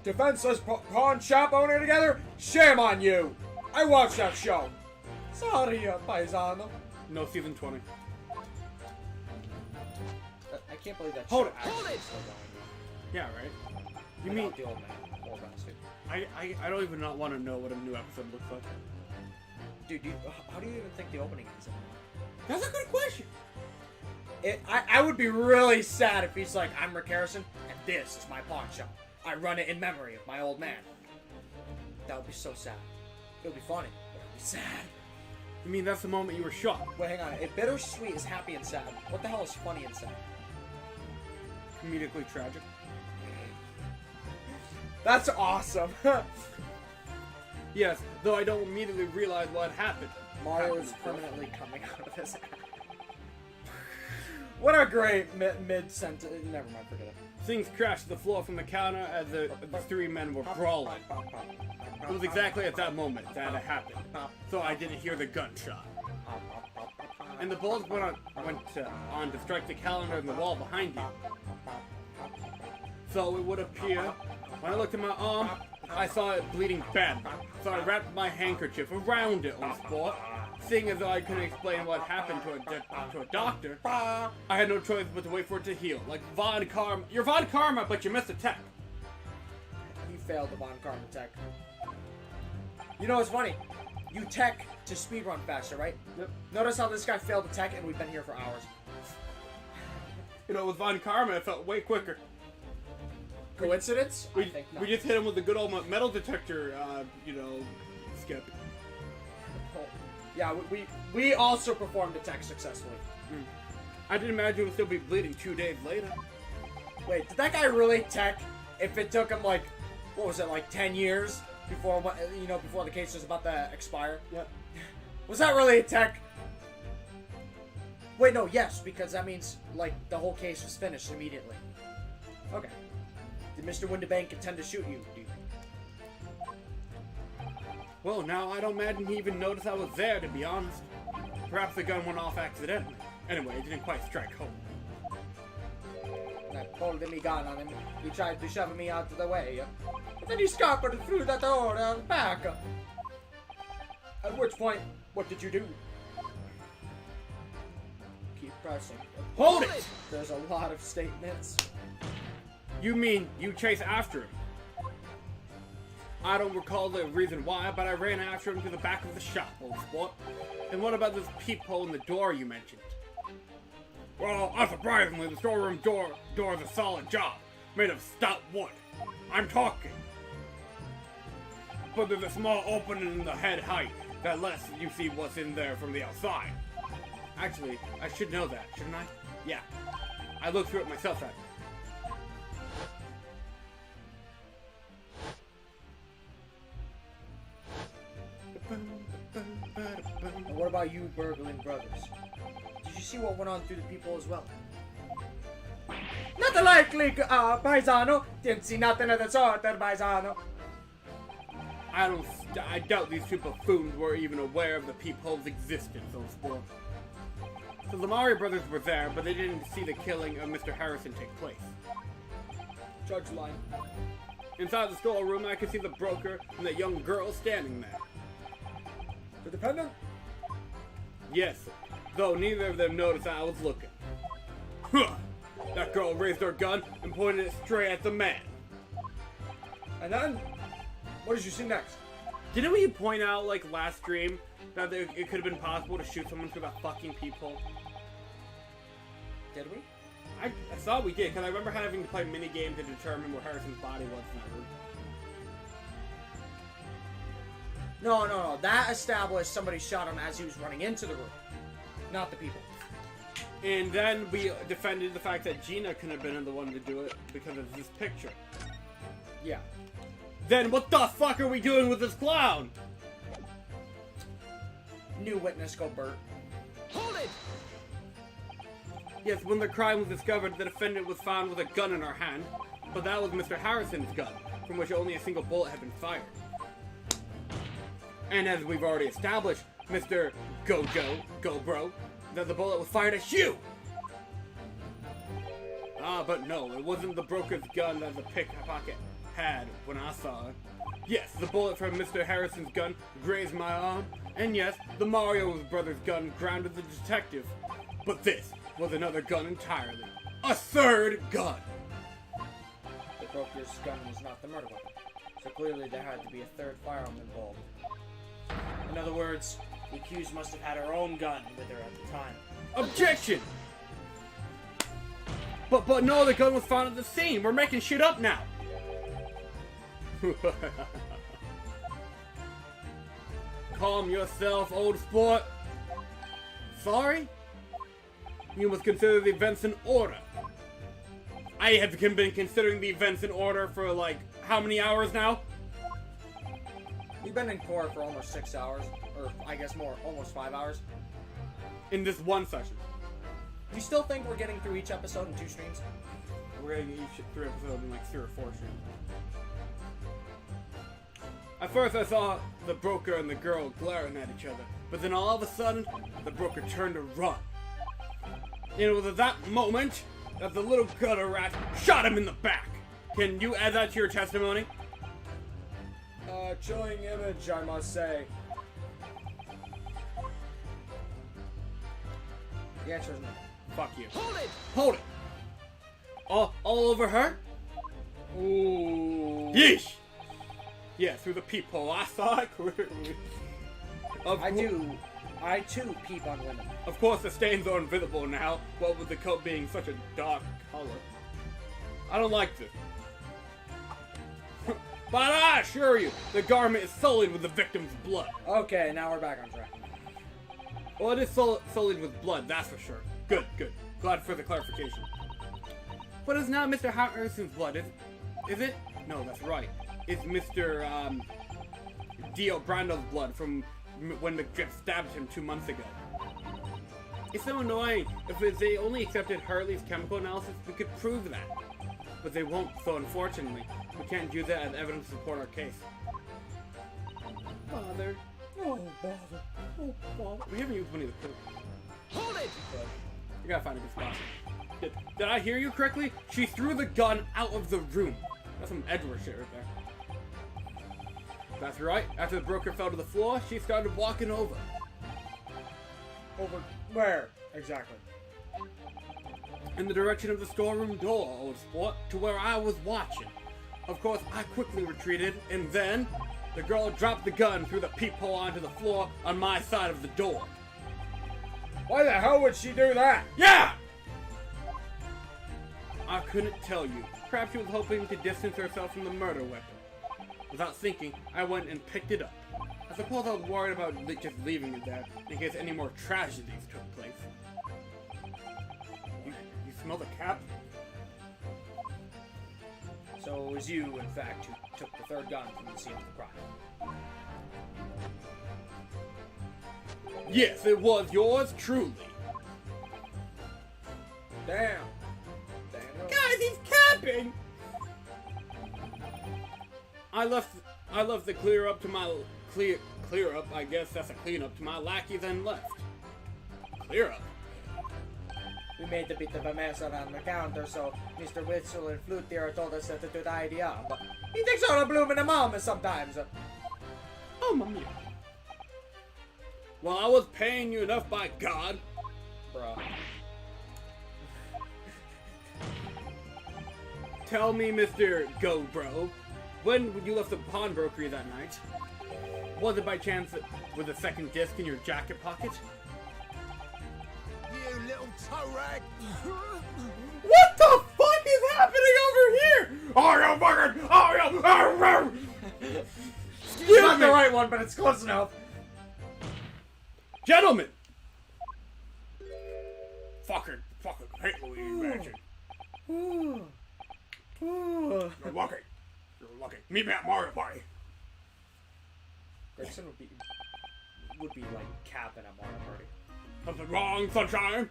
defenseless pawn shop owner together? Shame on you! I watched that show. Sorry, paisano. No, season 20. I can't believe that Hold show it. actually Hold it. is still going. Yeah, right? You Without mean... the old man, old bastard. I don't even not want to know what a new episode looks like. Dude, how do you even think the opening is? That's a good question. I would be really sad if he's like, I'm Rick Harrison, and this is my pawn shop. I run it in memory of my old man. That would be so sad. It would be funny, but it would be sad. You mean that's the moment you were shocked? Wait, hang on. If bittersweet is happy and sad, what the hell is funny and sad? Comedically tragic. That's awesome. Yes, though I don't immediately realize what happened. Mario is permanently coming out of his ass. What a great mid-sentence. Never mind, forget it. Things crashed to the floor from the counter as the 3 men were brawling. It was exactly at that moment that it happened, so I didn't hear the gunshot. And the bullets went on to strike the calendar in the wall behind you. So it would appear, when I looked at my arm, I saw it bleeding bad. So I wrapped my handkerchief around it on the spot. Seeing as though I couldn't explain what happened to a doctor, I had no choice but to wait for it to heal. Like Von Karma. You're Von Karma, but you missed a tech. He failed the Von Karma tech. You know what's funny? You tech to speedrun faster, right? Yep. Notice how this guy failed the tech and we've been here for hours. You know, with Von Karma, it felt way quicker. Coincidence? I think not. We just hit him with the good old metal detector, skip. Yeah, we also performed the tech successfully. I didn't imagine it would still be bleeding 2 days later. Wait, did that guy really tech if it took him like, what was it, like 10 years before the case was about to expire? Yep. Was that really a tech? Wait, no, yes, because that means like the whole case was finished immediately. Okay. Did Mr. Winterbank intend to shoot you, do you think? Well, now I don't imagine he even noticed I was there, to be honest. Perhaps the gun went off accidentally. Anyway, it didn't quite strike home. I pulled me gun on him. He tried to shove me out of the way. But then he scampered through the door and back. At which point, what did you do? Keep pressing. Hold it! There's a lot of statements. You mean you chase after him? I don't recall the reason why, but I ran after him to the back of the shop, old sport. And what about this peephole in the door you mentioned? Well, unsurprisingly, the storeroom door is a solid job, made of stout wood. I'm talking. But there's a small opening in the head height that lets you see what's in there from the outside. Actually, I should know that, shouldn't I? Yeah. I looked through it myself, actually. And what about you burgling brothers? Did you see what went on through the people as well? Not likely, paisano. Didn't see nothing of the sort, paisano. I doubt these two buffoons were even aware of the peephole's existence, old sport. So the Mario brothers were there, but they didn't see the killing of Mr. Harrison take place. Judge line. Inside the storeroom, I could see the broker and the young girl standing there. The dependent? Yes, though neither of them noticed I was looking. Huh! That girl raised her gun and pointed it straight at the man. And then, what did you see next? Didn't we point out, like, last stream, that it could have been possible to shoot someone through that fucking peephole? Did we? I thought we did, because I remember having to play a minigame to determine where Harrison's body was in that room. No. That established somebody shot him as he was running into the room. Not the people. And then we defended the fact that Gina couldn't have been the one to do it because of this picture. Yeah. Then what the fuck are we doing with this clown? New witness, go Bert. Hold it! Yes, when the crime was discovered, the defendant was found with a gun in her hand, but that was Mr. Harrison's gun, from which only a single bullet had been fired. And as we've already established, Mr. Go-Bro, that the bullet was fired at you! Ah, but no, it wasn't the broker's gun that the pickpocket had when I saw it. Yes, the bullet from Mr. Harrison's gun grazed my arm, and yes, the Mario Brothers gun grounded the detective. But this was another gun entirely. A third gun! The broker's gun was not the murder weapon, so clearly there had to be a third firearm involved. In other words, the accused must have had her own gun with her at the time. Objection! But no, the gun was found at the scene. We're making shit up now. Calm yourself, old sport. Sorry? You must consider the events in order. I have been considering the events in order for, like, how many hours now? We've been in court for almost 6 hours, or I guess more, almost 5 hours. In this one session. Do you still think we're getting through each episode in 2 streams? We're getting each 3 episodes in like 3 or 4 streams. At first I saw the broker and the girl glaring at each other, but then all of a sudden, the broker turned to run. And it was at that moment that the little gutter rat shot him in the back. Can you add that to your testimony? Chilling image, I must say. The answer is no. Fuck you. Hold it! Hold it! All over her? Ooh. Yeesh! Yeah, through the peephole. I saw it clearly. I too peep on women. Of course, the stains are invisible now, what with the coat being such a dark color. I don't like this. But I assure you, the garment is sullied with the victim's blood. Okay, now we're back on track. Well, it is sullied with blood, that's for sure. Good. Glad for the clarification. But it's not Mr. Harrison's blood, is it? No, that's right. It's Mr. Dio Brando's blood from when McDrip stabbed him 2 months ago. It's so annoying. If they only accepted Harley's chemical analysis, we could prove that. But they won't, so unfortunately, we can't use that as evidence to support our case. bother. Oh, bother. Oh, bother. We haven't used Winnie the Pooh. Hold it! We gotta find a good spot. Did I hear you correctly? She threw the gun out of the room. That's some Edward shit right there. That's right. After the broker fell to the floor, she started walking over. Over where? Exactly. In the direction of the storeroom door, old sport, to where I was watching. Of course, I quickly retreated, and then the girl dropped the gun through the peephole onto the floor on my side of the door. Why the hell would she do that? Yeah! I couldn't tell you. Perhaps she was hoping to distance herself from the murder weapon. Without thinking, I went and picked it up. I suppose I was worried about just leaving it there in case any more tragedies took place. You smell the cap? So it was you, in fact, who took the third gun from the scene of the crime. Yes, it was yours truly. Damn. Guys, he's capping! I left the clear up, I guess that's a clean up to my lackeys and left. Clear up? We made a bit of a mess around the counter, so Mr. Witzel and Flutier told us that to tidy up. But he takes on a bloom in a moment sometimes. Oh, mamma mia. Well, I was paying you enough, by God. Bruh. Tell me, Mr. Go Bro, when you left the pawnbrokery that night? Was it by chance with a second disc in your jacket pocket? You little toe rag! What the fuck is happening over here? Oh, you fucking! Oh, you! It's not the right one, but it's close enough. Gentlemen! Fucking hate Louise Mansion. You're lucky. You're lucky. Meet me at Mario Party. Gregson would be like Cap in a Mario Party. Something wrong, sunshine?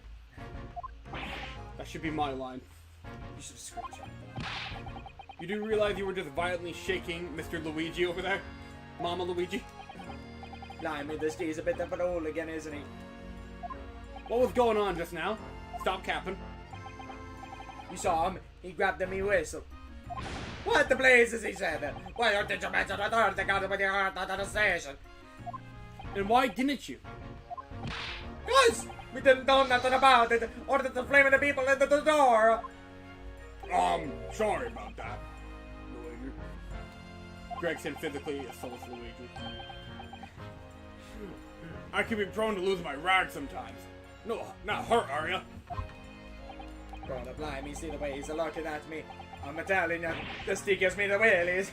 That should be my line. You should screenshot that. You do realize you were just violently shaking Mr. Luigi over there? Mama Luigi? Blimey, this guy's a bit of an hooligan, isn't he? What was going on just now? Stop capping. You saw him. He grabbed me whistle. What the blazes, he said. Why did you mention the third thing out of the heart at the station? And why didn't you? Because we didn't know nothing about it. Ordered the flaming the people into the door. Sorry about that, Luigi. Gregson physically assaults Luigi. I can be prone to lose my rag sometimes. No, not hurt, are ya? God, blimey, see the way he's looking at me. I'm telling you, this tea gives me the willies.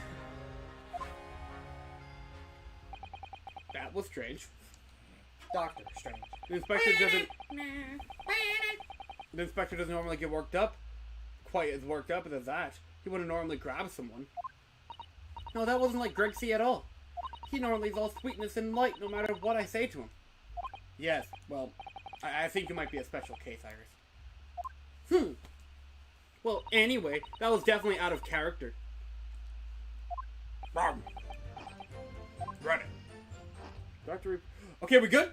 That was strange. Doctor Strange. The inspector doesn't normally get worked up. Quite as worked up as that. He wouldn't normally grab someone. No, that wasn't like Greg C at all. He normally is all sweetness and light no matter what I say to him. Yes, well, I think you might be a special case, Iris. Well, anyway, that was definitely out of character. Ready. Doctor... Okay, we good?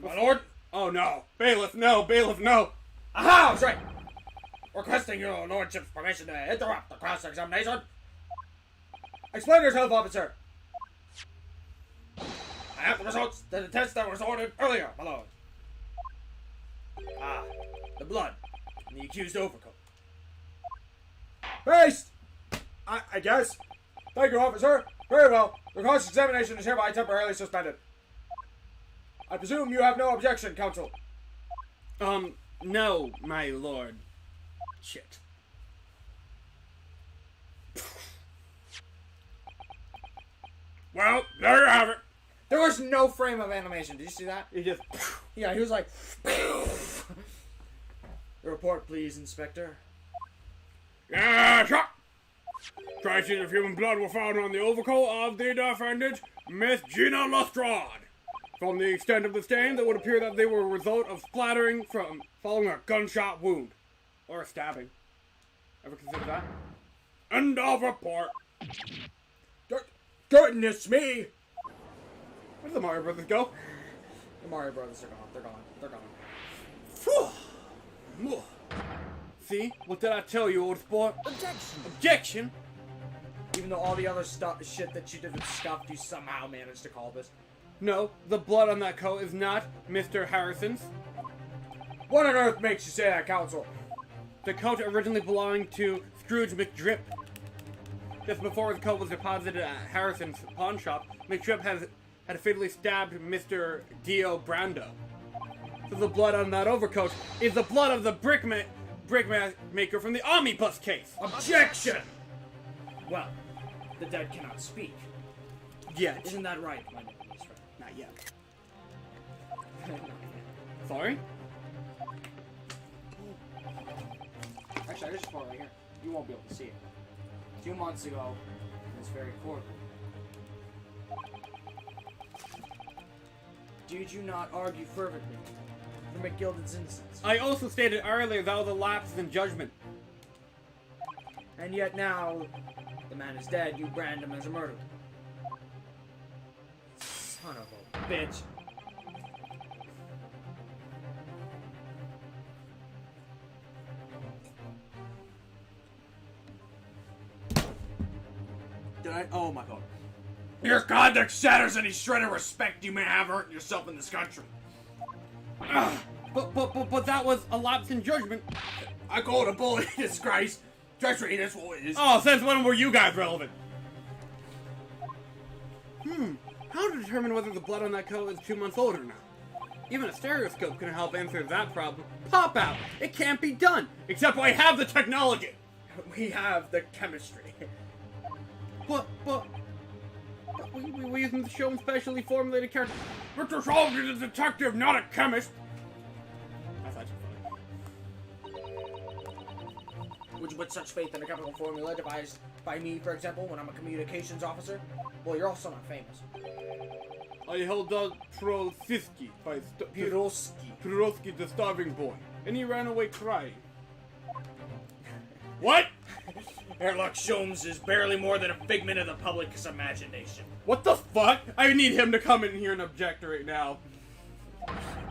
My lord? Oh no. Bailiff, no. Bailiff, no. Aha, that's right. Requesting your lordship's permission to interrupt the cross-examination. Explain yourself, officer. I have the results to the test that was ordered earlier, my lord. Ah, the blood in the accused overcoat. Based! I guess. Thank you, officer. Very well. The cross-examination is hereby temporarily suspended. I presume you have no objection, counsel. No, my lord. Shit. Well, there you have it. There was no frame of animation. Did you see that? He just... Yeah, he was like... The report, please, Inspector. Yeah, sure. Traces of human blood were found on the overcoat of the defendant, Miss Gina Lestrade. From the extent of the stain, it would appear that they were a result of splattering from following a gunshot wound. Or a stabbing. Ever consider that? End of report. Goodness me! Where did the Mario Brothers go? The Mario Brothers are gone. They're gone. They're gone. Phew. See? What did I tell you, old sport? Objection. Objection? Even though all the other shit that you did with scuffed, you somehow managed to call this. No, the blood on that coat is not Mr. Harrison's. What on earth makes you say that, Council? The coat originally belonged to Scrooge McDrip. Just before his coat was deposited at Harrison's pawn shop, McDrip had fatally stabbed Mr. Dio Brando. So the blood on that overcoat is the blood of the brick maker from the omnibus case. Objection! Well, the dead cannot speak. Yet. Isn't that right, my niece friend? Not yet. Sorry? Actually, I just put it right here. You won't be able to see it. 2 months ago, in this very courtroom, did you not argue fervently for McGilden's innocence? I also stated earlier that was a lapse in judgment. And yet now, the man is dead, you brand him as a murderer. Son of a bitch. Did I? Oh my god. Your conduct shatters any shred of respect you may have earned yourself in this country. But that was a lapse in judgment. I call it a bully disgrace. Treachery, that's what it is. Oh, since when were you guys relevant? How to determine whether the blood on that coat is 2 months old or not? Even a stereoscope can help answer that problem. Pop out! It can't be done! Except I have the technology! We have the chemistry. But we're using the show specially formulated character. Mr. Soldier is a detective, not a chemist! That's actually funny. Would you put such faith in a chemical formula devised by me, for example, when I'm a communications officer? Well, you're also not famous. I held out Trotsky by Trotsky, the starving boy, and he ran away crying. What? Sherlock Sholmes is barely more than a figment of the public's imagination. What the fuck? I need him to come in here and object right now.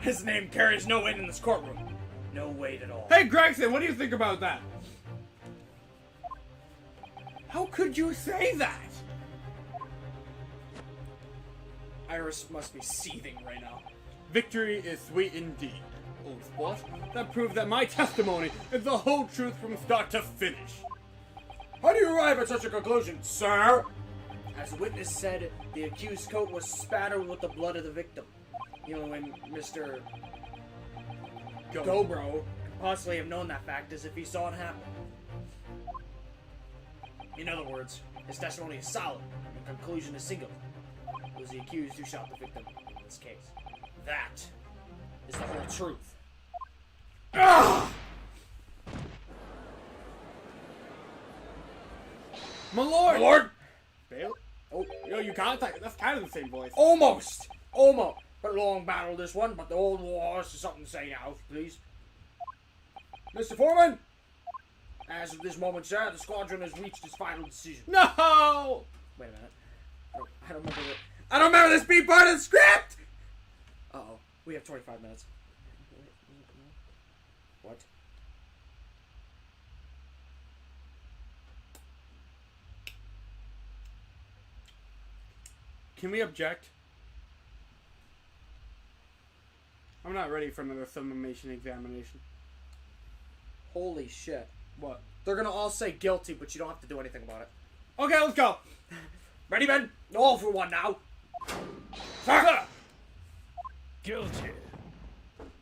His name carries no weight in this courtroom. No weight at all. Hey Gregson, what do you think about that? How could you say that? Iris must be seething right now. Victory is sweet indeed, old sport. That proves that my testimony is the whole truth from start to finish. How do you arrive at such a conclusion, sir? As the witness said, the accused's coat was spattered with the blood of the victim. You know, when Mr. Dobro could possibly have known that fact as if he saw it happen. In other words, his testimony is solid, and the conclusion is singular. It was the accused who shot the victim in this case. That is the whole truth. Ah! My lord! My lord? Bail? Oh, yo, you got it. That's kind of the same voice. Almost. Almost. But a long battle this one, but the old wars is something to say now, please. Mr. Foreman? As of this moment, sir, the squadron has reached its final decision. No! Wait a minute. I don't remember it. I don't remember this being part of the script! Uh-oh. We have 25 minutes. What? Can we object? I'm not ready for another summation examination. Holy shit. What? They're gonna all say guilty, but you don't have to do anything about it. Okay, let's go. Ready, men? All for one now. Sir! Guilty.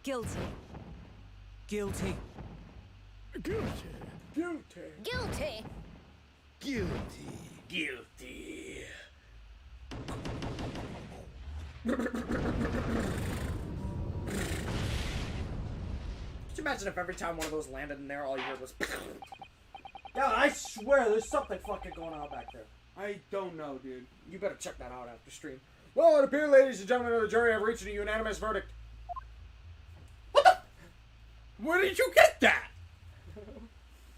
Guilty. Guilty. Guilty. Guilty. Guilty. Guilty. Guilty. Could you imagine if every time one of those landed in there, all you heard was... Yeah, I swear there's something fucking going on back there. I don't know, dude. You better check that out after stream. Well, it appears, ladies and gentlemen of the jury, have reached a unanimous verdict. What the? Where did you get that?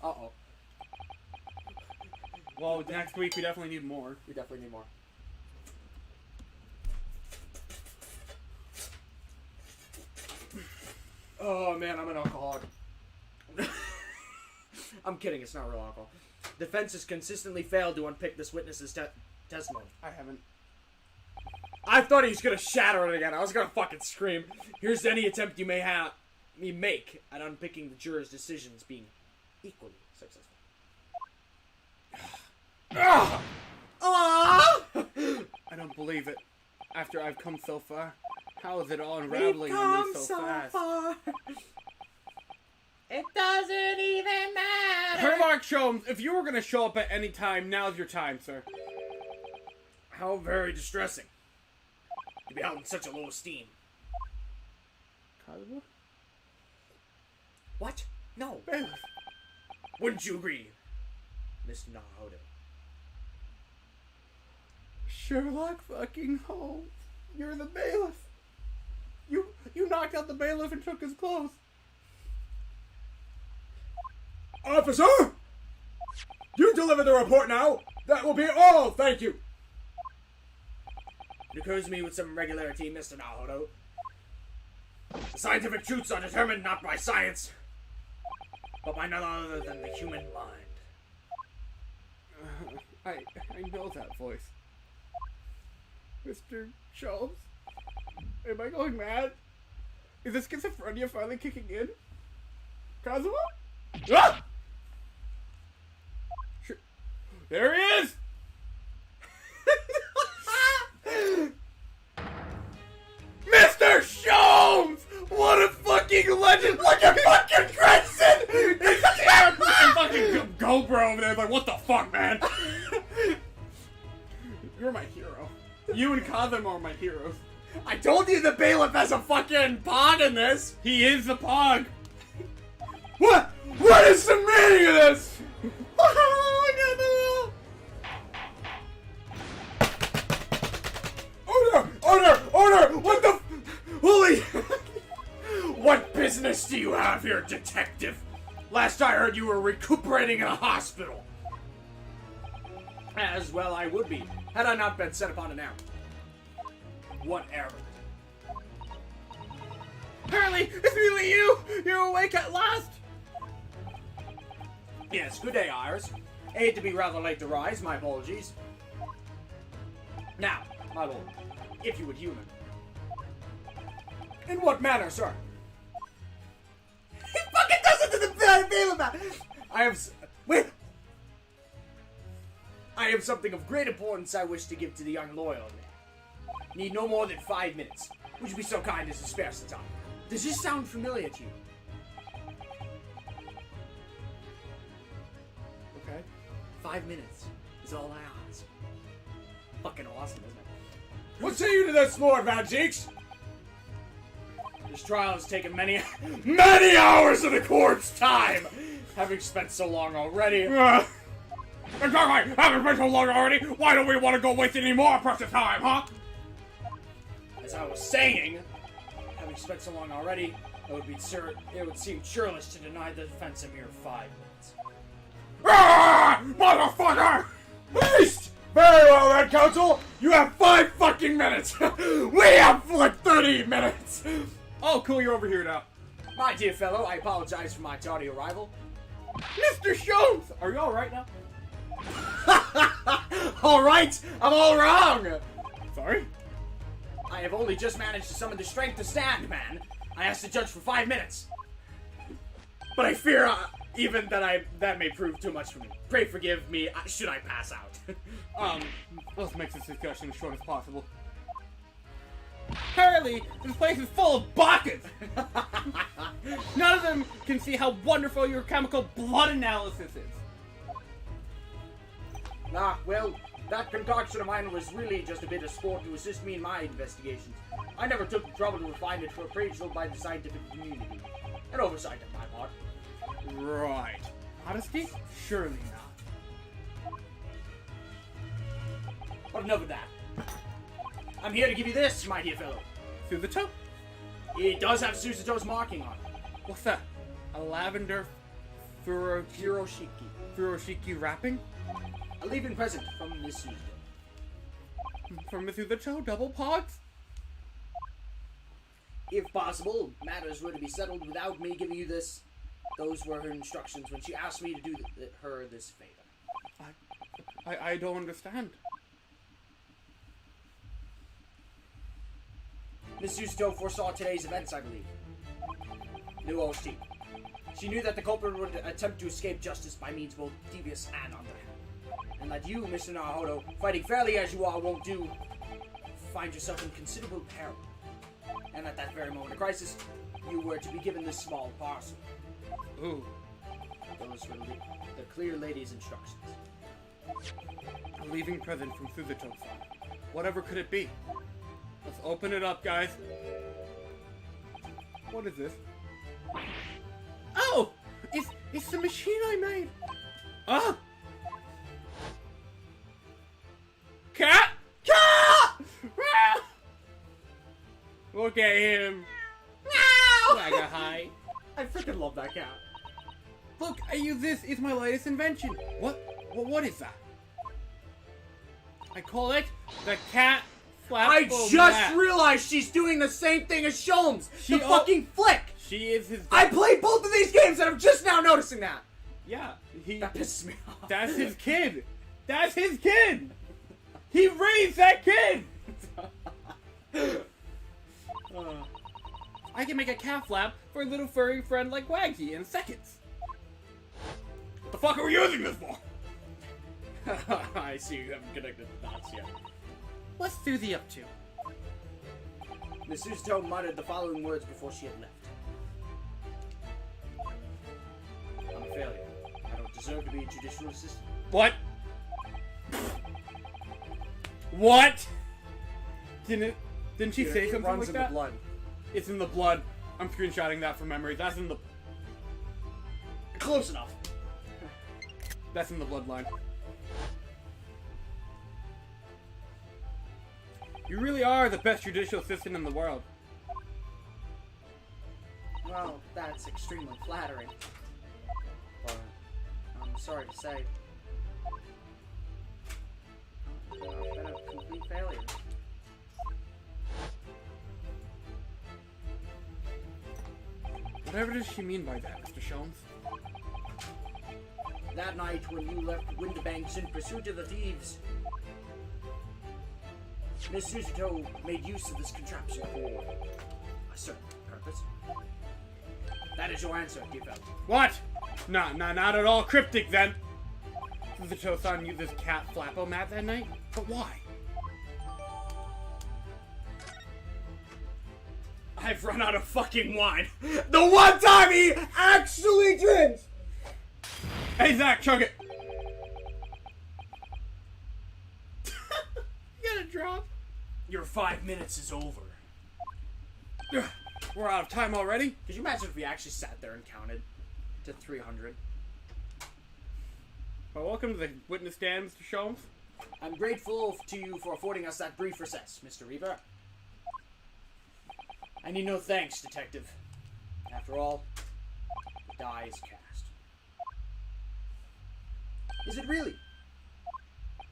Uh-oh. Well, next week we definitely need more. We definitely need more. Oh man, I'm an alcoholic. I'm kidding, it's not real alcohol. Defense has consistently failed to unpick this witness's testimony. I haven't. I thought he was gonna shatter it again. I was gonna fucking scream. Here's to any attempt you may make at unpicking the jurors' decisions being equally successful. I don't believe it. After I've come so far, how is it all unraveling on me so fast? far. It doesn't even matter. Herlock Sholmes, if you were gonna show up at any time, now's your time, sir. How very distressing to be held in such a low esteem. Kazuha? What? No. Bailiff. Wouldn't you agree, Mr. Nahodo? Sherlock fucking Holmes. You're the bailiff. You knocked out the bailiff and took his clothes. Officer! You deliver the report now! That will be all, thank you! It occurs to me with some regularity, Mr. Nahodo. The scientific truths are determined not by science, but by none other than the human mind. I know that voice. Mr. Sholmes? Am I going mad? Is the schizophrenia finally kicking in? Kazuha? Ah! Sure. There he is! Mr. Sholmes! What a fucking legend! Look at fucking Crescent! It's terrible! And fucking GoPro over there like, what the fuck, man? You're my hero. You and Kazum are my heroes. I told you the bailiff has a fucking pog in this! He is the Pog! What? What is the meaning of this? Order! What the holy... What business do you have here, detective? Last I heard you were recuperating in a hospital. As well I would be, had I not been set upon an error. What error? Hurley, it's really you! You're awake at last! Yes, good day, Iris. I hate to be rather late to rise, my apologies. Now, my lord, if you would humor. In what manner, sir? He fucking does it to the bailiff! I have something of great importance I wish to give to the young loyal man. Need no more than 5 minutes. Would you be so kind as to spare some time? Does this sound familiar to you? Okay. 5 minutes is all I ask. Fucking awesome, isn't it? What say you to this, Lord Van Zeeks? This trial has taken many hours of the court's time, having spent so long already. Exactly! Haven't been so long already! Why don't we want to go waste any more precious time, huh? As I was saying, having spent so long already, it would seem churlish to deny the defense a mere 5 minutes. Ah! Motherfucker! Beast! Very well then, counsel! You have 5 fucking minutes! We have like 30 minutes! Oh, cool, you're over here now. My dear fellow, I apologize for my tardy arrival. Mr. Sholmes! Are you alright now? Alright! I'm all wrong! Sorry? I have only just managed to summon the strength to stand, man. I asked the judge for 5 minutes. But I fear even that may prove too much for me. Pray forgive me, should I pass out. Let's make this discussion as short as possible. Apparently, this place is full of bakas! None of them can see how wonderful your chemical blood analysis is. Well, that concoction of mine was really just a bit of sport to assist me in my investigations. I never took the trouble to refine it for appraisal by the scientific community. An oversight on my part. Right. Honesty? Surely not. But enough of that. I'm here to give you this, my dear fellow. Through the toe? It does have Susato's marking on it. What's that? A lavender Hiroshiki. furoshiki wrapping? A leave-in present from Miss Suzuto. From Miss Uzato, double pogs? If possible, matters were to be settled without me giving you this. Those were her instructions when she asked me to do her this favor. I don't understand. Miss Yusto foresaw today's events, I believe. New OST. She knew that the culprit would attempt to escape justice by means both devious and underhand. And that you, Mr. Naruto, fighting fairly as you are, won't do, find yourself in considerable peril. And at that very moment of crisis, you were to be given this small parcel. Ooh. Those were the clear lady's instructions. A leaving present from Suzuto-san. Whatever could it be? Let's open it up, guys. What is this? Oh! It's the machine I made! Ah! Cat! Cat! Ah! Look at him! Swagger high. I freaking love that cat. Look, I use this. It's my latest invention. What is that? I call it the cat flap. I just realized she's doing the same thing as Sholmes. The fucking flick. She is his. I played both of these games and I'm just now noticing that. Yeah, That pisses me off. That's his kid. That's his kid. He raised that kid. I can make a cat flap for a little furry friend like Waggy in seconds. What the fuck are we using this for? I see you haven't connected the dots yet. What's Susie up to? Miss Uzuto muttered the following words before she had left. I'm a failure. I don't deserve to be a judicial assistant. What? What? Didn't she say something runs like in that? the blood. It's in the blood. I'm screenshotting that from memory. That's in the Close enough. That's in the bloodline. You really are the best judicial assistant in the world. Well, that's extremely flattering. But I'm sorry to say, I've been a complete failure. Whatever does she mean by that, Mr. Sholmes? That night when you left Windbanks in pursuit of the thieves, Miss Suzuto made use of this contraption for a certain purpose. That is your answer, dear fellow. What? Not at all cryptic then. Suzuto-san used this cat flappo-mat that night? But why? I've run out of fucking wine. The one time he actually drinks! Hey Zach, chug it! You got a drop? Your 5 minutes is over. We're out of time already? Could you imagine if we actually sat there and counted to 300? Well, welcome to the witness stand, Mr. Sholmes. I'm grateful to you for affording us that brief recess, Mr. Reaver. I need no thanks, Detective. After all, the die is cast. Is it really?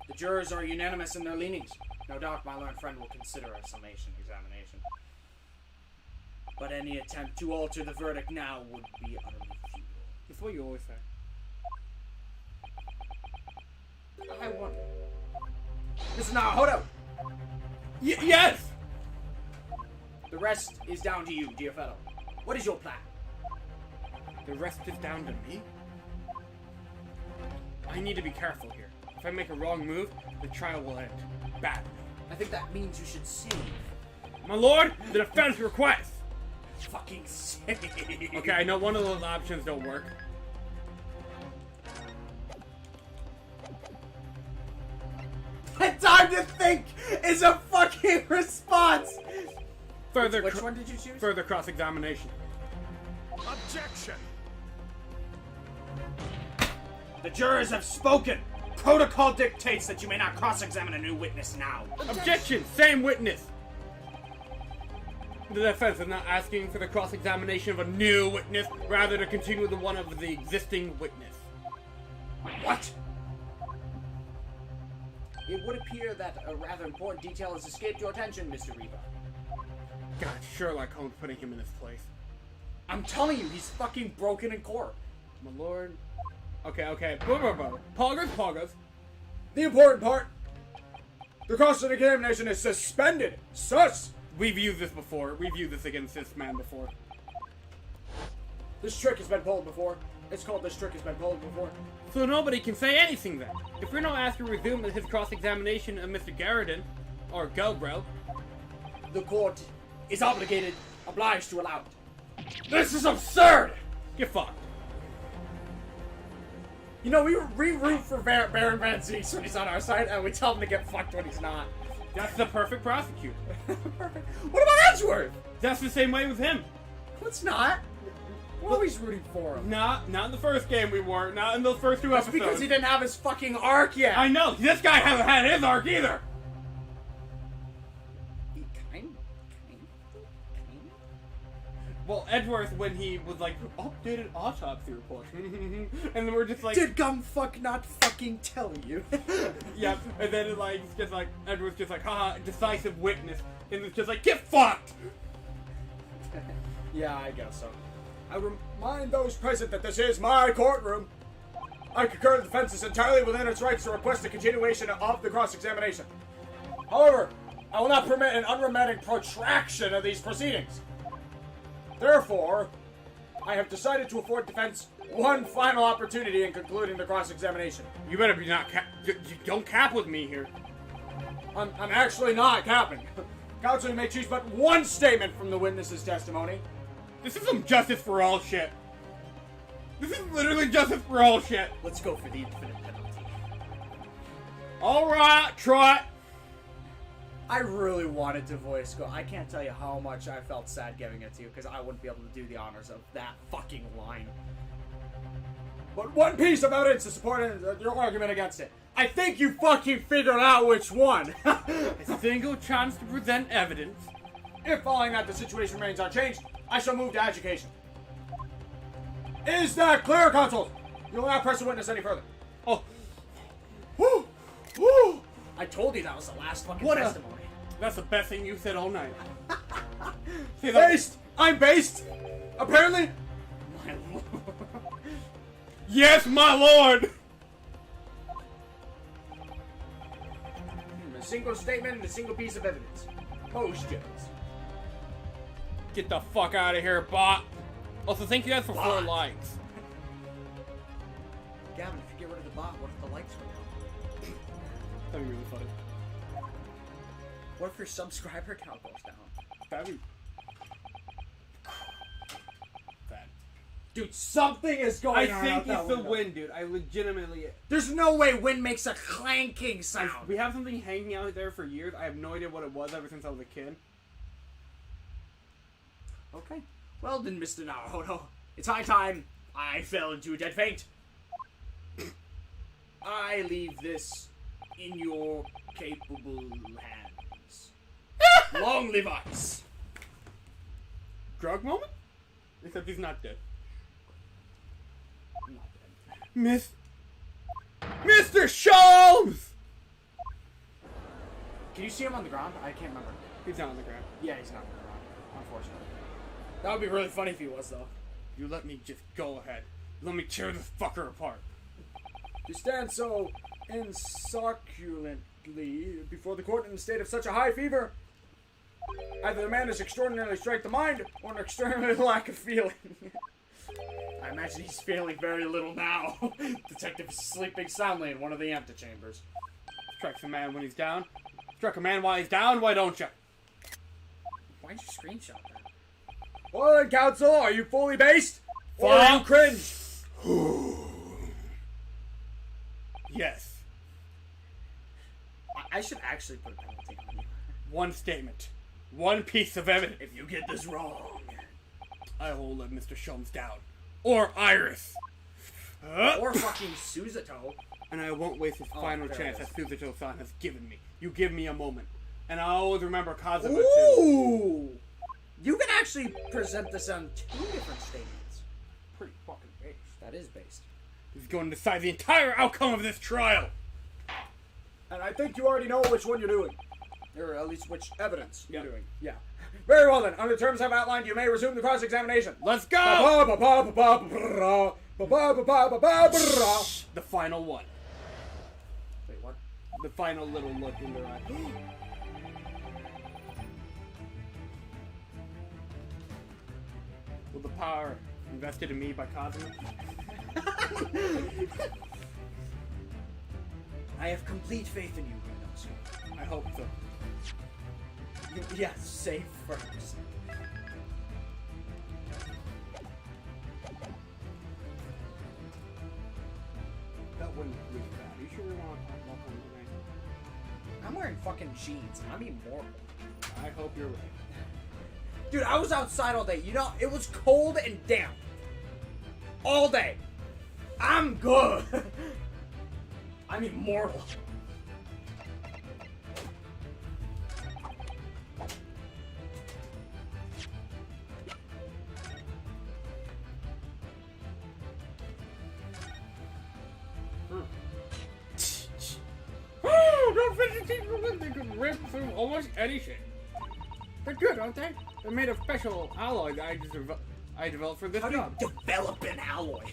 The jurors are unanimous in their leanings. No doubt my learned friend will consider a summation examination. But any attempt to alter the verdict now would be utterly futile. That's what you always say. I wonder. Mr. Naruto! Yes! The rest is down to you, dear fellow. What is your plan? The rest is down to me? I need to be careful here. If I make a wrong move, the trial will end badly. I think that means you should save. My lord, the defense requests! Fucking save. Okay, I know one of those options don't work. Time to think is a fucking response! Further Which one did you choose? Further cross-examination. Objection! The jurors have spoken! Protocol dictates that you may not cross-examine a new witness now. Objection! Same witness! The defense is not asking for the cross-examination of a new witness, rather to continue the one of the existing witness. What? It would appear that a rather important detail has escaped your attention, Mr. Reaver. God, Sherlock Holmes putting him in his place. I'm telling you, he's fucking broken in court. My lord. Okay. Poggers. The important part. The cross-examination is suspended. Sus! We've used this before. We've used this against this man before. This trick has been pulled before. It's called this trick has been pulled before. So nobody can say anything then. If we're not asked to resume his cross-examination of Mr. Garridon, or Gelbro, The court is obliged to allow it. This is absurd! get fucked. You know, we root for Baron Van Zeeks when he's on our side, and we tell him to get fucked when he's not. That's the perfect prosecutor. Perfect. What about Edgeworth? That's the same way with him. No, it's not. We're always rooting for him. Not in the first game we weren't. Not in those first 2 That's episodes. because he didn't have his fucking arc yet. I know. This guy hasn't had his arc either. Kind. Well, Edgeworth, when he was like, updated autopsy report. and then we're just like... Did Gumfuck not fucking tell you? Yep. And then it's just like, Edgeworth's just like, haha, decisive witness. And it's just like, get fucked! Yeah, I guess so. I remind those present that this is my courtroom. I concur the defense is entirely within its rights to request a continuation of the cross-examination. However, I will not permit an unremitting protraction of these proceedings. Therefore, I have decided to afford defense one final opportunity in concluding the cross-examination. You better be not don't cap with me here. I'm actually not capping. Counsel may choose but one statement from the witness's testimony. This is some justice for all shit. This is literally justice for all shit. Let's go for the infinite penalty. Alright, Trot. I really wanted to voice go. I can't tell you how much I felt sad giving it to you because I wouldn't be able to do the honors of that fucking line. But one piece of evidence to support your argument against it. I think you fucking figured out which one. A single chance to present evidence. If following that the situation remains unchanged, I shall move to education. Is that clear, counsel? You will not press the witness any further. Oh, Woo! Woo! I told you that was the last fucking What a- testimony. that's the best thing you said all night. See, that- Based! I'm based! Apparently! My lord. Yes, my lord! A single statement and a single piece of evidence. Motions. Get the fuck out of here, bot. Also, thank you guys for 4 Bot. likes. Gavin, if you get rid of the bot, what if the lights go down? That'd be really funny. What if your subscriber count goes down? That'd be... That. Dude, something is going I on think out that it's the window. wind, dude. I legitimately... There's no way wind makes a clanking sound. We have something hanging out there for years. I have no idea what it was ever since I was a kid. Okay. Well then, Mr. Naruhodo, it's high time I fell into a dead faint. I leave this in your capable hands. Long live ice. Drug moment? Except he's not dead. I'm not dead. Mr. Sholmes! Can you see him on the ground? I can't remember. He's not on the ground. Yeah, he's not on the ground, unfortunately. That would be really funny if he was, though. You let me just go ahead. Let me tear this fucker apart. To stand so insucculently before the court in a state of such a high fever, either the man is extraordinarily straight of mind or an extraordinary lack of feeling. I imagine he's feeling very little now. Detective is sleeping soundly in one of the antechambers. Strikes a man when he's down. Struck a man while he's down, why don't you? Why'd you screenshot that? Well then, counsel, are you fully based? Or are you cringe? Yes. I should actually put a penalty on you. One statement. One piece of evidence. If you get this wrong. I will let Mr. Sholmes down. Or Iris. Or fucking Suzato. And I won't waste this final there chance it that Suzato-san has given me. You give me a moment. And I'll always remember Kazuma too. Ooh! You can actually present this on 2 different statements. Pretty fucking based. That is based. He's going to decide the entire outcome of this trial. And I think you already know which one you're doing. Or at least which evidence you're Yep. doing. Yeah. Very well then. Under the terms I've outlined, you may resume the cross-examination. Let's go! The final one. Wait, what? The final little look in their eye. Will the power invested in me by Cosmo? I have complete faith in you, Reynoso. I hope so. Yes, safe first. That wouldn't really bad. Are you sure we want to talk about something tonight? I'm wearing fucking jeans. I'm immortal. I hope you're right. Dude, I was outside all day. You know, it was cold and damp. All day. I'm good. I'm immortal. Don't finish these. They could rip through almost anything. They're good, aren't they? They're made of special alloy that I developed for this How do job. you develop an alloy?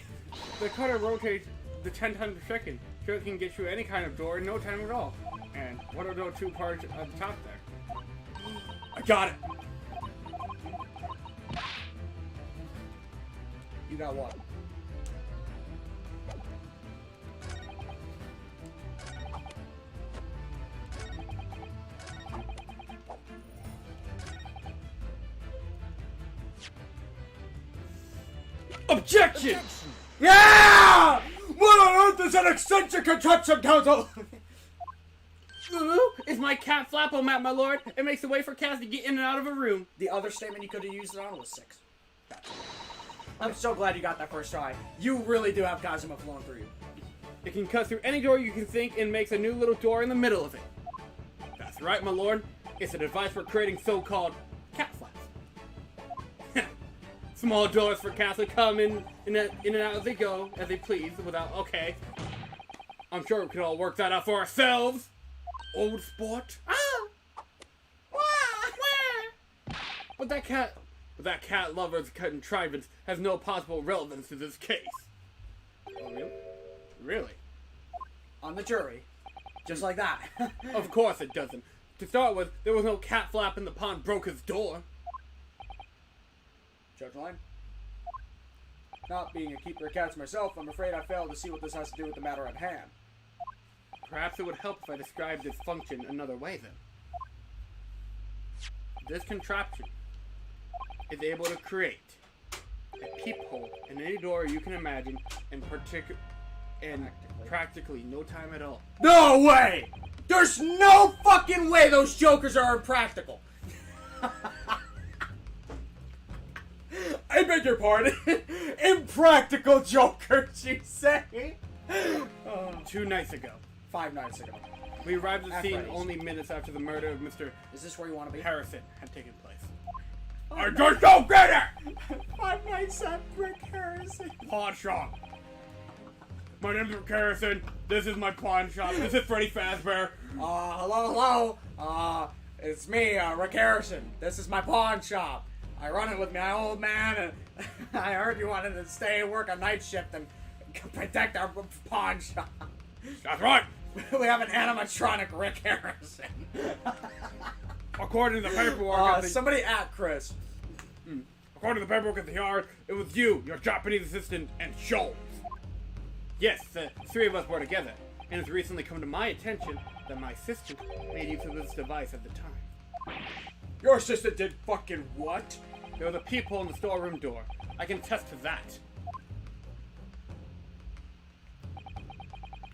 The cutter rotates the 10 times a second, so it can get you any kind of door in no time at all. And what are those two parts at the top there? I got it. You got what? Objection! Yeah! What on earth is an eccentric contraption, Council? Lulu is my cat flap-o-mat, my lord. It makes the way for cats to get in and out of a room. The other statement you could have used it on was 6. I'm so glad you got that first try. You really do have Kazuma flowing through you. It can cut through any door you can think and makes a new little door in the middle of it. That's right, my lord. It's a device for creating so-called cat flaps. Small doors for cats to come in and out as they go, as they please, without, okay. I'm sure we can all work that out for ourselves. Old sport. But that cat lover's contrivance has no possible relevance to this case. Oh, really? Really? On the jury. Just like that. Of course it doesn't. To start with, there was no cat flap in the pond broke his door. Judge Line? Not being a keeper of cats myself, I'm afraid I failed to see what this has to do with the matter at hand. Perhaps it would help if I described this function another way then. This contraption is able to create a peephole in any door you can imagine in practically no time at all. No way! There's no fucking way those jokers are impractical! I beg your pardon. Impractical jokers, you say? 2 nights ago, 5 nights ago. we arrived at the scene Athletics. only minutes after the murder of Mr. Is this where you want to be? Harrison had taken place. I just don't get it! 5 nights at Rick Harrison. Pawn shop. My name's Rick Harrison. This is my pawn shop. This is Freddy Fazbear. Hello. It's me, Rick Harrison. This is my pawn shop. I run it with my old man, and I heard you wanted to stay and work a night shift and protect our pawn shop. That's right. We have an animatronic Rick Harrison. According to the paperwork at the, Somebody at Chris. according to the paperwork at the yard, it was you, your Japanese assistant, and Schultz. Yes, the 3 of us were together, and it's recently come to my attention that my assistant made use of this device at the time. Your assistant did fucking what? There was a peephole in the storeroom door. I can attest to that.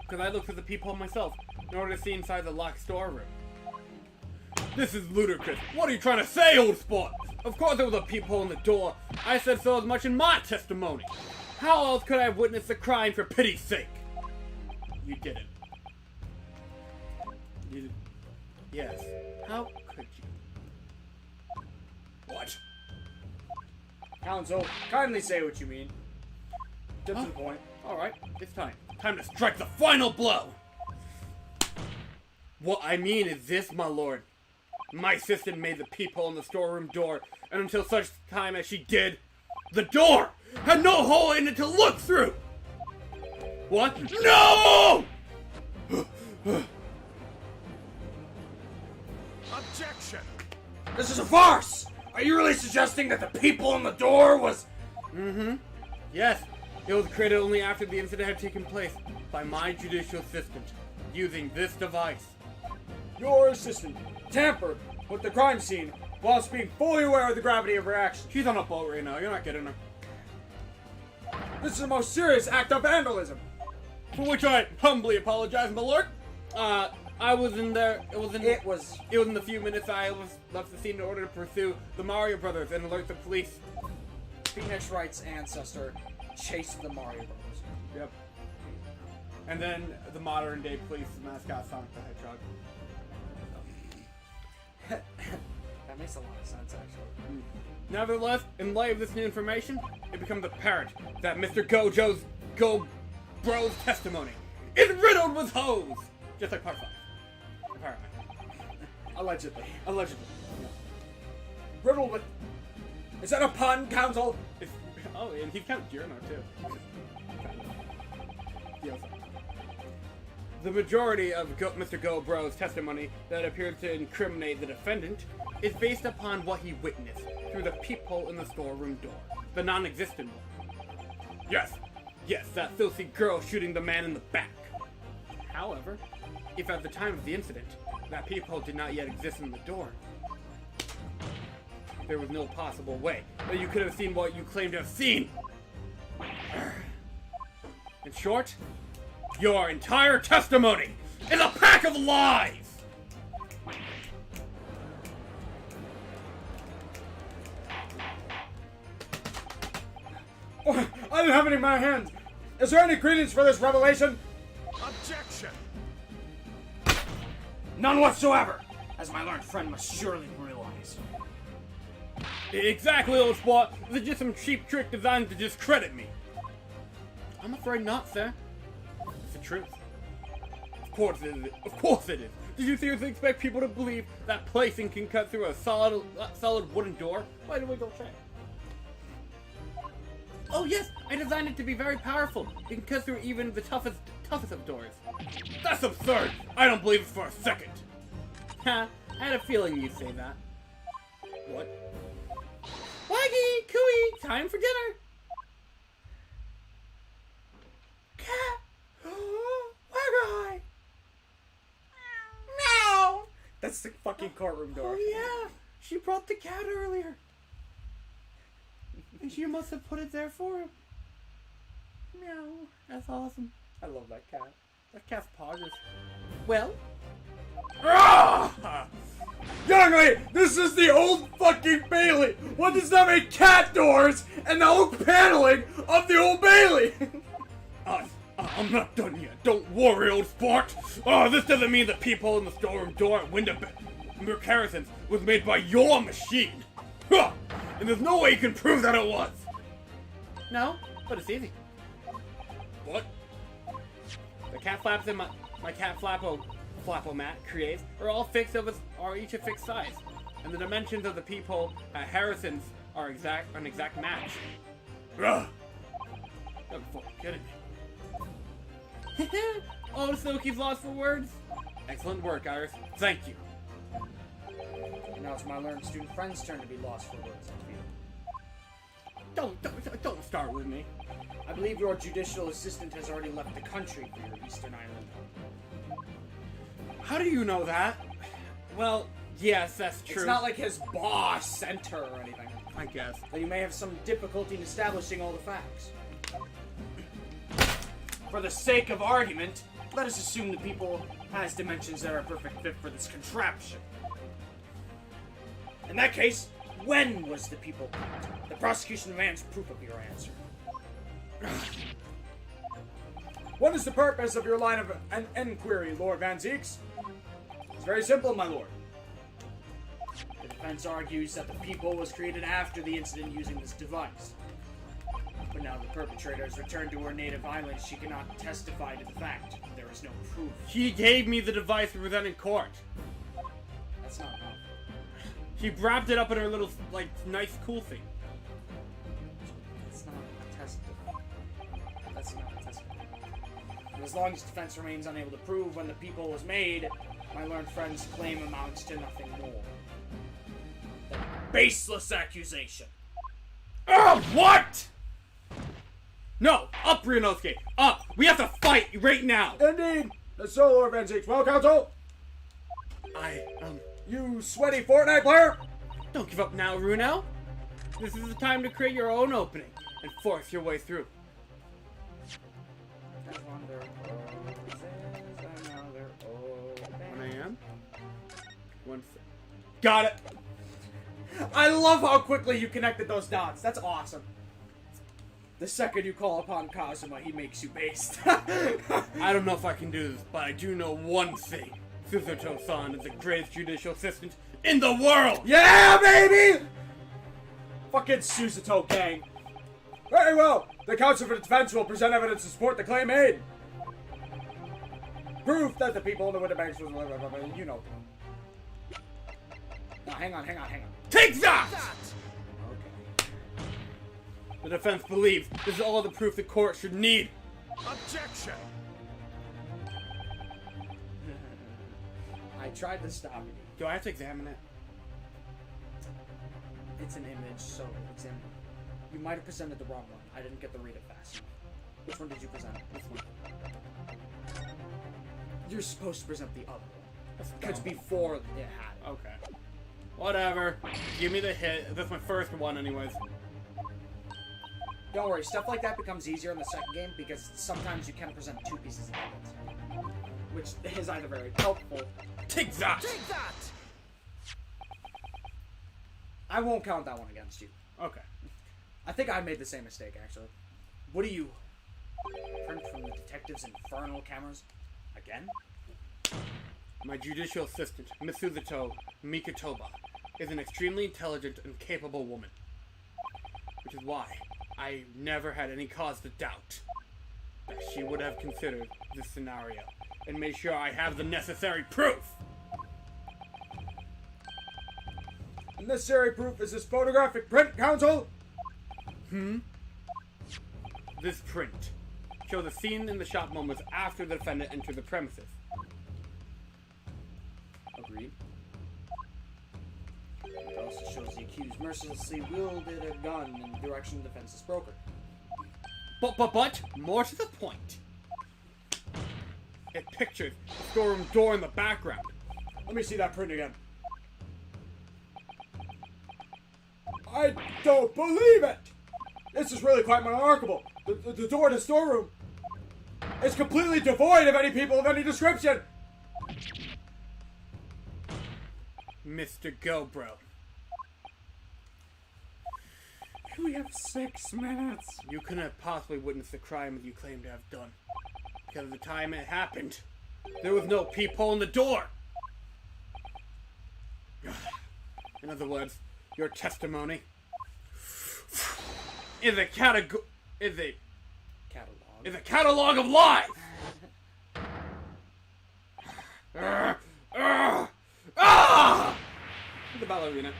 Because I looked through the peephole myself in order to see inside the locked storeroom. This is ludicrous. What are you trying to say, old sport? Of course there was a peephole in the door. I said so as much in my testimony. How else could I have witnessed the crime for pity's sake? You didn't. You did. Yes. How could you? What? Counsel, kindly say what you mean. Get to the point. Alright, it's time. Time to strike the final blow! What I mean is this, my lord. My assistant made the peephole in the storeroom door, and until such time as she did, the door had no hole in it to look through! What? No! Objection! This is a farce! Are you really suggesting that the people on the door was... Yes, it was created only after the incident had taken place by my judicial assistant, using this device. Your assistant tampered with the crime scene whilst being fully aware of the gravity of her actions. She's on a boat right now, you're not getting her. This is the most serious act of vandalism. For which I humbly apologize, my lord. I was in there, it was in the few minutes I left the scene in order to pursue the Mario Brothers and alert the police. Phoenix Wright's ancestor chased the Mario Brothers. Yep. And then the modern day police mascot Sonic the Hedgehog. That makes a lot of sense, actually. Nevertheless, in light of this new information, it becomes apparent that Mr. Go Bro's testimony is riddled with holes! Just like part 5. Apparently. Allegedly. Allegedly. Riddled with... Is that a pun, Counsel? Oh, and he's kind of Giro too. Yes. The majority of Mr. Go Bro's testimony that appears to incriminate the defendant is based upon what he witnessed through the peephole in the storeroom door, the non-existent one. Yes, that filthy girl shooting the man in the back. However, if at the time of the incident, that peephole did not yet exist in the door, there was no possible way that you could have seen what you claim to have seen. In short, your entire testimony is a pack of lies! Oh, I didn't have any in my hands. Is there any credence for this revelation? Objection! None whatsoever, as my learned friend must surely realize. Exactly, old sport. This is just some cheap trick designed to discredit me. I'm afraid not, sir. It's the truth. Of course it is. Of course it is. Did you seriously expect people to believe that placing can cut through a solid wooden door? Why do we go check? Oh yes, I designed it to be very powerful. It can cut through even the toughest of doors. That's absurd. I don't believe it for a second. Ha! I had a feeling you'd say that. What? Waggy! Cooey! Time for dinner! Cat! Where am I? Meow! That's the fucking courtroom door. Oh yeah! She brought the cat earlier. And she must have put it there for him. Meow. That's awesome. I love that cat. That cat's poggers. Well? Ah! Young lady, this is the old fucking Bailey! What does that make cat doors and the oak paneling of the old Bailey? I'm not done yet. Don't worry, old sport. This doesn't mean the peephole in the storeroom door at Window Harrison's was made by your machine. Huh! And there's no way you can prove that it was. No, but it's easy. What? The cat flaps in my cat Flappo-mat creates are each a fixed size, and the dimensions of the peephole at Harrison's are an exact match. Ugh! You're fucking kidding me. Oh, Silky's lost for words. Excellent work, Iris. Thank you. Now it's my learned student friend's turn to be lost for words. Don't start with me. I believe your judicial assistant has already left the country for your Eastern Island. How do you know that? Well, yes, that's true. It's not like his boss sent her or anything. I guess. But you may have some difficulty in establishing all the facts. For the sake of argument, let us assume the people has dimensions that are a perfect fit for this contraption. In that case, when was the people picked? The prosecution demands proof of your answer. What is the purpose of your line of an inquiry, Lord Van Zeeks? It's very simple, my lord. The defense argues that the people was created after the incident using this device. But now the perpetrator has returned to her native island, she cannot testify to the fact. There is no proof. She gave me the device to present in court. That's not enough. She wrapped it up in her little, like, nice, cool thing. That's not a test. That's not a test. And as long as defense remains unable to prove when the people was made, my learned friend's claim amounts to nothing more than a baseless accusation. What? No, up, Ryunosuke, up. We have to fight right now. Indeed. The solo advantage. Well, Council, you sweaty Fortnite player. Don't give up now, Runo. This is the time to create your own opening and force your way through. One a.m. Got it. I love how quickly you connected those dots. That's awesome. The second you call upon Kazuma, he makes you based. I don't know if I can do this, but I do know one thing. Suzuto-san is the greatest judicial assistant in the world! Yeah, baby! Fucking Suzuto gang. Very well. The Council for Defense will present evidence to support the claim made. Proof that the people in the Winterbanks was... You know. Now, hang on. Take that! Okay. The defense believes this is all the proof the court should need. Objection! I tried to stop you. Do I have to examine it? It's an image, so examine it. You might have presented the wrong one. I didn't get to read it fast enough. Which one did you present? This one. You're supposed to present the other one. That's Because dumb. before it had it. Okay. Whatever. Give me the hit. That's my first one anyways. Don't worry, stuff like that becomes easier in the second game because sometimes you can present two pieces of evidence. Which is either very helpful. Take that! Take that! I won't count that one against you. Okay. I think I made the same mistake, actually. What do you print from the detective's infernal cameras? Again? My judicial assistant, Miss Suzuto Mikotoba, is an extremely intelligent and capable woman. Which is why I never had any cause to doubt that she would have considered this scenario and made sure I have the necessary proof. The necessary proof is this photographic print, Council. This print shows a scene in the shop moments after the defendant entered the premises. Agreed. It also shows the accused mercilessly wielded a gun in the direction of the defense's broker. But, more to the point. It pictures the storeroom door in the background. Let me see that print again. I don't believe it! This is really quite remarkable. The door to the storeroom is completely devoid of any people of any description. Mr. Go-Bro. We have 6 minutes. You couldn't have possibly witnessed the crime you claim to have done. Because of the time it happened, there was no peephole in the door. In other words, your testimony is a catalog of lies. The ballerina.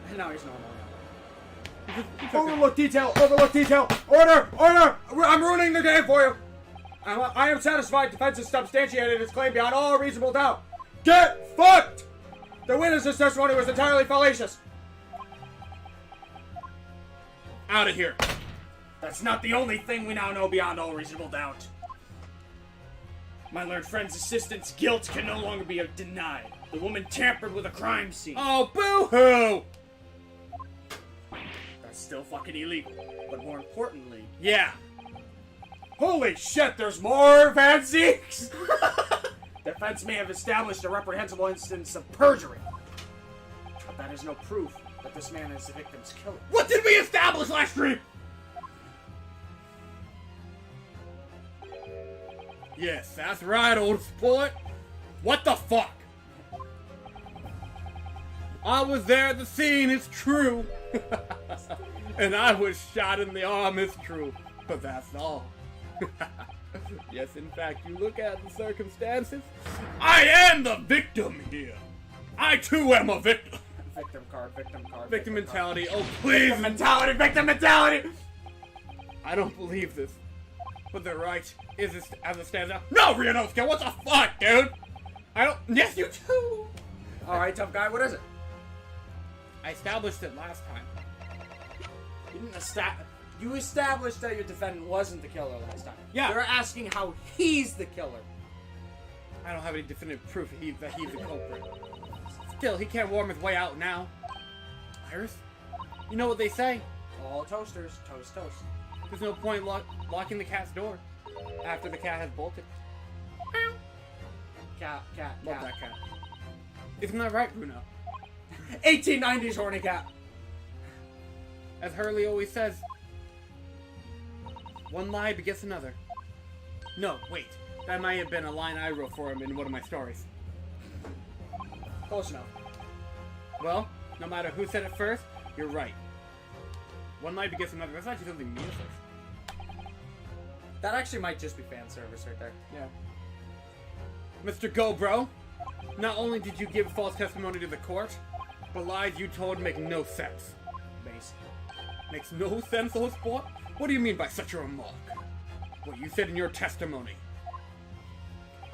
And now he's normal. Overlook detail! Overlook detail! Order! Order! I'm ruining the game for you! I am satisfied defense has substantiated its claim beyond all reasonable doubt. Get fucked! The witness's testimony was entirely fallacious. Out of here. That's not the only thing we now know beyond all reasonable doubt. My learned friend's assistant's guilt can no longer be denied. The woman tampered with a crime scene. Oh, boo-hoo! That's still fucking illegal. But more importantly... Yeah. Holy shit, there's more fancies! Defense may have established a reprehensible instance of perjury. But that is no proof that this man is the victim's killer. What did we establish last stream? Yes, that's right, old sport. What the fuck? I was there at the scene, it's true. And I was shot in the arm, it's true. But that's all. Yes, in fact, you look at the circumstances. I am the victim here. I too am a victim. Victim card, victim card. Victim card. mentality. Oh, please. Victim mentality, victim mentality! I don't believe this. But they're right. Is this as it stands out? No, Ryunosuke, what the fuck, dude? I don't. Yes, you do. Alright, tough guy, what is it? I established it last time. You didn't You established that your defendant wasn't the killer last time. Yeah. They're asking how he's the killer. I don't have any definitive proof that he's the culprit. Still, he can't worm his way out now. Iris, you know what they say? All toasters, toast, toast. There's no point locking the cat's door after the cat has bolted. Cat. Love that cat. Isn't that right, Bruno? 1890s horny cat. As Hurley always says, one lie begets another. No, wait. That might have been a line I wrote for him in one of my stories. Close enough. Well, no matter who said it first, you're right. One lie begets another. That's actually something meaningful. That actually might just be fan service right there. Yeah. Mr. Go, bro. Not only did you give false testimony to the court, but lies you told make no sense. Base. Makes no sense, old sport? What do you mean by such a remark? What you said in your testimony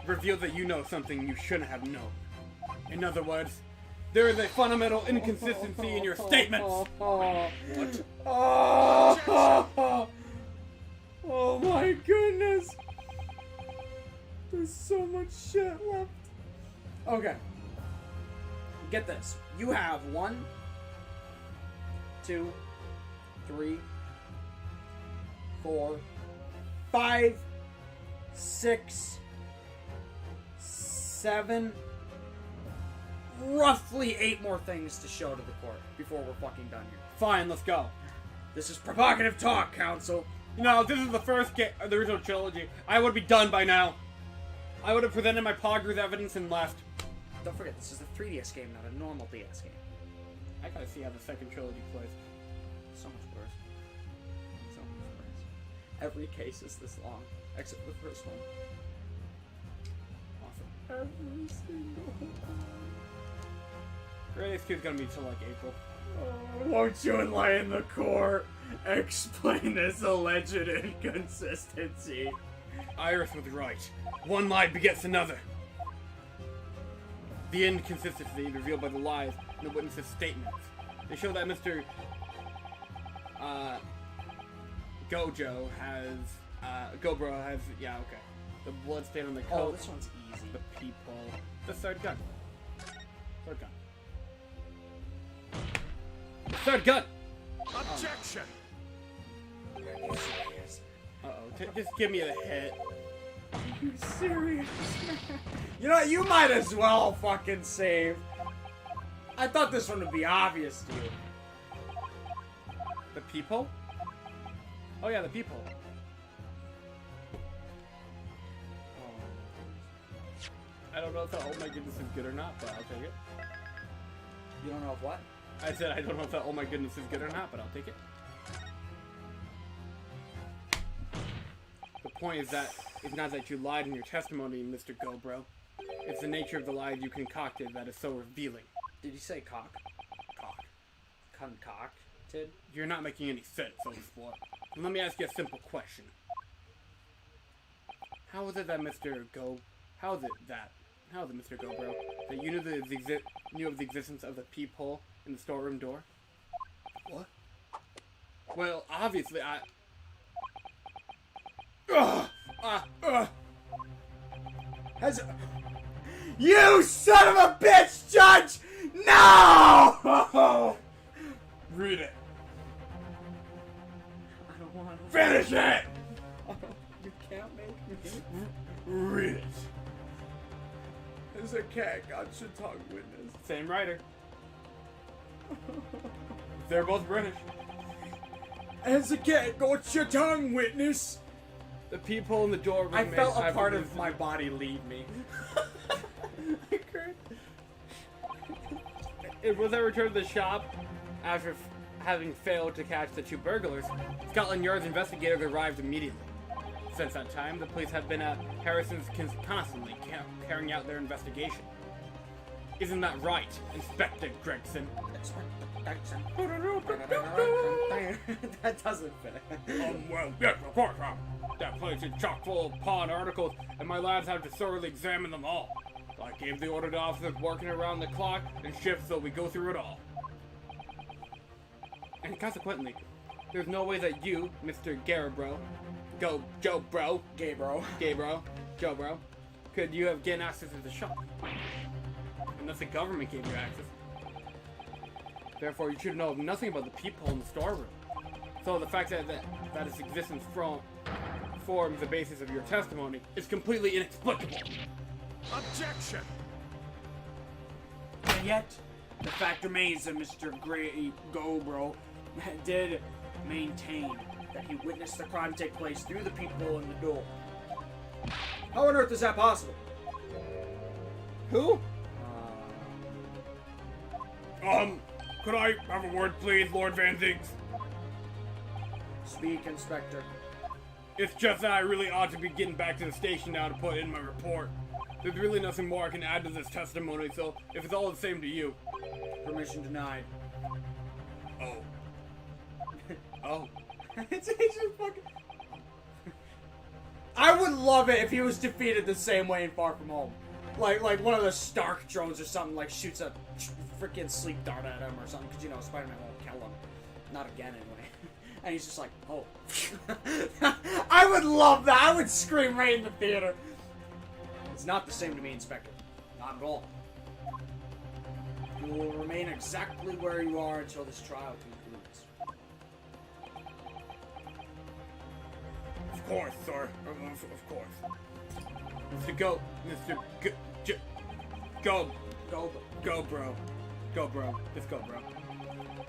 revealed that you know something you shouldn't have known. In other words, there is a fundamental inconsistency in your statements. What? Oh my goodness. There's so much shit left. Okay. Get this. You have 1, 2, 3, 4, 5, 6, 7, roughly 8 more things to show to the court before we're fucking done here. Fine, let's go. This is provocative talk, counsel. You know, this is the first the original trilogy. I would be done by now. I would have presented my Poggers evidence and left. Don't forget, this is a 3DS game, not a normal DS game. I gotta see how the second trilogy plays. So much worse. So much worse. Every case is this long, except for the first one. Awesome. Every single Greatest Q's gonna be till like April. Won't you enlighten the court? Explain this alleged inconsistency. Iris was right. One lie begets another. The inconsistency revealed by the lies in the witnesses' statements. They show that Mr. Gobro has, yeah, okay. The blood stain on the coat. Oh, this one's easy. The people. The third gun. Third gun. The third gun! Objection! Uh-oh. Just give me a hit. Are you serious? You know, you might as well fucking save. I thought this one would be obvious to you. The people? Oh yeah, the people. I don't know if that oh my goodness is good or not, but I'll take it. You don't know of what? I said I don't know if that oh my goodness is good or not, but I'll take it. The point is that it's not that you lied in your testimony, Mr. Gobro. It's the nature of the lies you concocted that is so revealing. Did you say cock? Cock. Concocted? You're not making any sense, old sport. Let me ask you a simple question. How is it that Mr. Gobro, that you knew of the existence of the peephole in the storeroom door? What? Well, obviously You son of a bitch, Judge! No! Read it. I don't want to. Finish it! You can't make me. Read it. As a cat got your tongue witness. Same writer. They're both British. As a cat got your tongue witness. The peephole in the door. I felt a part of my body leave me. It was I returned to the shop after having failed to catch the 2 burglars. Scotland Yard's investigators arrived immediately. Since that time, the police have been at Harrison's constantly carrying out their investigation. Isn't that right, Inspector Gregson? That doesn't fit. Well, yes, of course. That place is chock full of pawn articles, and my labs have to thoroughly examine them all. I gave the order to officers working around the clock and shifts so we go through it all. And consequently, there's no way that you, Mr. Garabro, Joe Bro, could you have gained access to the shop? Unless the government gave you access. Therefore, you should know nothing about the peephole in the storeroom. So the fact that its existence forms the basis of your testimony is completely inexplicable. Objection! And yet, the fact remains that Mr. Gobro did maintain that he witnessed the crime take place through the peephole in the door. How on earth is that possible? Who? Could I have a word, please, Lord Van Zinks? Speak, Inspector. It's just that I really ought to be getting back to the station now to put in my report. There's really nothing more I can add to this testimony, so if it's all the same to you. Permission denied. Oh. Oh. It's just fucking... I would love it if he was defeated the same way in Far From Home. Like one of the Stark drones or something, like shoots a freaking sleep dart at him or something, because you know Spider-Man won't kill him. Not again anyway. And he's just like, oh. I would love that. I would scream right in the theater. It's not the same to me, Inspector. Not at all. You will remain exactly where you are until this trial concludes. Of course, sir. Of course. Mr. Go, bro. Just go, bro.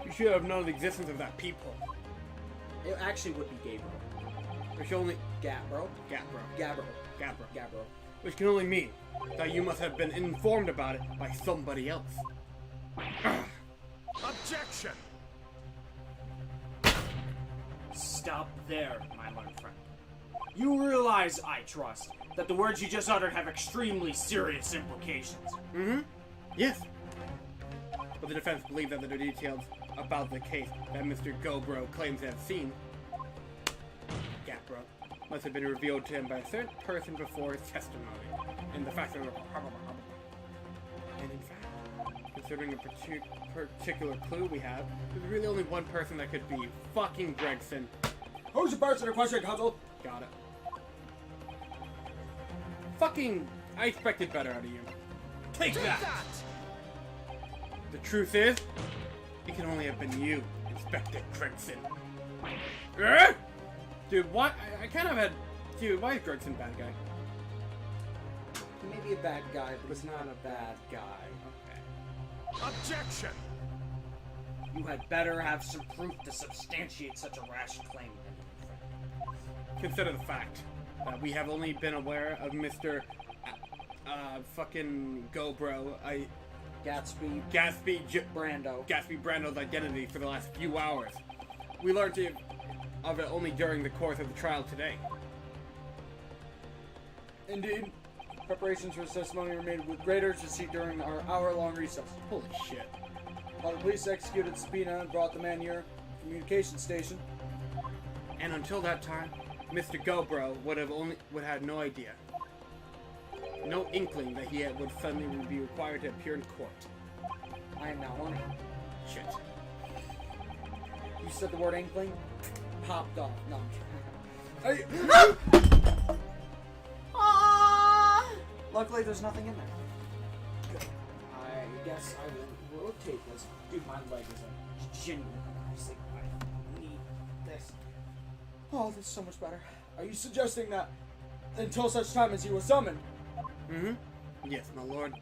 You should have known the existence of that peephole. It actually would be Gabriel. Which only... Gabbro. Which can only mean that you must have been informed about it by somebody else. Objection! Stop there, my learned friend. You realize, I trust, that the words you just uttered have extremely serious implications. Mm-hmm. Yes. But the defense believes that the details about the case that Mr. Gobro claims to have seen, Gapro, must have been revealed to him by a certain person before his testimony. And the fact that... And in fact, considering a particular clue we have, there's really only one person that could be fucking Gregson. Who's the person in question, Counsel? Got it. Fucking... I expected better out of you. Take that! The truth is, it can only have been you, Inspector Gregson. Dude, what? I kind of had... Dude, why is Gregson a bad guy? He may be a bad guy, but he's not a bad guy. Okay. Objection! You had better have some proof to substantiate such a rash claim. Consider the fact that we have only been aware of Mr. Fucking Gobro, Gatsby Brando's identity for the last few hours. We learned of it only during the course of the trial today. Indeed. Preparations for this testimony were made with great urgency during our hour-long recess. Holy shit. While the police executed the subpoena and brought the man here to the communication station. And until that time, Mr. Gobro would have had no idea. No inkling that he would suddenly be required to appear in court. I am now on it. Shit. You said the word inkling? Popped off. No. Luckily, there's nothing in there. Good. I guess I will rotate this. Dude, my leg is like genuine. I need this. Oh, this is so much better. Are you suggesting that until such time as he was summoned? Mm-hmm. Yes, my lord.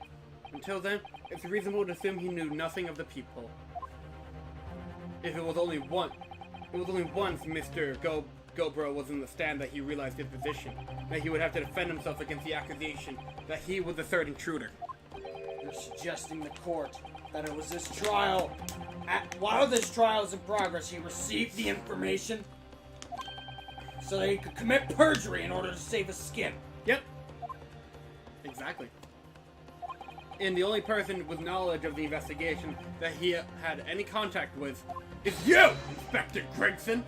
Until then, it's reasonable to assume he knew nothing of the peephole. If it was only once Mr. Gobro was in the stand that he realized his position, that he would have to defend himself against the accusation that he was the third intruder. You're suggesting the court that it was this trial. While this trial is in progress, he received the information? so that he could commit perjury in order to save his skin. Yep. Exactly. And the only person with knowledge of the investigation that he had any contact with is you, Inspector Gregson.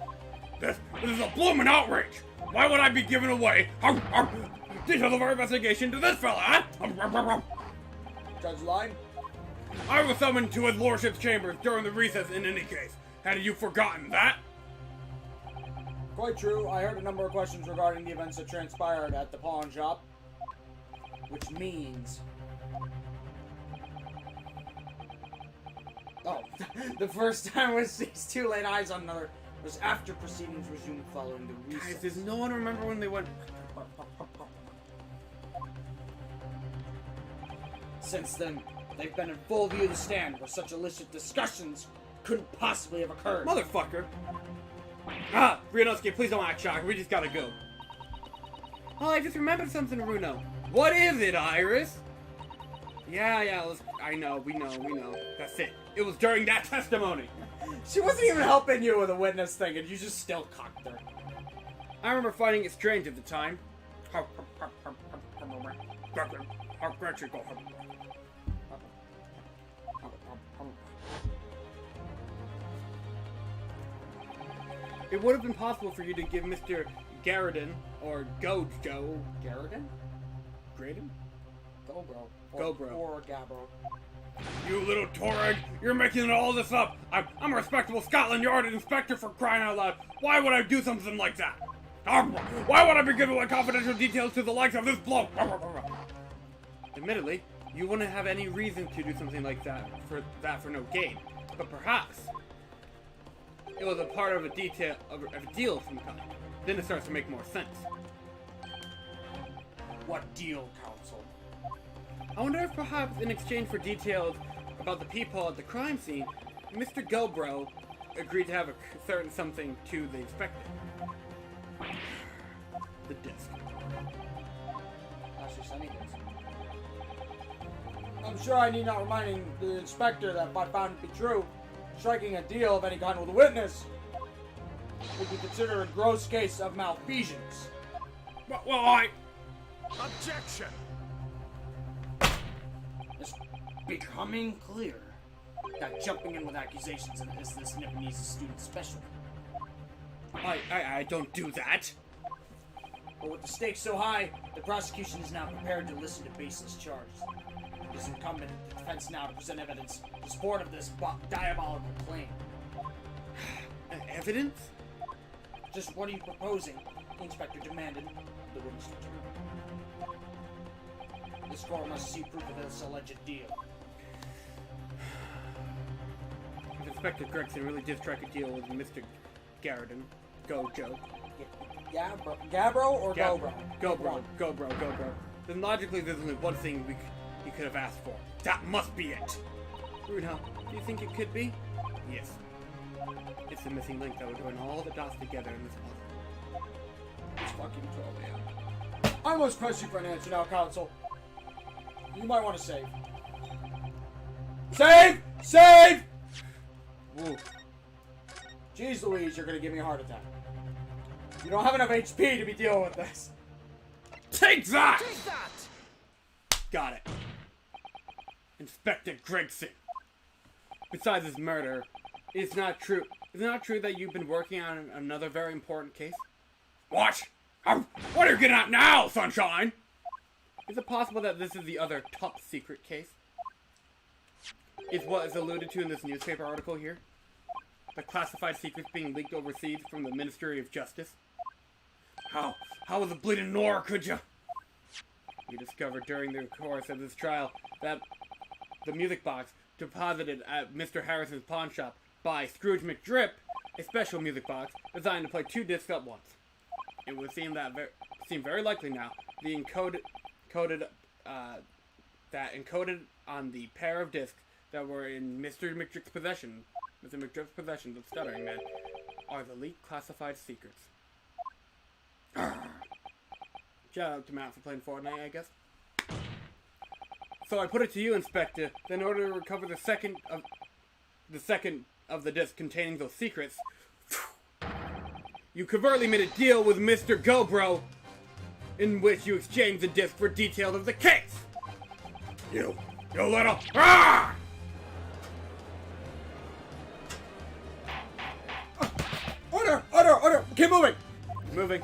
This is a bloomin' outrage. Why would I be giving away details of our investigation to this fella, huh? Judge Line? I was summoned to his lordship's chambers during the recess in any case. Had you forgotten that? Quite true. I heard a number of questions regarding the events that transpired at the pawn shop. Which means... Oh, the first time we these two laid eyes on another was after proceedings resumed following the recess. Guys, does no one remember when they went... Since then, they've been in full view of the stand where such illicit discussions couldn't possibly have occurred. Motherfucker! Ryunosuke, please don't act shocked. We just gotta go. Oh, I just remembered something, Runo. What is it, Iris? Yeah, I know, we know. That's it. It was during that testimony. She wasn't even helping you with the witness thing, and you just still cocked her. I remember finding it strange at the time. It would have been possible for you to give Mr. Garridon, or Gojo... Garridon? Graydon? Gobro. Or Gabro. You little Torag, you're making all this up. I'm a respectable Scotland Yard inspector, for crying out loud. Why would I do something like that? Why would I be giving away confidential details to the likes of this bloke? Admittedly, you wouldn't have any reason to do something like that for no gain. But perhaps it was a part of a deal of some kind. Then it starts to make more sense. What deal, Counsel? I wonder if perhaps in exchange for details about the people at the crime scene, Mr. Gobro agreed to have a certain something to the inspector. The disc. Actually, sending this. I'm sure I need not reminding the inspector that if I found it to be true, striking a deal of any kind with a witness would be considered a gross case of malfeasance. Well, Objection! It's becoming clear that jumping in with accusations is this Nipponese student's specialty. I don't do that. But with the stakes so high, the prosecution is now prepared to listen to baseless charges. It is incumbent on the defense now to present evidence in support of this diabolical claim. Evidence? Just what are you proposing? The inspector demanded the witness return. This court must see proof of this alleged deal. If Inspector Gregson really did strike a deal with Mr. Garridon, Gojo. Gabro or Gobro? Gobro. Then logically there's only one thing he could have asked for. That must be it! Runo, do you think it could be? Yes. It's the missing link that would join all the dots together in this puzzle. It's fucking 12 a.m. I must press you for an answer now, Counsel. You might want to save. Save! Save! Ooh. Jeez Louise, you're gonna give me a heart attack. You don't have enough HP to be dealing with this. Take that! Take that! Got it. Inspector Gregson. Besides his murder, it's not true. Is it not true that you've been working on another very important case? What? What are you getting at now, Sunshine? Is it possible that this is the other top secret case? Is what is alluded to in this newspaper article here? The classified secrets being leaked overseas from the Ministry of Justice? How was the bleeding Nora, could you? We discovered during the course of this trial that the music box deposited at Mr. Harrison's pawn shop by Scrooge McDrip, a special music box designed to play 2 discs at once. It would seem very likely now the encoded on the pair of discs that were in Mr. McDrip's possession, the Stuttering Man, are the leaked classified secrets. Shout out to Matt for playing Fortnite, I guess. So I put it to you, Inspector, that in order to recover the second of the disc containing those secrets, you covertly made a deal with Mr. Gobro, in which you exchanged the disc for details of the case. You little... Ah! Order! Keep moving! Moving.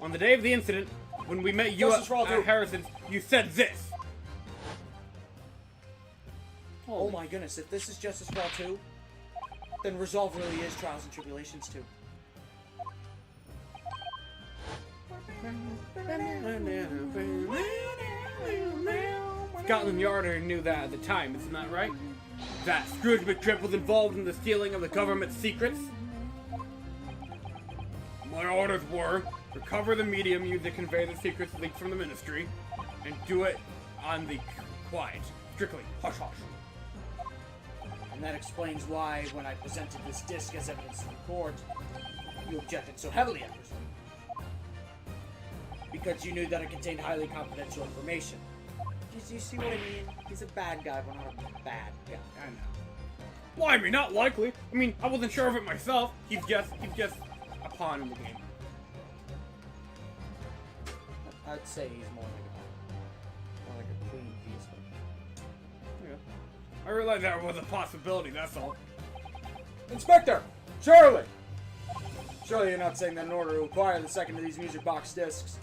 On the day of the incident, when we met you Justice for all at two. Harrison's, you said this. Oh my goodness, if this is Justice for All 2, then Resolve really is Trials and Tribulations 2. Scotland Yard already knew that at the time, isn't that right? That Scrooge McTrip was involved in the stealing of the government's secrets? My orders were, recover the medium used to convey the secrets leaked from the ministry, and do it on the quiet. Strictly, hush-hush. And that explains why, when I presented this disc as evidence to the court, you objected so heavily, I presume. Because you knew that it contained highly confidential information. Do you see what I mean? He's a bad guy, but not a bad guy. I know. Well, I mean, not likely. I mean, I wasn't sure of it myself. He's just a pawn in the game. I'd say he's more like a queen piece. Yeah. I realized that was a possibility, that's all. Inspector! Surely you're not saying that in order to acquire the second of these music box discs,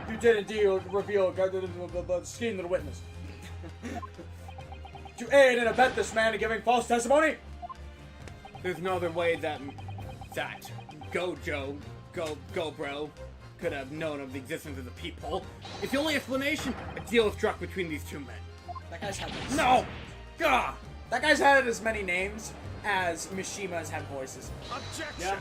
you did indeed reveal the scheme to the witness. To aid and abet this man in giving false testimony? There's no other way that Gobro could have known of the existence of the peephole. It's the only explanation. A deal was struck between these two men. That guy's had this. No! Gah! That guy's had as many names as Mishima's had voices. Objection!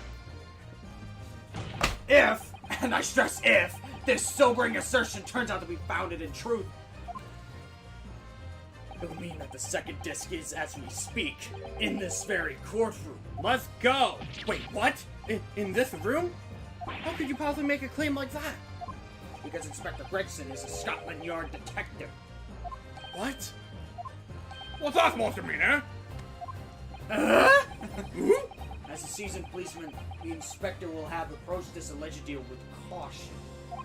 If, and I stress if, this sobering assertion turns out to be founded in truth, it will mean that the second disc is, as we speak, in this very courtroom. Let's go! Wait, what? In this room? How could you possibly make a claim like that? Because Inspector Gregson is a Scotland Yard detective. What? What's that supposed to mean, eh? As a seasoned policeman, the inspector will have approached this alleged deal with caution.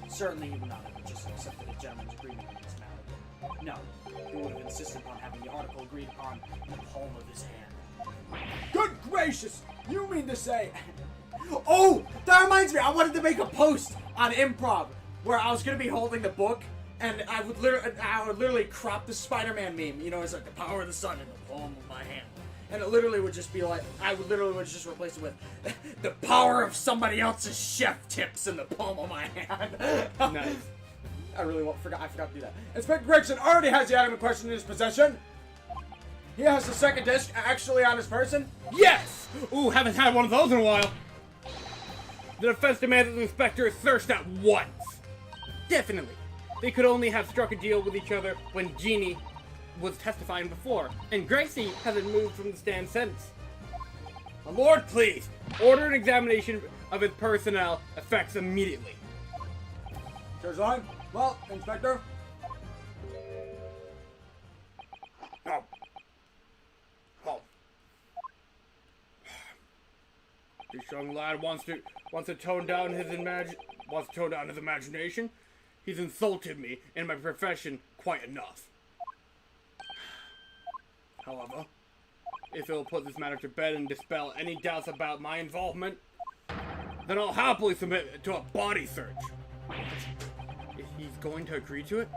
Certainly he would not have just accepted a gentleman's agreement in this matter. No, he would have insisted upon having the article agreed upon in the palm of his hand. Good gracious! You mean to say... Oh, that reminds me, I wanted to make a post on Improv where I was going to be holding the book and I would literally crop the Spider-Man meme, you know, it's like the power of the sun in the palm of my hand. And it literally would just be like, I would just replace it with the power of somebody else's chef tips in the palm of my hand. Nice. I forgot to do that. Inspector Gregson already has the item in question in his possession. He has the second disc actually on his person. Yes! Ooh, haven't had one of those in a while. The defense demands that the inspector searched at once. Definitely. They could only have struck a deal with each other when Jeannie was testifying before, and Gracie hasn't moved from the stand since. My lord, please, order an examination of his personnel effects immediately. Judge Line. Well, Inspector. Oh. Oh. This young lad wants to tone down his imagination. He's insulted me and my profession quite enough. However, if it'll put this matter to bed and dispel any doubts about my involvement, then I'll happily submit to a body search. If he's going to agree to it?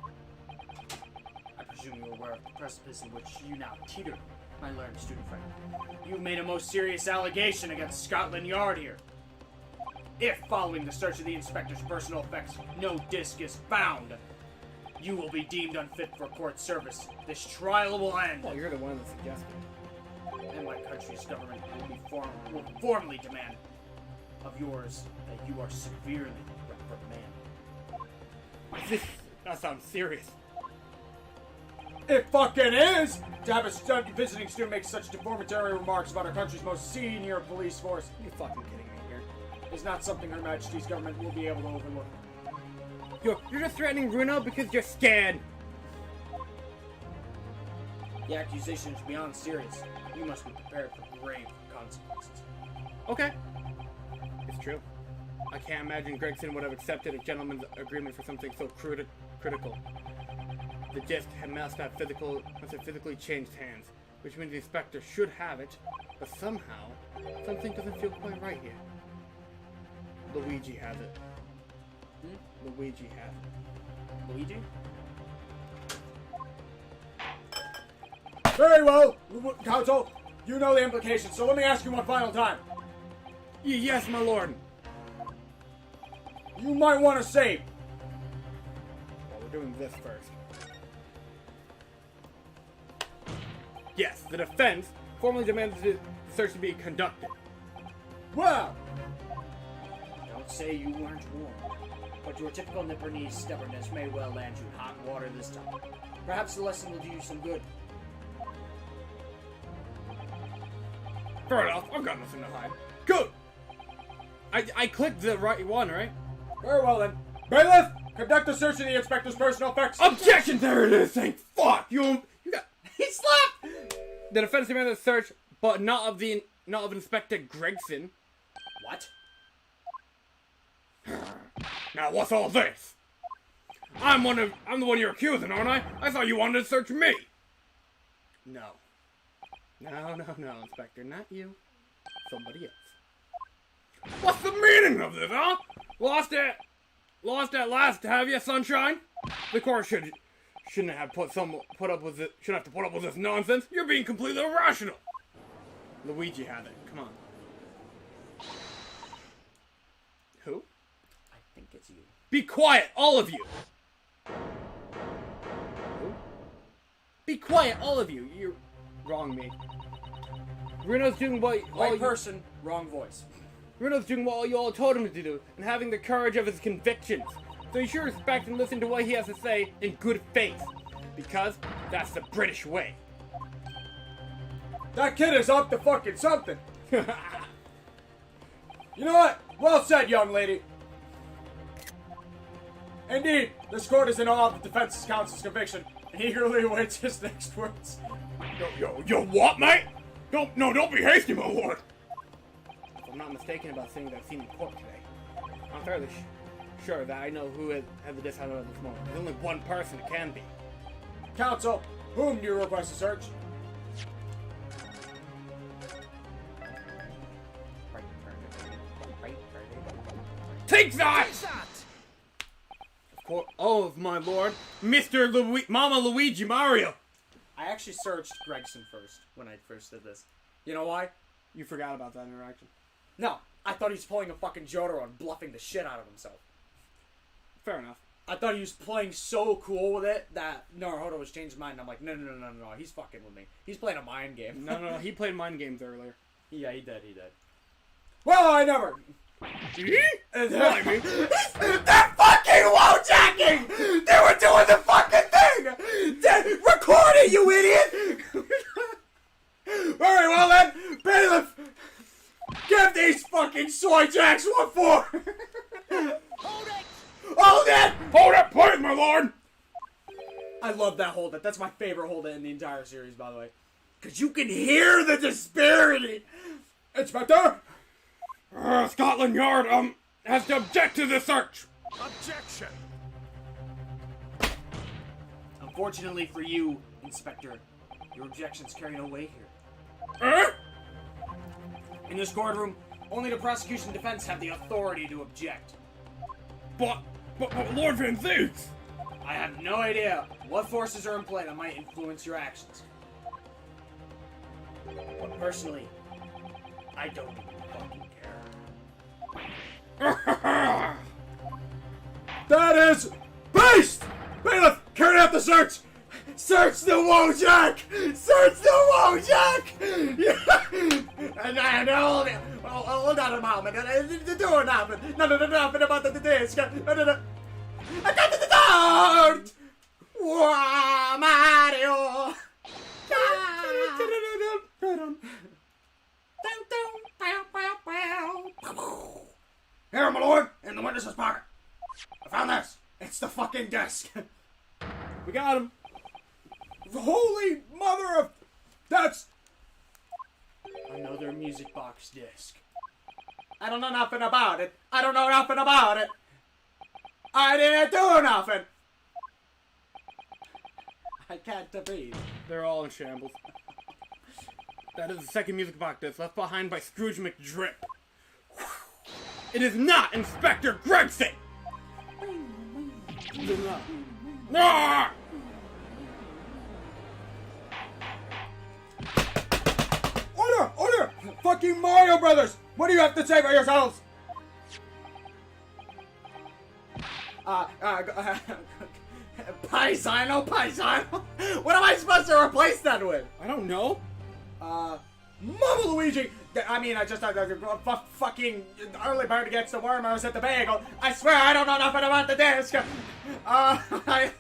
I presume you're aware of the precipice in which you now teeter, my learned student friend. You've made a most serious allegation against Scotland Yard here. If, following the search of the inspector's personal effects, no disc is found, you will be deemed unfit for court service. This trial will end. Well, you're the one that suggested. And my country's government will formally demand of yours that you are severely reprimanded. That sounds serious. It fucking is! To have a visiting student make such defamatory remarks about our country's most senior police force. You're fucking kidding me here. Is not something Her Majesty's government will be able to overlook. You're just threatening Bruno because you're scared. The accusation is beyond serious. You must be prepared for grave consequences. Okay. It's true. I can't imagine Gregson would have accepted a gentleman's agreement for something so critical. The disc must have physically changed hands, which means the inspector should have it, but somehow, something doesn't feel quite right here. Luigi has it. Luigi has it. Luigi? Very well, Counsel. You know the implications, so let me ask you one final time. Yes, my lord. You might want to save. Well, we're doing this first. Yes, the defense formally demands the search to be conducted. Well, Don't say you weren't warned, but your typical Nipponese stubbornness may well land you in hot water this time. Perhaps the lesson will do you some good. Fair enough, I've got nothing to hide. Good! I clicked the right one, right? very well then. Bailiff, conduct a search of the inspector's personal effects. Objection! There it is! Thank fuck! You got... He slapped! The defense demanded a search, but not of Inspector Gregson. What? Now what's all this? I'm the one you're accusing, aren't I? I thought you wanted to search me. No, Inspector, not you. Somebody else. What's the meaning of this, huh? Lost at last, have you, sunshine? The court shouldn't have to put up with this nonsense. You're being completely irrational. Luigi had it. Come on. Who? I think it's you. Be quiet, all of you! Who? Be quiet, all of you! You're wrong, me. Reno's doing what Right person, wrong voice. Reno's doing what you all told him to do, and having the courage of his convictions. So you should respect and listen to what he has to say in good faith. Because that's the British way. That kid is up to fucking something. You know what? Well said, young lady. Indeed, this court is in awe of the defense counsel's conviction and eagerly awaits his next words. Yo, what, mate? Don't be hasty, my lord. If I'm not mistaken about things I've seen in court today, I'm fairly sure that I know who has the dishonor of this moment. There's only one person it can be. Counsel, whom do you request to search? Take that! Oh, my lord, Mama Luigi Mario. I actually searched Gregson first when I first did this. You know why? You forgot about that interaction. No, I thought he was pulling a fucking Jotaro and bluffing the shit out of himself. Fair enough. I thought he was playing so cool with it that Naruto was changing his mind. And I'm like, no, he's fucking with me. He's playing a mind game. No, he played mind games earlier. Yeah, he did. Well, I never. Why me? They're fucking wojacking! They were doing the fucking thing! Record it, you idiot! Very well then, bailiff! Give these fucking soy jacks what for! Hold it! Hold it! Hold it, please, my lord! I love that hold it. That's my favorite hold it in the entire series, by the way. Cause you can hear the disparity! Inspector! Scotland Yard, has to object to this search! Objection! Unfortunately for you, Inspector, your objections carry no weight here. In this courtroom, only the prosecution and defense have the authority to object. But Lord Van Zeeks! I have no idea what forces are in play that might influence your actions. But personally, I don't fucking care. That is beast! Bailiff, carry out the search! Search the Wojak! Search the Wojak! And hold on a moment. The door open. No, about the disc. I got the door! Wow, Mario! Here, my lord, in the witness's pocket. I found this. It's the fucking desk. We got him. Holy mother of... That's... Another music box disc. I don't know nothing about it. I don't know nothing about it. I didn't do nothing. I can't breathe. They're all in shambles. That is the second music box that's left behind by Scrooge McDrip. It is not Inspector Gregson! It is not. Ah! Order! Order! Fucking Mario Brothers! What do you have to say for yourselves? Paisano. What am I supposed to replace that with? I don't know. Mama Luigi! I mean, I just fucking early bird gets the worm. I was at the bagel. I swear I don't know nothing about the disc. Honest.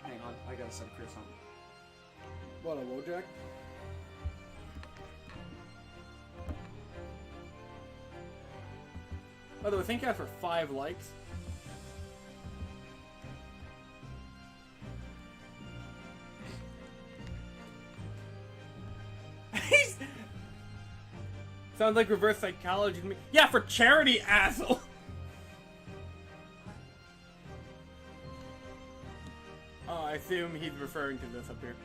Hang on, I gotta send Chris on. What, a Wojak? By the way, thank you for 5 likes. He's... Sounds like reverse psychology to me. Yeah, for charity, asshole! Oh, I assume he's referring to this up here.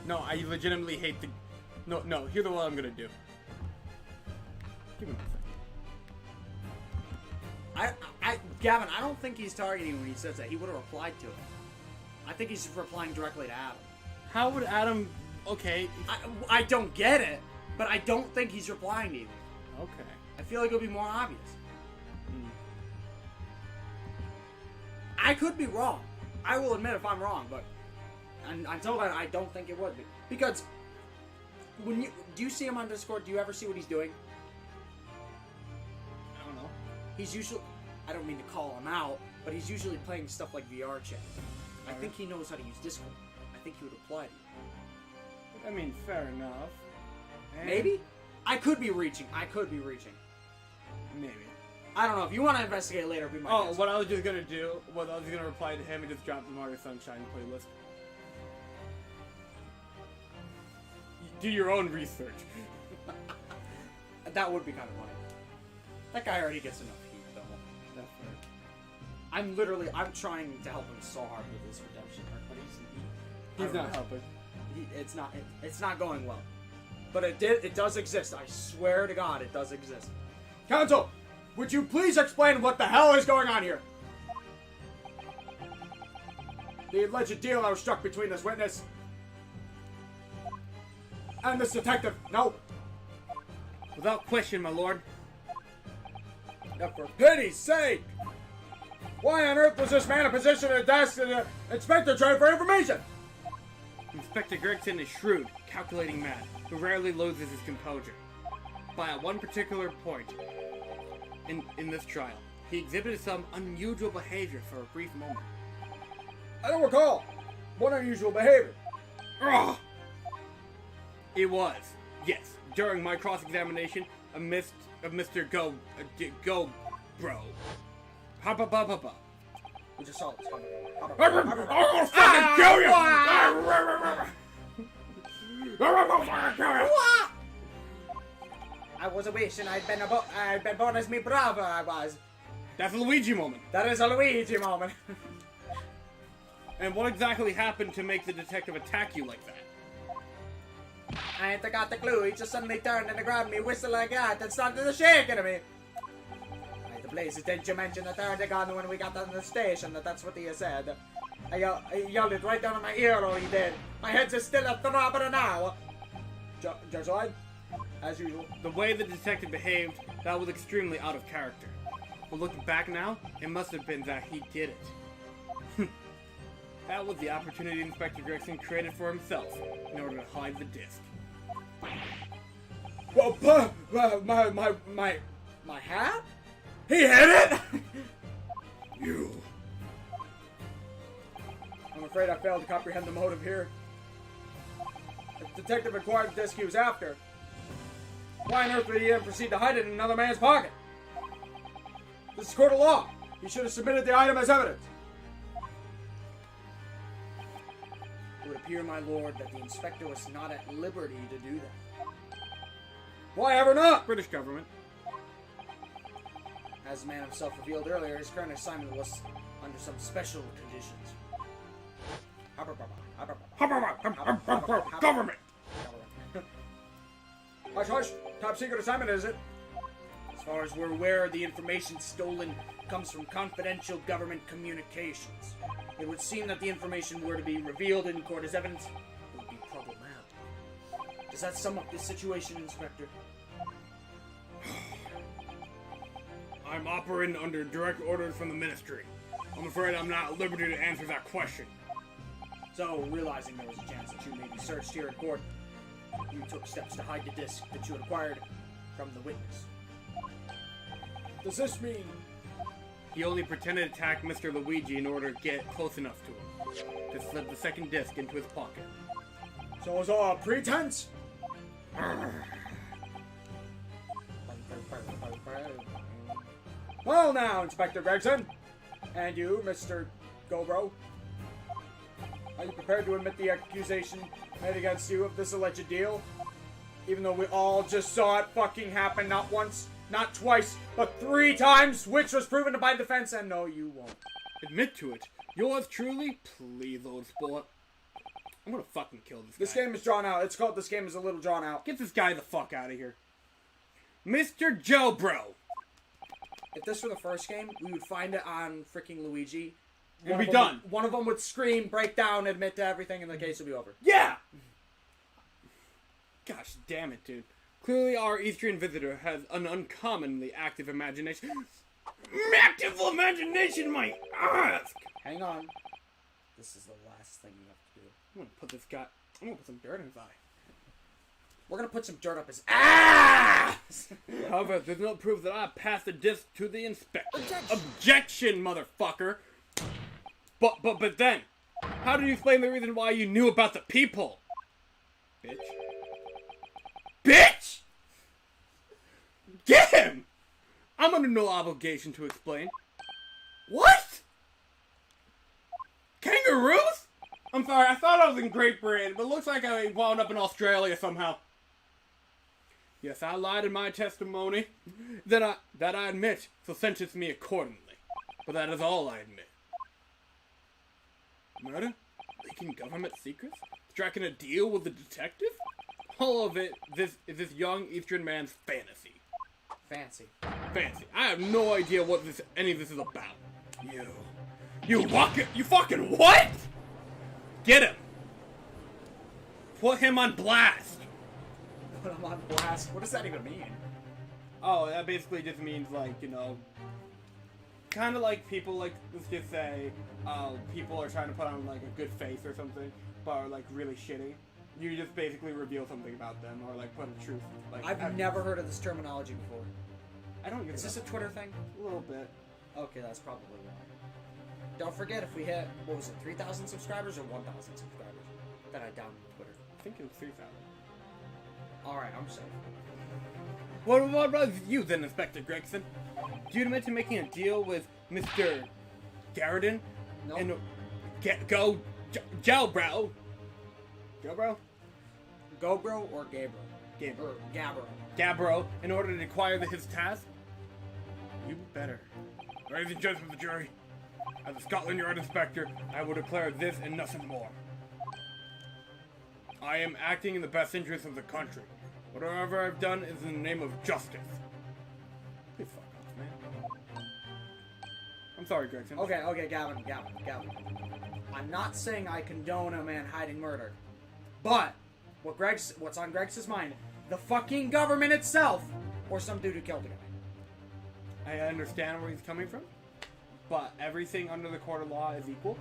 No, I legitimately hate the... No, here's what I'm gonna do. Give me one second. Gavin, I don't think he's targeting when he says that. He would have replied to it. I think he's replying directly to Adam. How would Adam... Okay. I don't get it, but I don't think he's replying to you. Okay. I feel like it would be more obvious. I could be wrong. I will admit if I'm wrong, but until then, I don't think it would be. Because when do you see him on Discord? Do you ever see what he's doing? I don't know. He's usually... I don't mean to call him out, but he's usually playing stuff like VR chat. I think he knows how to use Discord. I think he would apply to you. I mean, fair enough. And Maybe? I could be reaching. Maybe. I don't know. If you want to investigate later, we might. Oh, what I was just gonna do, was I was gonna reply to him and just drop the Mario Sunshine playlist. Do your own research. That would be kind of funny. That guy already gets enough heat, though. That's fair. I'm trying to help him so hard with this redemption arc, but He's not helping. It's not going well. But it does exist. I swear to God, it does exist. Counsel, would you please explain what the hell is going on here? The alleged deal that was struck between this witness and this detective. No. Without question, my lord. Now, for pity's sake! Why on earth was this man in position at a desk and an inspector trying for information? Inspector Gregson is shrewd, calculating man, who rarely loses his composure. But at one particular point in this trial, he exhibited some unusual behavior for a brief moment. I don't recall. What unusual behavior? Ugh! It was, yes, during my cross-examination of Mr. Go Bro. Ha. We just saw it. I'll fucking kill you! I was a wish and I'd been born as me brother, I was. That's a Luigi moment. That is a Luigi moment. And what exactly happened to make the detective attack you like that? I ain't got the clue. He just suddenly turned and grabbed me, whistled like that, and started to shake at me. The blazes, didn't you mention the third gun when we got on the station? That's what he said. I yelled it right down in my ear, oh, he did. My head's still a throbber now. Judge Lloyd, as usual. The way the detective behaved, that was extremely out of character. But looking back now, it must have been that he did it. That was the opportunity Inspector Gregson created for himself in order to hide the disc. Well, my hat? He hit it? You. I'm afraid I failed to comprehend the motive here. If the detective acquired the disc he was after, why on earth would he then proceed to hide it in another man's pocket? This is a court of law. He should have submitted the item as evidence. It would appear, my lord, that the inspector was not at liberty to do that. Why ever not? British government. As the man himself revealed earlier, his current assignment was under some special conditions. Government. Hush, hush. Top secret assignment, is it? As far as we're aware, the information stolen comes from confidential government communications. It would seem that the information were to be revealed in court as evidence would be problematic. Does that sum up the situation, Inspector? I'm operating under direct orders from the ministry. I'm afraid I'm not at liberty to answer that question. So, realizing there was a chance that you may be searched here in court, you took steps to hide the disc that you had acquired from the witness. Does this mean... He only pretended to attack Mr. Luigi in order to get close enough to him. To slip the second disc into his pocket. So it's all a pretense? Well now, Inspector Gregson. And you, Mr. Gobro. Are you prepared to admit the accusation made against you of this alleged deal? Even though we all just saw it fucking happen not once, not twice, but 3 times, which was proven by defense, and no, you won't. Admit to it. Yours truly? Please, old sport. I'm gonna fucking kill this guy. This game is drawn out. It's called This Game is a Little Drawn Out. Get this guy the fuck out of here. Mr. Joe Bro. If this were the first game, we would find it on freaking Luigi. It'd be done. One of them would scream, break down, admit to everything, and the case would be over. Yeah! Gosh damn it, dude. Clearly our Eastern visitor has an uncommonly active imagination. Active imagination, my ass! Hang on. This is the last thing you have to do. I'm gonna put this guy... I'm gonna put some dirt in his eye. We're gonna put some dirt up his ass! However, there's no proof that I passed the disc to the inspector. Objection, motherfucker! But then, how do you explain the reason why you knew about the people? Bitch. Bitch! Get him! I'm under no obligation to explain. What? Kangaroos? I'm sorry, I thought I was in Great Britain, but it looks like I wound up in Australia somehow. Yes, I lied in my testimony. That I admit, so sentence me accordingly. But that is all I admit. Murder? Leaking government secrets? Striking a deal with the detective? All of it is this young Eastern man's fantasy. Fancy. Fancy. I have no idea what any of this is about. You fucking what? Get him. Put him on blast. Put him on blast? What does that even mean? Oh, that basically just means, like, you know, kind of like people, like, let's just say, people are trying to put on, like, a good face or something, but are, like, really shitty. You just basically reveal something about them, or, like, put a truth. Like, I've never heard of this terminology before. I don't get Is this a Twitter thing? A little bit. Okay, that's probably wrong. Don't forget, if we hit, what was it, 3,000 subscribers or 1,000 subscribers, then I download Twitter. I think it was 3,000. Alright, I'm safe. What about you then, Inspector Gregson? Do you admit to making a deal with Mr. Garrison? Nope. And Gelbro? Gelbro? Gobro or Gabriel? Gabriel. Or Gabbro. Gabbro, in order to acquire his task? You better. Ladies and gentlemen of the jury, as a Scotland Yard inspector, I will declare this and nothing more. I am acting in the best interest of the country. Whatever I've done is in the name of justice. Please fuck off, man. I'm sorry, Gregson. Okay, Gavin. I'm not saying I condone a man hiding murder. But, what's on Greg's mind? The fucking government itself, or some dude who killed a guy. I understand where he's coming from, but everything under the court of law is equal.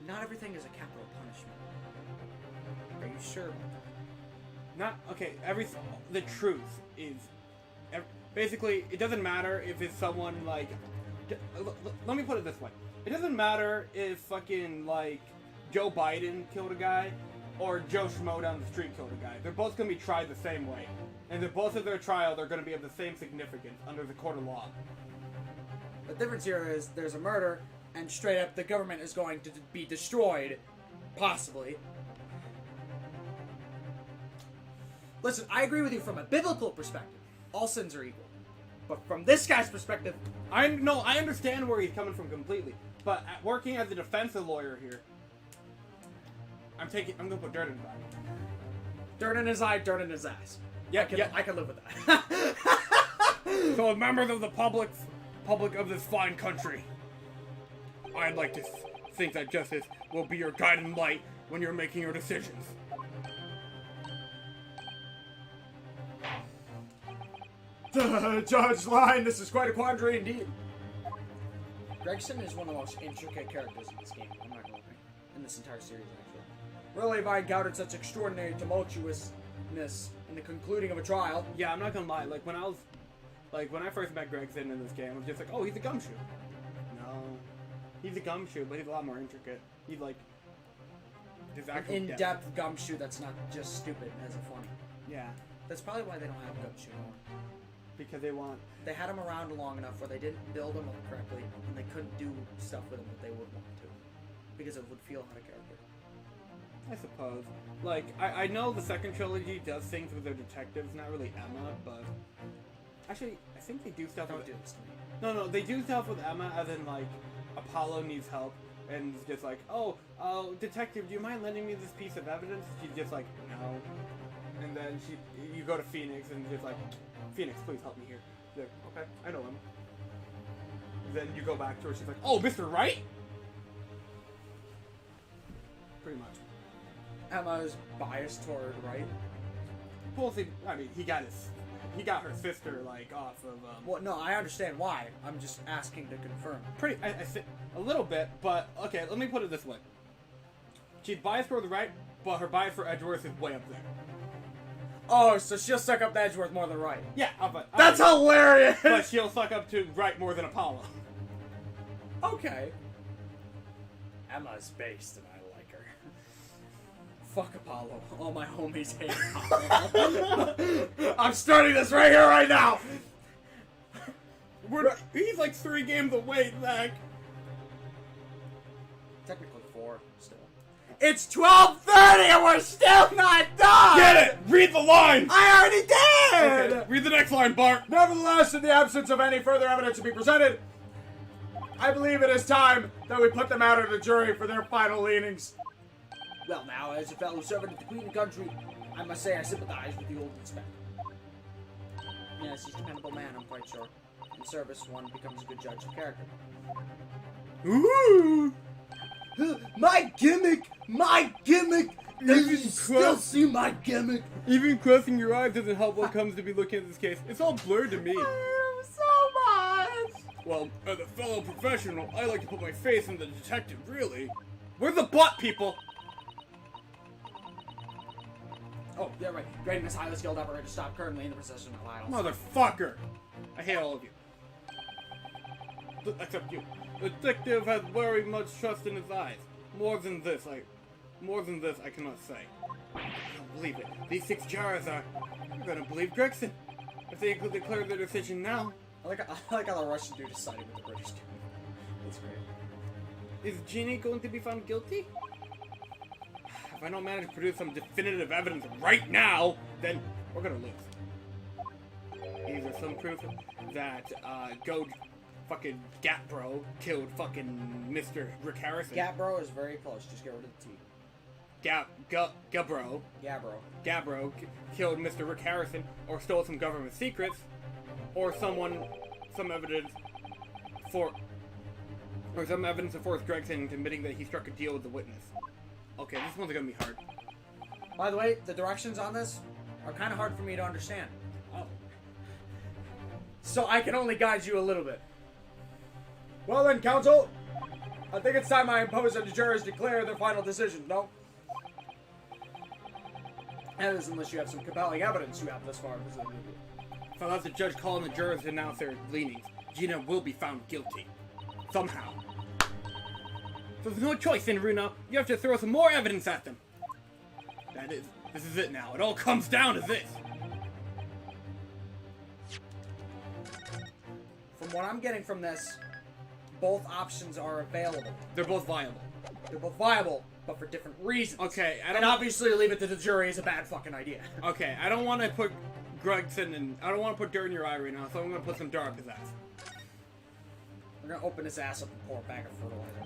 Not everything is a capital punishment. Are you sure about that? The truth is, basically, it doesn't matter if it's someone like, let me put it this way. It doesn't matter if fucking, like, Joe Biden killed a guy, or Joe Schmo down the street killed a guy. They're both going to be tried the same way. And they're both of their trial, they're going to be of the same significance under the court of law. The difference here is there's a murder, and straight up the government is going to be destroyed, possibly. Listen, I agree with you from a biblical perspective. All sins are equal. But from this guy's perspective, I understand where he's coming from completely. But working as a defensive lawyer here, I'm gonna put dirt in his eye. dirt in his eye, dirt in his ass. Yeah, I can live with that. So, as members of the public of this fine country, I'd like to think that justice will be your guiding light when you're making your decisions. Judge Line, this is quite a quandary indeed. Gregson is one of the most intricate characters in this game. I'm not gonna lie. In this entire series, actually. Rarely have I encountered such extraordinary tumultuousness in the concluding of a trial. Yeah, I'm not gonna lie. When I first met Gregson in this game, I was just like, oh, he's a gumshoe. No, he's a gumshoe, but he's a lot more intricate. He's like his actual In-depth gumshoe that's not just stupid and isn't funny. Yeah, That's probably why they don't have gumshoe anymore. because they want. They had him around long enough where they didn't build him up correctly, and they couldn't do stuff with him that they would want to, because it would feel out of character. I suppose. I know the second trilogy does things with their detectives, not really Emma, but actually, I think they do stuff Don't with do this to me. No, they do stuff with Emma, as in Apollo needs help, and it's just like, oh, detective, do you mind lending me this piece of evidence? She's just like, no, and then you go to Phoenix, and just like, Phoenix, please help me here. She's like, okay, I know him. Then you go back to her, she's like, oh, Mr. Wright? Pretty much. Emma's biased toward Wright. Well, see, I mean, he got her sister, off of, Well, no, I understand why. I'm just asking to confirm. a little bit, but, okay, let me put it this way. She's biased toward the right, but her bias for Edgeworth is way up there. Oh, so she'll suck up to Edgeworth more than Wright. Yeah, That's hilarious! But she'll suck up to Wright more than Apollo. Okay. Emma's based and I like her. Fuck Apollo. All my homies hate Apollo. I'm starting this right here, right now! He's like 3 games away, Zach. Technically 4, still. It's 12:30 and we're still not done! Get it! Read the line! I already did! Okay, read the next line, Bart. Nevertheless, in the absence of any further evidence to be presented, I believe it is time that we put the matter to the jury for their final leanings. Well, now, as a fellow servant of the Queen and Country, I must say I sympathize with the old inspector. Yes, he's a dependable man, I'm quite sure. In service, one becomes a good judge of character. Ooh! My gimmick! My gimmick! Even Still see my gimmick! Even crossing your eyes doesn't help when it comes to be looking at this case. It's all blurred to me. So much! Well, as a fellow professional, I like to put my faith in the detective, really. Where's the butt, people? Oh, yeah, right. Greatness, highly skilled operator, stop currently in the possession of idols. Motherfucker! I hate all of you. Except you. The detective has very much trust in his eyes. More than this, I cannot say. I don't believe it. These 6 jars are gonna believe Gregson. If they could declare their decision now. I like how the Russian dude is siding with the British dude. That's great. Is Jeannie going to be found guilty? If I don't manage to produce some definitive evidence right now, then we're gonna lose. Either some proof that fucking Gap Bro killed fucking Mr. Rick Harrison. Gabbro is very close, just get rid of the T. Gabro killed Mr. Rick Harrison, or stole some government secrets, or some evidence of Forrest Gregson admitting that he struck a deal with the witness. Okay, this one's gonna be hard. By the way, the directions on this are kind of hard for me to understand. Oh. So I can only guide you a little bit. Well then, counsel, I think it's time I impose that the jurors declare their final decision, no? That is, unless you have some compelling evidence you have this far. If I let the judge call on the jurors to announce their leanings, Gina will be found guilty. Somehow. So there's no choice, Runo. You have to throw some more evidence at them. This is it now. It all comes down to this. From what I'm getting from this, both options are available. They're both viable. They're both viable, but for different reasons. Okay, And obviously leave it to the jury is a bad fucking idea. Okay, I don't want to put Gregson in. I don't want to put dirt in your eye right now, so I'm gonna put some dirt up his ass. We're gonna open his ass up and pour a bag of fertilizer.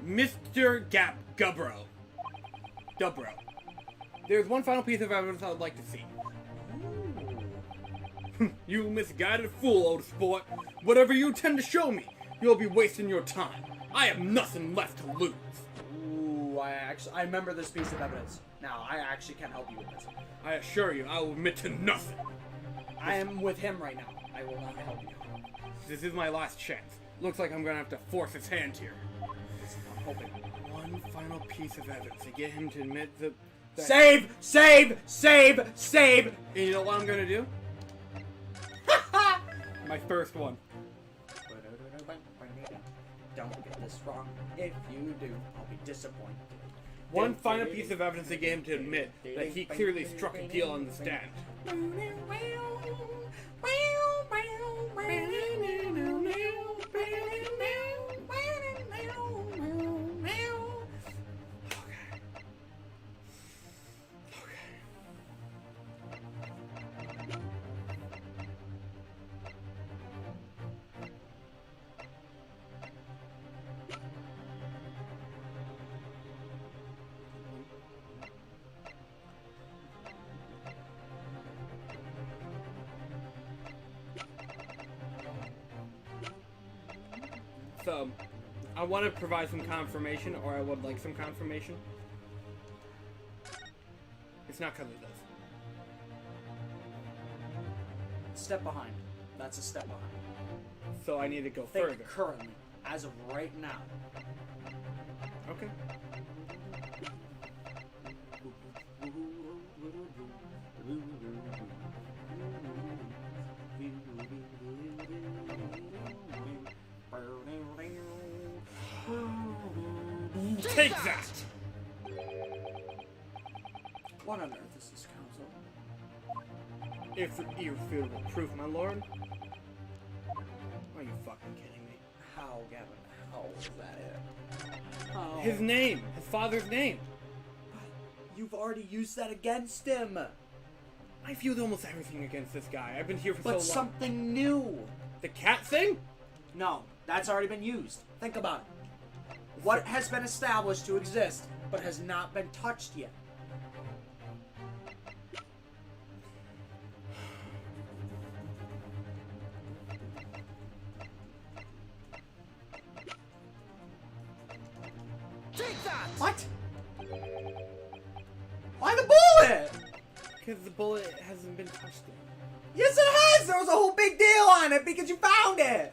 Mr. Dubrow. There's one final piece of evidence I would like to see. You misguided fool, old sport. Whatever you intend to show me, you'll be wasting your time. I have nothing left to lose. Ooh, I remember this piece of evidence. Now, I actually can help you with this. I assure you, I will admit to nothing. I am with him right now. I will not help you. This is my last chance. Looks like I'm gonna have to force his hand here. I'm hoping. One final piece of evidence to get him to admit that... Save! Save! Save! Save! And you know what I'm gonna do? My first one. Don't get this wrong. If you do, I'll be disappointed. One final piece of evidence to get him to admit that he clearly struck a deal on the stand. So, I want to provide some confirmation, or I would like some confirmation. It's not because of this. Step behind. That's a step behind. So I need to go Think further. currently, as of right now. Okay. Take that! What on earth is this council? Irrefutable proof, my lord. Are you fucking kidding me? How, Gavin? How is that it? How? His name! His father's name! You've already used that against him! I've used almost everything against this guy. I've been here for But so long. something new! The cat thing? No, that's already been used. Think about it. What has been established to exist, but has not been touched yet? Take that! What? Why the bullet? Because the bullet hasn't been touched yet. Yes, it has! There was a whole big deal on it because you found it!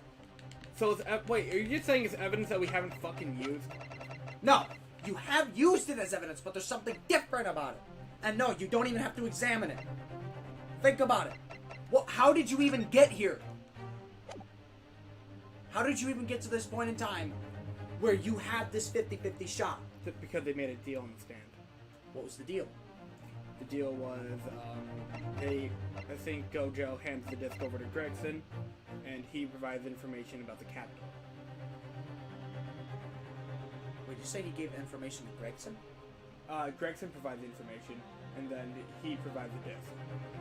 So it's wait, are you just saying it's evidence that we haven't fucking used? No, you have used it as evidence, but there's something different about it. And no, you don't even have to examine it. Think about it. How did you even get here? How did you even get to this point in time where you have this 50-50 shot? Just because they made a deal on the stand. What was the deal? The deal was, I think Gojo hands the disc over to Gregson, and he provides information about the capital. Wait, you say he gave information to Gregson? Gregson provides information, and then he provides the disc.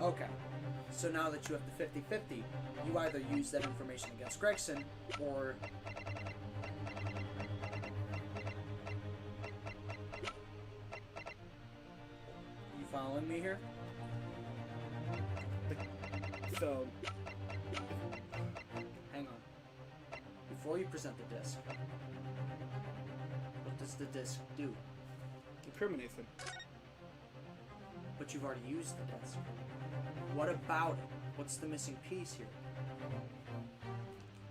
Okay. So now that you have the 50-50, you either use that information against Gregson, or... You following me here? So, Hang on. Before you present the disc, what does the disc do? incriminates him. But you've already used the disc. What about it? What's the missing piece here?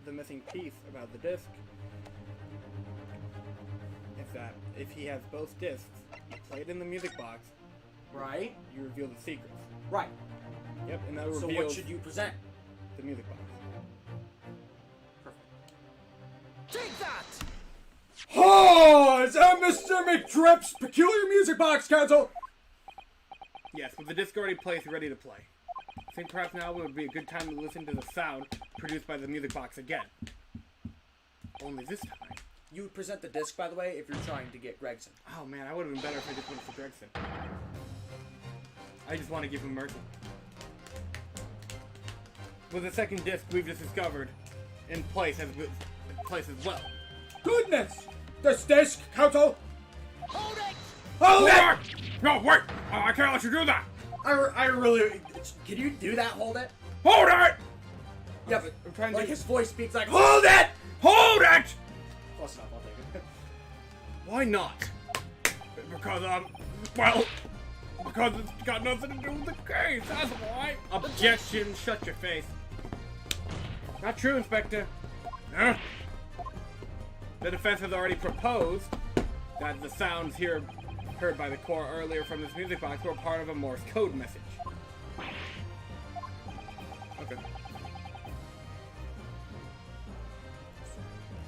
The missing piece about the disc is that if he has both discs, you play it in the music box, Right? you reveal the secrets. Right. Yep, and that So reveals what should you present? the music box. Perfect. Take that! Oh, is that Mr. McDrip's Peculiar Music Box, Council? Yes, with the disc already placed, ready to play. I think perhaps now would be a good time to listen to the sound produced by the music box again. Only this time. You would present the disc, by the way, if you're trying to get Gregson. Oh man, I would have been better if I just went for Gregson. I just want to give him mercy. With the second disc, we've just discovered in place as well. Goodness! This disc, Council! Hold it! Hold it! No, wait! I can't let you do that! I really... Can you do that, hold it? Hold it! Yeah, but I'm trying like to... his voice speaks like, hold it! Hold it! Close enough, I'll take it. Why not? Because, because it's got nothing to do with the case, that's why. Objection, shut your face. Not true, Inspector. Huh? The defense has already proposed that the sounds here heard by the court earlier from this music box were part of a Morse code message. Okay.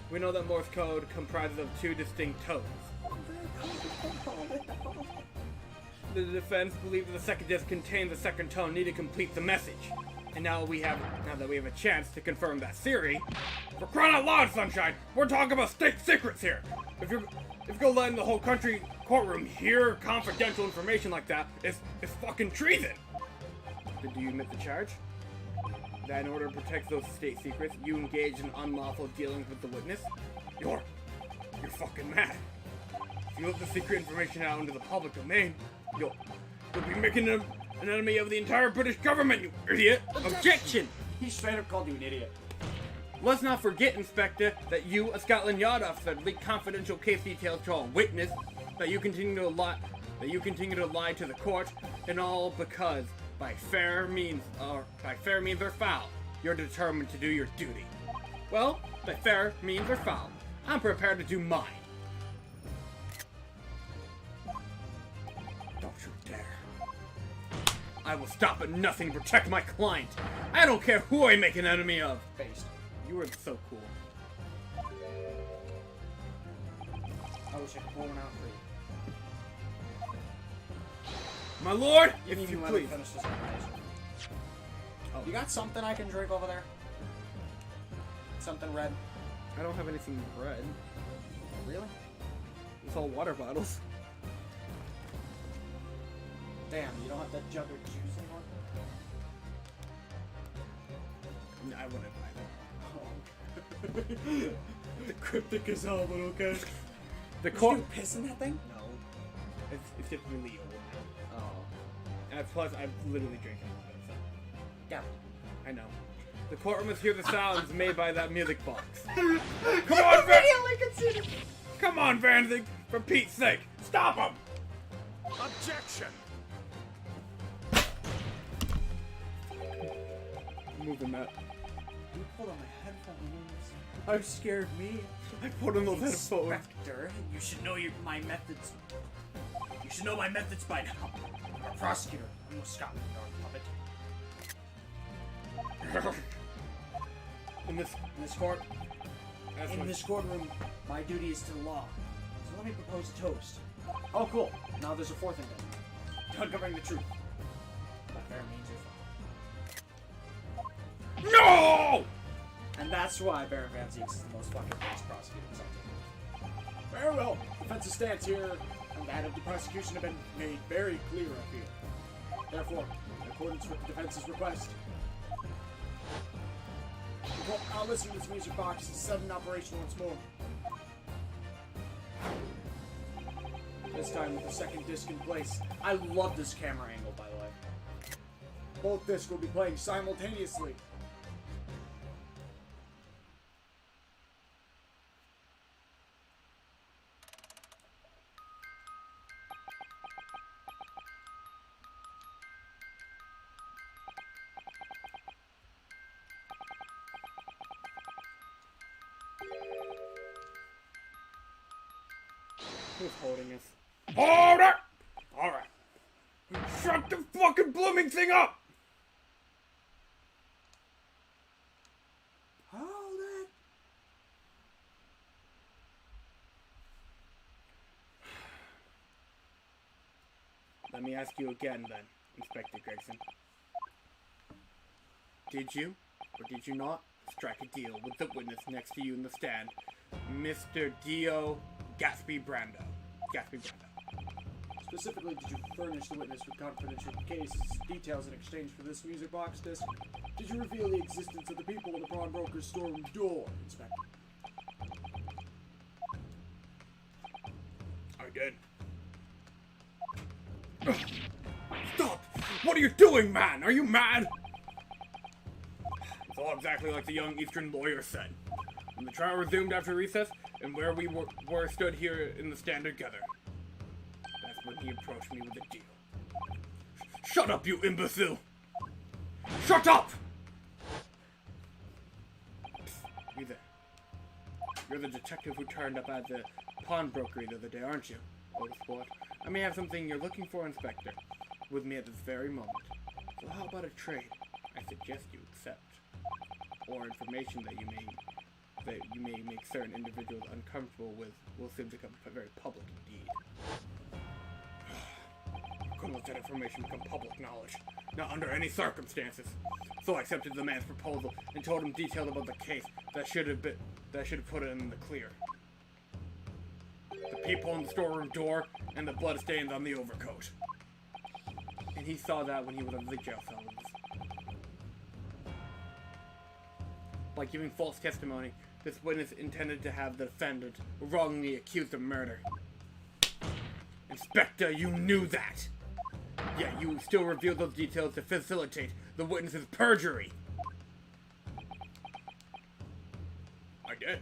We know that Morse code comprises of 2 distinct tones. The defense believed that the second disc contained the second tone needed to complete the message. And now that we have a chance to confirm that theory, for crying out loud, Sunshine, we're talking about state secrets here. If you're gonna let in the whole country courtroom hear confidential information like that, it's fucking treason. Do you admit the charge? That in order to protect those state secrets, you engage in unlawful dealings with the witness? You're fucking mad. If you let the secret information out into the public domain, you'll be making an enemy of the entire British government, you idiot! Objection! He straight up called you an idiot. Let's not forget, Inspector, that you, a Scotland Yard officer, leaked confidential case details to a witness, that you continue to lie to the court, and all because, by fair means or foul, you're determined to do your duty. Well, by fair means or foul, I'm prepared to do mine. Don't you dare. I will stop at nothing to protect my client. I don't care who I make an enemy of. Based. You are so cool. I wish I could pull one out for you. My lord, If if you let me please. finish this conversation. Oh. You got something I can drink over there? Something red? I don't have anything red. Really? It's all water bottles. Damn, you don't have that jug of juice anymore? No, I wouldn't buy The cryptic is all, but okay. that. The Did court. you piss in that thing? No. It's just really old now. Oh. Plus, I'm literally drinking all of it. So. Yeah. I know. The courtroom must hear the sounds made by that music box. Come on, Van! Come on, Van Zig! For Pete's sake, stop him! Objection! Moving that. You pulled on my headphones. I'm scared me. I put on those headphones. Inspector, you should know my methods. You should know my methods by now. I'm a prosecutor. I'm no Scotland Yard puppet. In this court, that's in what- this courtroom, my duty is to the law. So let me propose a toast. Oh, cool. Now there's a fourth indictment. Uncovering the truth. By fair means or foul. No! And that's why Baron Van Zieks is the most fucking famous prosecutor in Celtic. Very well. Defense's stance here and that of the prosecution have been made very clear, I feel. Therefore, in accordance with the defense's request, the court now listen to this music box is set in operation once more. This time with the second disc in place. I love this camera angle, by the way. Both discs will be playing simultaneously. Who's holding us? Hold it! Alright. Shut the fucking blooming thing up! Hold it. Let me ask you again then, Inspector Gregson. Did you, or did you not, strike a deal with the witness next to you in the stand, Mr. Dio Gatsby Brando. Gatsby Brando. Specifically, did you furnish the witness with confidential case details in exchange for this music box disc? Did you reveal the existence of the people in the pawnbroker's storeroom door, Inspector? I did. Stop! What are you doing, man? Are you mad? It's all exactly like the young Eastern lawyer said. When the trial resumed after recess, and where we were stood here in the stand together, that's when he approached me with a deal. Shut up, you imbecile! Shut up! You there. You're the detective who turned up at the pawnbroker the other day, aren't you? Old sport. I may have something you're looking for, Inspector, with me at this very moment. So how about a trade? I suggest you accept. Or information that you may make certain individuals uncomfortable with will soon become very public indeed. Couldn't let that information become public knowledge. Not under any circumstances. So I accepted the man's proposal and told him details about the case that should have put it in the clear. The people in the storeroom door and the blood stains on the overcoat. And he saw that when he was in the jail cell. By giving false testimony, this witness intended to have the defendant wrongly accused of murder. Inspector, you knew that! Yet you still revealed those details to facilitate the witness's perjury! I did.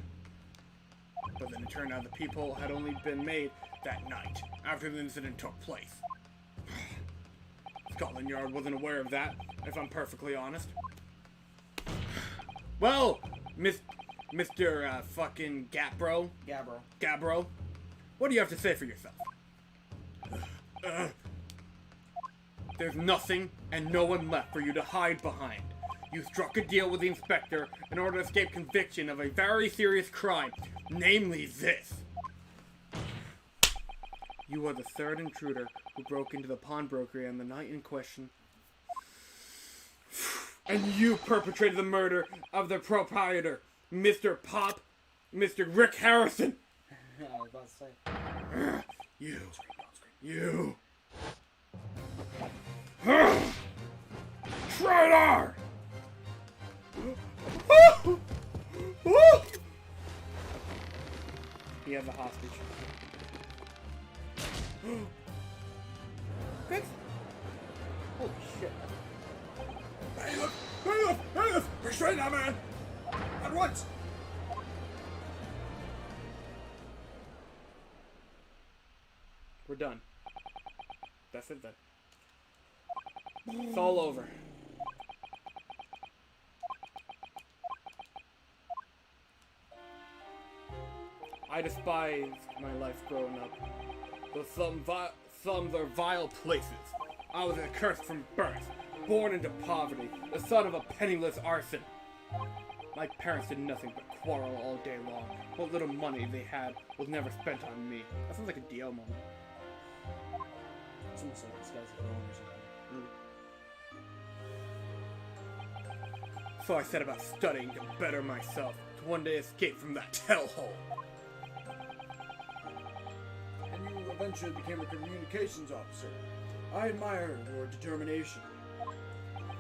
But then it turned out the people had only been made that night, after the incident took place. Scotland Yard wasn't aware of that, if I'm perfectly honest. Well, Mr. Fucking Gabbro, what do you have to say for yourself? There's nothing and no one left for you to hide behind. You struck a deal with the inspector in order to escape conviction of a very serious crime, namely this. You are the third intruder who broke into the pawnbroker on the night in question. And you perpetrated the murder of the proprietor, Mr. Rick Harrison. I was about to say. You. Traitor! He has a hostage. Thanks. Holy shit. Bailiff! Restrain that man! At once! We're done. That's it then. It's all over. I despise my life growing up. Though some are vile places. I was accursed from birth, born into poverty, the son of a penniless arson. My parents did nothing but quarrel all day long. What little money they had was never spent on me. That sounds like a DL moment. It's almost like this guy's a villain or something. So I set about studying to better myself, to one day escape from that hellhole. And you eventually became a communications officer. I admire your determination.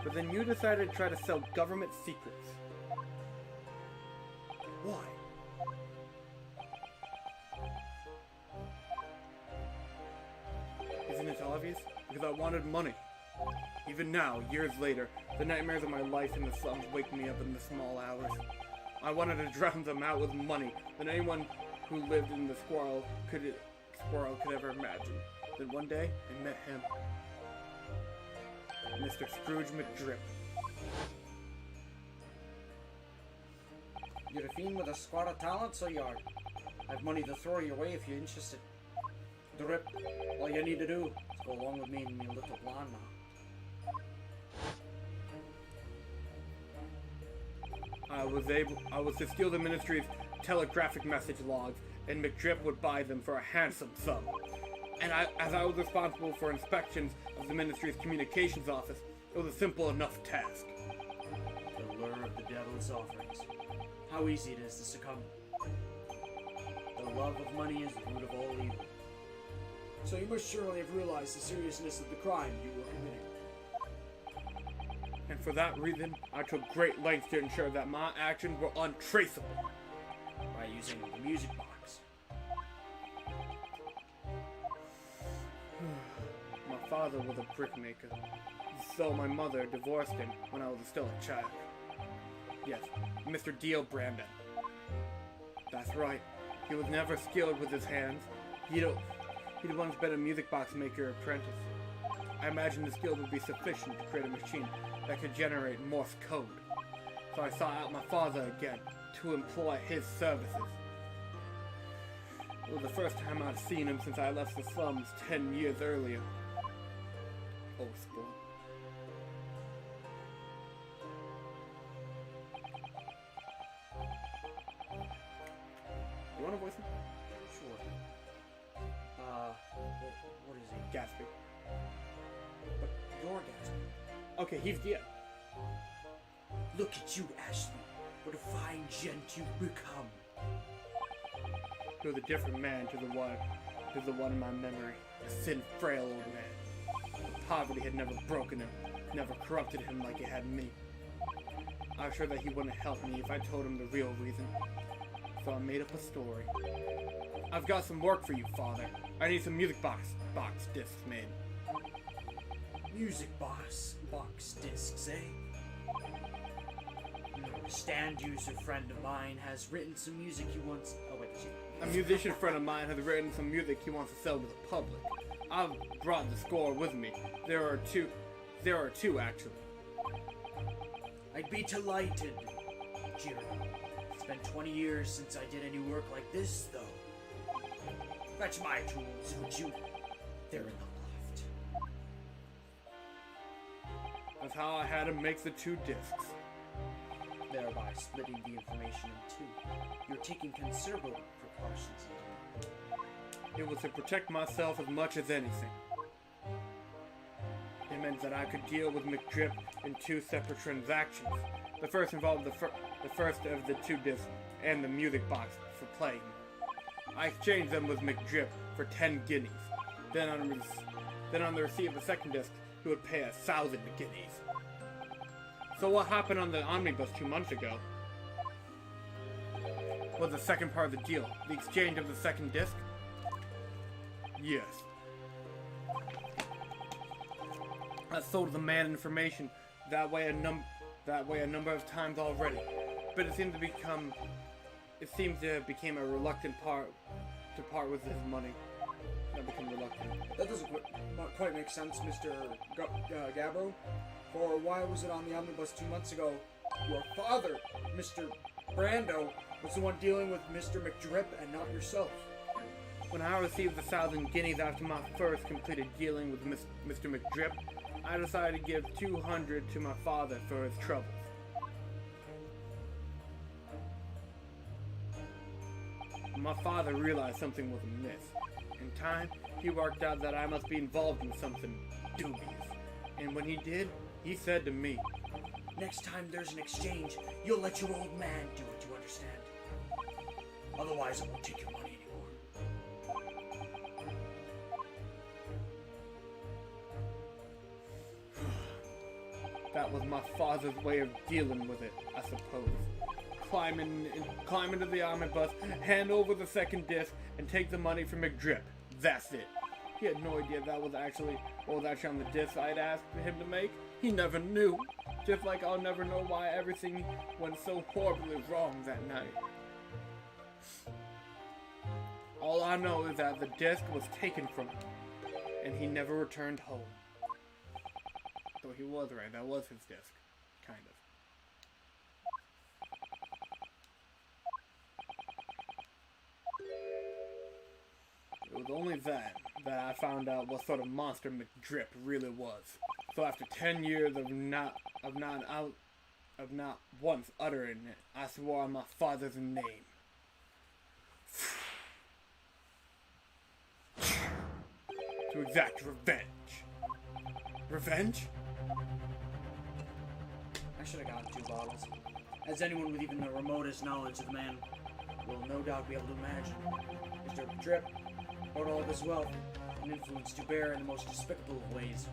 But then you decided to try to sell government secrets. Why? Isn't it obvious? Because I wanted money. Even now, years later, the nightmares of my life in the slums wake me up in the small hours. I wanted to drown them out with money than anyone who lived in the squirrel could ever imagine. Then one day, I met him. Mr. Scrooge McDrip. You're a fiend with a squad of talent, so you are. I have money to throw your way if you're interested. Drip, all you need to do is go along with me in your little plan now. I was to steal the ministry's telegraphic message logs, and McDrip would buy them for a handsome sum. And as I was responsible for inspections of the ministry's communications office, it was a simple enough task. The lure of the devil's offerings. How easy it is to succumb. The love of money is the root of all evil. So you must surely have realized the seriousness of the crime you were committing. And for that reason, I took great lengths to ensure that my actions were untraceable. By using the music box. My father was a brickmaker, so my mother divorced him when I was still a child. Yes, Mr. Deal Brandon. That's right. He was never skilled with his hands. He'd once been a music box maker apprentice. I imagined the skill would be sufficient to create a machine that could generate Morse code. So I sought out my father again to employ his services. It was the first time I'd seen him since I left the slums 10 years earlier. Oh, spoil. You want to voice him? Sure. What is he? Gatsby. But you're Gatsby. Okay, he's Dia. Look at you, Ashley. What a fine gent you've become. He was a different man to the one in my memory. A thin, frail old man. Poverty had never broken him, never corrupted him like it had me. I was sure that he wouldn't help me if I told him the real reason. So I made up a story. I've got some work for you, Father. I need some music box discs made. Music box discs, eh? A stand user friend of mine has written some music he wants. Oh wait, a musician friend of mine has written some music he wants to sell to the public. I've brought the score with me. There are two actually. I'd be delighted, Jiro. It's been 20 years since I did any work like this, though. Fetch my tools, would you? They're in the loft. That's how I had him make the 2 discs. Thereby splitting the information in 2. You're taking considerable precautions. It was to protect myself as much as anything. It meant that I could deal with McDrip in 2 separate transactions. The first involved the first of the 2 discs and the music box for playing. I exchanged them with McDrip for 10 guineas. Then on the receipt of the second disc, he would pay 1,000 guineas. So what happened on the omnibus 2 months ago was the second part of the deal, the exchange of the second disc. Yes. I sold the man information that way a number of times already, but it seemed to have become a reluctant part with his money. I became reluctant. That doesn't quite make sense, Mr. Gabbro. For why was it on the omnibus 2 months ago? Your father, Mr. Brando, was the one dealing with Mr. McDrip and not yourself. When I received the 1,000 guineas after my first completed dealing with Mr. McDrip, I decided to give 200 to my father for his troubles. My father realized something was amiss. In time, he worked out that I must be involved in something dubious. And when he did, he said to me, "Next time there's an exchange, you'll let your old man do it, you understand? Otherwise, I won't take your money anymore." That was my father's way of dealing with it, I suppose. Climb into the omnibus, hand over the second disc, and take the money from McDrip. That's it. He had no idea that was actually what was actually on the disc I'd asked him to make. He never knew. Just like I'll never know why everything went so horribly wrong that night. All I know is that the disc was taken from him, and he never returned home. So he was right, that was his disc. Kind of. It was only then that I found out what sort of monster McDrip really was. So after 10 years of not once uttering it, I swore on my father's name. To exact revenge. Revenge? I should have gotten 2 bottles. as anyone with even the remotest knowledge of the man will no doubt be able to imagine. Mr. Drip brought all of his wealth and influence to bear in the most despicable of ways.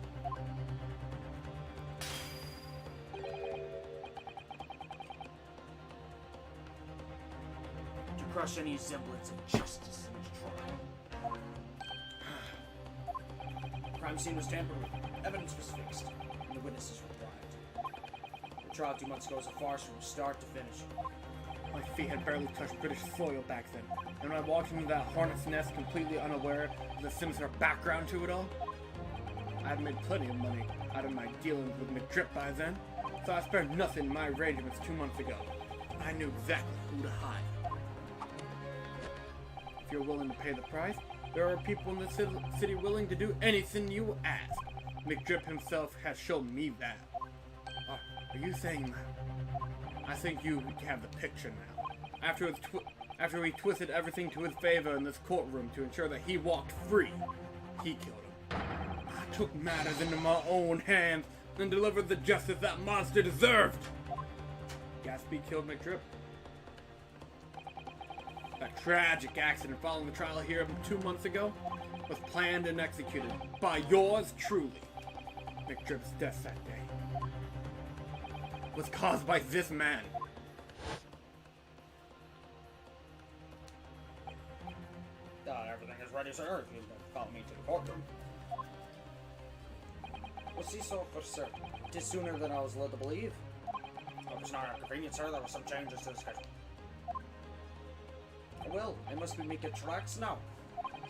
To crush any semblance of justice in his trial. The crime scene was tampered with, evidence was fixed, and the witnesses were bribed. The trial 2 months ago was a farce from start to finish. My feet had barely touched British soil back then, and when I walked into that hornet's nest completely unaware of the sinister background to it all, I had made plenty of money out of my dealings with McDrip by then, so I spared nothing in my arrangements 2 months ago. I knew exactly who to hire. If you're willing to pay the price, there are people in the city willing to do anything you ask. McDrip himself has shown me that. Are you saying that? I think you have the picture now. After we twisted everything to his favor in this courtroom to ensure that he walked free, he killed him. I took matters into my own hands and delivered the justice that monster deserved. Gatsby killed McDrip. That tragic accident following the trial here 2 months ago was planned and executed by yours truly. McDrip's death that day was caused by this man. Everything is ready, sir. If you follow me to the courtroom. Was he so for certain? Tis sooner than I was led to believe. It was not inconvenient, sir. There were some changes to the schedule. Well, I must be making tracks now.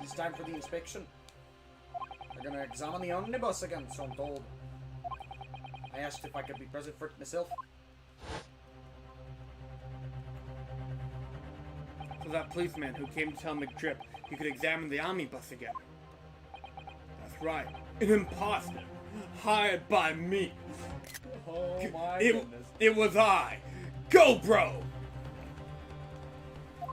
It's time for the inspection. We're gonna examine the omnibus again, so I'm told. I asked if I could be present for it myself. So that policeman who came to tell McDrip he could examine the omnibus again. That's right, an imposter, hired by me. Oh my It goodness. was I. Go, bro! Do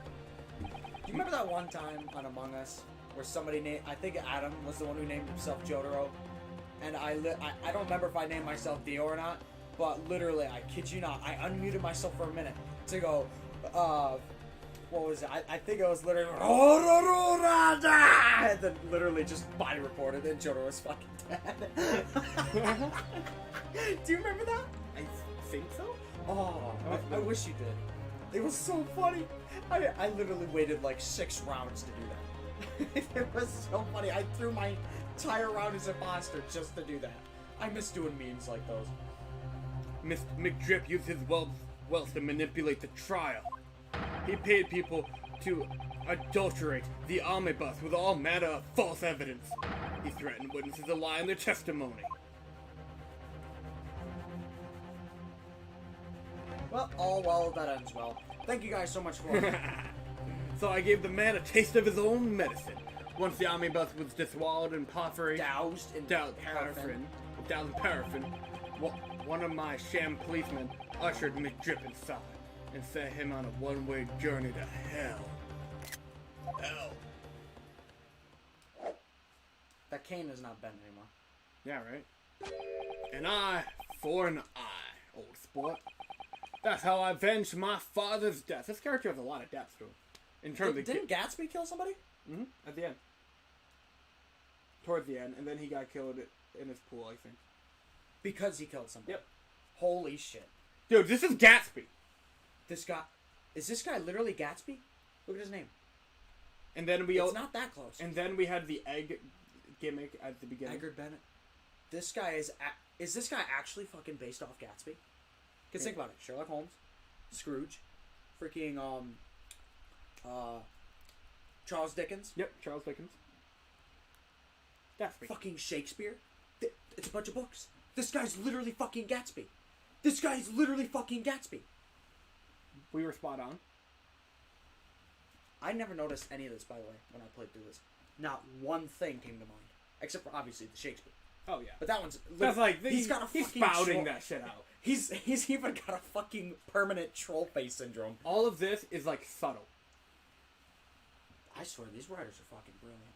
you remember that one time on Among Us where somebody named, I think Adam was the one who named himself Jotaro, and I don't remember if I named myself Dio or not, but literally, I kid you not, I unmuted myself for a minute to go, what was it? I think it was literally, and then literally just body reported and Jotaro was fucking dead. Do you remember that? I think so? Oh, I wish you did. It was so funny. I literally waited like 6 rounds to do that. It was so funny. I threw my entire round as imposter just to do that. I miss doing memes like those. Mr. McDrip used his wealth to manipulate the trial. He paid people to adulterate the omnibus with all manner of false evidence. He threatened witnesses to lie in their testimony. Well, all well that ends well. Thank you guys so much for So I gave the man a taste of his own medicine. Once the omnibus was diswallowed in pottery, doused in paraffin. doused in paraffin, one of my sham policemen ushered McDrip inside and set him on a one-way journey to hell. Hell. That cane is not bent anymore. Yeah, right? An eye for an eye, old sport. That's how I avenged my father's death. This character has a lot of depth to him. In terms of Didn't Gatsby kill somebody? at the end. Towards the end, and then he got killed in his pool, I think. Because he killed somebody. Yep. Holy shit. Dude, this is Gatsby. This guy... Is this guy literally Gatsby? Look at his name. And then It's not that close. And then we had the egg gimmick at the beginning. Edgar Bennett. This guy is... Is this guy actually fucking based off Gatsby? Because think about it. Sherlock Holmes. Scrooge. Freaking, Charles Dickens. Yep, Charles Dickens. Gatsby. Fucking Shakespeare. It's a bunch of books. This guy's literally fucking Gatsby. This guy's literally fucking Gatsby. We were spot on. I never noticed any of this, by the way, when I played through this. Not one thing came to mind. Except for, obviously, the Shakespeare. Oh, yeah. But that one's... That's like, he's got a he's fucking spouting troll- that shit out. He's even got a fucking permanent troll face syndrome. All of this is, like, subtle. I swear, these writers are fucking brilliant.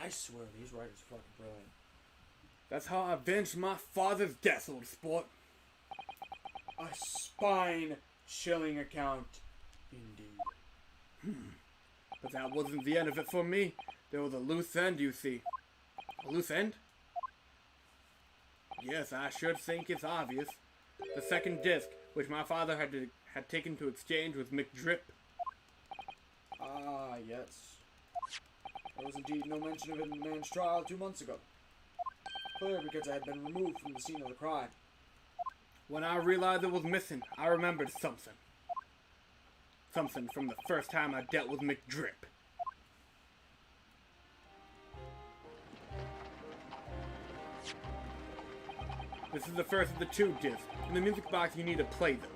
I swear, these writers are fucking brilliant. That's how I avenged my father's death, old sport. A spine chilling account, indeed. But that wasn't the end of it for me. There was a loose end, you see. A loose end? Yes, I should think it's obvious. The second disc, which my father had taken to exchange with McDrip. Ah, yes. There was indeed no mention of it in the man's trial 2 months ago. Clear because I had been removed from the scene of the crime. When I realized it was missing, I remembered something. Something from the first time I dealt with McDrip. This is the first of the 2 discs. In the music box, you need to play them.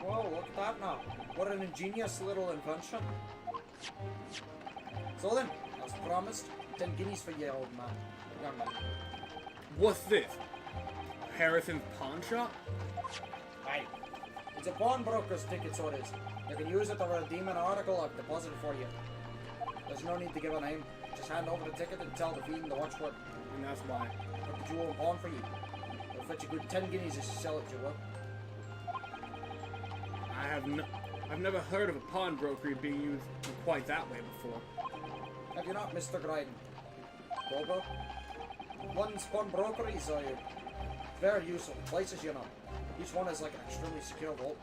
Whoa, look at that now. What an ingenious little invention. So then, as promised, 10 guineas for you, old man. Young man. What's this? Harrison's pawn shop? Aye. It's a pawnbroker's ticket, so it is. You can use it to redeem an article I've deposited for you. There's no need to give a name. Just hand over the ticket and tell the fiend the watchword. And that's why. What did you own pawn for you? It'll fetch you good 10 guineas if you sell it to her. I've never heard of a pawnbroker being used in quite that way before. Have you not, Mr. Gryden? Bobo? One's pawnbrokeries are very useful places, you know. Each one is like an extremely secure vault.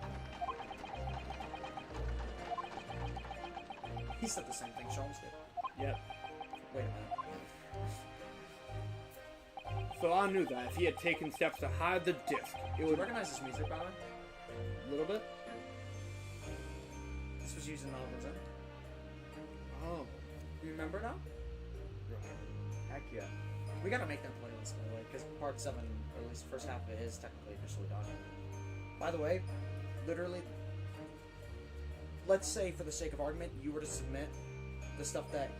He said the same thing Sholmes did. Yep. Wait a minute. So I knew that if he had taken steps to hide the disc, it Do you would... recognize this music, by the way? A little bit? This was used in novels, eh? Oh. You remember now? Heck yeah. We gotta make that playlist, by the way, because part 7, or at least the first half of it, is technically officially done. By the way, literally, let's say for the sake of argument, you were to submit the stuff that,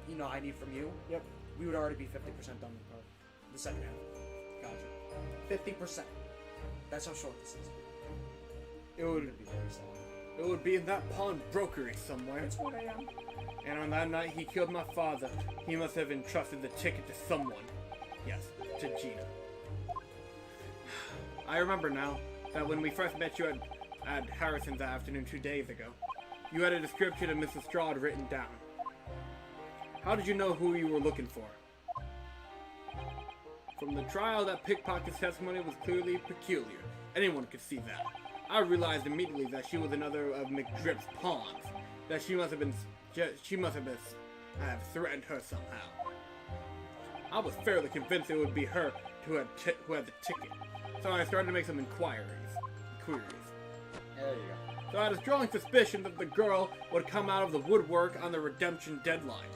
you know, I need from you. Yep. We would already be 50% done with the second half. Gotcha. 50%. That's how short this is. It would Be very solid. It would be in that pawnbrokery somewhere. That's what I am. And on that night he killed my father. He must have entrusted the ticket to someone. Yes, to Gina. I remember now that when we first met you at Harrison's that afternoon 2 days ago, you had a description of Mrs. Strahd written down. How did you know who you were looking for? From the trial, that pickpocket's testimony was clearly peculiar. Anyone could see that. I realized immediately that she was another of McDrip's pawns. That she must have threatened her somehow. I was fairly convinced it would be her who had the ticket. So I started to make some queries. There you go. So I had a strong suspicion that the girl would come out of the woodwork on the redemption deadline.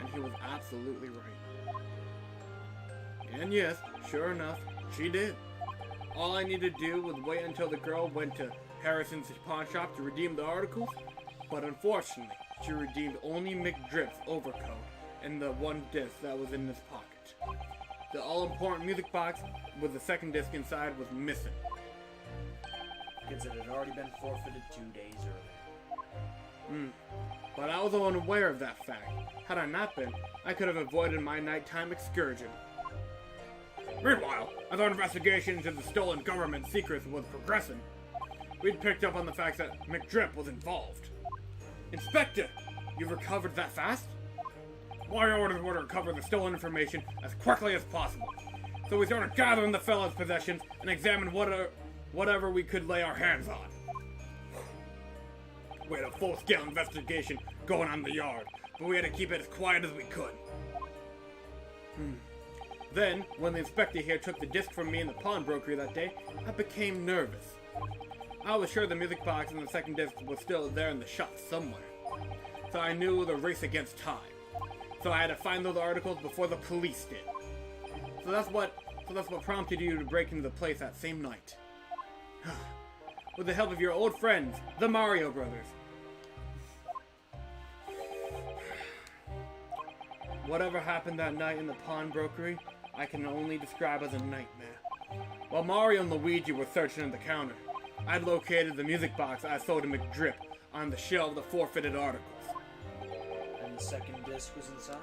And he was absolutely right. And yes, sure enough, she did. All I needed to do was wait until the girl went to Harrison's pawn shop to redeem the articles, but unfortunately, she redeemed only McDrip's overcoat and the 1 disc that was in his pocket. The all-important music box with the second disc inside was missing. Because it had already been forfeited 2 days earlier. But I was unaware of that fact. Had I not been, I could have avoided my nighttime excursion. Meanwhile, as our investigation into the stolen government secrets was progressing, we'd picked up on the fact that McDrip was involved. Inspector, you've recovered that fast? My orders were to recover the stolen information as quickly as possible. So we started gathering the fellow's possessions and examined whatever we could lay our hands on. We had a full-scale investigation going on in the yard, but we had to keep it as quiet as we could. Then, when the inspector here took the disc from me in the pawnbrokery that day, I became nervous. I was sure the music box and the second disc was still there in the shop somewhere. So I knew it was a race against time. So I had to find those articles before the police did. So that's what prompted you to break into the place that same night. With the help of your old friends, the Mario Brothers. Whatever happened that night in the pawnbrokery, I can only describe as a nightmare. While Mario and Luigi were searching in the counter, I'd located the music box I sold to McDrip on the shelf of the forfeited articles. And the second disc was inside?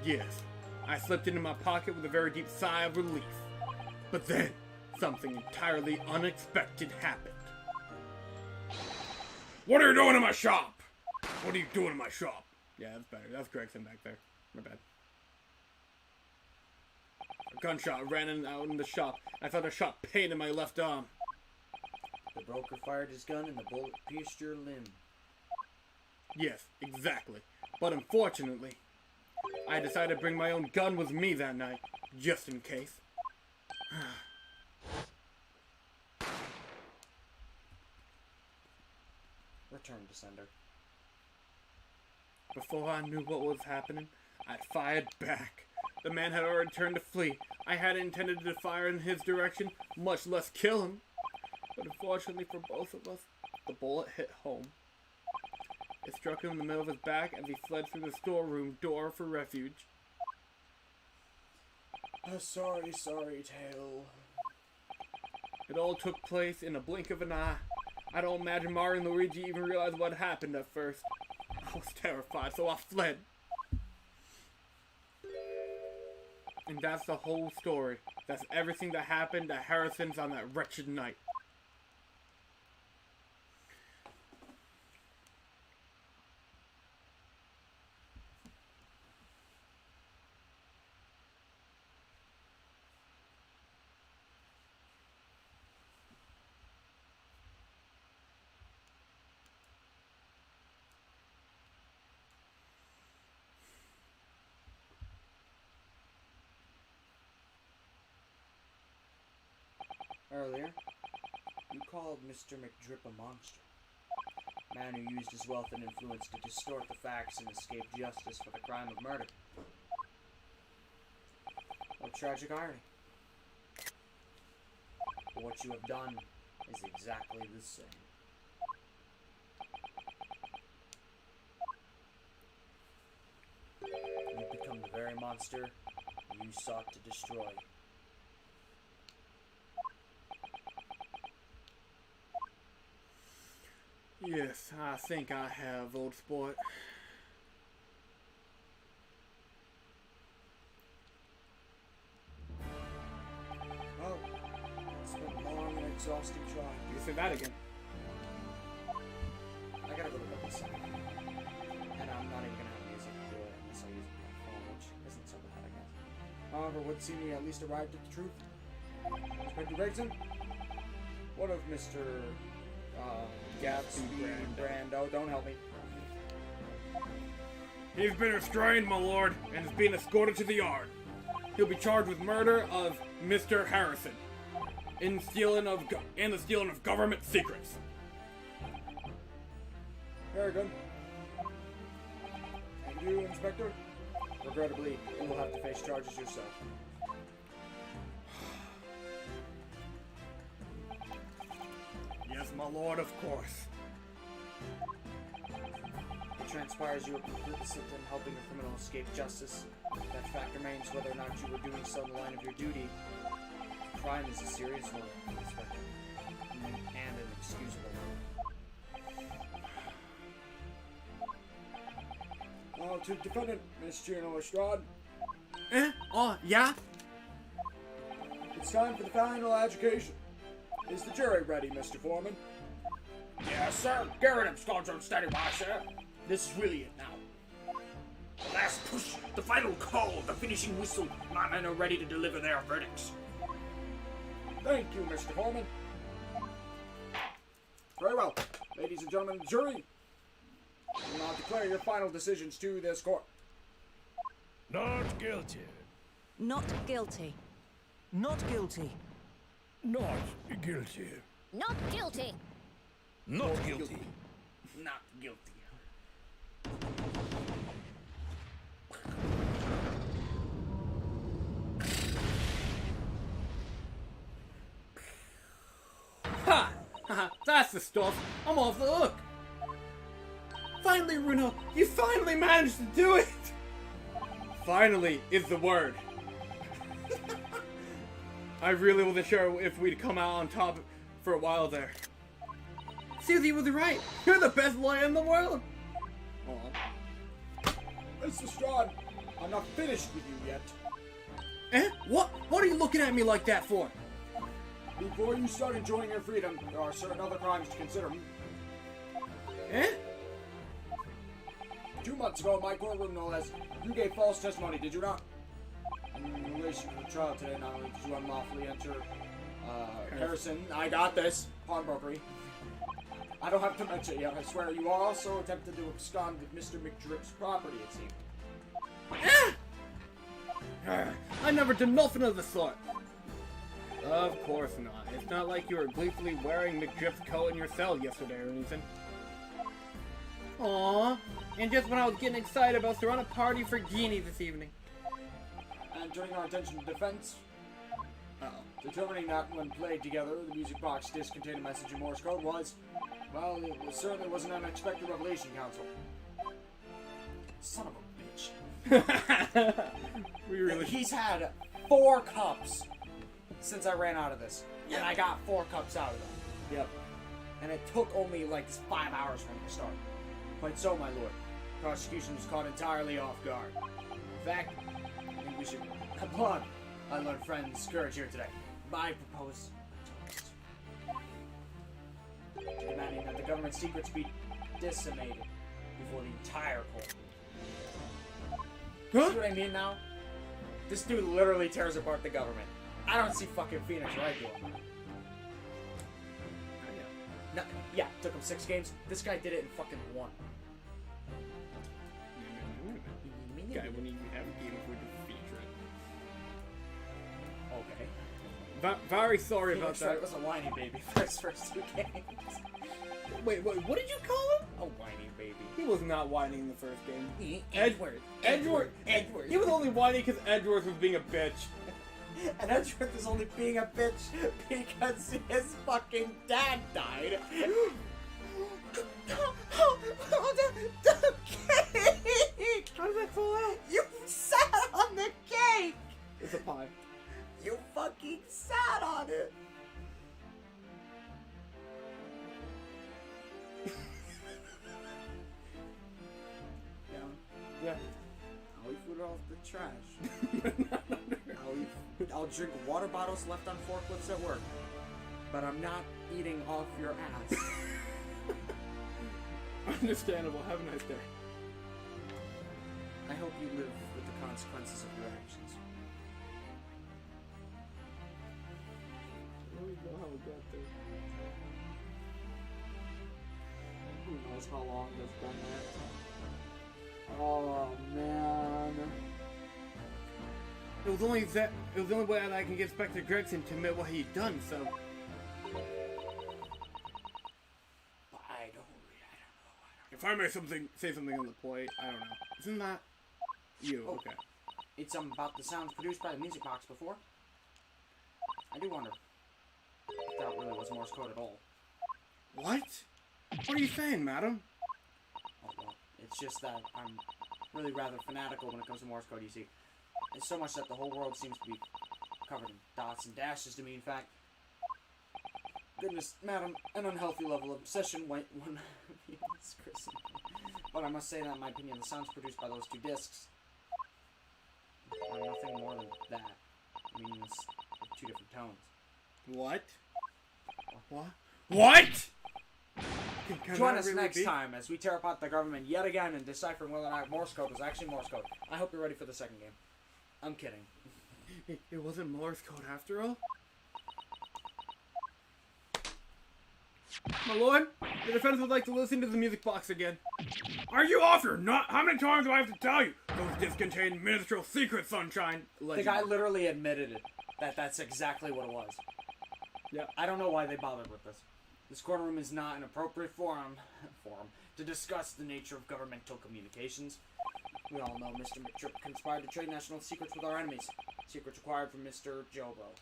Yes, I slipped it in my pocket with a very deep sigh of relief. But then, something entirely unexpected happened. What are you doing in my shop? What are you doing in my shop? Yeah, that's better. That's Gregson back there. My bad. A gunshot ran out in the shop. I felt a sharp pain in my left arm. The broker fired his gun and the bullet pierced your limb. Yes, exactly. But unfortunately, I decided to bring my own gun with me that night, just in case. Return to sender. Before I knew what was happening, I fired back. The man had already turned to flee. I hadn't intended to fire in his direction, much less kill him. But unfortunately for both of us, the bullet hit home. It struck him in the middle of his back as he fled through the storeroom door for refuge. A sorry, sorry tale. It all took place in a blink of an eye. I don't imagine Mario and Luigi even realized what happened at first. I was terrified, so I fled. And that's the whole story. That's everything that happened at Harrison's on that wretched night. Earlier, you called Mr. McDrip a monster. A man who used his wealth and influence to distort the facts and escape justice for the crime of murder. What tragic irony. But what you have done is exactly the same. You've become the very monster you sought to destroy. Yes, I think I have, old sport. Well, it's been a long and exhausting drive. You say that again. I gotta go to bed this second. And I'm not even gonna have music to do it unless I use my phone, which isn't so bad, I guess. However, would see me at least arrived at the truth. Inspector Gregson? What of Mr. Gatsby Brando? Don't help me. He's been restrained, my lord, and is being escorted to the yard. He'll be charged with murder of Mr. Harrison and the stealing of government secrets. Very good. And you, Inspector? Regrettably, you will have to face charges yourself. Yes, my lord, of course. It transpires you were complicit in helping a criminal escape justice. That fact remains whether or not you were doing so in the line of your duty. Crime is a serious one, Inspector, and an excusable one. To defendant, Miss Gino Lestrade. Oh, yeah? It's time for the final adjudication. Is the jury ready, Mr. Foreman? Yes, sir. Garrett and Squadron standing by, sir. This is really it now. The last push, the final call, the finishing whistle. My men are ready to deliver their verdicts. Thank you, Mr. Foreman. Very well. Ladies and gentlemen of the jury, you now declare your final decisions to this court. Not guilty. Not guilty. Not guilty. Not guilty. Not guilty. Not guilty. Not guilty. Ha! That's the stuff. I'm off the hook. Finally, Bruno, you finally managed to do it. Finally is the word. I really wasn't sure if we'd come out on top for a while there. Susie was right. You're the best lawyer in the world. Aw. Mr. Strahd, I'm not finished with you yet. Eh? What? What are you looking at me like that for? Before you start enjoying your freedom, there are certain other crimes to consider. Eh? 2 months ago, in my courtroom, no less, you gave false testimony, did you not? In relation to the trial today, not only did you unlawfully enter Harrison, I got this, pawnbrokery. I don't have to mention it yet, I swear. You also attempted to abscond with Mr. McDrip's property, it seemed. I never did nothing of the sort. Of course not. It's not like you were gleefully wearing McDrip's coat in your cell yesterday or anything. Aww. And just when I was getting excited about throwing a party for Genie this evening. And turning our attention to defense, determining that when played together, the music box disc contained a message in Morse code was, well, it certainly was an unexpected revelation, Counsel. Son of a bitch. We really... He's had 4 cups since I ran out of this. And I got 4 cups out of them. Yep. And it took only like 5 hours from the start. Quite so, my lord. Prosecution was caught entirely off guard. In fact, I think we should applaud our learned friend's courage here today. I propose a toast. Demanding that the government's secrets be disseminated before the entire court. Huh? See what I mean now? This dude literally tears apart the government. I don't see fucking Phoenix Wright doing that. No, yeah, took him 6 games. This guy did it in fucking 1. Guy wouldn't even have a game if we did feature it. Okay. Very sorry about Phoenix Wright that. was a whiny baby for his first 2 games. Wait, what did you call him? A whiny baby. He was not whining in the first game. Edward. He was only whining because Edward was being a bitch. And Edgeworth is only being a bitch because his fucking dad died. The cake! How did that fall out? You sat on the cake! It's a pie. You fucking sat on it! Yeah. I'll eat food off the trash. I'll drink water bottles left on forklifts at work. But I'm not eating off your ass. Understandable. Have a nice day. I hope you live with the consequences of your actions. I don't even know how we got there. Who knows how long they've done that? Oh man. It was the only way that I can get Inspector Gregson to admit what he'd done, so... I don't know. If I may say something on the plate, I don't know. Isn't that you? Oh. Okay. It's about the sounds produced by the music box before. I do wonder if that really was Morse code at all. What? What are you saying, madam? Oh, well, it's just that I'm really rather fanatical when it comes to Morse code, you see. It's so much that the whole world seems to be covered in dots and dashes to me, in fact. Goodness, madam, an unhealthy level of obsession when it's christened. But I must say that in my opinion, the sounds produced by those 2 discs are nothing more than that. Meaningless with 2 different tones. What? What? What? Join us next time as we tear apart the government yet again and deciphering whether or not Morse code was actually Morse code. I hope you're ready for the second game. I'm kidding. It wasn't Morse code after all? My lord, the defense would like to listen to the music box again. Are you off your nut? How many times do I have to tell you? Those discs contain ministerial secrets, sunshine. The guy literally admitted it. That's exactly what it was. Yeah. I don't know why they bothered with this. This courtroom is not an appropriate forum to discuss the nature of governmental communications. We all know Mr. McTrip conspired to trade national secrets with our enemies. Secrets acquired from Mr. Gabro,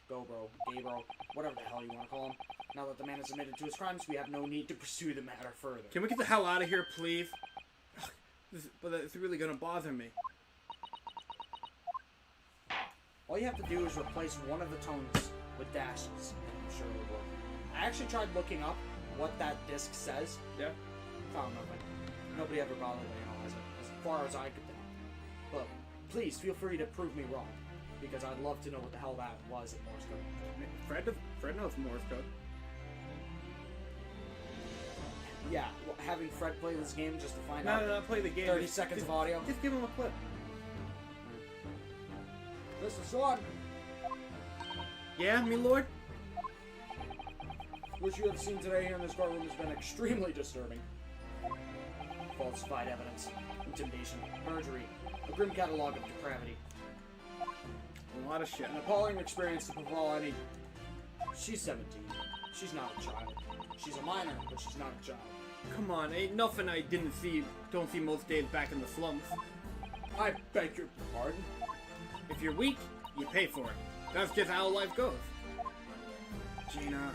whatever the hell you want to call him. Now that the man has admitted to his crimes, we have no need to pursue the matter further. Can we get the hell out of here, please? But it's really gonna bother me. All you have to do is replace one of the tones with dashes, and I'm sure it'll work. I actually tried looking up what that disc says. Yeah? Found nothing. Nobody ever bothered to analyze it, as far as I could tell. But please feel free to prove me wrong. because I'd love to know what the hell that was in Morse code. Fred knows Morse code. Yeah, having Fred play this game just to find out No, play the game. 30 seconds of audio. Just give him a clip. Mr. Swan, Yeah, me lord? what you have seen today here in this courtroom has been extremely disturbing. Falsified evidence, intimidation, perjury, a grim catalog of depravity. A lot of shit. An appalling experience to befall any. She's 17. She's not a child. She's a minor, but she's not a child. Come on, ain't nothing I don't see most days back in the slums. I beg your pardon. If you're weak, you pay for it. That's just how life goes. Gina.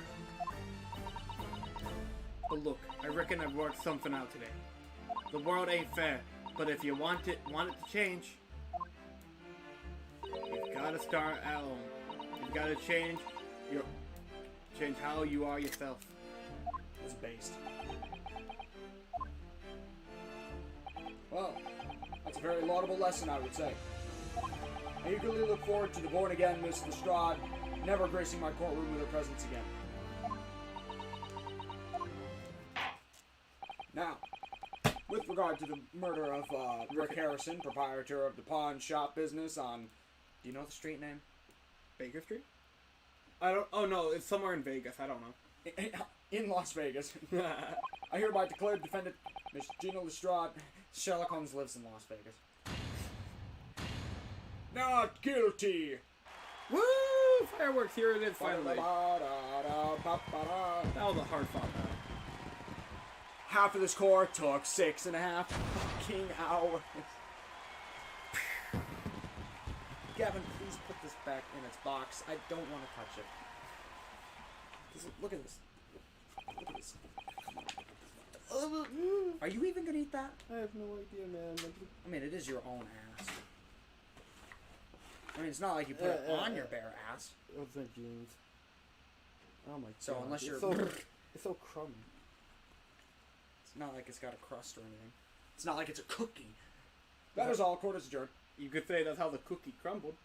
But look, I reckon I've worked something out today. The world ain't fair, but if you want it to change, you've gotta start at home. You've gotta change how you are yourself. It's based. Well, that's a very laudable lesson, I would say. I eagerly look forward to the born-again Miss Lestrade never gracing my courtroom with her presence again. Now, with regard to the murder of Rick Harrison, proprietor of the pawn shop business on... Do you know the street name? Baker Street? I don't. Oh no, it's somewhere in Vegas. I don't know. in Las Vegas, I hereby declare defendant Miss Gina Lestrade Sherlock Holmes lives in Las Vegas. not guilty. Woo! Fireworks! Here it is finally. That was a hard fought battle. Half of this court took 6.5 fucking hours. Gavin, please put this back in its box. I don't want to touch it. Look at this. Look at this. Are you even gonna eat that? I have no idea, man. I mean, it is your own ass. I mean, it's not like you put it on your bare ass. What's my jeans? Oh my god. So unless you're... It's so crummy. It's not like it's got a crust or anything. It's not like it's a cookie. That is all. Court is adjourned. You could say that's how the cookie crumbled.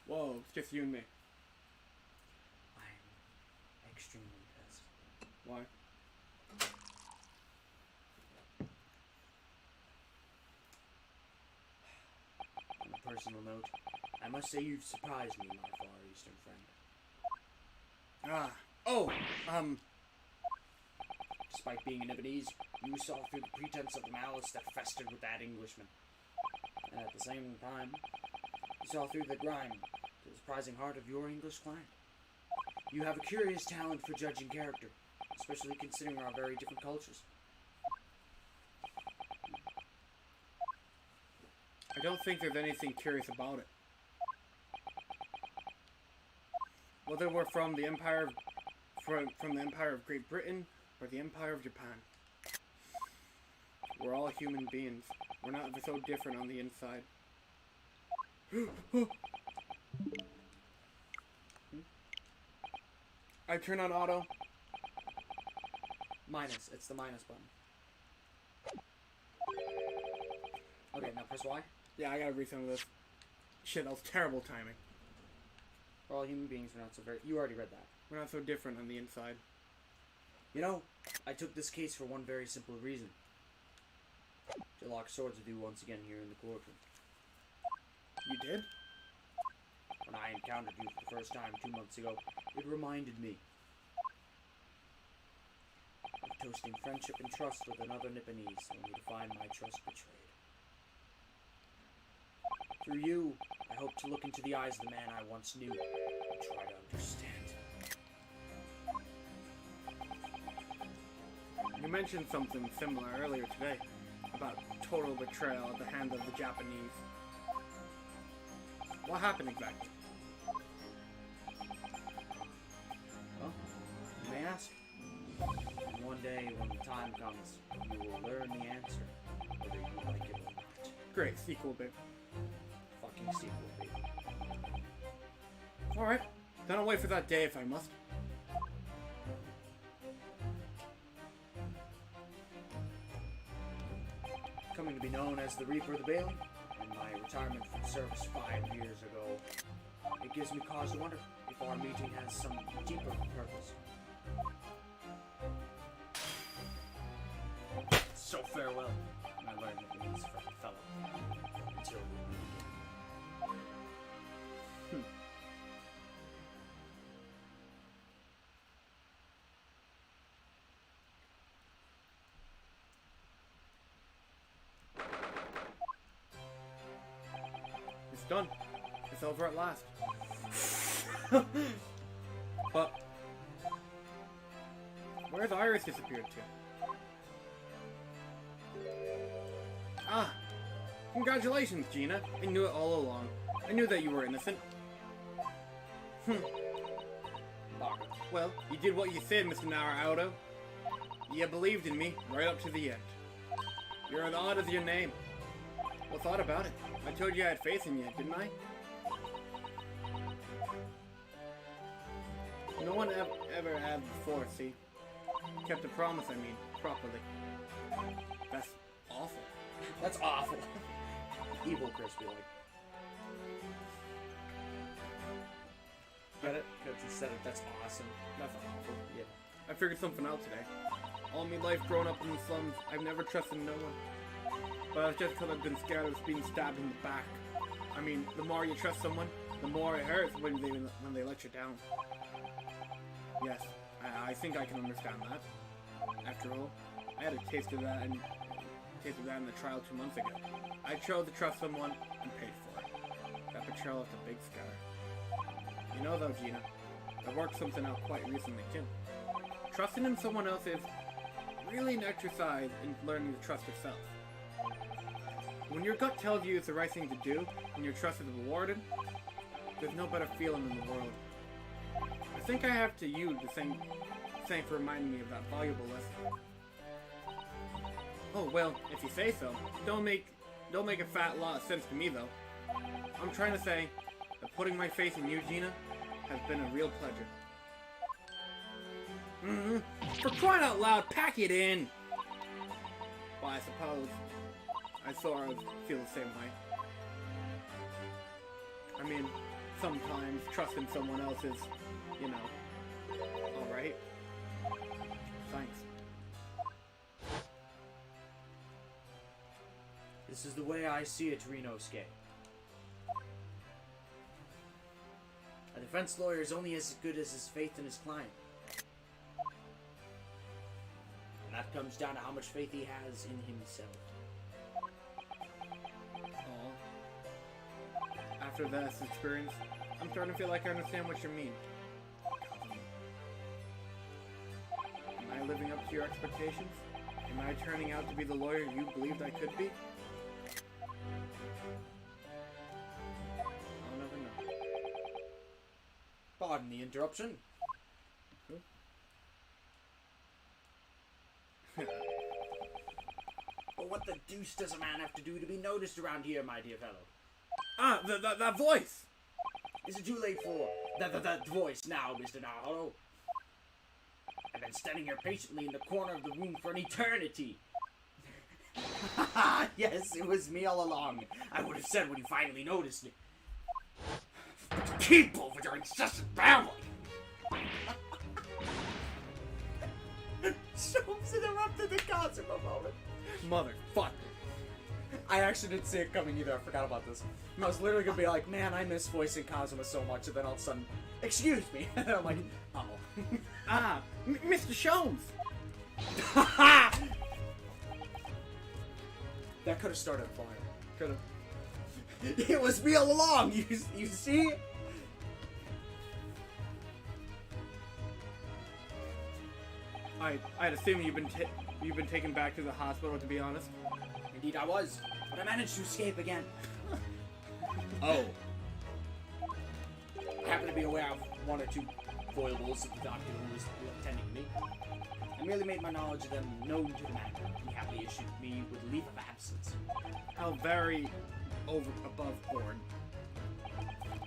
Whoa, it's just you and me. I'm extremely pissed. Why? On a personal note, I must say you've surprised me, my Far Eastern friend. Despite being Nibonese, you saw through the pretense of the malice that festered with that Englishman. And at the same time, you saw through the grime to the surprising heart of your English client. You have a curious talent for judging character, especially considering our very different cultures. I don't think there's anything curious about it. Whether we're from the Empire from the Empire of Great Britain or the Empire of Japan, we're all human beings. We're not so different on the inside. I turn on auto. Minus. It's the minus button. Okay, now press Y. Yeah, I gotta read some of this. Shit, that was terrible timing. We're all human beings. We're not so very... You already read that. We're not so different on the inside. You know, I took this case for one very simple reason. To lock swords with you once again here in the courtroom. You did? When I encountered you for the first time 2 months ago, it reminded me of toasting friendship and trust with another Nipponese, only to find my trust betrayed. Through you, I hope to look into the eyes of the man I once knew and try to understand. You mentioned something similar earlier today about total betrayal at the hands of the Japanese. What happened exactly? Well, you may ask. And one day, when the time comes, you will learn the answer, whether you like it or not. Great, sequel, babe. Fucking sequel, baby. Alright, then I'll wait for that day if I must. coming to be known as the Reaper of the Bailey, and my retirement from service 5 years ago, it gives me cause to wonder if our meeting has some deeper purpose. So farewell, my learned it means fellow. Until we meet again. It's done. It's over at last. But where's Iris disappeared to? Ah! Congratulations, Gina. I knew it all along. I knew that you were innocent. Well, you did what you said, Mr. Naruto. You believed in me right up to the end. You're as odd as your name. What's odd about it? I told you I had faith in you, didn't I? No one ever had before, see? Kept a promise, I mean, properly. That's awful. That's awful. Evil Crispy, like. Get it? Because instead of that's awesome. That's awful. Yeah. I figured something out today. All my life growing up in the slums, I've never trusted no one. But it's just because I've been scared of being stabbed in the back. I mean, the more you trust someone, the more it hurts when they let you down. Yes, I think I can understand that. After all, I had a taste of that in the trial 2 months ago. I chose to trust someone and paid for it. That betrayal left a big scar. You know though, Gina, I worked something out quite recently too. Trusting in someone else is really an exercise in learning to trust yourself. When your gut tells you it's the right thing to do, and your trust is rewarded, there's no better feeling in the world. I think I have to you the same for reminding me of that valuable lesson. Oh well, if you say so. Don't make a fat lot of sense to me though. I'm trying to say that putting my faith in you, Gina, has been a real pleasure. For crying out loud, pack it in! Well, I suppose I sort of feel the same way. I mean, sometimes trusting someone else is, you know, alright. Thanks. This is the way I see it, Rinosuke. A defense lawyer is only as good as his faith in his client. And that comes down to how much faith he has in himself. Aw. After this experience, I'm starting to feel like I understand what you mean. Am I living up to your expectations? Am I turning out to be the lawyer you believed I could be? I'll never know. Pardon the interruption. But what the deuce does a man have to do to be noticed around here, my dear fellow? Ah, that voice! Is it too late for that voice now, Mr. Naruto? I've been standing here patiently in the corner of the room for an eternity. Yes, it was me all along. I would have said when you finally noticed me. Keep over your incessant babbling! Sholmes interrupted the concert for a moment. Motherfucker. I actually didn't see it coming either. I forgot about this. I was literally gonna be like, man, I miss voicing Kazuma so much, and then all of a sudden, excuse me. And I'm like, oh. Ah, Mr. Sholmes! That could have started a fire. Could have. It was me all along. You see? I'd assume you've been taken back to the hospital, to be honest. Indeed, I was, but I managed to escape again. Oh. I happen to be aware of one or two foibles of the doctor who was attending me. I merely made my knowledge of them known to the man. He happily issued me with leave of absence. How very above board.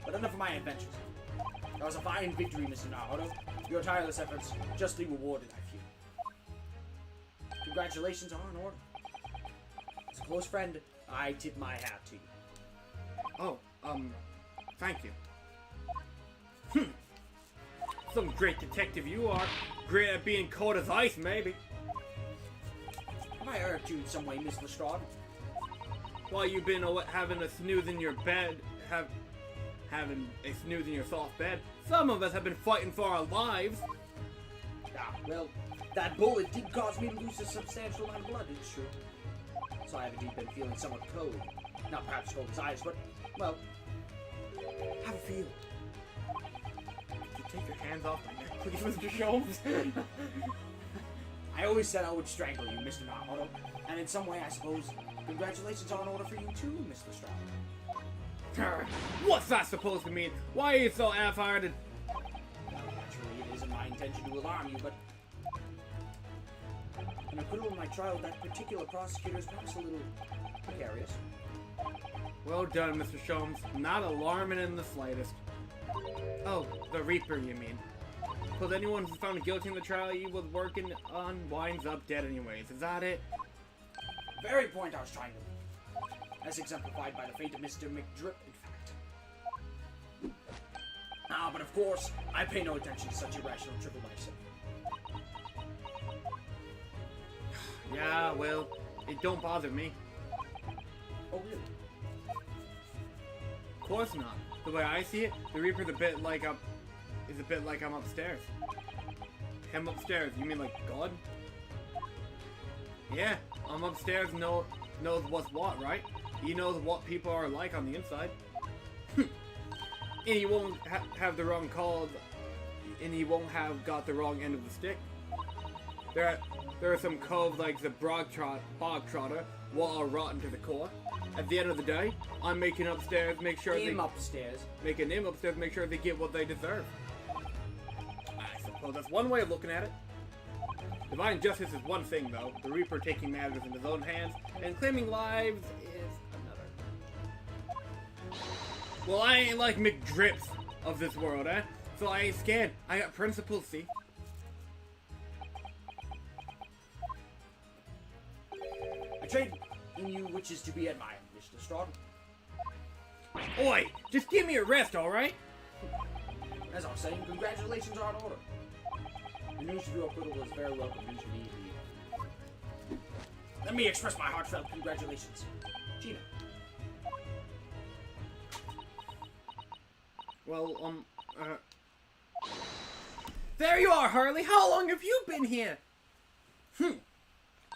But enough of my adventures. That was a fine victory, Mr. Naruto. Your tireless efforts justly rewarded, I feel. Congratulations are in order. It's a close friend, I tip my hat to you. Oh, thank you. Some great detective you are. Great at being cold as ice, maybe. Have I irked you in some way, Miss Lestrade? While you've been having a snooze in your bed, having a snooze in your soft bed, some of us have been fighting for our lives. Ah, well, that bullet did cause me to lose a substantial amount of blood, it's true. So I have indeed been feeling somewhat cold. Not perhaps cold as ice, but, well, have a feel. Could you take your hands off my neck, please, Mr. Sholmes? I always said I would strangle you, Mr. Naruto. And in some way, I suppose, congratulations are in order for you too, Miss Lestrade. What's that supposed to mean? Why are you so half-hearted? Well, naturally, it isn't my intention to alarm you, but... an acquittal in my trial, that particular prosecutor is perhaps a little precarious. Well done, Mr. Sholmes. Not alarming in the slightest. Oh, the Reaper, you mean? Because anyone who's found guilty in the trial he was working on winds up dead anyways. Is that it? Very point I was trying to make. As exemplified by the fate of Mr. McDrip, in fact. Ah, but of course, I pay no attention to such irrational triple myself. Yeah, well, it don't bother me. Oh, really? Of course not. The way I see it, the Reaper's a bit like I'm upstairs. Him upstairs, you mean like God? Yeah, I'm upstairs, knows what's what, right? He knows what people are like on the inside. And he won't have the wrong call, and he won't have got the wrong end of the stick. There are some coves like the bog trotter, what are rotten to the core. At the end of the day, I'm making upstairs make sure Making him upstairs, make sure they get what they deserve. I suppose that's one way of looking at it. Divine justice is one thing, though. The Reaper taking matters in his own hands and claiming lives is another. Well, I ain't like McDrips of this world, eh? So I ain't scared. I got principles, see? A trait in you which is to be admired, Mr. Lestrade. Oi! Just give me a rest, alright? As I was saying, congratulations are in order. The news of your acquittal is very welcome news to me indeed. Let me express my heartfelt congratulations. Gina. Well, there you are, Harley! How long have you been here?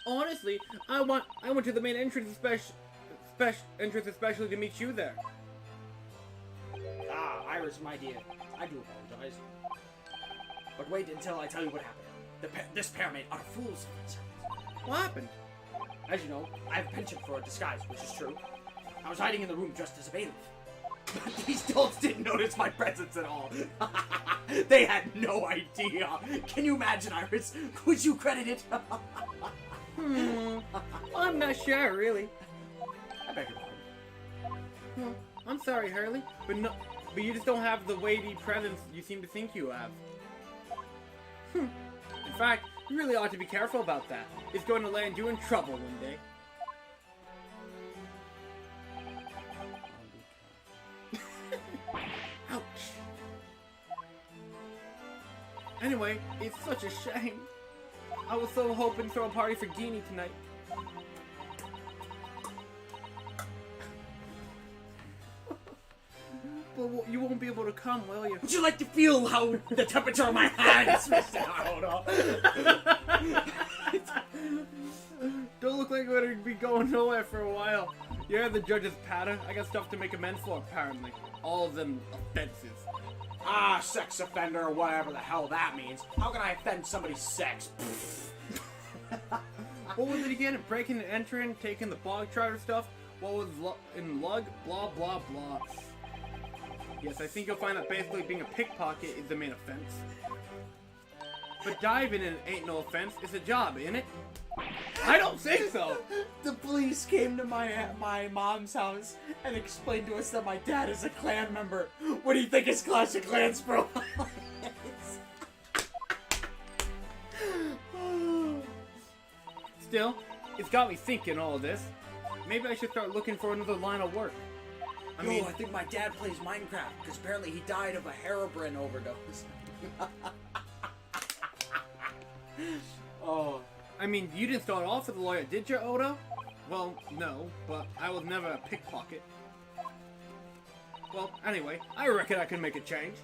Honestly, I went to the main entrance especially to meet you there. Ah, Iris, my dear. I do apologize. But wait until I tell you what happened. This pair made utter fools of themselves. What happened? As you know, I have a penchant for a disguise, which is true. I was hiding in the room dressed as a bailiff. But these dolts didn't notice my presence at all. They had no idea. Can you imagine, Iris? Would you credit it? I'm not sure, really. I beg your pardon. I'm sorry, Harley, but you just don't have the weighty presence you seem to think you have. In fact, you really ought to be careful about that. It's going to land you in trouble one day. Ouch. Anyway, it's such a shame. I was so hoping to throw a party for Geenie tonight. But you won't be able to come, will you? Would you like to feel how the temperature of my hands, Mr. Naruto? Don't look like we're gonna be going nowhere for a while. You're the judge's patter. I got stuff to make amends for, apparently. All of them offenses. Ah, sex offender, or whatever the hell that means. How can I offend somebody's sex? What was it again? Breaking and entering, taking the bog trotter stuff? What was in lug? Blah, blah, blah. Yes, I think you'll find that basically being a pickpocket is the main offense. But diving in ain't no offense. It's a job, ain't it? I don't think so. The police came to my mom's house and explained to us that my dad is a clan member. What do you think is Clash of Clans, bro? Still, it's got me thinking all of this. maybe I should start looking for another line of work. I mean, I think my dad plays Minecraft because apparently he died of a heroin overdose. Oh. I mean, you didn't start off as a lawyer, did you, Odo? Well, no, but I was never a pickpocket. Well, anyway, I reckon I can make a change.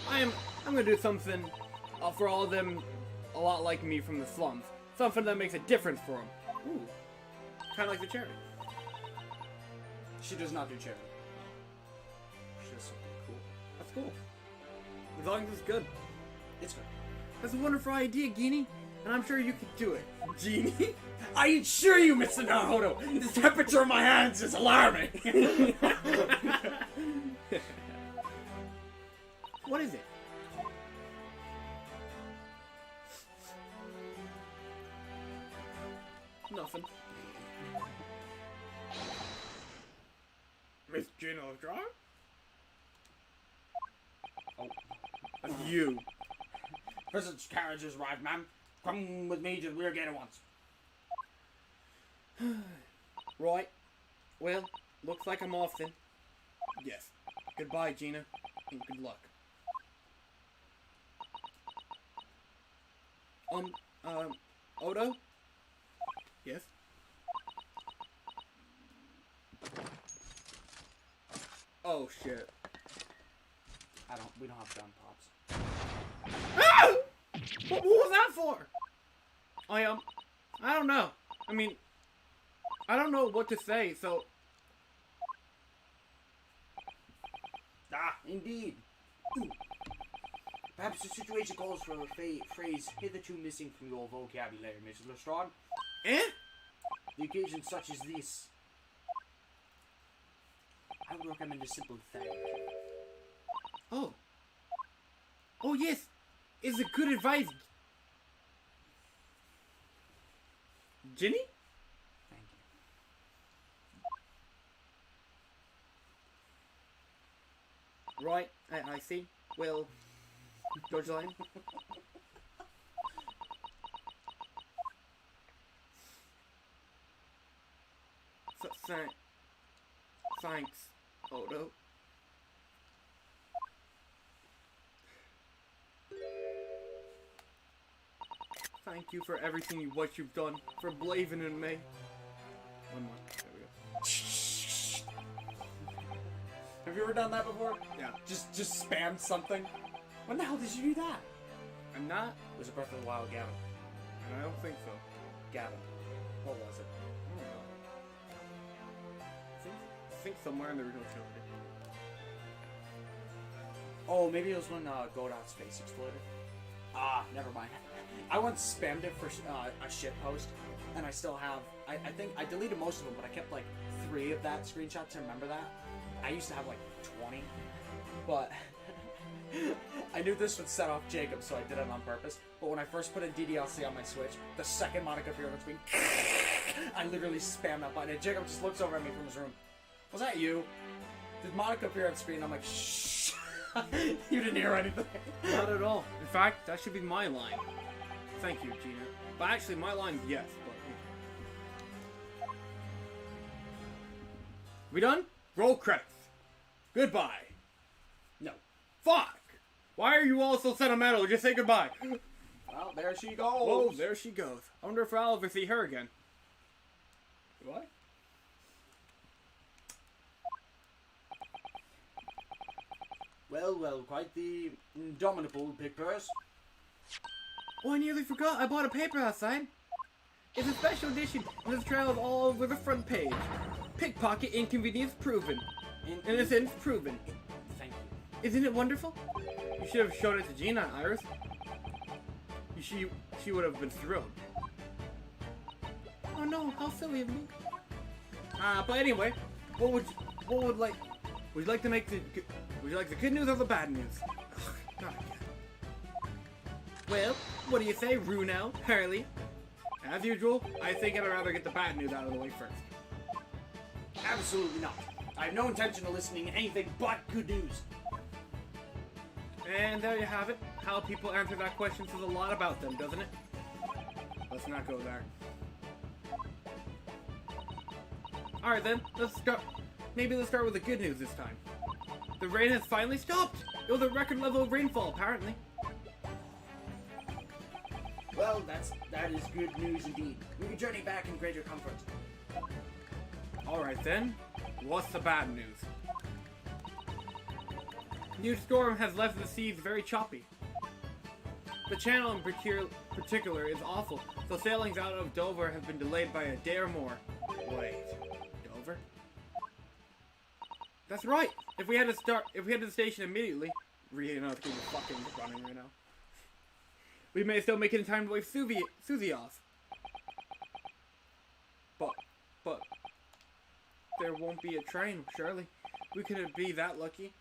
I'm gonna do something for all of them a lot like me from the slums. Something that makes a difference for them. Ooh. Kind of like the charity. She does not do charity. She does something cool. That's cool. As long as it's good. It's good. That's a wonderful idea, Genie. And I'm sure you could do it. Genie? I assure you, Mr. Naruto, the temperature of my hands is alarming. What is it? Nothing. Miss Gina Lestrade? Oh. That's you. Presence carriage is arrived, ma'am. Come with me to the rear gate at once. Right. Well, looks like I'm off then. Yes. Goodbye, Gina. And good luck. Odo? Yes? Oh, shit. We don't have gun pops. Ah! What was that for? I don't know. I mean, I don't know what to say, so... Ah, indeed. Ooh. Perhaps the situation calls for a phrase hitherto missing from your vocabulary, Mrs. Lestrade. Eh? The occasion such as this, I would recommend a simple thank you. Oh. Oh, yes. It's a good advice. Ginny? Thank you. Right, I see. Well, George Lane? Thanks, Odo. Thank you for everything what you've done, for believing in me. One more. There we go. Have you ever done that before? Yeah. Just spam something? When the hell did you do that? I'm not, It was a Breath of the Wild Gavin. and I don't think so. Gavin. What was it? I don't know. I think somewhere in the original trilogy. Oh, maybe it was when Godot's face exploded. Ah, never mind. I once spammed it for a shit post, and I still have. I think I deleted most of them, but I kept like 3 of that screenshot to remember that. I used to have like 20, but I knew this would set off Jacob, so I did it on purpose. But when I first put in DDLC on my Switch, the second Monica appeared on screen, I literally spammed that button, and Jacob just looks over at me from his room. Was that you? Did Monica appear on screen? I'm like, shh. You didn't hear anything. Not at all. In fact, that should be my line. Thank you, Gina. But actually, my line's yes. But we done? Roll credits. Goodbye. No. Fuck! Why are you all so sentimental? Just say goodbye. Well, there she goes. Oh, there she goes. I wonder if I'll ever see her again. Do I? Well, quite the indomitable pick purse. Oh, I nearly forgot. I bought a paper outside. It's a special edition, and there's trails all over the front page. Pickpocket inconvenience proven. Innocence proven. Thank you. Isn't it wonderful? You should have shown it to Gina, Iris. She would have been thrilled. Oh no, how silly of me. But anyway, would you like to make the would you like the good news or the bad news? Not again. Well, what do you say, Runel, Hurley? As usual, I think I'd rather get the bad news out of the way first. Absolutely not. I have no intention of listening to anything but good news. And there you have it. How people answer that question says a lot about them, doesn't it? Let's not go there. Alright then, let's start. Maybe let's start with the good news this time. The rain has finally stopped! It was a record level of rainfall, apparently. Well, that is good news indeed. We can journey back in greater comfort. Alright then, what's the bad news? New storm has left the seas very choppy. The channel in particular is awful, so sailings out of Dover have been delayed by a day or more. Wait, Dover? That's right. If we had to the station immediately, you know, it's fucking running right now. We may still make it in time to wave Susie off. But there won't be a train, surely. We couldn't be that lucky.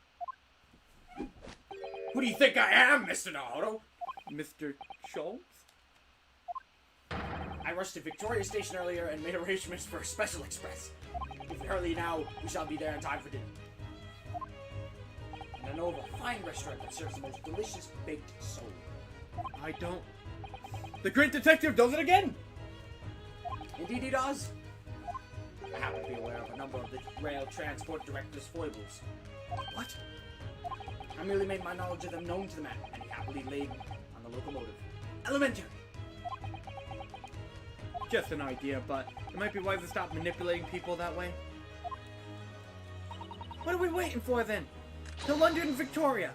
Who do you think I am, Mr. Naruto? Mr. Schultz? I rushed to Victoria Station earlier and made arrangements for a special express. If we hurry now, we shall be there in time for dinner. And I know of a fine restaurant that serves the most delicious baked sole. I don't... The great detective does it again! Indeed he does. I happen to be aware of a number of the rail transport director's foibles. What? I merely made my knowledge of them known to the man, and he happily laid on the locomotive. Elementary! Just an idea, but it might be wise to stop manipulating people that way. What are we waiting for then? To London and Victoria!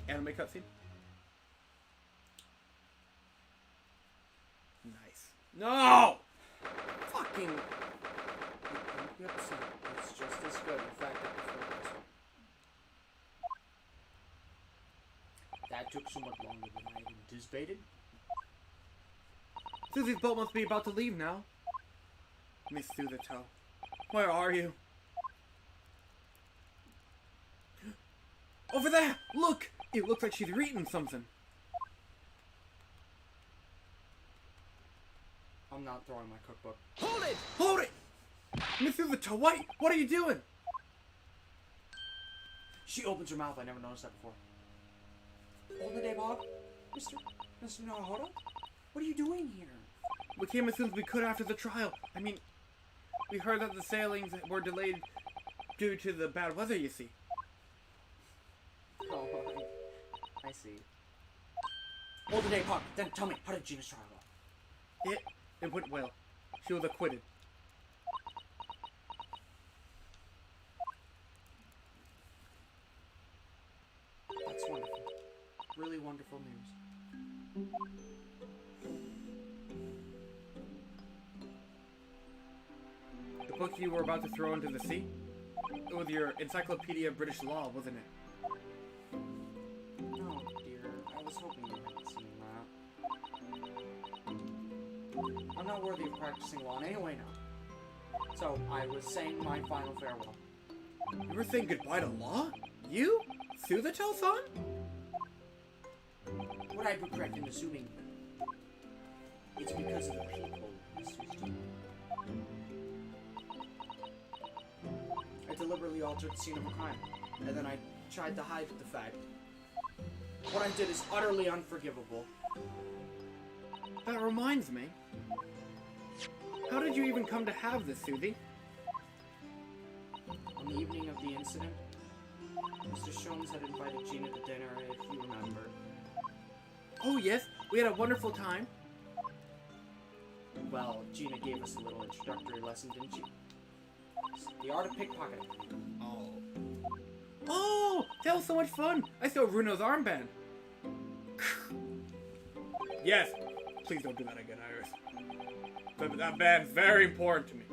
Anime cutscene? Nice. No! Fucking... It's just as good. In fact, I prefer this one. That took somewhat longer than I anticipated. Susie's boat must be about to leave now. Miss Suzato, where are you? Over there! Look! It looks like she's reading something. I'm not throwing my cookbook. Hold it! Hold it! Miss Suzato, wait! What are you doing? She opens her mouth. I never noticed that before. Hold the day, Bob. Mr. Naruto? What are you doing here? We came as soon as we could after the trial. I mean, we heard that the sailings were delayed due to the bad weather, you see. Oh, I see. Hold the day, Bob. Then tell me, how did Gina's trial go? It went well. She was acquitted. That's wonderful. Really wonderful news. The book you were about to throw into the sea? It was your Encyclopedia of British Law, wasn't it? Oh dear, I was hoping you hadn't seen that. I'm not worthy of practicing law in any way now. So, I was saying my final farewell. You were saying goodbye to law? You? Suzato-san? Would I be correct in assuming it's because of the people, Miss Suzuki? I deliberately altered the scene of a crime, and then I tried to hide the fact. What I did is utterly unforgivable. That reminds me. How did you even come to have this, Susie? On the evening of the incident, Mr. Sholmes had invited Gina to dinner, if you remember. Oh yes, we had a wonderful time. Well, Gina gave us a little introductory lesson, didn't she? The art of pickpocketing. Oh. Oh, that was so much fun. I stole Bruno's armband. Yes, please don't do that again, Iris. That band's very important to me.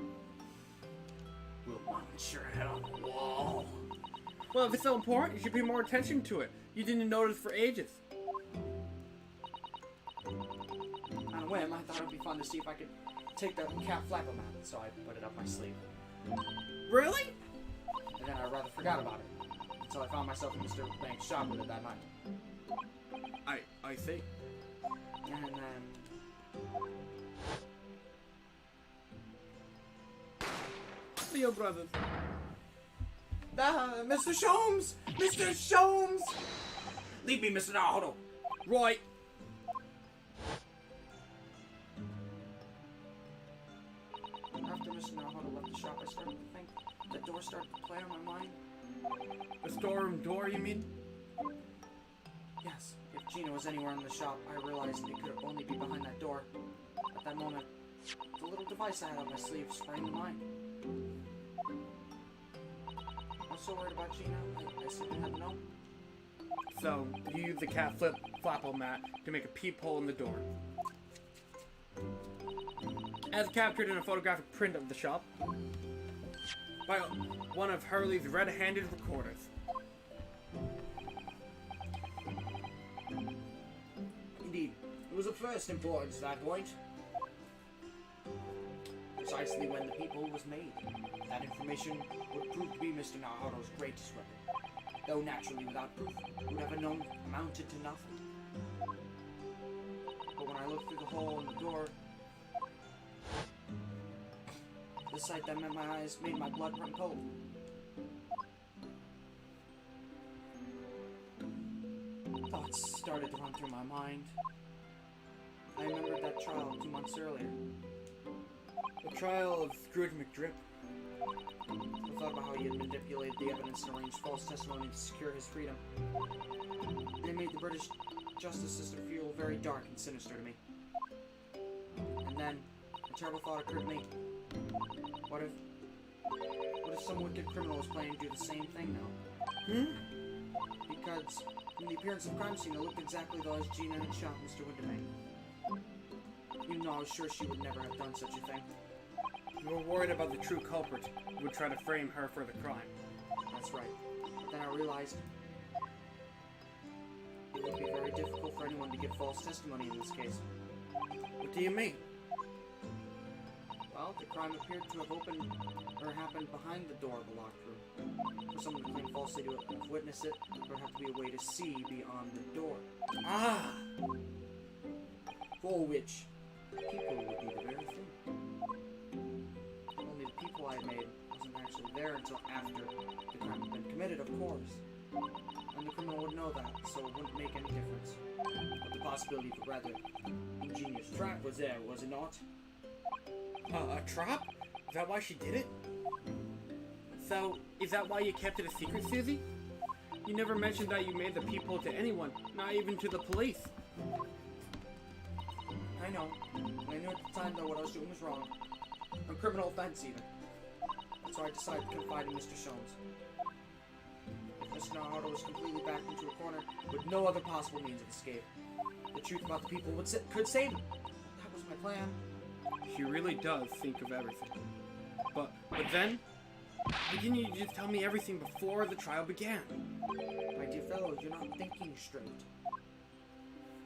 We'll mount your head on the wall. Well, if it's so important, you should pay more attention to it. You didn't notice for ages. On a whim, I thought it would be fun to see if I could take the cat flapper map, so I put it up my sleeve. Really? And then I rather forgot about it, until I found myself in Mr. Banks' shop with it that night. I see. And then... Leo Brothers. Mr. Sholmes! Mr. Sholmes! Leave me, Mr. Naruto! Right. Mr. Naruhodo left the shop, I started to think. That door started to play on my mind. The storeroom door, you mean? Yes, if Gina was anywhere in the shop, I realized it could only be behind that door. At that moment, the little device I had on my sleeve sprang to mind. I was so worried about Gina, I simply had to know. So, you use the cat flapple mat to make a peephole in the door. As captured in a photographic print of the shop by one of Hurley's red-handed recorders. Indeed, it was of first importance at that point. Precisely when the people was made. That information would prove to be Mr. Naruhodo's greatest weapon. Though naturally without proof, would have amounted to nothing. But when I looked through the hole in the door, the sight that met my eyes made my blood run cold. Thoughts started to run through my mind. I remembered that trial 2 months earlier. The trial of Scrooge McDrip. I thought about how he had manipulated the evidence and arranged false testimony to secure his freedom. And it made the British justice system feel very dark and sinister to me. And then, a terrible thought occurred to me. What if some wicked criminal was planning to do the same thing now? Because, from the appearance of the crime scene, it looked exactly though as Gina had shot Mr. Wintermane. Even though I was sure she would never have done such a thing. You were worried about the true culprit who would try to frame her for the crime. That's right. But then I realized it would be very difficult for anyone to give false testimony in this case. What do you mean? Well, the crime appeared to have happened behind the door of the locked room. For someone to claim falsely to have witnessed it, there would have to be a way to see beyond the door. Ah! For which, people would be the very thing. Only the people I made wasn't actually there until after the crime had been committed, of course. And the criminal would know that, so it wouldn't make any difference. But the possibility of a rather ingenious trap was there, was it not? A trap? Is that why she did it? So, is that why you kept it a secret, Susie? You never mentioned that you made the peephole to anyone, not even to the police. I know. I knew at the time, though, what I was doing was wrong. A criminal offense, even. So I decided to confide in Mr. Shones. Mr. Naruhodo was completely backed into a corner with no other possible means of escape. The truth about the people could save him. That was my plan. She really does think of everything. But then, why didn't you just tell me everything before the trial began? My dear fellow, you're not thinking straight.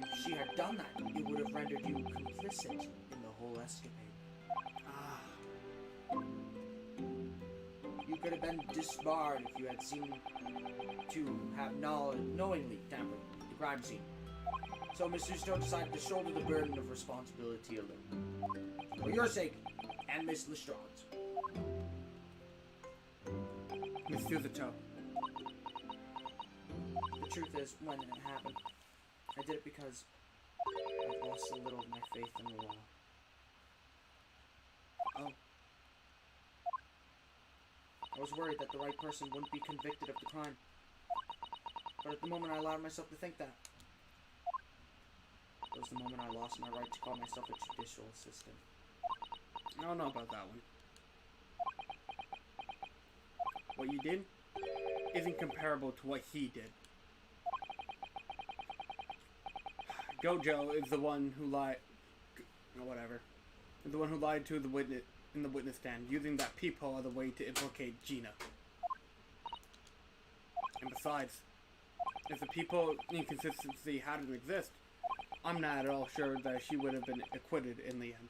If she had done that, it would have rendered you complicit in the whole escapade. You could have been disbarred if you had seemed to have knowingly tampered with the crime scene. So Mr. Stone decided to shoulder the burden of responsibility alone. For your sake, and Miss Lestrade's. Miss Susato. The truth is, when it happened, I did it because I lost a little of my faith in the law. Oh. I was worried that the right person wouldn't be convicted of the crime. But at the moment I allowed myself to think that, it was the moment I lost my right to call myself a judicial assistant. I don't know about that one. What you did isn't comparable to what he did. Gojo is the one who lied. Or whatever. Is the one who lied to the witness in the witness stand, using that peephole as a way to implicate Gina. And besides, if the peephole inconsistency hadn't existed, I'm not at all sure that she would have been acquitted in the end.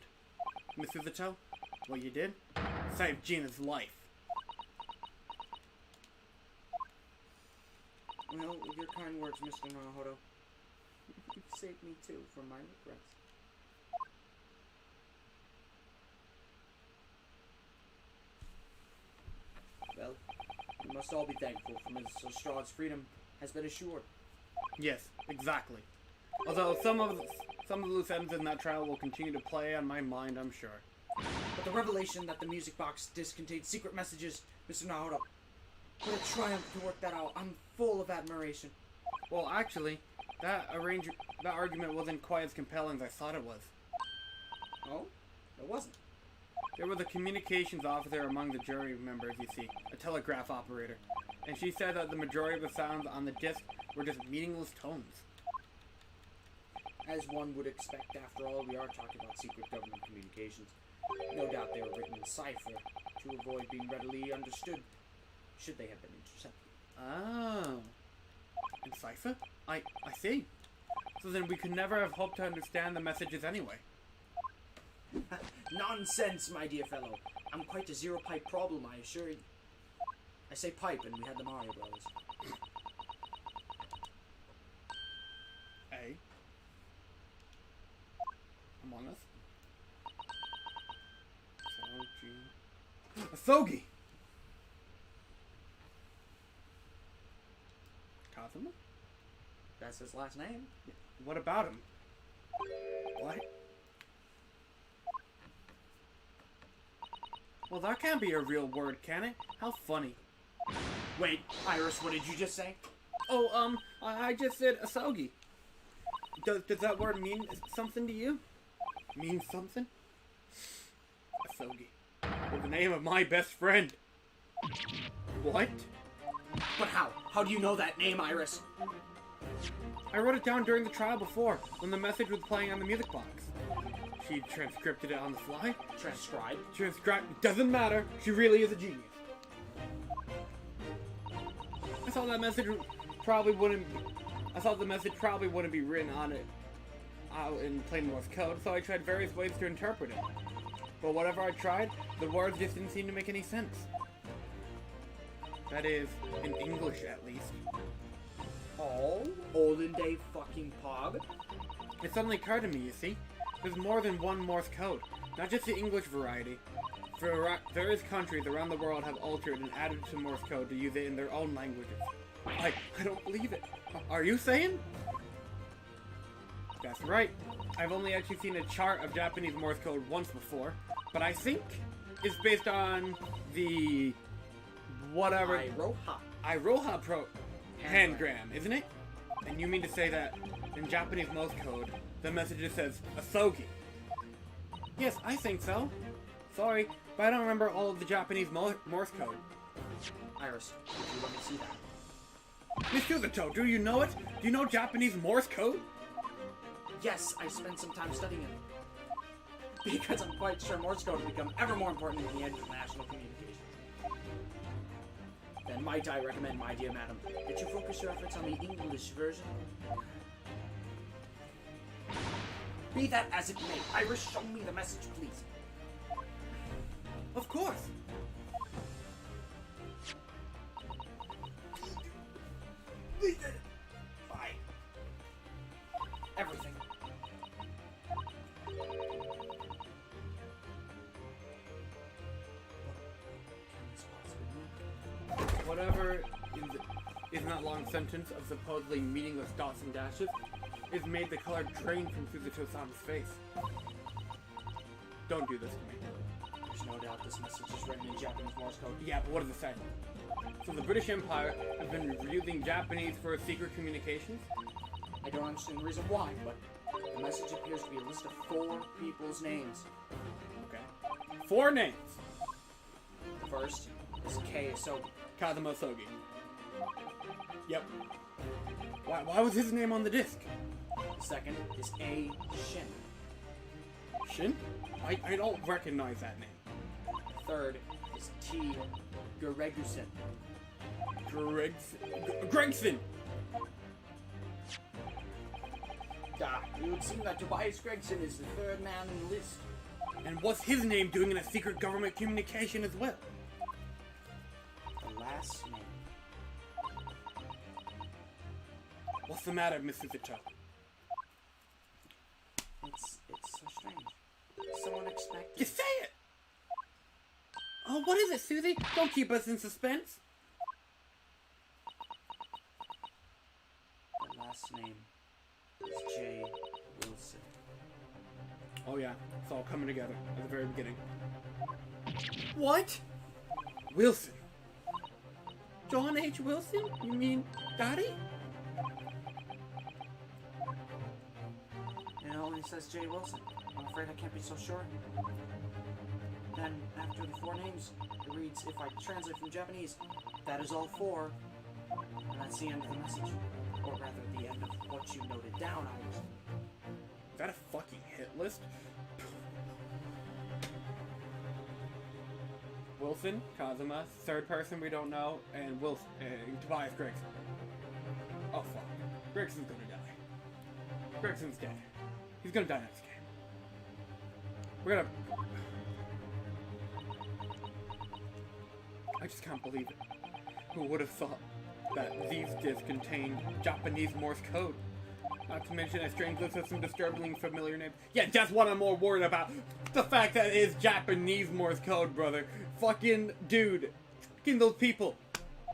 Miss Susato, what you did saved Gina's life. Well, with your kind words, Mr. Naruhodo, you saved me too from my regrets. Well, we must all be thankful for Miss Lestrade's freedom has been assured. Yes, exactly. Although some of the loose ends in that trial will continue to play on my mind, I'm sure. But the revelation that the music box disc contained secret messages, Mr. Naoto. What a triumph to work that out. I'm full of admiration. Well, actually, that argument wasn't quite as compelling as I thought it was. Oh? It wasn't. There was a communications officer among the jury members, you see, a telegraph operator, and she said that the majority of the sounds on the disc were just meaningless tones. As one would expect, after all, we are talking about secret government communications. No doubt they were written in cipher to avoid being readily understood, should they have been intercepted. Oh. In cipher? I see. So then we could never have hoped to understand the messages anyway. Nonsense, my dear fellow. I'm quite a zero-pipe problem, I assure you. I say pipe, and we had the Mario Brothers. A. Among Us. A Thogi! Kazuma? That's his last name. What about him? What? Well, that can't be a real word, can it? How funny. Wait, Iris, what did you just say? Oh, I just said asogi. Does that word mean something to you? Mean something? Asogi. Well, the name of my best friend. What? But how? How do you know that name, Iris? I wrote it down during the trial before, when the message was playing on the music box. She transcribed it on the fly. Transcribed? Doesn't matter. She really is a genius. I thought the message probably wouldn't be written on it out in plain Morse code, so I tried various ways to interpret it. But whatever I tried, the words just didn't seem to make any sense. That is, in English at least. Oh, olden day fucking pog. It suddenly occurred to me, you see? There's more than one Morse code, not just the English variety. Various countries around the world have altered and added to Morse code to use it in their own languages. I don't believe it. Are you saying? That's right. I've only actually seen a chart of Japanese Morse code once before, but I think it's based on the whatever Iroha handgram, isn't it? And you mean to say that in Japanese Morse code, the message just says asogi? Yes, I think so. Sorry, but I don't remember all of the Japanese Morse code. Iris, would you let me see that? Miss Yuzuto, do you know it? Do you know Japanese Morse code? Yes, I spent some time studying it. Because I'm quite sure Morse code will become ever more important in the international communications. Then might I recommend, my dear madam, that you focus your efforts on the English version? Be that as it may, Iris, show me the message, please. Of course. Fine. Everything. Whatever in that long sentence of supposedly meaningless dots and dashes is made the color drain from Suzuto-san's face. Don't do this to me. There's no doubt this message is written in Japanese Morse code. Yeah, but what does it say? So the British Empire has been using Japanese for secret communications? I don't understand the reason why, but the message appears to be a list of 4 people's names. Okay. 4 names. The first is Kei Asogi. Kazuma Asogi. Yep. Why was his name on the disc? The second is A. Shin. Shin? I don't recognize that name. The third is T. Greguson. Gregson! It would seem that Tobias Gregson is the 3rd man in the list. And what's his name doing in a secret government communication as well? The last name. What's the matter, Miss Suzuto? It's so strange. So unexpected. Just say it! Oh, what is it, Susie? Don't keep us in suspense. The last name is J. Wilson. Oh yeah, it's all coming together at the very beginning. What? Wilson. John H. Wilson? You mean Daddy? It only says J. Wilson. I'm afraid I can't be so sure. Then, after the four names, it reads, if I translate from Japanese, that is all four. And that's the end of the message. Or rather, the end of what you noted down, Iris. Is that a fucking hit list? Wilson, Kazuma, third person we don't know, and Wilson, Tobias Gregson. Oh fuck. Gregson's gonna die. Gregson's dead. He's gonna die next game. We're gonna... I just can't believe it. Who would have thought that these discs contained Japanese Morse code? Not to mention a strange list of some disturbingly familiar names. Yeah, that's what I'm more worried about. The fact that it is Japanese Morse code, brother. Fucking dude. Fucking those people.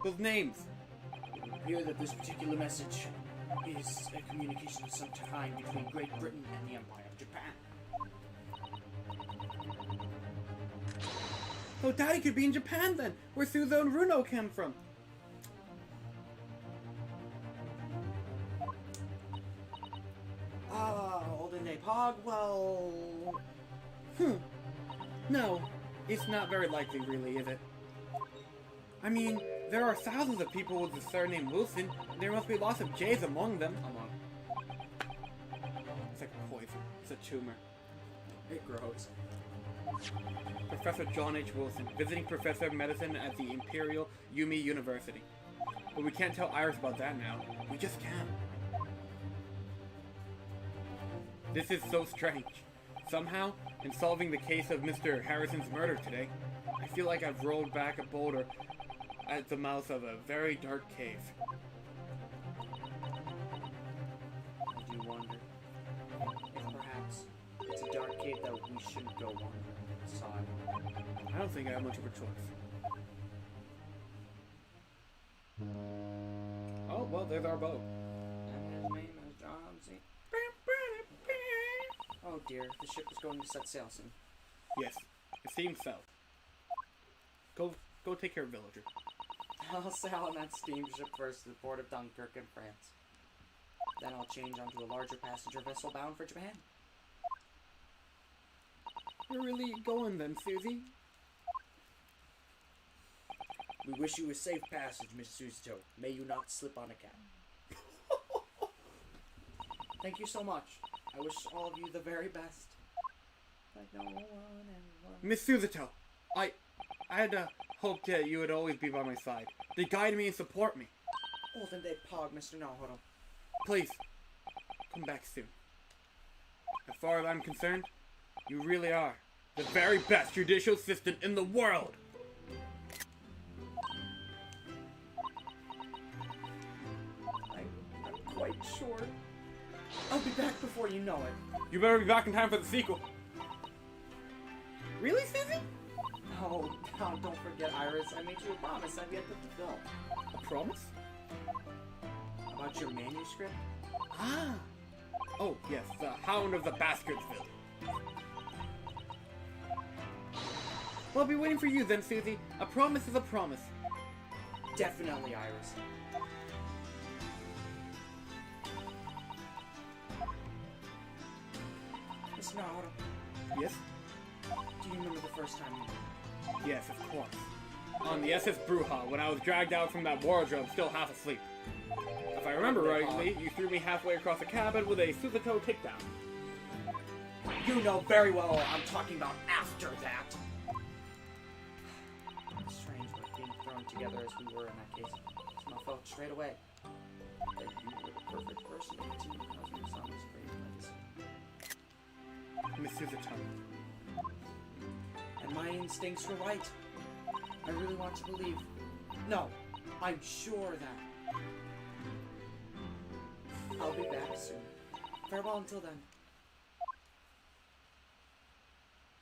Those names. Hear that this particular message is a communication of some kind between Great Britain and the Empire of Japan. Oh, Daddy could be in Japan then, where Suzo and Runo came from. Olden Day Pog, well... No, it's not very likely, really, is it? I mean, there are thousands of people with the surname Wilson. There must be lots of J's among them. It's like a poison. It's a tumor. It grows. Professor John H. Wilson, visiting professor of medicine at the Imperial Yumi University. But we can't tell Iris about that now. We just can't. This is so strange. Somehow, in solving the case of Mr. Harrison's murder today, I feel like I've rolled back a boulder at the mouth of a very dark cave. I do wonder if perhaps it's a dark cave that we shouldn't go on inside. I don't think I have much of a choice. Oh, well, there's our boat. And his name is John C. Oh dear, the ship is going to set sail soon. Yes, it seems so. Go take care of Villager. I'll sail on that steamship first to the port of Dunkirk in France. Then I'll change onto a larger passenger vessel bound for Japan. You're really going then, Susie? We wish you a safe passage, Miss Suzuto. May you not slip on a cat. Thank you so much. I wish all of you the very best. Like no one ever. Miss Suzuto, I had hoped that you would always be by my side, to guide me and support me. Olden Day Pog, Mr. Naruto. Please, come back soon. As far as I'm concerned, you really are the very best judicial assistant in the world. I'm quite sure. I'll be back before you know it. You better be back in time for the sequel. Really, Susie? Oh, no, don't forget, Iris. I made you a promise I've yet to fulfill. A promise? About your manuscript? Ah. Oh, yes, the Hound of the Baskerdsville. Well, I'll be waiting for you then, Susie. A promise is a promise. Definitely, Iris. Mr. Naruto, Yes? do you remember the first time you... Yes, of course. On the SS Bruja, when I was dragged out from that wardrobe still half asleep. If I remember rightly, you threw me halfway across the cabin with a Suzuto takedown. You know very well I'm talking about after that. It's strange what being thrown together as we were in that case. I felt straight away that you were the perfect person to continue Kazuya-sama's great legacy. Miss Suzuto. And my instincts were right. I really want to believe. No, I'm sure that. I'll be back soon. Farewell until then.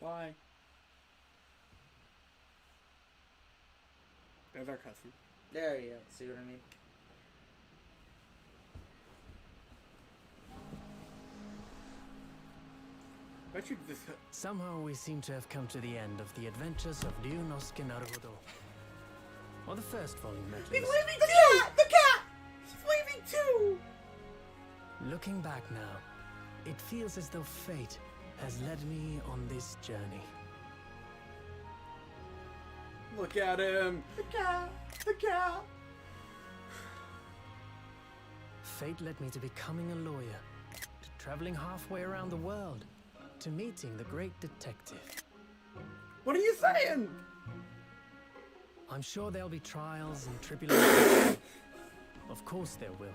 Bye. There's our cousin. There you go. See what I mean? Bet you this. Somehow we seem to have come to the end of the adventures of Ryunosuke Naruhodo. Or the first volume, at He's least. leaving too! The cat! He's leaving too! Looking back now, it feels as though fate has led me on this journey. Look at him! The cat! The cat! Fate led me to becoming a lawyer, to traveling halfway around the world, to meeting the great detective. What are you saying? I'm sure there'll be trials and tribulations. Of course there will.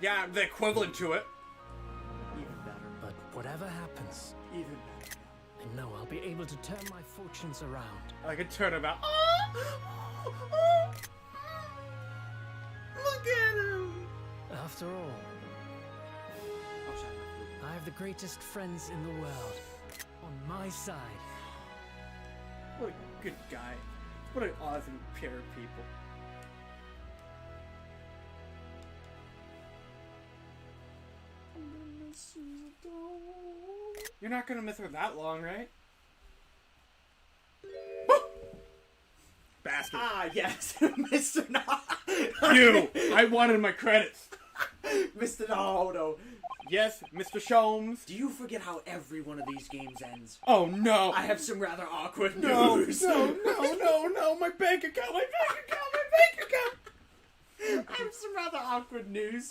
Yeah, the equivalent to it. Even better. But whatever happens, Even better. I know I'll be able to turn my fortunes around. Like a turnabout. Look at him! After all, I have the greatest friends in the world on my side. What a good guy. What an awesome pair of people. You're not gonna miss her that long, right? Bastard. Ah, yes, Mr. You! I wanted my credits. Mr. Naruhodo. Yes, Mr. Sholmes. Do you forget how every one of these games ends? Oh no. I have some rather awkward No, news. no, my bank account, my bank account. I have some rather awkward news.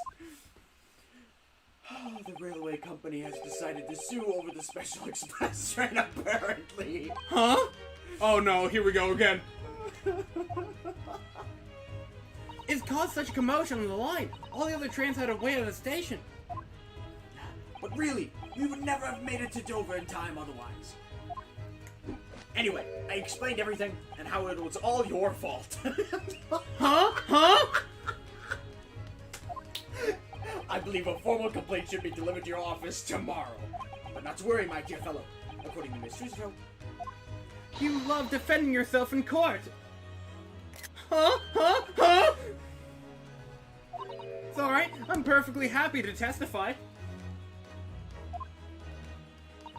Oh, the railway company has decided to sue over the Special Express train, apparently. Huh? Oh no, here we go again. It's caused such a commotion on the line. All the other trains had to wait at the station. But really, we would never have made it to Dover in time otherwise. Anyway, I explained everything and how it was all your fault. Huh? I believe a formal complaint should be delivered to your office tomorrow. But not to worry, my dear fellow. According to Miss Suzuto, You love defending yourself in court. Huh? It's alright, I'm perfectly happy to testify.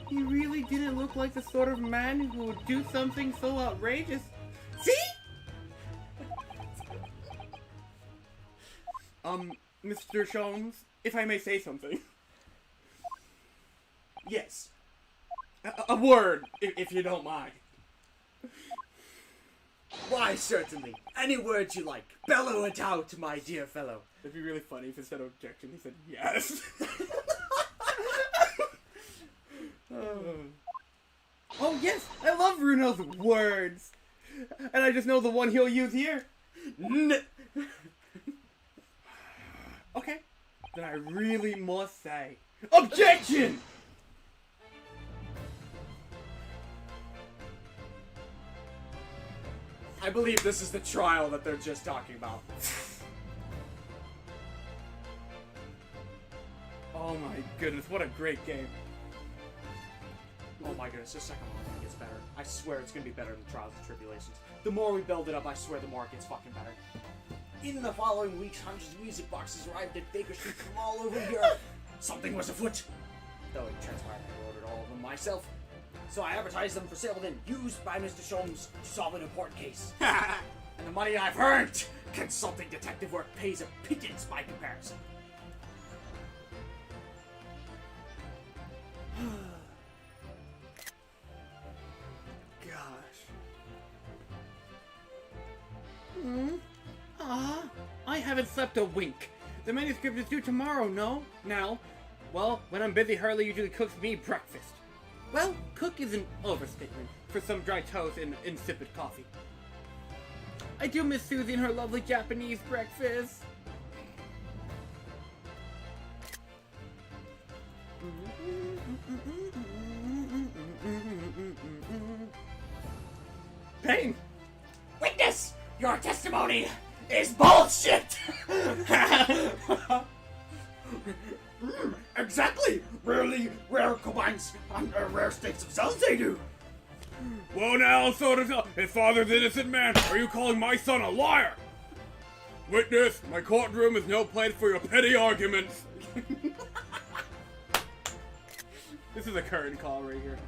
He really didn't look like the sort of man who would do something so outrageous. See? Mr. Sholmes, if I may say something. yes. A word, if you don't mind. Why, certainly. Any words you like. Bellow it out, my dear fellow. It'd be really funny if instead of objection he said yes. Oh yes, I love Bruno's words. And I just know the one he'll use here. Okay, then I really must say, objection! I believe this is the trial that they're just talking about. Oh my goodness, what a great game. Oh my goodness, the second one gets better. I swear it's gonna be better than Trials and Tribulations. The more we build it up, I swear the more it gets fucking better. In the following weeks, hundreds of music boxes arrived at Baker Street from all over Europe. Something was afoot. Though it transpired I ordered all of them myself. So I advertised them for sale then, used by Mr. Sholmes to solve an important case. And the money I've earned, consulting detective work pays a pittance by comparison. I haven't slept a wink. The manuscript is due tomorrow, no? Now? Well, when I'm busy, Harley usually cooks me breakfast. Well, cook is an overstatement for some dry toast and insipid coffee. I do miss Susie and her lovely Japanese breakfast. Pain! Witness! Your testimony is bullshit! Exactly! Rare combines under rare states of cells they do! Well now, so to tell, his father's innocent man, are you calling my son a liar? Witness, my courtroom is no place for your petty arguments. This is a curtain call right here.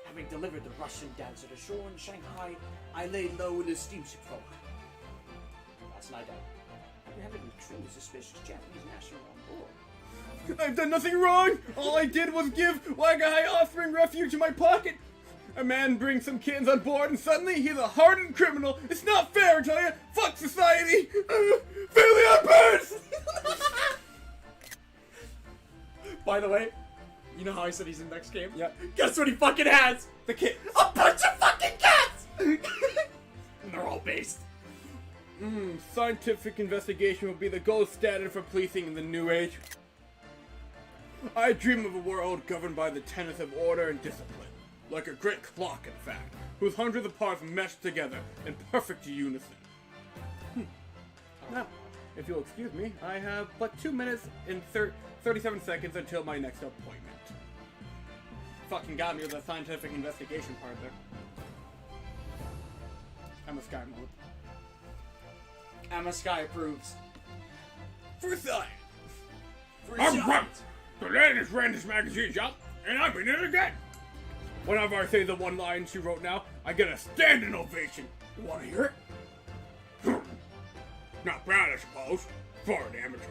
Having delivered the Russian dancer to shore in Shanghai, I lay low in the steamship for a while. Last night, I apprehended a truly suspicious Japanese national on board. I've done nothing wrong! All I did was give Wagai offering refuge in my pocket! A man brings some kittens on board and suddenly he's a hardened criminal! It's not fair, I tell you! Fuck society! Family on birds! By the way, you know how I said he's in the next game? Yeah. Guess what he fucking has? The kit. A bunch of fucking cats! And they're all based. Scientific investigation will be the gold standard for policing in the new age. I dream of a world governed by the tenets of order and discipline. Like a great clock, in fact, whose hundreds of parts mesh together in perfect unison. Now, if you'll excuse me, I have but 2 minutes and 37 seconds until my next appointment. Fucking got me with the scientific investigation part there. I'm a Sky mode. Emma Sky approves. For science! I'm right! The latest Randish magazine's out, and I'm in it again! Whenever I say the one line she wrote now, I get a standing ovation. You wanna hear it? Not bad, I suppose, for an amateur.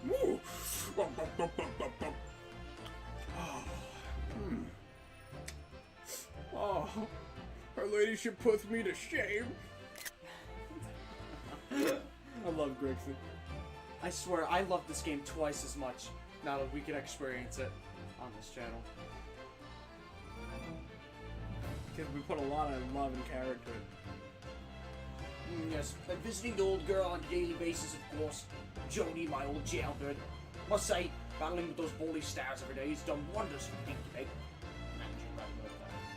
Ooh. Oh, her ladyship puts me to shame. I love Gregson. I swear, I love this game twice as much now that we can experience it on this channel. Because we put a lot of love and care into it. Yes, I'm visiting the old girl on a daily basis, of course. Joni, my old jailbird. Must say, battling with those bully stars every day has done wonders for the Dinky Pig. Managing rather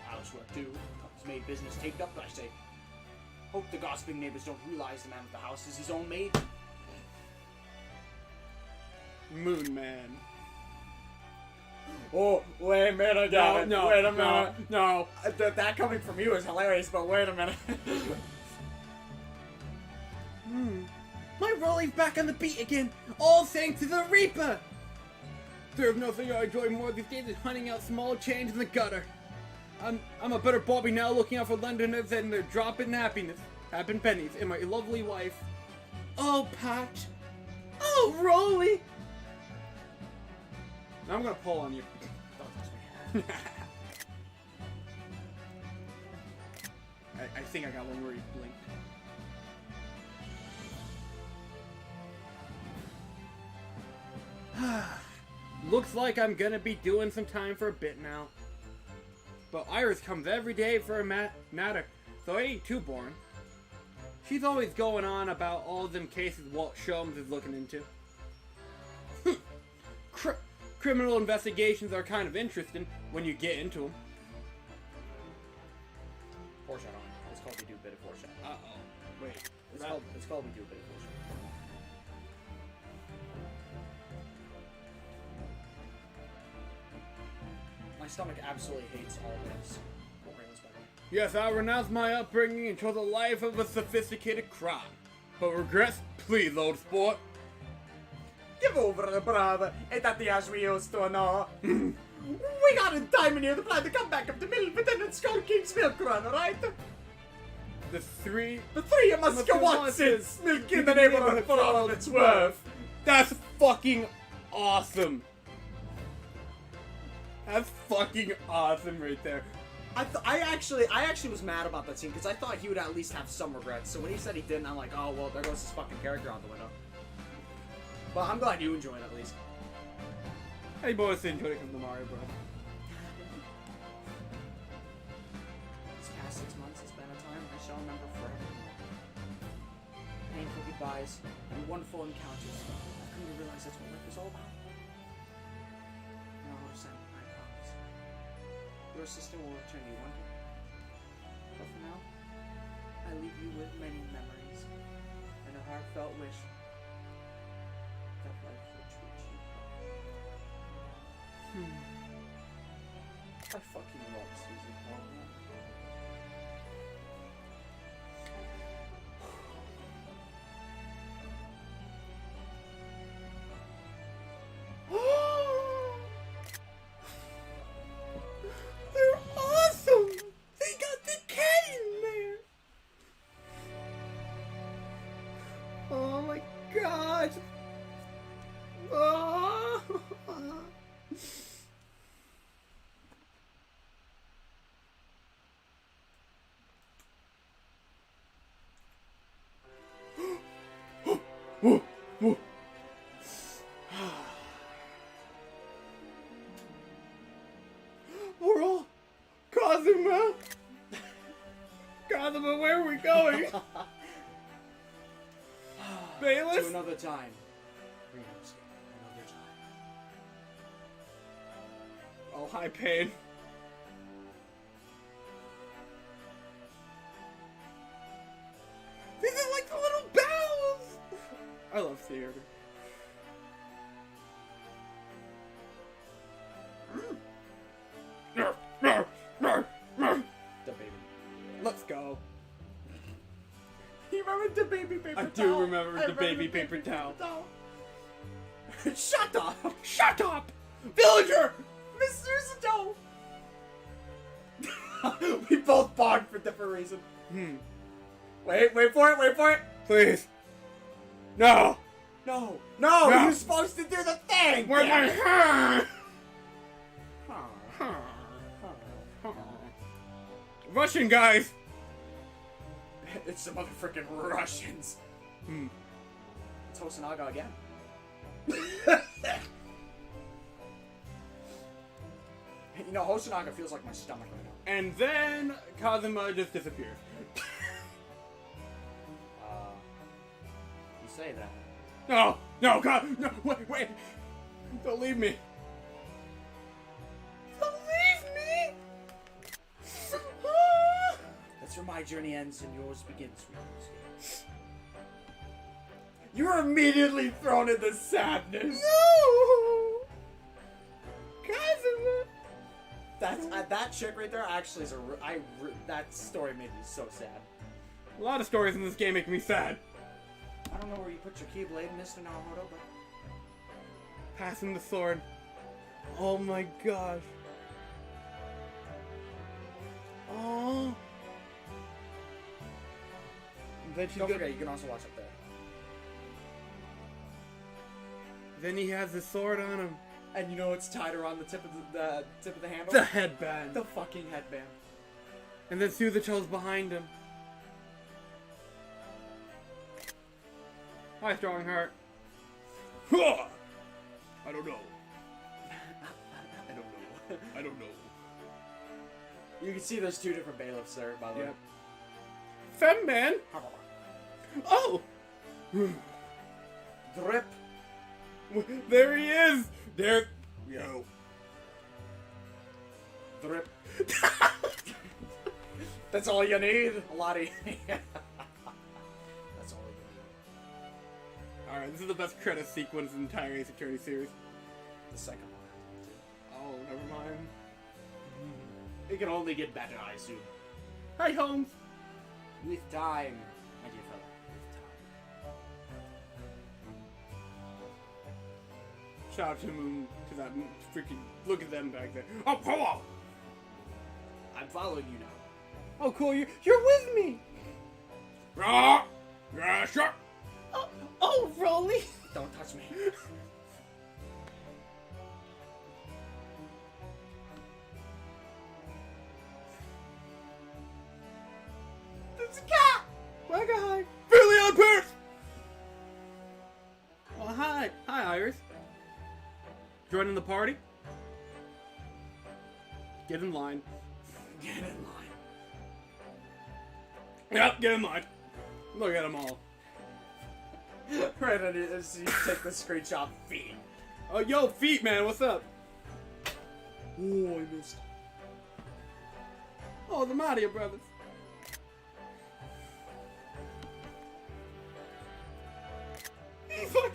housework too. He's made business taped up, I say. Hope the gossiping neighbors don't realize the man of the house is his own maid. Moon Man. Oh, wait a minute, Gavin. No, wait a no, minute. no. That coming from you is hilarious, but wait a minute. My Rolly's back on the beat again, all thanks to the Reaper! There's nothing I enjoy more these days than hunting out small change in the gutter. I'm a better Bobby now, looking out for Londoners and their drop-in happiness, happen pennies, and my lovely wife. Oh, Patch. Oh, Rolly! Now I'm gonna pull on you. Don't touch me. I think I got one where he blinked. Looks like I'm gonna be doing some time for a bit now. But Iris comes every day for a matter, so it ain't too boring. She's always going on about all them cases Walt Sholmes is looking into. Criminal investigations are kind of interesting when you get into them. Foreshadowing. It's called we do a bit of foreshadowing. Uh-oh. Wait. It's called we do a bit of foreshadowing. My stomach absolutely hates all this. Yes, I'll renounce my upbringing and chose a life of a sophisticated crime. But regrets? Please, old sport. Give over, brother. Ain't that the as we used to know? We got in time in here to plan the comeback of the Lieutenant Skull King's milk run, alright? The three of Muskowatses milk in the neighborhood for all of its worth. That's fucking awesome. That's fucking awesome right there. I actually was mad about that scene because I thought he would at least have some regrets. So when he said he didn't, I'm like, oh well, there goes his fucking character out the window. But I'm glad you enjoyed it at least. Hey boys, enjoyed it from the Mario Bros. These past 6 months has been a time I shall remember forever. Painful goodbyes and wonderful encounters. I've come to realize that's what life is all about. No, Senpai, I promise. Your assistant will return you one day. But for now, I leave you with many memories and a heartfelt wish that life will treat you well. I fucking love Susan Portman. Woo, woo. We're all Kazuma. Kazuma, where are we going? To Bayless? another time. Reno's another time. Oh, hi, Pain. These are like the little bells! I love theater. The baby. Let's go. You remember the baby paper I do remember the baby paper towel. Shut up! Shut up! Villager! Mr. Sato! We both barked for different reasons. Wait for it! Please. No! No, No. you're supposed to do the thing! Where's my hand? Russian guys! It's the motherfucking Russians. It's Hosonaga again. You know, Hosonaga feels like my stomach right now. And then Kazuma just disappears. You say that. No, God, no, wait. Don't leave me. Don't leave me! That's where my journey ends and yours begins, sweetie. You're immediately thrown into sadness. No! Kazuma! That's that chick right there. Actually, is that story made me so sad. A lot of stories in this game make me sad. I don't know where you put your keyblade, Mr. Naruto, but Passing the sword. Oh my gosh. Oh. Then she's don't gonna- forget you can also watch up there. Then he has the sword on him. And you know it's tied around the tip of the handle. The headband. The fucking headband. And then Suzucho's behind him. Hi, Strong Heart. I don't know. I don't know. You can see there's two different bailiffs there, by the way. Fem man. Oh. Drip. There he is. There. Yo. Drip. That's all you need. A lot of. That's all you need. All right, this is the best credit sequence in the entire Ace Attorney series. The second one. Oh, never mind. It can only get better, I assume. Hi, Holmes. With time, my dear fellow. With time. Shout out to Moon, to that freaking, look at them back there. Oh, come on! I'm following you now. Oh, cool, you're with me! Yeah, sure! Oh, Rolly! Don't touch me. It's a cat! Wagga hi! Billy on Pierce! Oh, hi! Hi, Iris. Joining the party? Get in line. Get in line. Yep, get in line. Look at them all. Right, and as you take the screenshot, feet. Oh, yo, feet, man, what's up? Oh, I missed. Oh, the Mario Brothers. He fucking...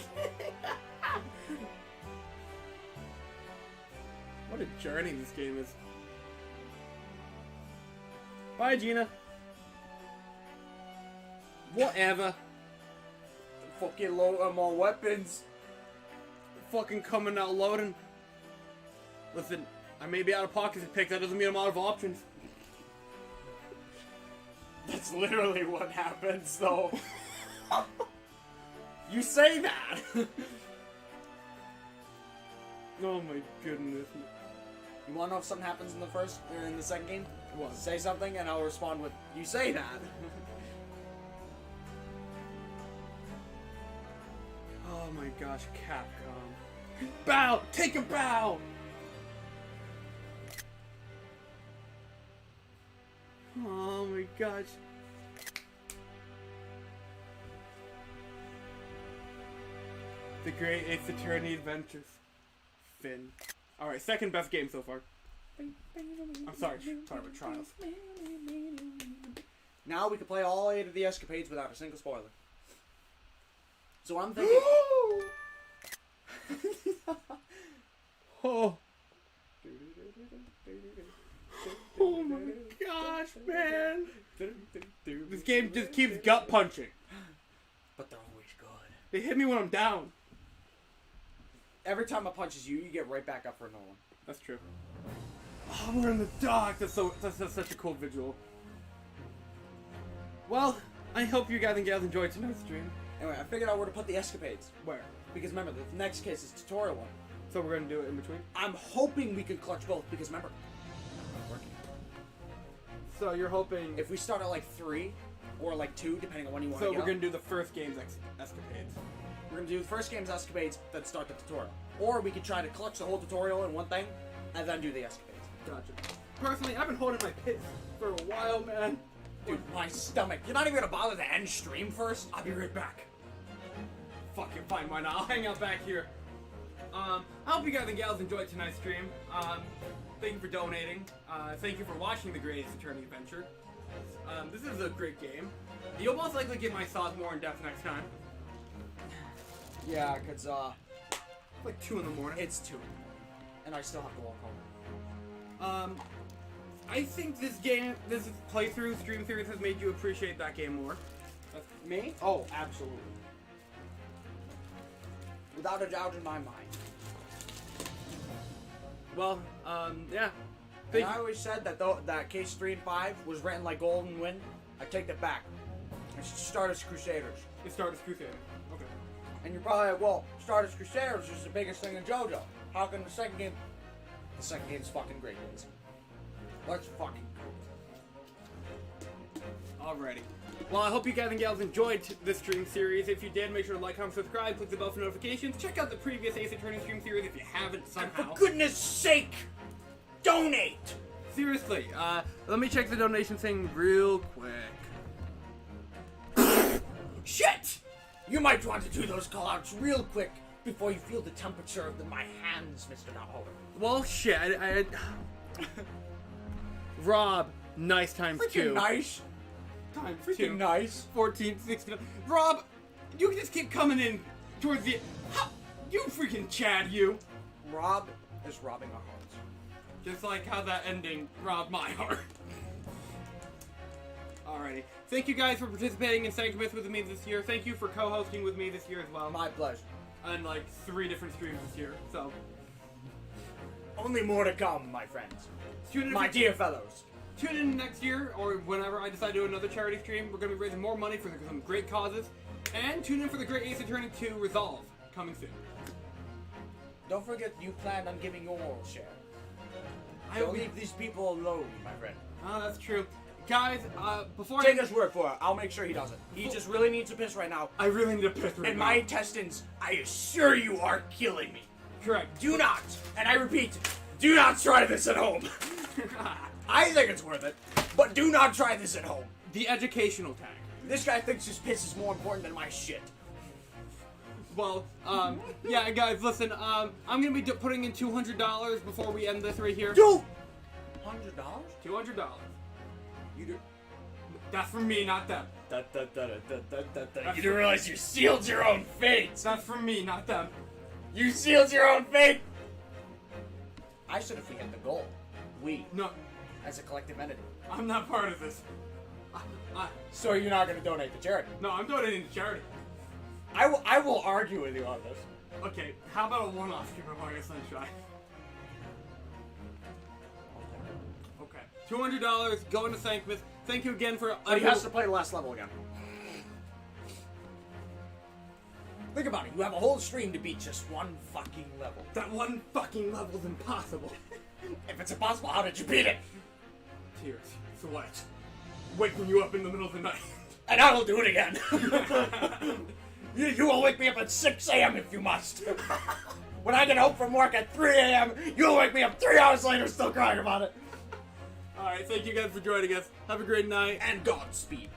What a journey this game is. Bye, Gina. Whatever. Fucking load more weapons. Fucking coming out loading. Listen, I may be out of pockets to pick, that doesn't mean I'm out of options. That's literally what happens, though. You say that. Oh my goodness. You wanna know if something happens in the second game? What? Say something and I'll respond with, you say that. Oh my gosh, Capcom. Bow! Take a bow! Oh my gosh. The Great Ace Attorney Adventures. Finn. Alright, second best game so far. I'm sorry about Trials. Now we can play all 8 of the escapades without a single spoiler. So I'm thinking... Oh. Oh my gosh, man. This game just keeps gut punching. But they're always good. They hit me when I'm down. Every time it punches you, you get right back up for another one. That's true. Oh, we're in the dark. That's such a cool visual. Well, I hope you guys and gals enjoyed tonight's stream. Anyway, I figured out where to put the escapades. Where? Because remember, the next case is tutorial one. So we're gonna do it in between? I'm hoping we can clutch both, because remember, So you're hoping... if we start at like 3, or like 2, depending on when you want to So get we're gonna up, do the first game's escapades. we're gonna do the first game's escapades, then start the tutorial. Or we could try to clutch the whole tutorial in one thing, and then do the escapades. Gotcha. Personally, I've been holding my piss for a while, man. Dude, my stomach. You're not even gonna bother to end stream first? I'll be right back. Fucking fine, why not? I'll hang out back here. I hope you guys and gals enjoyed tonight's stream. Thank you for donating. Thank you for watching The Great Ace Attorney Adventure. This is a great game. You'll most likely get my thoughts more in depth next time. Yeah, cause Like 2 in the morning. it's 2 in the morning, and I still have to walk home. I think this playthrough stream series has made you appreciate that game more. Me? Oh, absolutely. Without a doubt in my mind. Well, yeah. And I always said that that case 3 and 5 was written like Golden Wind. I take that back. It should start as Crusaders. It started as Crusader. Okay. And you're probably like, well, Stardust Crusaders is the biggest thing in JoJo. How can the second game... The second game's fucking great, guys. Let's fucking go. Alrighty. Well, I hope you guys and gals enjoyed this stream series. If you did, make sure to like, comment, subscribe, click the bell for notifications. Check out the previous Ace Attorney stream series if you haven't somehow. For goodness sake, donate! Seriously, let me check the donation thing real quick. Shit! You might want to do those callouts real quick before you feel the temperature of my hands, Mr. Nahor. Well, shit, Rob, nice times Freaking 2. nice. Times Freaking 2. nice. 14, 16. Rob, you can just keep coming in towards the... You freaking Chad, you. Rob is robbing our hearts. Just like how that ending robbed my heart. Alrighty. Thank you guys for participating in Sanctimous with me this year. Thank you for co-hosting with me this year as well. My pleasure. On like 3 different streams this year, so... Only more to come, my friends. Tune in My for- dear fellows. Tune in next year, or whenever I decide to do another charity stream. We're going to be raising more money for some great causes. And tune in for the Great Ace Attorney 2 Resolve, coming soon. Don't forget you plan on giving your moral share. I'll Don't leave these people alone, my friend. Oh, that's true. Guys, before Take his word for it. I'll make sure he doesn't. He just really needs to piss right now. I really need to piss right And now. my intestines, I assure you, are killing me. Correct. Do not, and I repeat, do not try this at home. I think it's worth it, but do not try this at home. The educational tag. This guy thinks his piss is more important than my shit. Well, yeah, guys, listen, I'm gonna be putting in $200 before we end this right here. $200? $200. You do. That's for me, not them. You didn't realize you sealed your own fate. That's for me, not them. You sealed your own fate. I said if we hit the goal, we, No, as a collective entity. I'm not part of this. So you're not going to donate to charity? No, I'm donating to charity. I will argue with you on this. Okay, how about a one-off Super Mario Sunshine? Okay, $200 going to Sanctimous. Thank you again for. But he has to play the last level again. Think about it. You have a whole stream to beat just one fucking level. That one fucking level's impossible. If it's impossible, how did you beat it? Tears, sweat, waking you up in the middle of the night. And I will do it again. You will wake me up at 6 a.m. if you must. When I get home from work at 3 a.m., you'll wake me up 3 hours later still crying about it. Alright, thank you guys for joining us. Have a great night. And Godspeed.